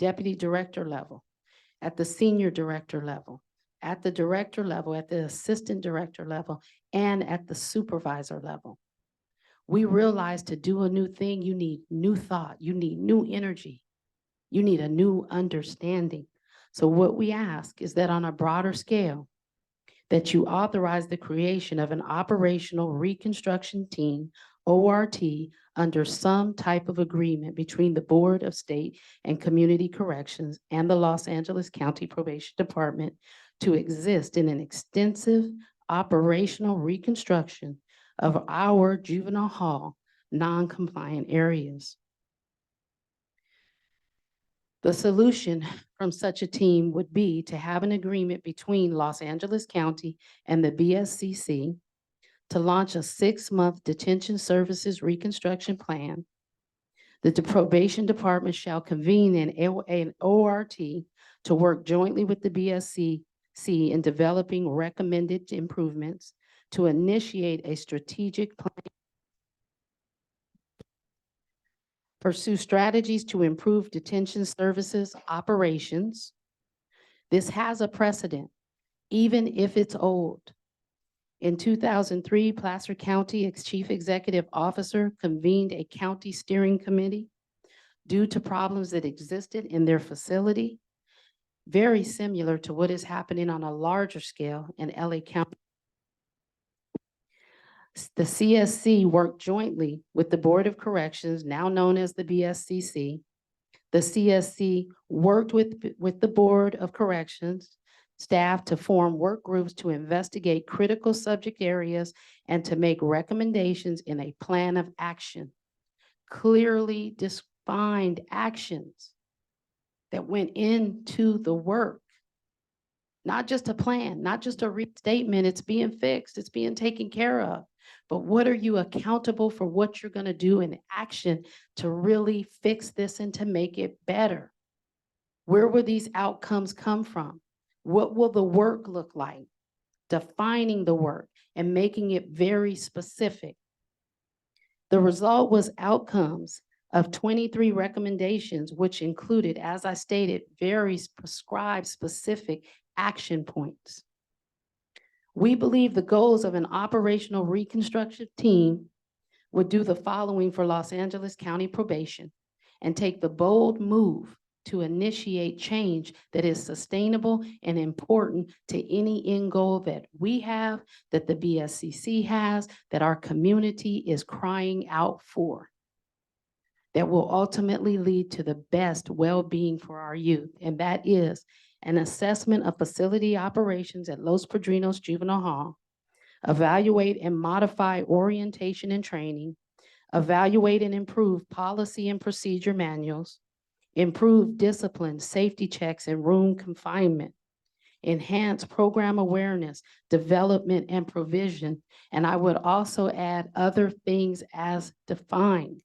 deputy director level, at the senior director level, at the director level, at the assistant director level, and at the supervisor level. We realize to do a new thing, you need new thought, you need new energy, you need a new understanding. So what we ask is that on a broader scale, that you authorize the creation of an operational reconstruction team, ORT, under some type of agreement between the Board of State and Community Corrections and the Los Angeles County Probation Department to exist in an extensive operational reconstruction of our juvenile hall non-compliant areas. The solution from such a team would be to have an agreement between Los Angeles County and the BSCC to launch a 6-month detention services reconstruction plan. The probation department shall convene an ORT to work jointly with the BSCC in developing recommended improvements, to initiate a strategic plan, pursue strategies to improve detention services operations. This has a precedent, even if it's old. In 2003, Placer County Chief Executive Officer convened a county steering committee due to problems that existed in their facility, very similar to what is happening on a larger scale in LA County. The CSC worked jointly with the Board of Corrections, now known as the BSCC. The CSC worked with the Board of Corrections staff to form work groups to investigate critical subject areas and to make recommendations in a plan of action. Clearly defined actions that went into the work. Not just a plan, not just a restatement, it's being fixed, it's being taken care of. But what are you accountable for what you're gonna do in action to really fix this and to make it better? Where will these outcomes come from? What will the work look like? defining the work and making it very specific. The result was outcomes of 23 recommendations, which included, as I stated, very prescribed specific action points. We believe the goals of an operational reconstruction team would do the following for Los Angeles County Probation and take the bold move to initiate change that is sustainable and important to any end goal that we have, that the BSCC has, that our community is crying out for, that will ultimately lead to the best well-being for our youth. And that is an assessment of facility operations at Los Padrinos Juvenile Hall, evaluate and modify orientation and training, evaluate and improve policy and procedure manuals, improve discipline, safety checks, and room confinement, enhance program awareness, development, and provision. And I would also add other things as defined.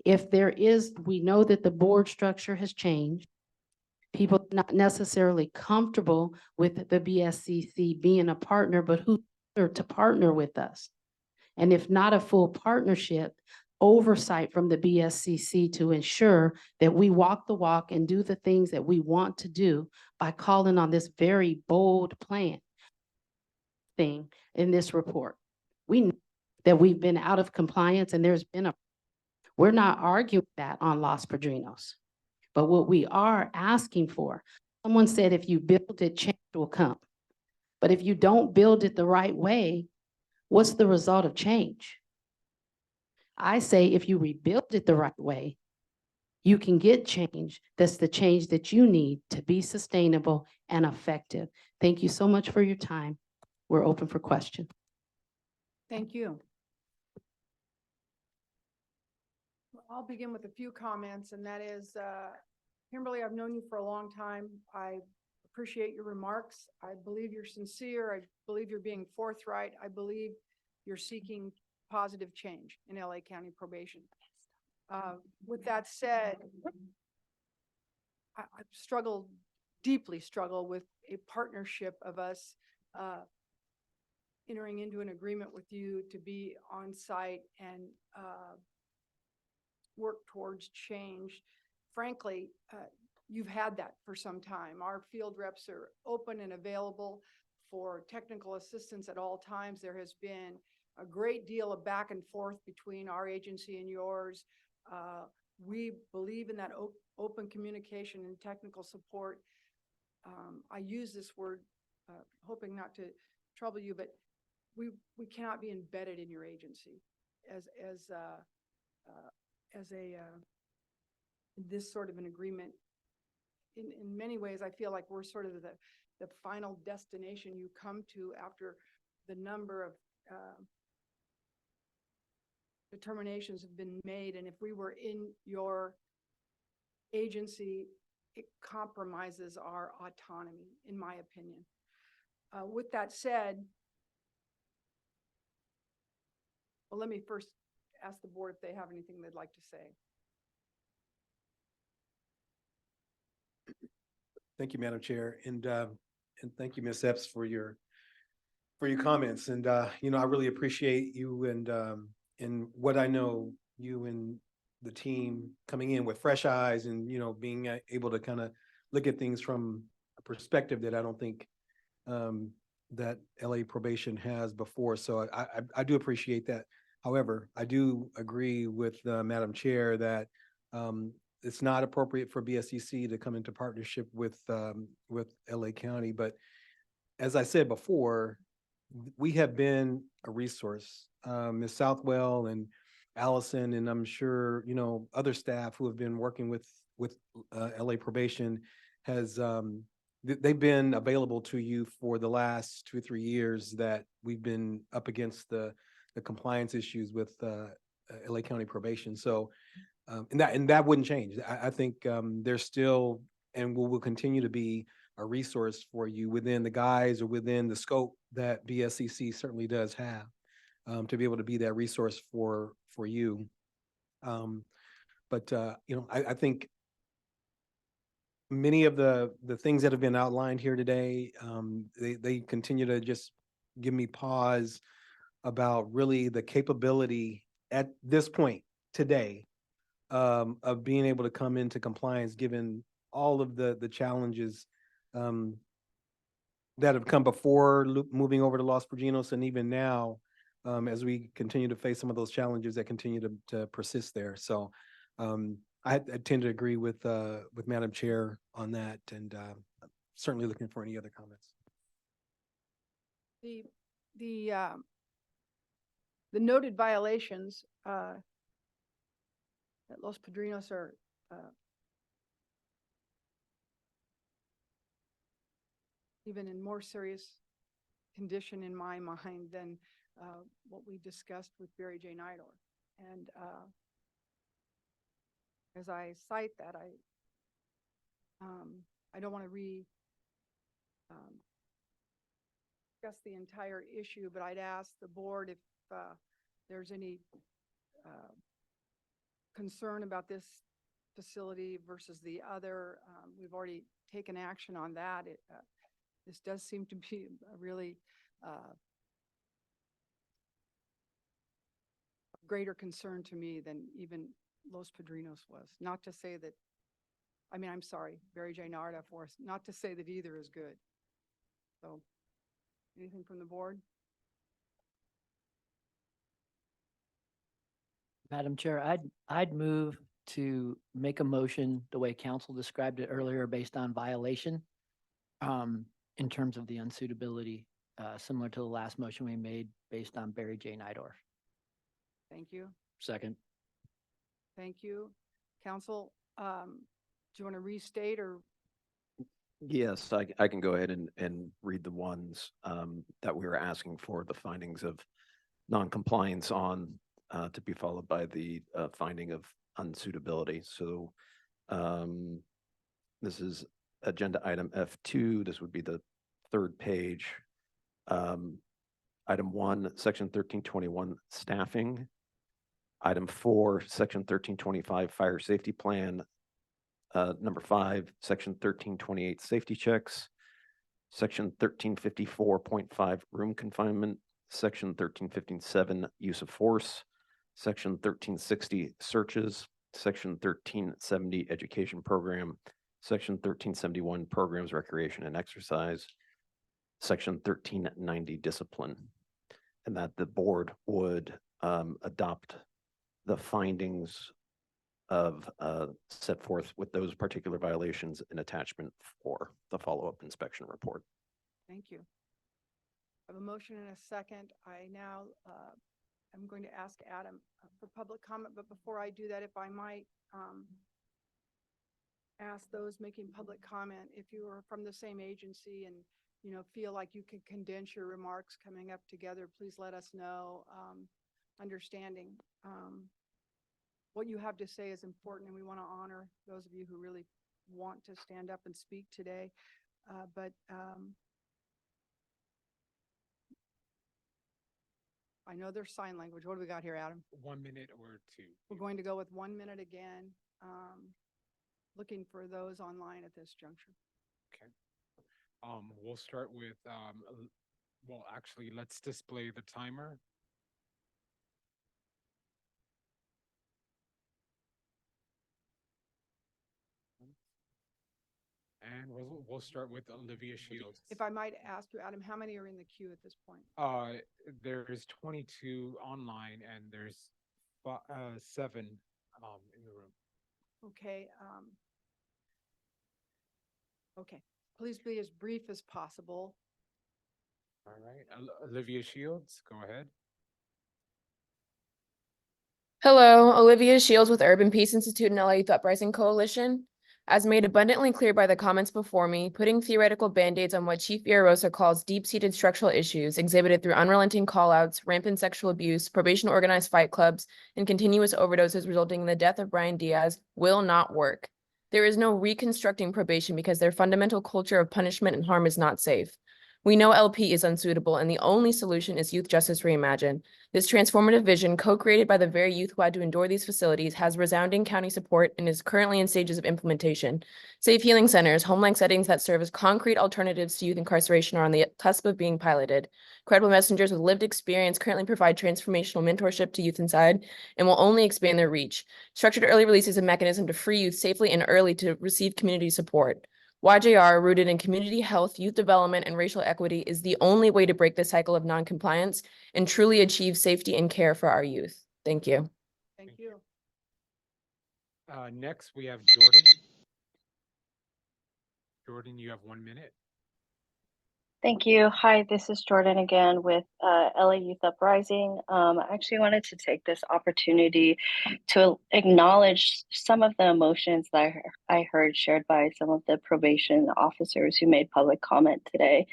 If there is, we know that the board structure has changed. People are not necessarily comfortable with the BSCC being a partner, but who are to partner with us? And if not a full partnership, oversight from the BSCC to ensure that we walk the walk and do the things that we want to do by calling on this very bold plan thing in this report. We know that we've been out of compliance and we're not arguing that on Los Padrinos. But what we are asking for, someone said, if you build it, change will come. But if you don't build it the right way, what's the result of change? I say if you rebuild it the right way, you can get change. That's the change that you need to be sustainable and effective. Thank you so much for your time. We're open for questions.
Thank you. Well, I'll begin with a few comments, and that is, Kimberly, I've known you for a long time. I appreciate your remarks. I believe you're sincere. I believe you're being forthright. I believe you're seeking positive change in LA County Probation. With that said, I've deeply struggled with a partnership of us entering into an agreement with you to be on site and work towards change. Frankly, you've had that for some time. Our field reps are open and available for technical assistance at all times. There has been a great deal of back and forth between our agency and yours. We believe in that open communication and technical support. I use this word hoping not to trouble you, but we cannot be embedded in your agency as this sort of an agreement. In many ways, I feel like we're sort of the final destination you come to after the number of determinations have been made. And if we were in your agency, it compromises our autonomy, in my opinion. With that said, well, let me first ask the board if they have anything they'd like to say.
Thank you, Madam Chair, and thank you, Ms. Epps, for your comments. And you know, I really appreciate you and what I know you and the team coming in with fresh eyes and, you know, being able to kind of look at things from a perspective that I don't think that LA Probation has before. So I do appreciate that. However, I do agree with Madam Chair that it's not appropriate for BSCC to come into partnership with LA County. But as I said before, we have been a resource. Ms. Southwell and Allison, and I'm sure, you know, other staff who have been working with LA Probation has, they've been available to you for the last 2 or 3 years that we've been up against the compliance issues with LA County Probation. So, and that wouldn't change. I think there's still and will continue to be a resource for you within the guise or within the scope that BSCC certainly does have to be able to be that resource for you. But you know, I think many of the things that have been outlined here today, they continue to just give me pause about really the capability at this point today of being able to come into compliance, given all of the challenges that have come before moving over to Los Padrinos, and even now, as we continue to face some of those challenges that continue to persist there. So I tend to agree with Madam Chair on that, and certainly looking for any other comments.
The noted violations at Los Padrinos are even in more serious condition in my mind than what we discussed with Barry J. Nidor. And as I cite that, I don't want to discuss the entire issue, but I'd ask the board if there's any concern about this facility versus the other. We've already taken action on that. This does seem to be a really greater concern to me than even Los Padrinos was. Not to say that, I mean, I'm sorry, Barry J. Narda for us, not to say that either is good. So, anything from the board?
Madam Chair, I'd move to make a motion the way council described it earlier based on violation in terms of the unsuitability, similar to the last motion we made based on Barry J. Nidor.
Thank you.
Second.
Thank you. Council, do you want to restate or?
Yes, I can go ahead and read the ones that we were asking for, the findings of non-compliance on, to be followed by the finding of unsuitability. So this is agenda item F2. This would be the third page. Item 1, section 1321, staffing. Item 4, section 1325, fire safety plan. Number 5, section 1328, safety checks. Section 1354.5, room confinement. Section 1357, use of force. Section 1360, searches. Section 1370, education program. Section 1371, programs, recreation and exercise. Section 1390, discipline. And that the board would adopt the findings of set forth with those particular violations in attachment for the follow-up inspection report.
Thank you. I have a motion and a second. I now am going to ask Adam for public comment, but before I do that, if I might ask those making public comment, if you are from the same agency and feel like you can condense your remarks coming up together, please let us know. Understanding what you have to say is important, and we want to honor those of you who really want to stand up and speak today. I know there's sign language. What do we got here, Adam?
1 minute or 2.
We're going to go with 1 minute again. Looking for those online at this juncture.
Okay. We'll start with, well, actually, let's display the timer. And we'll start with Olivia Shields.
If I might ask you, Adam, how many are in the queue at this point?
There's 22 online and there's 7 in the room.
Okay. Okay. Please be as brief as possible.
All right. Olivia Shields, go ahead.
Hello, Olivia Shields with Urban Peace Institute and LA Youth Uprising Coalition. As made abundantly clear by the comments before me, putting theoretical band-aids on what Chief Villaraigosa calls deep-seated structural issues exhibited through unrelenting callouts, rampant sexual abuse, probation organized fight clubs, and continuous overdoses resulting in the death of Brian Diaz will not work. There is no reconstructing probation because their fundamental culture of punishment and harm is not safe. We know LP is unsuitable, and the only solution is Youth Justice Reimagined. This transformative vision, co-created by the very youth who had to endure these facilities, has resounding county support and is currently in stages of implementation. Safe healing centers, home-like settings that serve as concrete alternatives to youth incarceration are on the cusp of being piloted. Credible messengers with lived experience currently provide transformational mentorship to youth inside and will only expand their reach. Structured early release is a mechanism to free youth safely and early to receive community support. YJR, rooted in community health, youth development, and racial equity, is the only way to break the cycle of noncompliance and truly achieve safety and care for our youth. Thank you.
Thank you.
Next, we have Jordan. Jordan, you have 1 minute.
Thank you. Hi, this is Jordan again with LA Youth Uprising. I actually wanted to take this opportunity to acknowledge some of the emotions that I heard shared by some of the probation officers who made public comment today.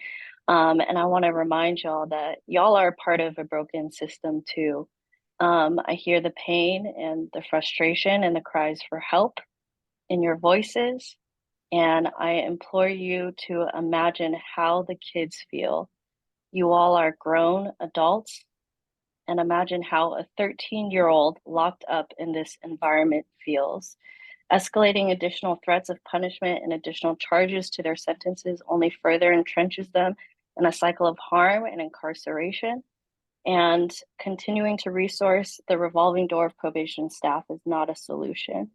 And I want to remind y'all that y'all are part of a broken system too. I hear the pain and the frustration and the cries for help in your voices. And I implore you to imagine how the kids feel. You all are grown adults, and imagine how a 13-year-old locked up in this environment feels. Escalating additional threats of punishment and additional charges to their sentences only further entrenches them in a cycle of harm and incarceration. And continuing to resource the revolving door of probation staff is not a solution.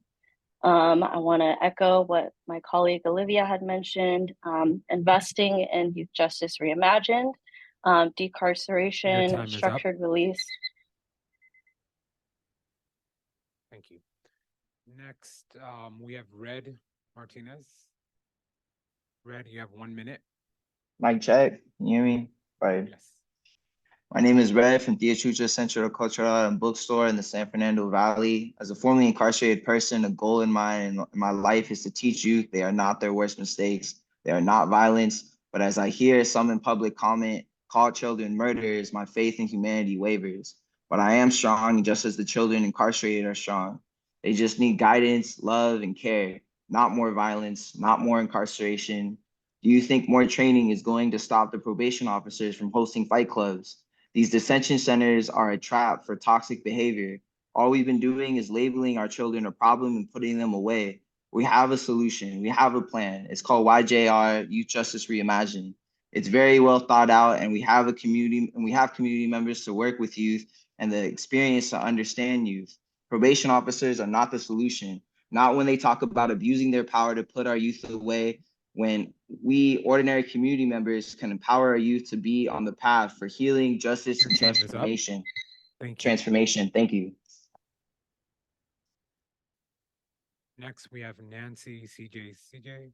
I want to echo what my colleague Olivia had mentioned, investing in Youth Justice Reimagined, decarceration, structured release.
Thank you. Next, we have Red Martinez. Red, you have 1 minute.
Mic check. Can you hear me? Right.
Yes.
My name is Red from Theachucha Centro Cultural and Bookstore in the San Fernando Valley. As a formerly incarcerated person, a goal in my life is to teach youth they are not their worst mistakes. They are not violence. But as I hear some in public comment, call children murderers, my faith in humanity wavers. But I am strong, just as the children incarcerated are strong. They just need guidance, love, and care, not more violence, not more incarceration. Do you think more training is going to stop the probation officers from hosting fight clubs? These detention centers are a trap for toxic behavior. All we've been doing is labeling our children a problem and putting them away. We have a solution. We have a plan. It's called YJR, Youth Justice Reimagined. It's very well thought out, and we have community members to work with youth and the experience to understand youth. Probation officers are not the solution, not when they talk about abusing their power to put our youth away, when we ordinary community members can empower our youth to be on the path for healing, justice, and transformation. Transformation. Thank you.
Next, we have Nancy CJ.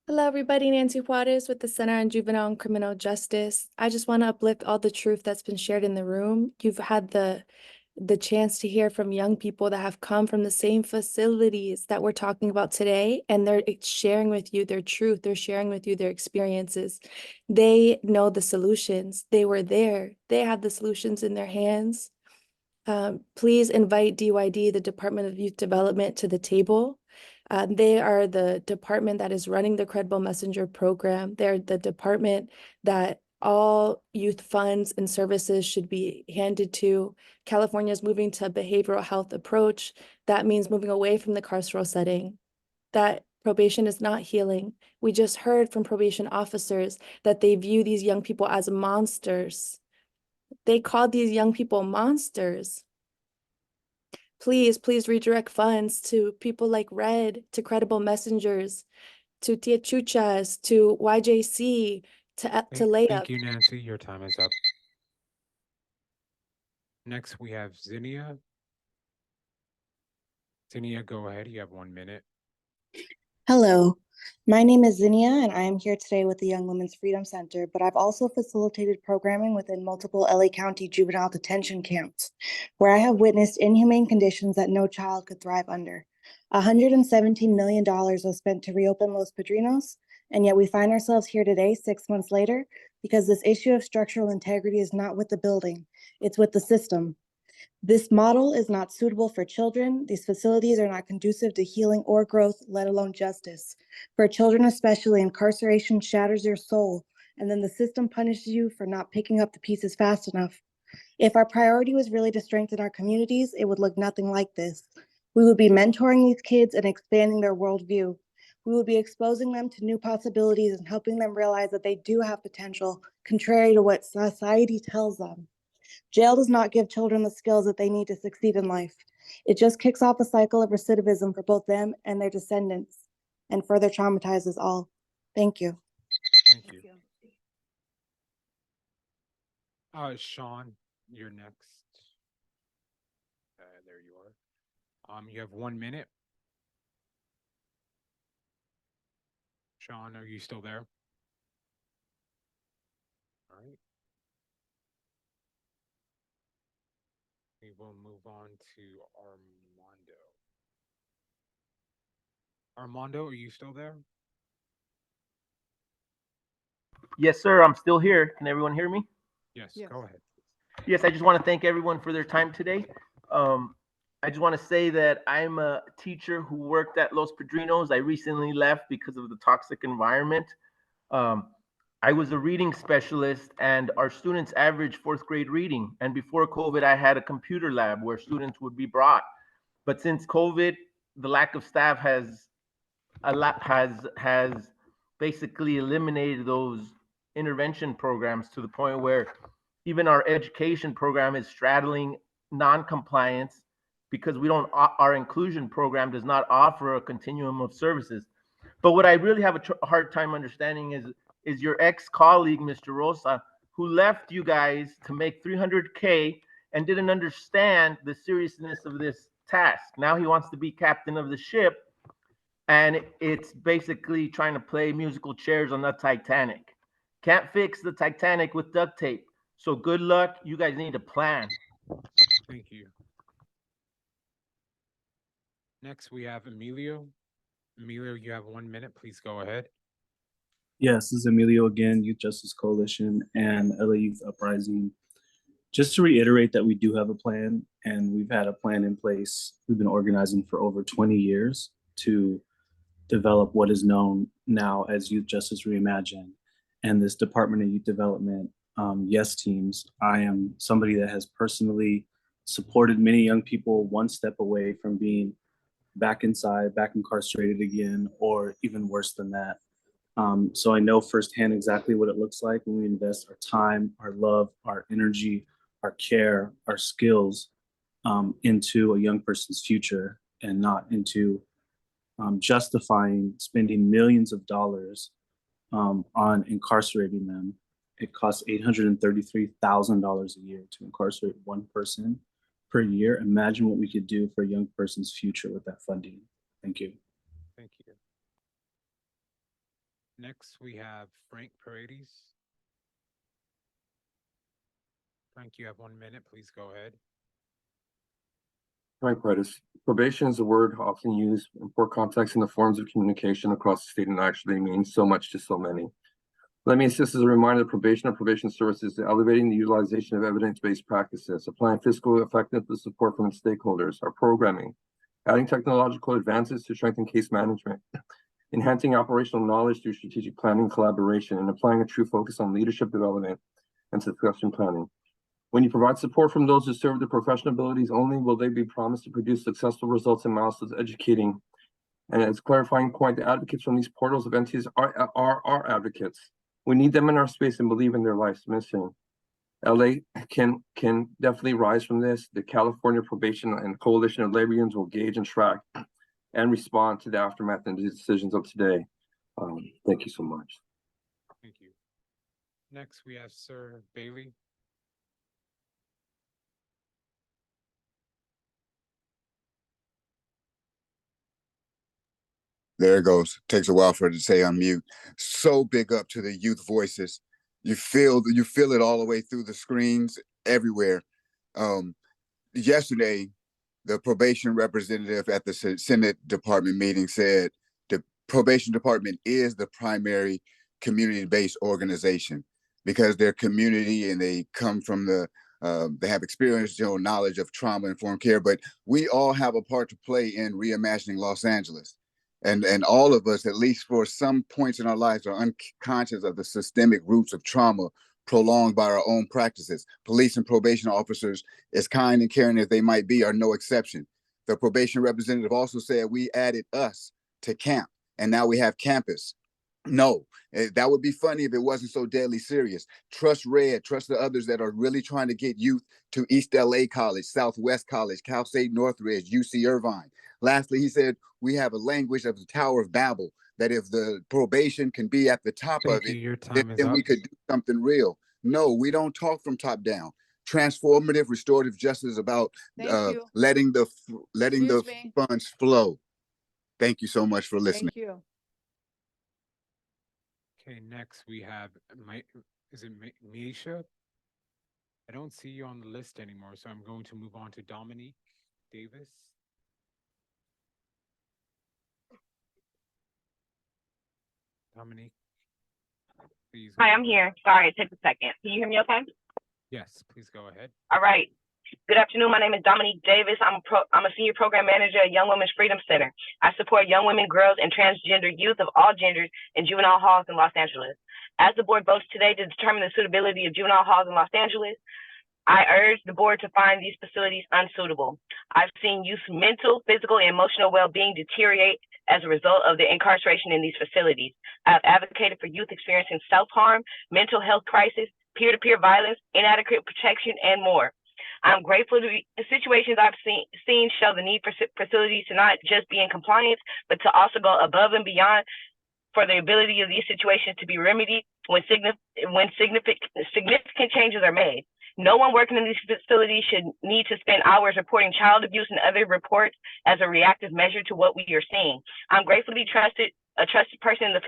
Hello, everybody. Nancy Juarez with the Center on Juvenile and Criminal Justice. I just want to uplift all the truth that's been shared in the room. You've had the chance to hear from young people that have come from the same facilities that we're talking about today, and they're sharing with you their truth. They're sharing with you their experiences. They know the solutions. They were there. They have the solutions in their hands. Please invite DYD, the Department of Youth Development, to the table. They are the department that is running the Credible Messenger program. They're the department that all youth funds and services should be handed to. California is moving to a behavioral health approach. That means moving away from the carceral setting. That probation is not healing. We just heard from probation officers that they view these young people as monsters. They called these young people monsters. Please redirect funds to people like Red, to Credible Messengers, to Theachuchas, to YJC, to Layup.
Thank you, Nancy. Your time is up. Next, we have Zinnia. Zinnia, go ahead. You have 1 minute.
Hello, my name is Zinnia, and I am here today with the Young Women's Freedom Center, but I've also facilitated programming within multiple LA County juvenile detention camps, where I have witnessed inhumane conditions that no child could thrive under. $117 million was spent to reopen Los Padrinos, and yet we find ourselves here today, 6 months later, because this issue of structural integrity is not with the building, it's with the system. This model is not suitable for children. These facilities are not conducive to healing or growth, let alone justice. For children especially, incarceration shatters your soul, and then the system punishes you for not picking up the pieces fast enough. If our priority was really to strengthen our communities, it would look nothing like this. We would be mentoring these kids and expanding their worldview. We would be exposing them to new possibilities and helping them realize that they do have potential, contrary to what society tells them. Jail does not give children the skills that they need to succeed in life. It just kicks off a cycle of recidivism for both them and their descendants, and further traumatizes all. Thank you.
Thank you. Sean, you're next. There you are. You have 1 minute. Sean, are you still there? All right. We will move on to Armando. Armando, are you still there?
Yes, sir. I'm still here. Can everyone hear me?
Yes, go ahead.
Yes, I just want to thank everyone for their time today. I just want to say that I'm a teacher who worked at Los Padrinos. I recently left because of the toxic environment. I was a reading specialist, and our students average 4th grade reading. And before COVID, I had a computer lab where students would be brought. But since COVID, the lack of staff has basically eliminated those intervention programs to the point where even our education program is straddling non-compliance because our inclusion program does not offer a continuum of services. But what I really have a hard time understanding is your ex-colleague, Mr. Rosa, who left you guys to make $300K and didn't understand the seriousness of this task. Now he wants to be captain of the ship, and it's basically trying to play musical chairs on the Titanic. Can't fix the Titanic with duct tape. So good luck. You guys need a plan.
Thank you. Next, we have Emilio. Emilio, you have 1 minute. Please go ahead.
Yes, this is Emilio again, Youth Justice Coalition and LA Youth Uprising. Just to reiterate that we do have a plan, and we've had a plan in place. We've been organizing for over 20 years to develop what is known now as Youth Justice Reimagined and this Department of Youth Development YES teams. I am somebody that has personally supported many young people one step away from being back inside, back incarcerated again, or even worse than that. So I know firsthand exactly what it looks like when we invest our time, our love, our energy, our care, our skills into a young person's future, and not into justifying spending millions of dollars on incarcerating them. It costs $833,000 a year to incarcerate one person per year. Imagine what we could do for a young person's future with that funding. Thank you.
Thank you. Next, we have Frank Paredes. Frank, you have 1 minute. Please go ahead.
Frank Paredes. Probation is a word often used in poor context in the forms of communication across the state and actually means so much to so many. Let me assist as a reminder that probation and probation services is elevating the utilization of evidence-based practices, applying fiscal effectiveness to support from its stakeholders, our programming, adding technological advances to strengthen case management, enhancing operational knowledge through strategic planning and collaboration, and applying a true focus on leadership development and succession planning. When you provide support from those who serve their professional abilities only, will they be promised to produce successful results and milestones educating. And as a clarifying point, the advocates from these portals of entities are our advocates. We need them in our space and believe in their life's mission. LA can definitely rise from this. The California Probation and Coalition of Labor Unions will gauge and track and respond to the aftermath and decisions of today. Thank you so much.
Thank you. Next, we have Sir Bailey.
There it goes. Takes a while for it to say unmute. So big up to the youth voices. You feel it all the way through the screens everywhere. Yesterday, the probation representative at the Senate Department meeting said the probation department is the primary community-based organization because they're community and they come from the They have experiential knowledge of trauma-informed care, but we all have a part to play in reimagining Los Angeles. And all of us, at least for some points in our lives, are unconscious of the systemic roots of trauma prolonged by our own practices. Police and probation officers, as kind and caring as they might be, are no exception. The probation representative also said we added us to camp, and now we have campus. No, that would be funny if it wasn't so deadly serious. Trust Red, trust the others that are really trying to get youth to East LA College, Southwest College, Cal State Northridge, UC Irvine. Lastly, he said, we have a language of the Tower of Babel, that if the probation can be at the top of
Thank you.
it,
Your time is
then
up.
we could do something real. No, we don't talk from top down. Transformative restorative justice is about
Thank you.
letting the
Excuse me.
funds flow. Thank you so much for listening.
Thank you.
Okay, next we have, is it Misha? I don't see you on the list anymore, so I'm going to move on to Dominique Davis. Dominique, please.
Hi,
go
I'm
ahead.
here. Sorry, it took a second. Can you hear me okay?
Yes, please go ahead.
All right. Good afternoon. My name is Dominique Davis. I'm a senior program manager at Young Women's Freedom Center. I support young women, girls, and transgender youth of all genders in juvenile halls in Los Angeles. As the board votes today to determine the suitability of juvenile halls in Los Angeles, I urge the board to find these facilities unsuitable. I've seen youth's mental, physical, and emotional well-being deteriorate as a result of the incarceration in these facilities. I've advocated for youth experiencing self-harm, mental health crisis, peer-to-peer violence, inadequate protection, and more. I'm grateful to the situations I've seen show the need for facilities to not just be in compliance, but to also go above and beyond for the ability of these situations to be remedied when significant changes are made. No one working in these facilities should need to spend hours reporting child abuse and other reports as a reactive measure to what we are seeing. I'm grateful to be a trusted person in the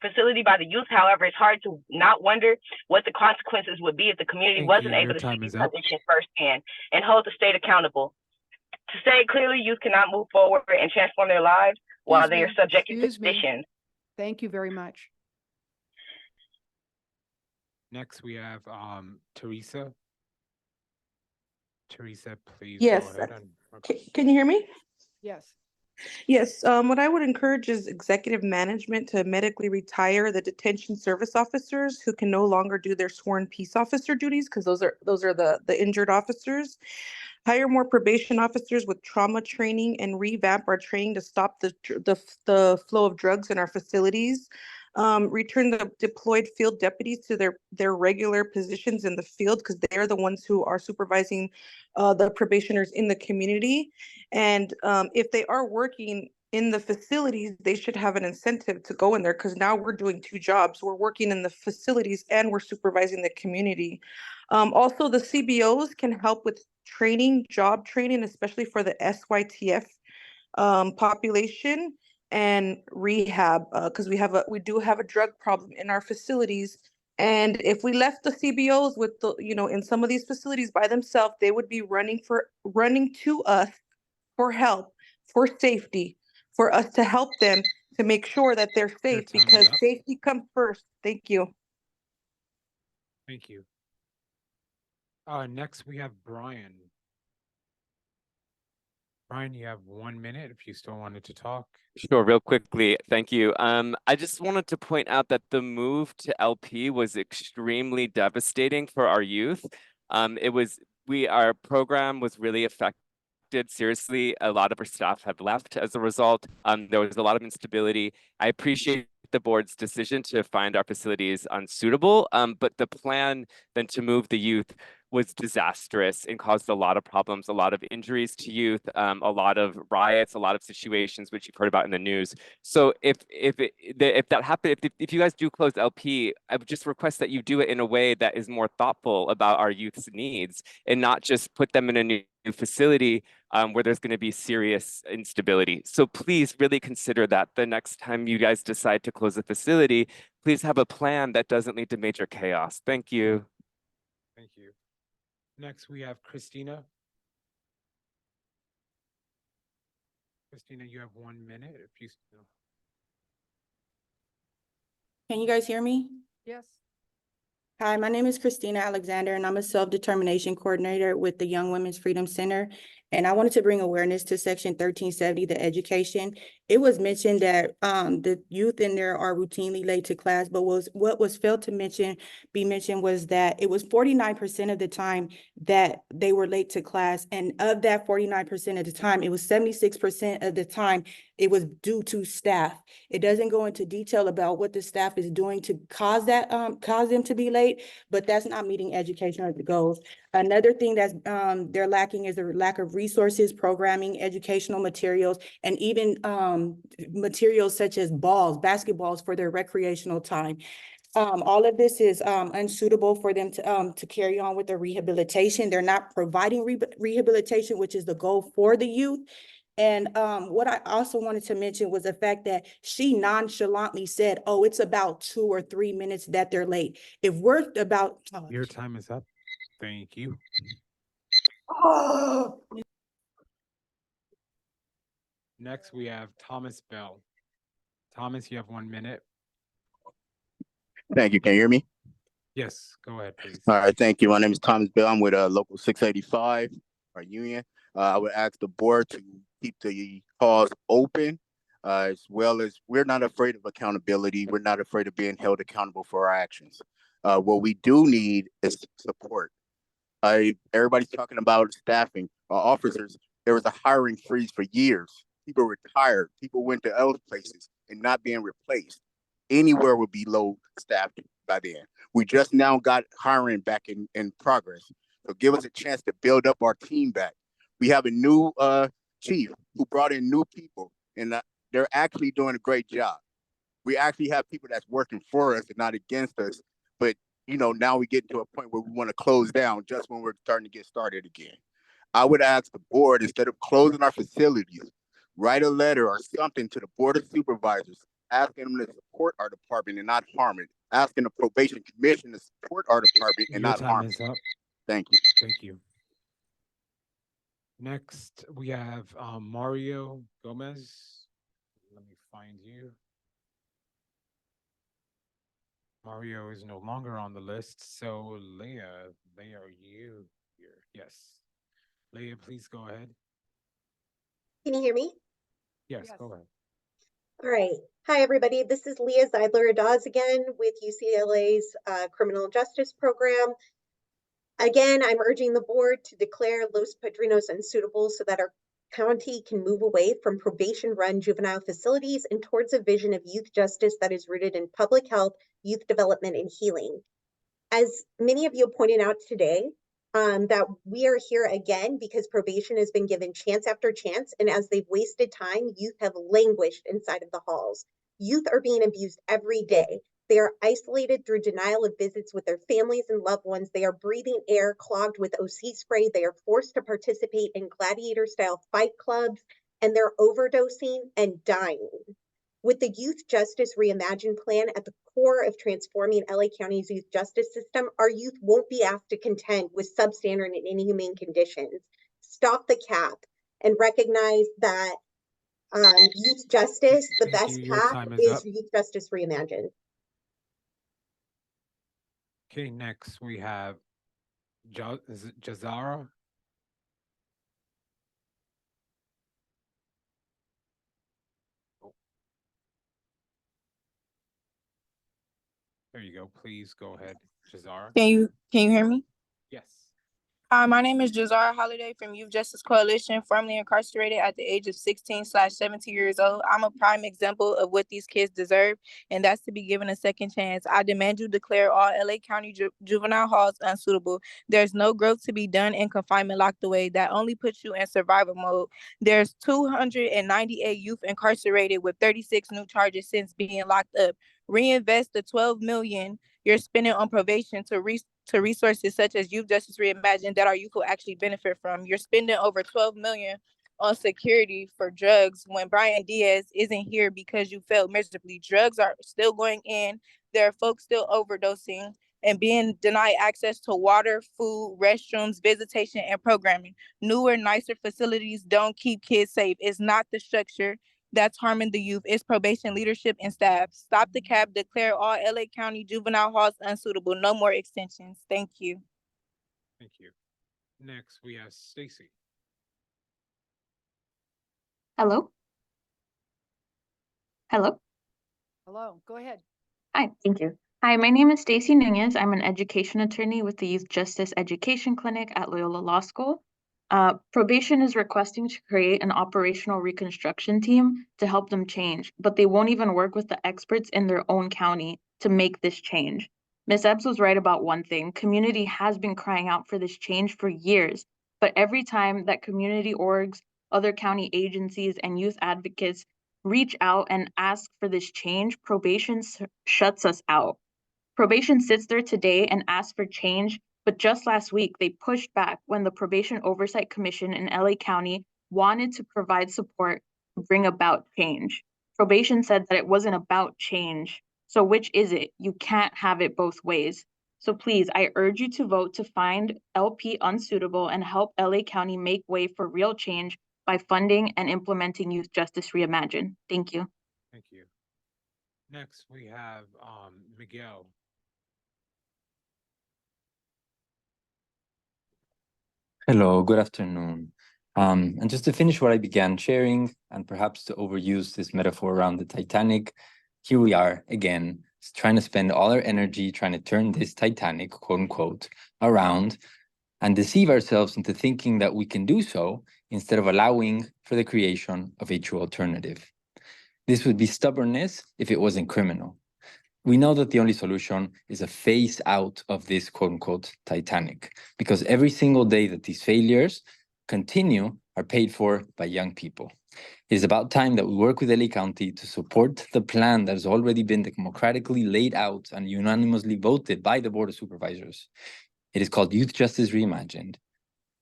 facility by the youth. However, it's hard to not wonder what the consequences would be if the community
Thank
wasn't
you.
able
Your
to
time
see
is
these
up.
conditions firsthand and hold the state accountable. To say it clearly, youth cannot move forward and transform their lives while they are subjected to conditions.
Thank you very much.
Next we have Teresa. Teresa, please
Yes.
go ahead.
Can you hear me?
Yes.
Yes. What I would encourage is executive management to medically retire the detention service officers who can no longer do their sworn peace officer duties, because those are the injured officers. Hire more probation officers with trauma training and revamp our training to stop the flow of drugs in our facilities. Return the deployed field deputies to their regular positions in the field, because they're the ones who are supervising the probationers in the community. And if they are working in the facilities, they should have an incentive to go in there, because now we're doing two jobs. We're working in the facilities and we're supervising the community. Also, the CBOs can help with training, job training, especially for the SYTF population, and rehab, because we do have a drug problem in our facilities. And if we left the CBOs with in some of these facilities by themselves, they would be running to us for help, for safety, for us to help them to make sure that they're safe,
time is
because
up.
safety comes first. Thank you.
Thank you. Next we have Brian. Brian, you have 1 minute if you still wanted to talk.
Sure, real quickly, thank you. I just wanted to point out that the move to LP was extremely devastating for our youth. Our program was really affected seriously. A lot of our staff have left as a result. There was a lot of instability. I appreciate the board's decision to find our facilities unsuitable, but the plan then to move the youth was disastrous and caused a lot of problems, a lot of injuries to youth, a lot of riots, a lot of situations which you've heard about in the news. So if that happened, if you guys do close LP, I would just request that you do it in a way that is more thoughtful about our youth's needs and not just put them in a new facility where there's going to be serious instability. So please really consider that the next time you guys decide to close a facility, please have a plan that doesn't lead to major chaos. Thank you.
Thank you. Next, we have Christina. Christina, you have 1 minute if you still.
Can you guys hear me?
Yes.
Hi, my name is Christina Alexander, and I'm a self-determination coordinator with the Young Women's Freedom Center. And I wanted to bring awareness to Section 1370, the education. It was mentioned that the youth in there are routinely late to class, but what was failed to be mentioned was that it was 49% of the time that they were late to class. And of that 49% of the time, it was 76% of the time it was due to staff. It doesn't go into detail about what the staff is doing to cause them to be late, but that's not meeting educational goals. Another thing that's they're lacking is a lack of resources, programming, educational materials, and even materials such as basketballs for their recreational time. All of this is unsuitable for them to carry on with their rehabilitation. They're not providing rehabilitation, which is the goal for the youth. And what I also wanted to mention was the fact that she nonchalantly said, oh, it's about 2 or 3 minutes that they're late. If we're about
Your time is up. Thank you. Next, we have Thomas Bell. Thomas, you have 1 minute.
Thank you. Can you hear me?
Yes, go ahead, please.
All right. Thank you. My name is Thomas Bell. I'm with Local 685, our union. I would ask the board to keep the halls open, as well as we're not afraid of accountability. We're not afraid of being held accountable for our actions. What we do need is support. Everybody's talking about staffing, officers. There was a hiring freeze for years. People retired. People went to other places and not being replaced. Anywhere would be low staffed by then. We just now got hiring back in progress. So give us a chance to build up our team back. We have a new chief who brought in new people, and they're actually doing a great job. We actually have people that's working for us and not against us. But now we get to a point where we want to close down just when we're starting to get started again. I would ask the board, instead of closing our facilities, write a letter or something to the board of supervisors, asking them to support our department and not harm it. Asking the probation commission to support our department and not harm it.
Up.
Thank you.
Thank you. Next, we have Mario Gomez. Let me find you. Mario is no longer on the list, so Leah, are you here? Yes. Leah, please go ahead.
Can you hear me?
Yes, go ahead.
All right. Hi, everybody. This is Leah Zeidler-Adaz again with UCLA's Criminal Justice Program. Again, I'm urging the board to declare Los Padrinos unsuitable so that our county can move away from probation-run juvenile facilities and towards a vision of youth justice that is rooted in public health, youth development, and healing. As many of you pointed out today, that we are here again because probation has been given chance after chance, and as they've wasted time, youth have languished inside of the halls. Youth are being abused every day. They are isolated through denial of visits with their families and loved ones. They are breathing air clogged with OC spray. They are forced to participate in gladiator-style fight clubs, and they're overdosing and dying. With the Youth Justice Reimagined Plan at the core of transforming LA County's youth justice system, our youth won't be asked to contend with substandard and inhumane conditions. Stop the cap and recognize that youth justice, the best path is Youth Justice Reimagined.
Okay, next we have is it Jazara? There you go. Please go ahead, Jazara.
Can you hear me?
Yes.
Hi, my name is Jazara Holiday from Youth Justice Coalition, formerly incarcerated at the age of 16/17 years old. I'm a prime example of what these kids deserve, and that's to be given a second chance. I demand you declare all LA County juvenile halls unsuitable. There's no growth to be done in confinement locked away. That only puts you in survival mode. There's 298 youth incarcerated with 36 new charges since being locked up. Reinvest the $12 million you're spending on probation to resources such as Youth Justice Reimagined that our youth will actually benefit from. You're spending over $12 million on security for drugs when Brian Diaz isn't here because you failed miserably. Drugs are still going in. There are folks still overdosing and being denied access to water, food, restrooms, visitation, and programming. Newer, nicer facilities don't keep kids safe. It's not the structure. that's harming the youth, its probation leadership and staff. Stop the cap, declare all LA County juvenile halls unsuitable. No more extensions. Thank you.
Thank you. Next, we have Stacy.
Hello? Hello?
Hello, go ahead.
Hi, thank you. Hi, my name is Stacy Nunez. I'm an education attorney with the Youth Justice Education Clinic at Loyola Law School. Probation is requesting to create an operational reconstruction team to help them change, but they won't even work with the experts in their own county to make this change. Ms. Ebbs was right about one thing. Community has been crying out for this change for years, but every time that community orgs, other county agencies, and youth advocates reach out and ask for this change, probation shuts us out. Probation sits there today and asks for change, but just last week they pushed back when the Probation Oversight Commission in LA County wanted to provide support to bring about change. Probation said that it wasn't about change. So which is it? You can't have it both ways. So please, I urge you to vote to find LP unsuitable and help LA County make way for real change by funding and implementing Youth Justice Reimagined. Thank you.
Thank you. Next, we have Miguel.
Hello, good afternoon. And just to finish what I began sharing, and perhaps to overuse this metaphor around the Titanic, here we are again, trying to spend all our energy trying to turn this Titanic, quote unquote, around and deceive ourselves into thinking that we can do so instead of allowing for the creation of a true alternative. This would be stubbornness if it wasn't criminal. We know that the only solution is a phase out of this quote unquote Titanic, because every single day that these failures continue are paid for by young people. It is about time that we work with LA County to support the plan that has already been democratically laid out and unanimously voted by the Board of Supervisors. It is called Youth Justice Reimagined.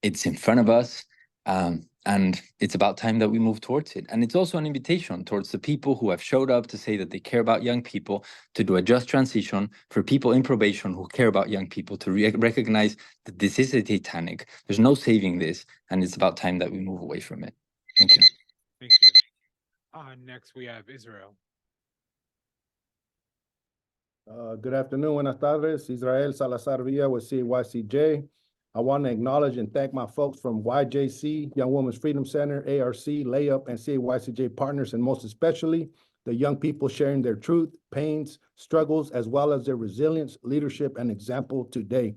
It's in front of us, and it's about time that we move towards it. And it's also an invitation towards the people who have showed up to say that they care about young people, to do a just transition, for people in probation who care about young people to recognize that this is a Titanic. There's no saving this, and it's about time that we move away from it. Thank you.
Thank you. Next, we have Israel.
Good afternoon, buenas tardes. Israel Salazar Villa with CYCJ. I want to acknowledge and thank my folks from YJC, Young Women's Freedom Center, ARC, Layup, and CYCJ partners, and most especially the young people sharing their truth, pains, struggles, as well as their resilience, leadership, and example today.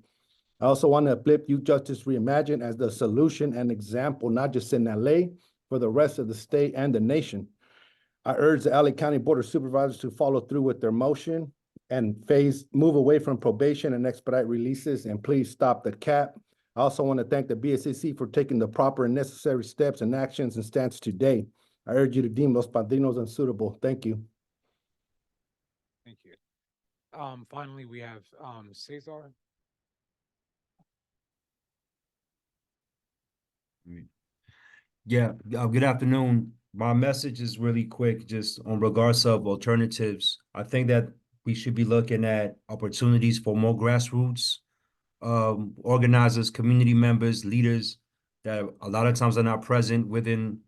I also want to uplift Youth Justice Reimagined as the solution and example, not just in LA, for the rest of the state and the nation. I urge the LA County Board of Supervisors to follow through with their motion and move away from probation and expedite releases, and please stop the cap. I also want to thank the BSCC for taking the proper and necessary steps and actions and stance today. I urge you to deem Los Padrinos unsuitable. Thank you.
Thank you. Finally, we have Cesar.
Yeah, good afternoon. My message is really quick, just on regards of alternatives. I think that we should be looking at opportunities for more grassroots organizers, community members, leaders that a lot of times are not present within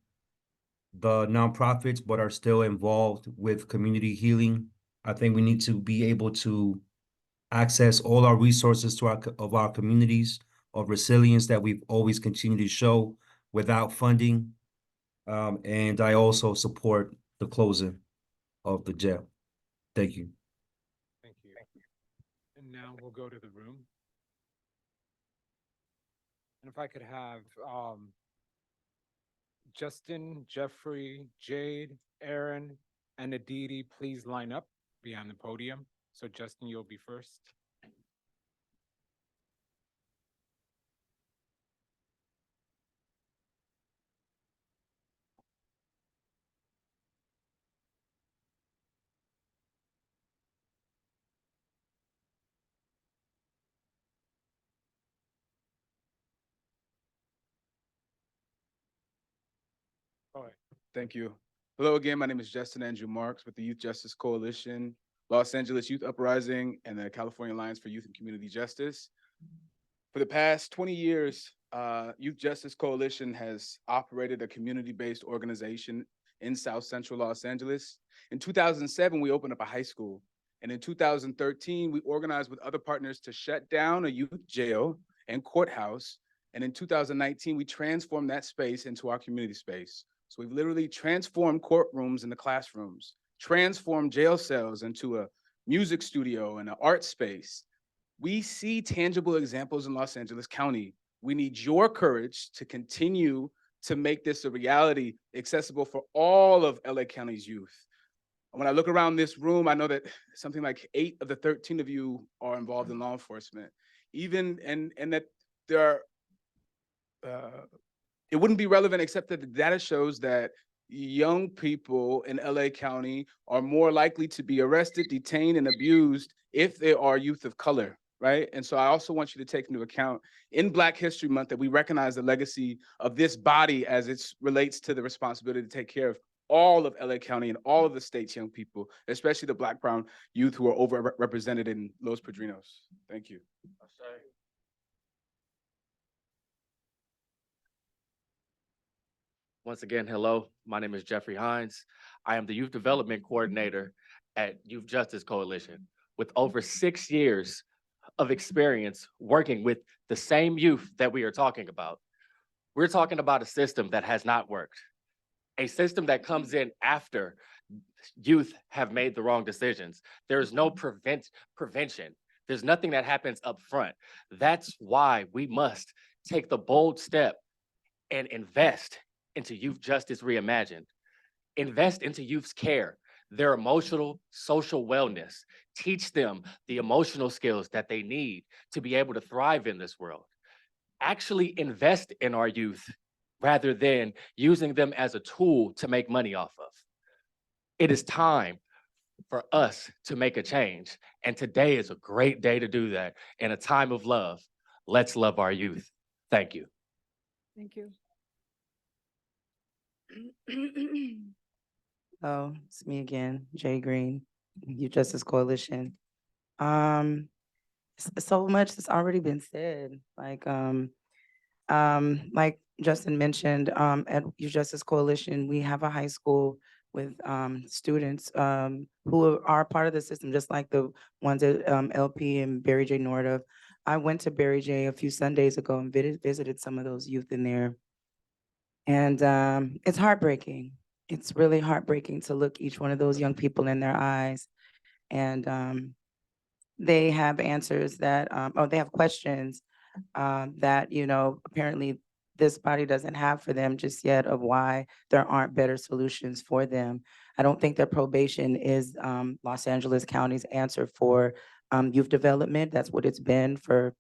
the nonprofits, but are still involved with community healing. I think we need to be able to access all our resources to our communities of resilience that we've always continued to show without funding. And I also support the closing of the jail. Thank you.
Thank you. And now we'll go to the room. And if I could have Justin, Jeffrey, Jade, Aaron, and Aditi please line up behind the podium. So Justin, you'll be first.
Thank you. Hello again, my name is Justin Andrew Marks with the Youth Justice Coalition, Los Angeles Youth Uprising, and the California Alliance for Youth and Community Justice. For the past 20 years, Youth Justice Coalition has operated a community-based organization in South Central Los Angeles. In 2007, we opened up a high school. And in 2013, we organized with other partners to shut down a youth jail and courthouse. And in 2019, we transformed that space into our community space. So we've literally transformed courtrooms into classrooms, transformed jail cells into a music studio and an art space. We see tangible examples in Los Angeles County. We need your courage to continue to make this a reality, accessible for all of LA County's youth. When I look around this room, I know that something like 8 of the 13 of you are involved in law enforcement. And that there are, it wouldn't be relevant except that the data shows that young people in LA County are more likely to be arrested, detained, and abused if they are youth of color, right? And so I also want you to take into account in Black History Month that we recognize the legacy of this body as it relates to the responsibility to take care of all of LA County and all of the state's young people, especially the Black, brown youth who are overrepresented in Los Padrinos. Thank you.
Once again, hello, my name is Jeffrey Hines. I am the Youth Development Coordinator at Youth Justice Coalition with over 6 years of experience working with the same youth that we are talking about. We're talking about a system that has not worked, a system that comes in after youth have made the wrong decisions. There is no prevention. There's nothing that happens up front. That's why we must take the bold step and invest into Youth Justice Reimagined. Invest into youth's care, their emotional, social wellness. Teach them the emotional skills that they need to be able to thrive in this world. Actually invest in our youth rather than using them as a tool to make money off of. It is time for us to make a change. And today is a great day to do that. In a time of love, let's love our youth. Thank you.
Thank you.
Oh, it's me again, Jay Green, Youth Justice Coalition. So much has already been said. Like Justin mentioned, at Youth Justice Coalition, we have a high school with students who are part of the system, just like the ones at LP and Barry J. Nordoff. I went to Barry J a few Sundays ago and visited some of those youth in there. And it's heartbreaking. It's really heartbreaking to look each one of those young people in their eyes. And they have answers that, or they have questions that, you know, apparently this body doesn't have for them just yet, of why there aren't better solutions for them. I don't think that probation is Los Angeles County's answer for youth development. That's what it's been for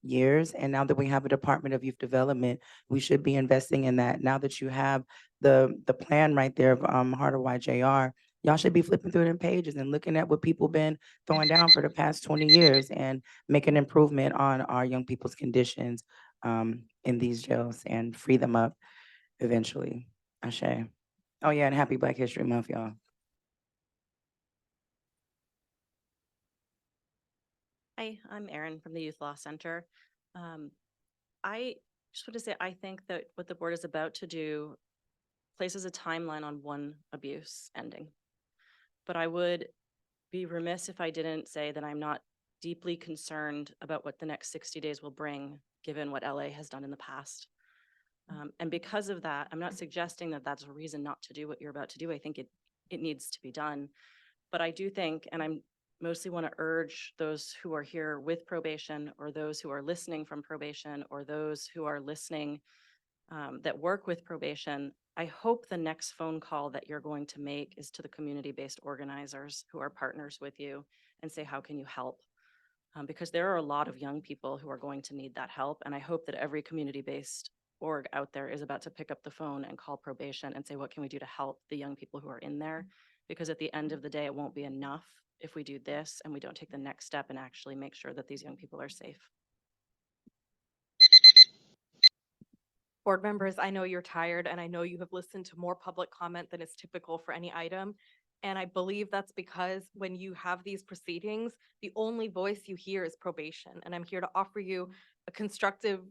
years. And now that we have a Department of Youth Development, we should be investing in that. Now that you have the plan right there of Heart of YJR, y'all should be flipping through them pages and looking at what people been throwing down for the past 20 years and make an improvement on our young people's conditions in these jails and free them up eventually. Ashe. Oh yeah, and happy Black History Month, y'all.
Hi, I'm Erin from the Youth Law Center. I just want to say, I think that what the board is about to do places a timeline on one abuse ending. But I would be remiss if I didn't say that I'm not deeply concerned about what the next 60 days will bring, given what LA has done in the past. And because of that, I'm not suggesting that that's a reason not to do what you're about to do. I think it needs to be done. But I do think, and I'm mostly want to urge those who are here with probation, or those who are listening from probation, or those who are listening that work with probation, I hope the next phone call that you're going to make is to the community-based organizers who are partners with you and say, how can you help? Because there are a lot of young people who are going to need that help. And I hope that every community-based org out there is about to pick up the phone and call probation and say, what can we do to help the young people who are in there? Because at the end of the day, it won't be enough if we do this and we don't take the next step and actually make sure that these young people are safe.
Board members, I know you're tired and I know you have listened to more public comment than is typical for any item.
And I believe that's because when you have these proceedings, the only voice you hear is probation. And I'm here to offer you a constructive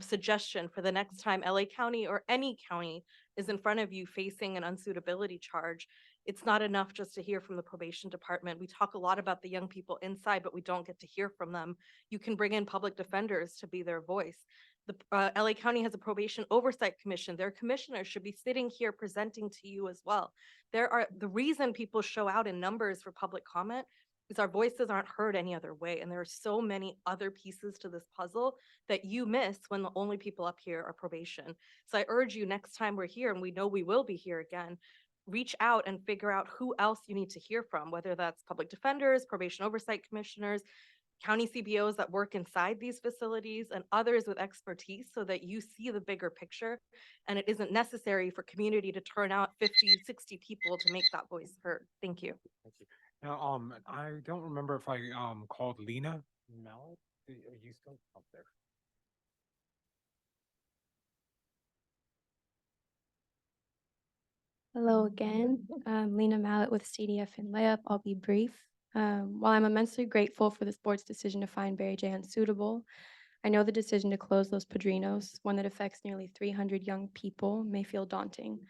suggestion for the next time LA County or any county is in front of you facing an unsuitability charge. It's not enough just to hear from the probation department. We talk a lot about the young people inside, but we don't get to hear from them. You can bring in public defenders to be their voice. The LA County has a probation oversight commission. Their commissioners should be sitting here presenting to you as well. The reason people show out in numbers for public comment is our voices aren't heard any other way. And there are so many other pieces to this puzzle that you miss when the only people up here are probation. So I urge you, next time we're here, and we know we will be here again, reach out and figure out who else you need to hear from, whether that's public defenders, probation oversight commissioners, county CBOs that work inside these facilities, and others with expertise, so that you see the bigger picture and it isn't necessary for community to turn out 50, 60 people to make that voice heard. Thank you.
Thank you. Now, I don't remember if I called Lena Mel. Are you still up there?
Hello again. I'm Lena Mallet with CDF and Layup. I'll be brief. While I'm immensely grateful for this board's decision to find Barry J. unsuitable, I know the decision to close Los Padrinos, one that affects nearly 300 young people, may feel daunting,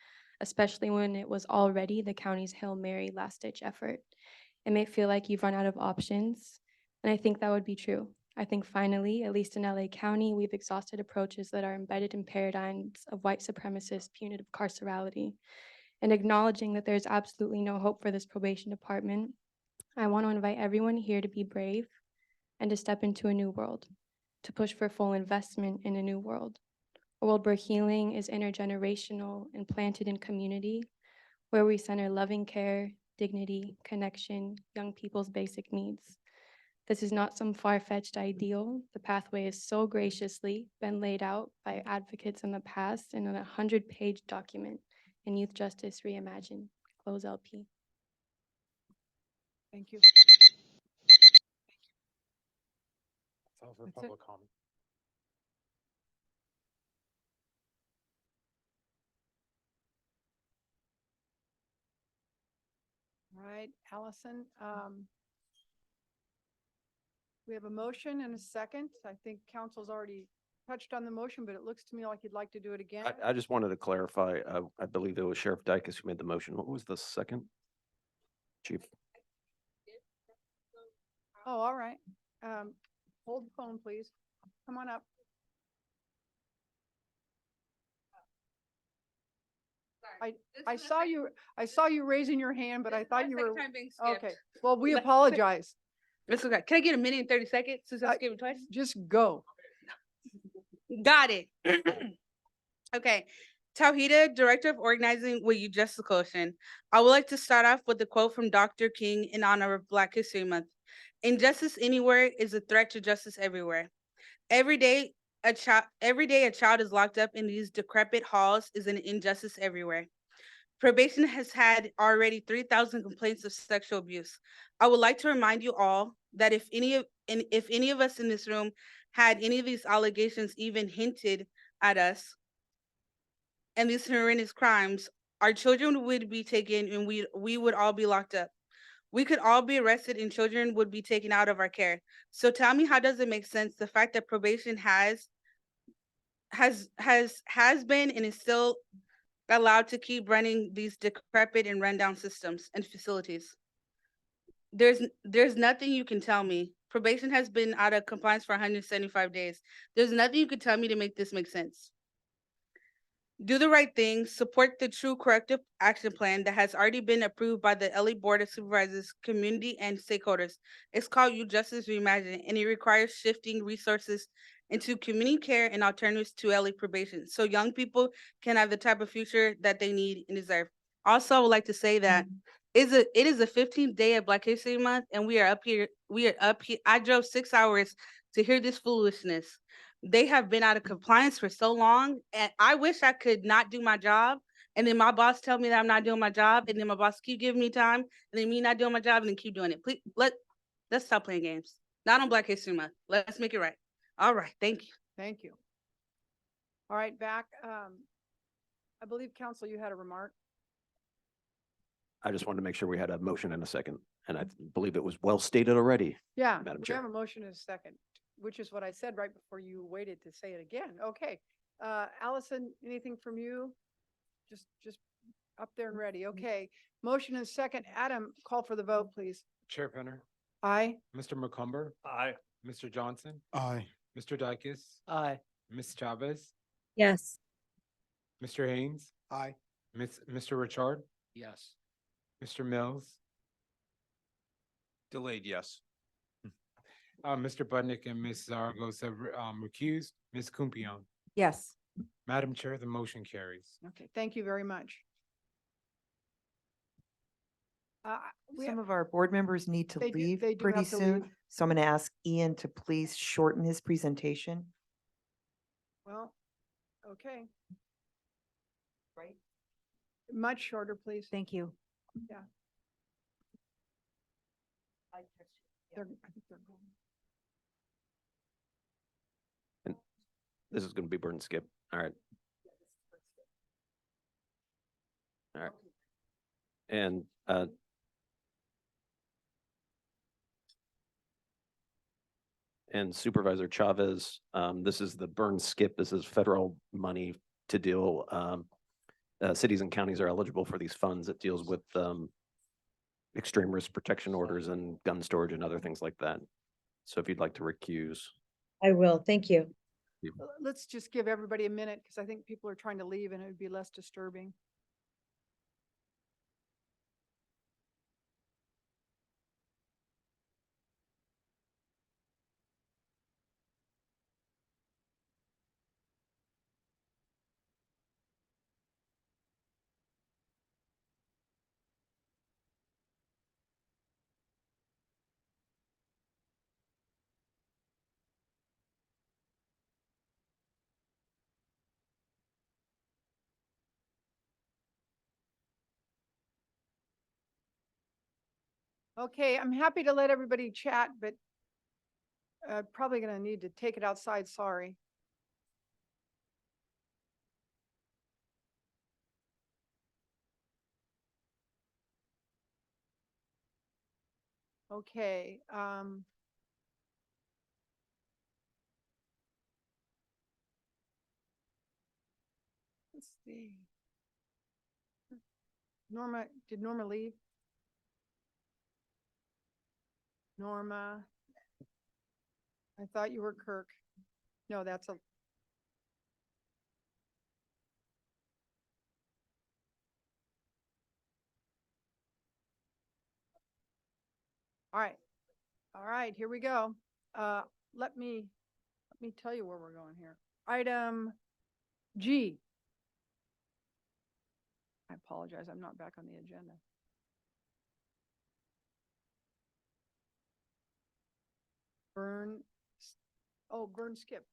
especially when it was already the county's Hail Mary last-ditch effort. It may feel like you've run out of options, and I think that would be true. I think finally, at least in LA County, we've exhausted approaches that are embedded in paradigms of white supremacist punitive carcerality. And acknowledging that there's absolutely no hope for this probation department, I want to invite everyone here to be brave and to step into a new world, to push for full investment in a new world, a world where healing is intergenerational and planted in community, where we center loving care, dignity, connection, young people's basic needs. This is not some far-fetched ideal. The pathway has so graciously been laid out by advocates in the past in a 100-page document in Youth Justice Reimagined. Close LP.
Thank you.
That's all for
That's it.
public comment.
All right, Allison. We have a motion and a second. I think council's already touched on the motion, but it looks to me like you'd like to do it again.
I just wanted to clarify, I believe it was Sheriff Dykes who made the motion. What was the second? Chief.
Oh, all right. Hold the phone, please. Come on up. I saw you raising your hand, but I thought you were, okay. Well, we apologize.
It's okay. Can I get a minute and 30 seconds since I skipped it twice?
Just go.
Got it. Okay. Tawhida, Director of Organizing with Youth Justice Coalition. I would like to start off with a quote from Dr. King in honor of Black History Month. Injustice anywhere is a threat to justice everywhere. Every day a child is locked up in these decrepit halls is an injustice everywhere. Probation has had already 3,000 complaints of sexual abuse. I would like to remind you all that if any of us in this room had any of these allegations even hinted at us and these horrendous crimes, our children would be taken and we would all be locked up. We could all be arrested and children would be taken out of our care. So tell me, how does it make sense the fact that probation has been and is still allowed to keep running these decrepit and rundown systems and facilities? There's nothing you can tell me. Probation has been out of compliance for 175 days. There's nothing you can tell me to make this make sense. Do the right thing, support the true corrective action plan that has already been approved by the LA Board of Supervisors, community, and stakeholders. It's called Youth Justice Reimagined, and it requires shifting resources into community care and alternatives to LA probation, so young people can have the type of future that they need and deserve. Also, I would like to say that it is the 15th day of Black History Month, and we are up here. I drove 6 hours to hear this foolishness. They have been out of compliance for so long, and I wish I could not do my job. And then my boss tell me that I'm not doing my job, and then my boss keep giving me time, and then me not doing my job, and then keep doing it. Please, let's stop playing games. Not on Black History Month. Let's make it right. All right, thank you.
Thank you. All right, back. I believe, counsel, you had a remark.
I just wanted to make sure we had a motion and a second, and I believe it was well stated already.
Yeah,
Madam
we
Chair.
have a motion and a second, which is what I said right before you waited to say it again. Okay. Allison, anything from you? Just up there and ready. Okay. Motion and second. Adam, call for the vote, please.
Chair Penner,
Aye.
Mr. McCumber,
Aye.
Mr. Johnson,
Aye.
Mr. Dykes,
Aye.
Ms. Chavez,
Yes.
Mr. Haynes,
Aye.
Mr. Richard,
Yes.
Mr. Mills,
Delayed, yes.
Mr. Budnick and Ms. Zaragoza have recused. Ms. Kumpion.
Yes.
Madam Chair, the motion carries.
Okay, thank you very much. We
Some
have-
of our board members need to
They do-
leave
they do
pretty
have to
soon,
leave.
so I'm going to ask Ian to please shorten his presentation.
Well, okay,
Right.
much shorter, please.
Thank you.
Yeah. I think they're going.
This is going to be burn skip. All right. All right. And Supervisor Chavez, this is the burn skip. This is federal money to deal, cities and counties are eligible for these funds. It deals with extreme risk protection orders and gun storage and other things like that. So if you'd like to recuse.
I will. Thank you.
Let's just give everybody a minute because I think people are trying to leave and it would be less disturbing. Okay, I'm happy to let everybody chat, but probably gonna need to take it outside, sorry. Okay, let's see. Norma, did Norma leave? Norma. I thought you were Kirk. No, that's a. All right, here we go. Let me tell you where we're going here. Item G. I apologize, I'm not back on the agenda. Burn skip.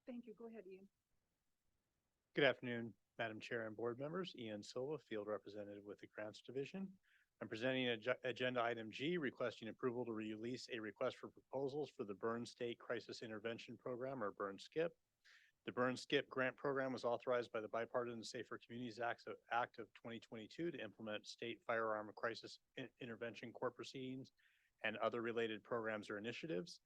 Thank you. Go ahead, Ian.
Good afternoon, Madam Chair and board members. Ian Silva, Field Representative with the Grants Division. I'm presenting agenda item G, requesting approval to release a request for proposals for the Burn State Crisis Intervention Program, or Burn SCIP. The Burn SCIP grant program was authorized by the Bipartisan Safer Communities Act of 2022 to implement state firearm crisis intervention court proceedings and other related programs or initiatives.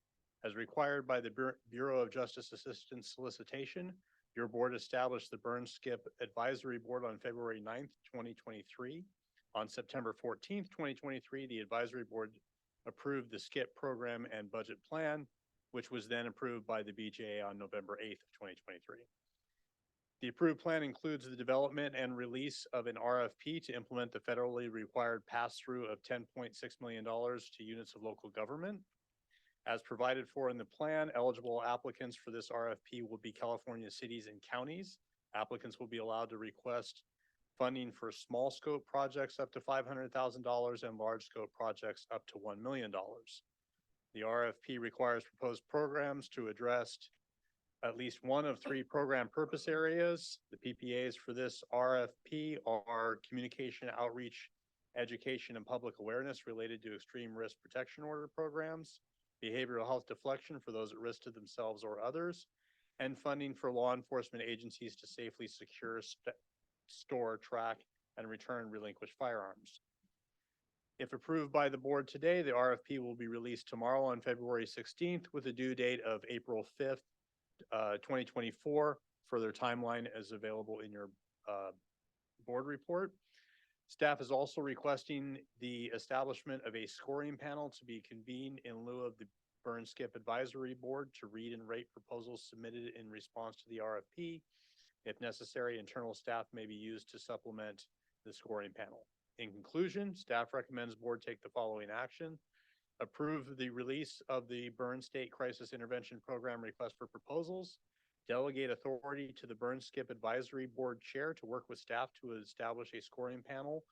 As required by the Bureau of Justice Assistance Solicitation, your board established the Burn SCIP Advisory Board on February 9th, 2023. On September 14th, 2023, the advisory board approved the SCIP program and budget plan, which was then approved by the BJA on November 8th of 2023. The approved plan includes the development and release of an RFP to implement the federally required pass-through of $10.6 million to units of local government. As provided for in the plan, eligible applicants for this RFP will be California cities and counties. Applicants will be allowed to request funding for small scope projects up to $500,000 and large scope projects up to $1 million. The RFP requires proposed programs to address at least one of three program purpose areas. The PPAs for this RFP are communication, outreach, education, and public awareness related to extreme risk protection order programs, behavioral health deflection for those at risk to themselves or others, and funding for law enforcement agencies to safely secure, store, track, and return relinquished firearms. If approved by the board today, the RFP will be released tomorrow on February 16th with a due date of April 5th, 2024. Further timeline is available in your board report. Staff is also requesting the establishment of a scoring panel to be convened in lieu of the Burn Skip Advisory Board to read and rate proposals submitted in response to the RFP. If necessary, internal staff may be used to supplement the scoring panel. In conclusion, staff recommends board take the following action. Approve the release of the Burn State Crisis Intervention Program request for proposals. Delegate authority to the Burn Skip Advisory Board Chair to work with staff to establish a scoring panel,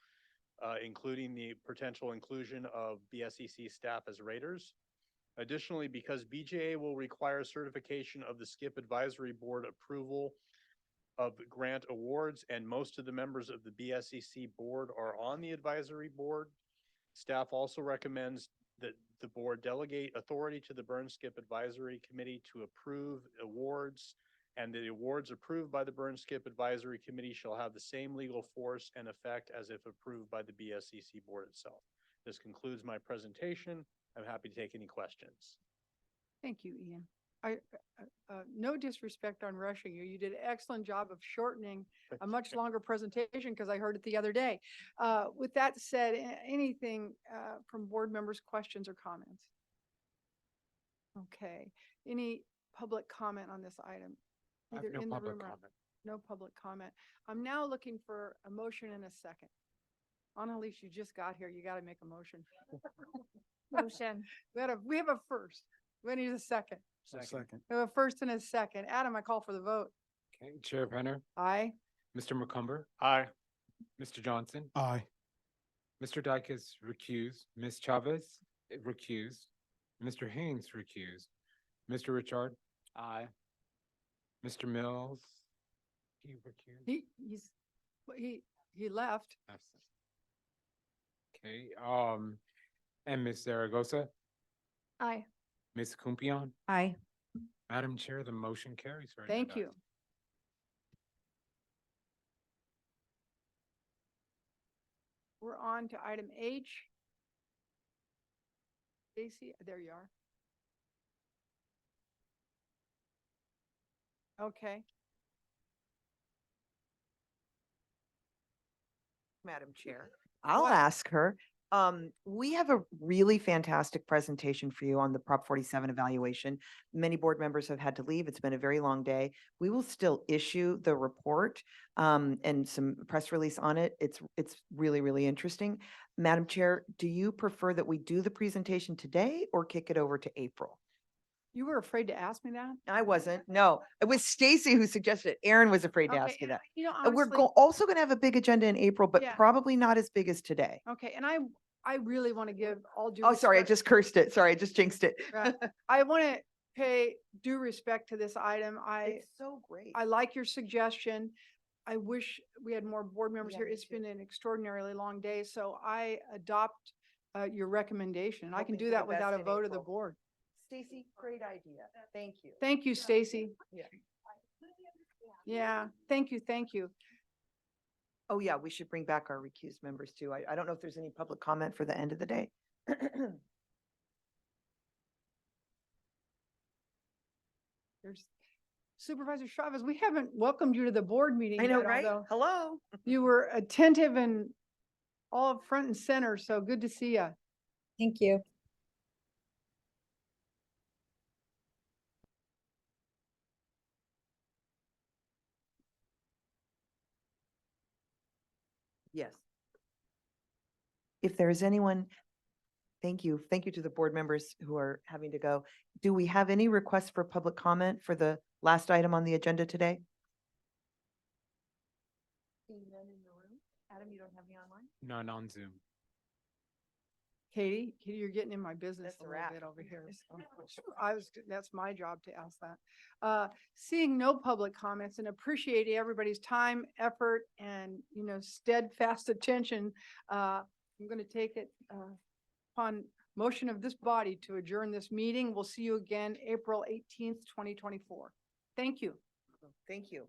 including the potential inclusion of BSCC staff as raters. Additionally, because BJA will require certification of the Skip Advisory Board approval of grant awards, and most of the members of the BSCC board are on the advisory board, staff also recommends that the board delegate authority to the Burn Skip Advisory Committee to approve awards, and the awards approved by the Burn Skip Advisory Committee shall have the same legal force and effect as if approved by the BSCC board itself. This concludes my presentation. I'm happy to take any questions.
Thank you, Ian. No disrespect on rushing you. You did an excellent job of shortening a much longer presentation because I heard it the other day. With that said, anything from board members, questions or comments? Okay. Any public comment on this item?
I have
Either
no
in the
public
room or
comment.
no public comment. I'm now looking for a motion in a second. Annalise, you just got here. You got to make a motion.
Motion.
We have a first. We need a second.
Second.
We have a first and a second. Adam, I call for the vote.
Okay, Chair Penner,
Aye.
Mr. McCumber,
Aye.
Mr. Johnson,
Aye.
Mr. Dykes recused, Ms. Chavez recused, Mr. Haynes recused, Mr. Richard,
Aye.
Mr. Mills, he recused.
He left.
Absent. Okay, and Ms. Zaragoza,
Aye.
Ms. Kumpion,
Aye.
Madam Chair, the motion carries. for
Thank
agenda
you. We're on to item H. Stacy, there you are. Okay.
Madam Chair, I'll
What?
ask her. We have a really fantastic presentation for you on the Prop 47 evaluation. Many board members have had to leave. It's been a very long day. We will still issue the report and some press release on it. It's really, really interesting. Madam Chair, do you prefer that we do the presentation today or kick it over to April?
You were afraid to ask me that?
I wasn't. No, it was Stacy who suggested it. Aaron was afraid to
Okay,
ask you
and
that.
You know,
We're
honestly,
also going to have a big agenda in April, but
Yeah.
probably not as big as today.
okay, and I really want to give all due.
Oh, sorry, I
respect-
just cursed it. Sorry, I just jinxed it.
Right. I want to pay due respect to this item.
It's so great.
I like your suggestion. I wish we had more board members
Yeah,
here.
me
It's
too.
been an extraordinarily long day, so I adopt your recommendation. I can
Hoping
do
for the
that without
best
a
in
vote of the
April.
board.
Stacy, great idea. Thank you.
Thank you, Stacy.
Yeah.
Yeah, thank you, thank you.
Oh, yeah, we should bring back our recused members too. I don't know if there's any public comment for the end of the day.
There's Supervisor Chavez, we haven't welcomed you to the board meeting
I know,
yet,
right?
although
Hello.
you were attentive and all front and center, so good to see you.
Thank you.
Yes. If there is anyone, thank you. Thank you to the board members who are having to go. Do we have any requests for public comment for the last item on the agenda today?
Seeing none in the room. Adam, you don't have me online?
None on Zoom.
Katie, you're getting in my business
That's
a
a
little
wrap.
bit over here. So that's my job to ask that. Seeing no public comments and appreciate everybody's time, effort, and, steadfast attention. I'm going to take it upon motion of this body to adjourn this meeting. We'll see you again April 18th, 2024. Thank you.
Thank you.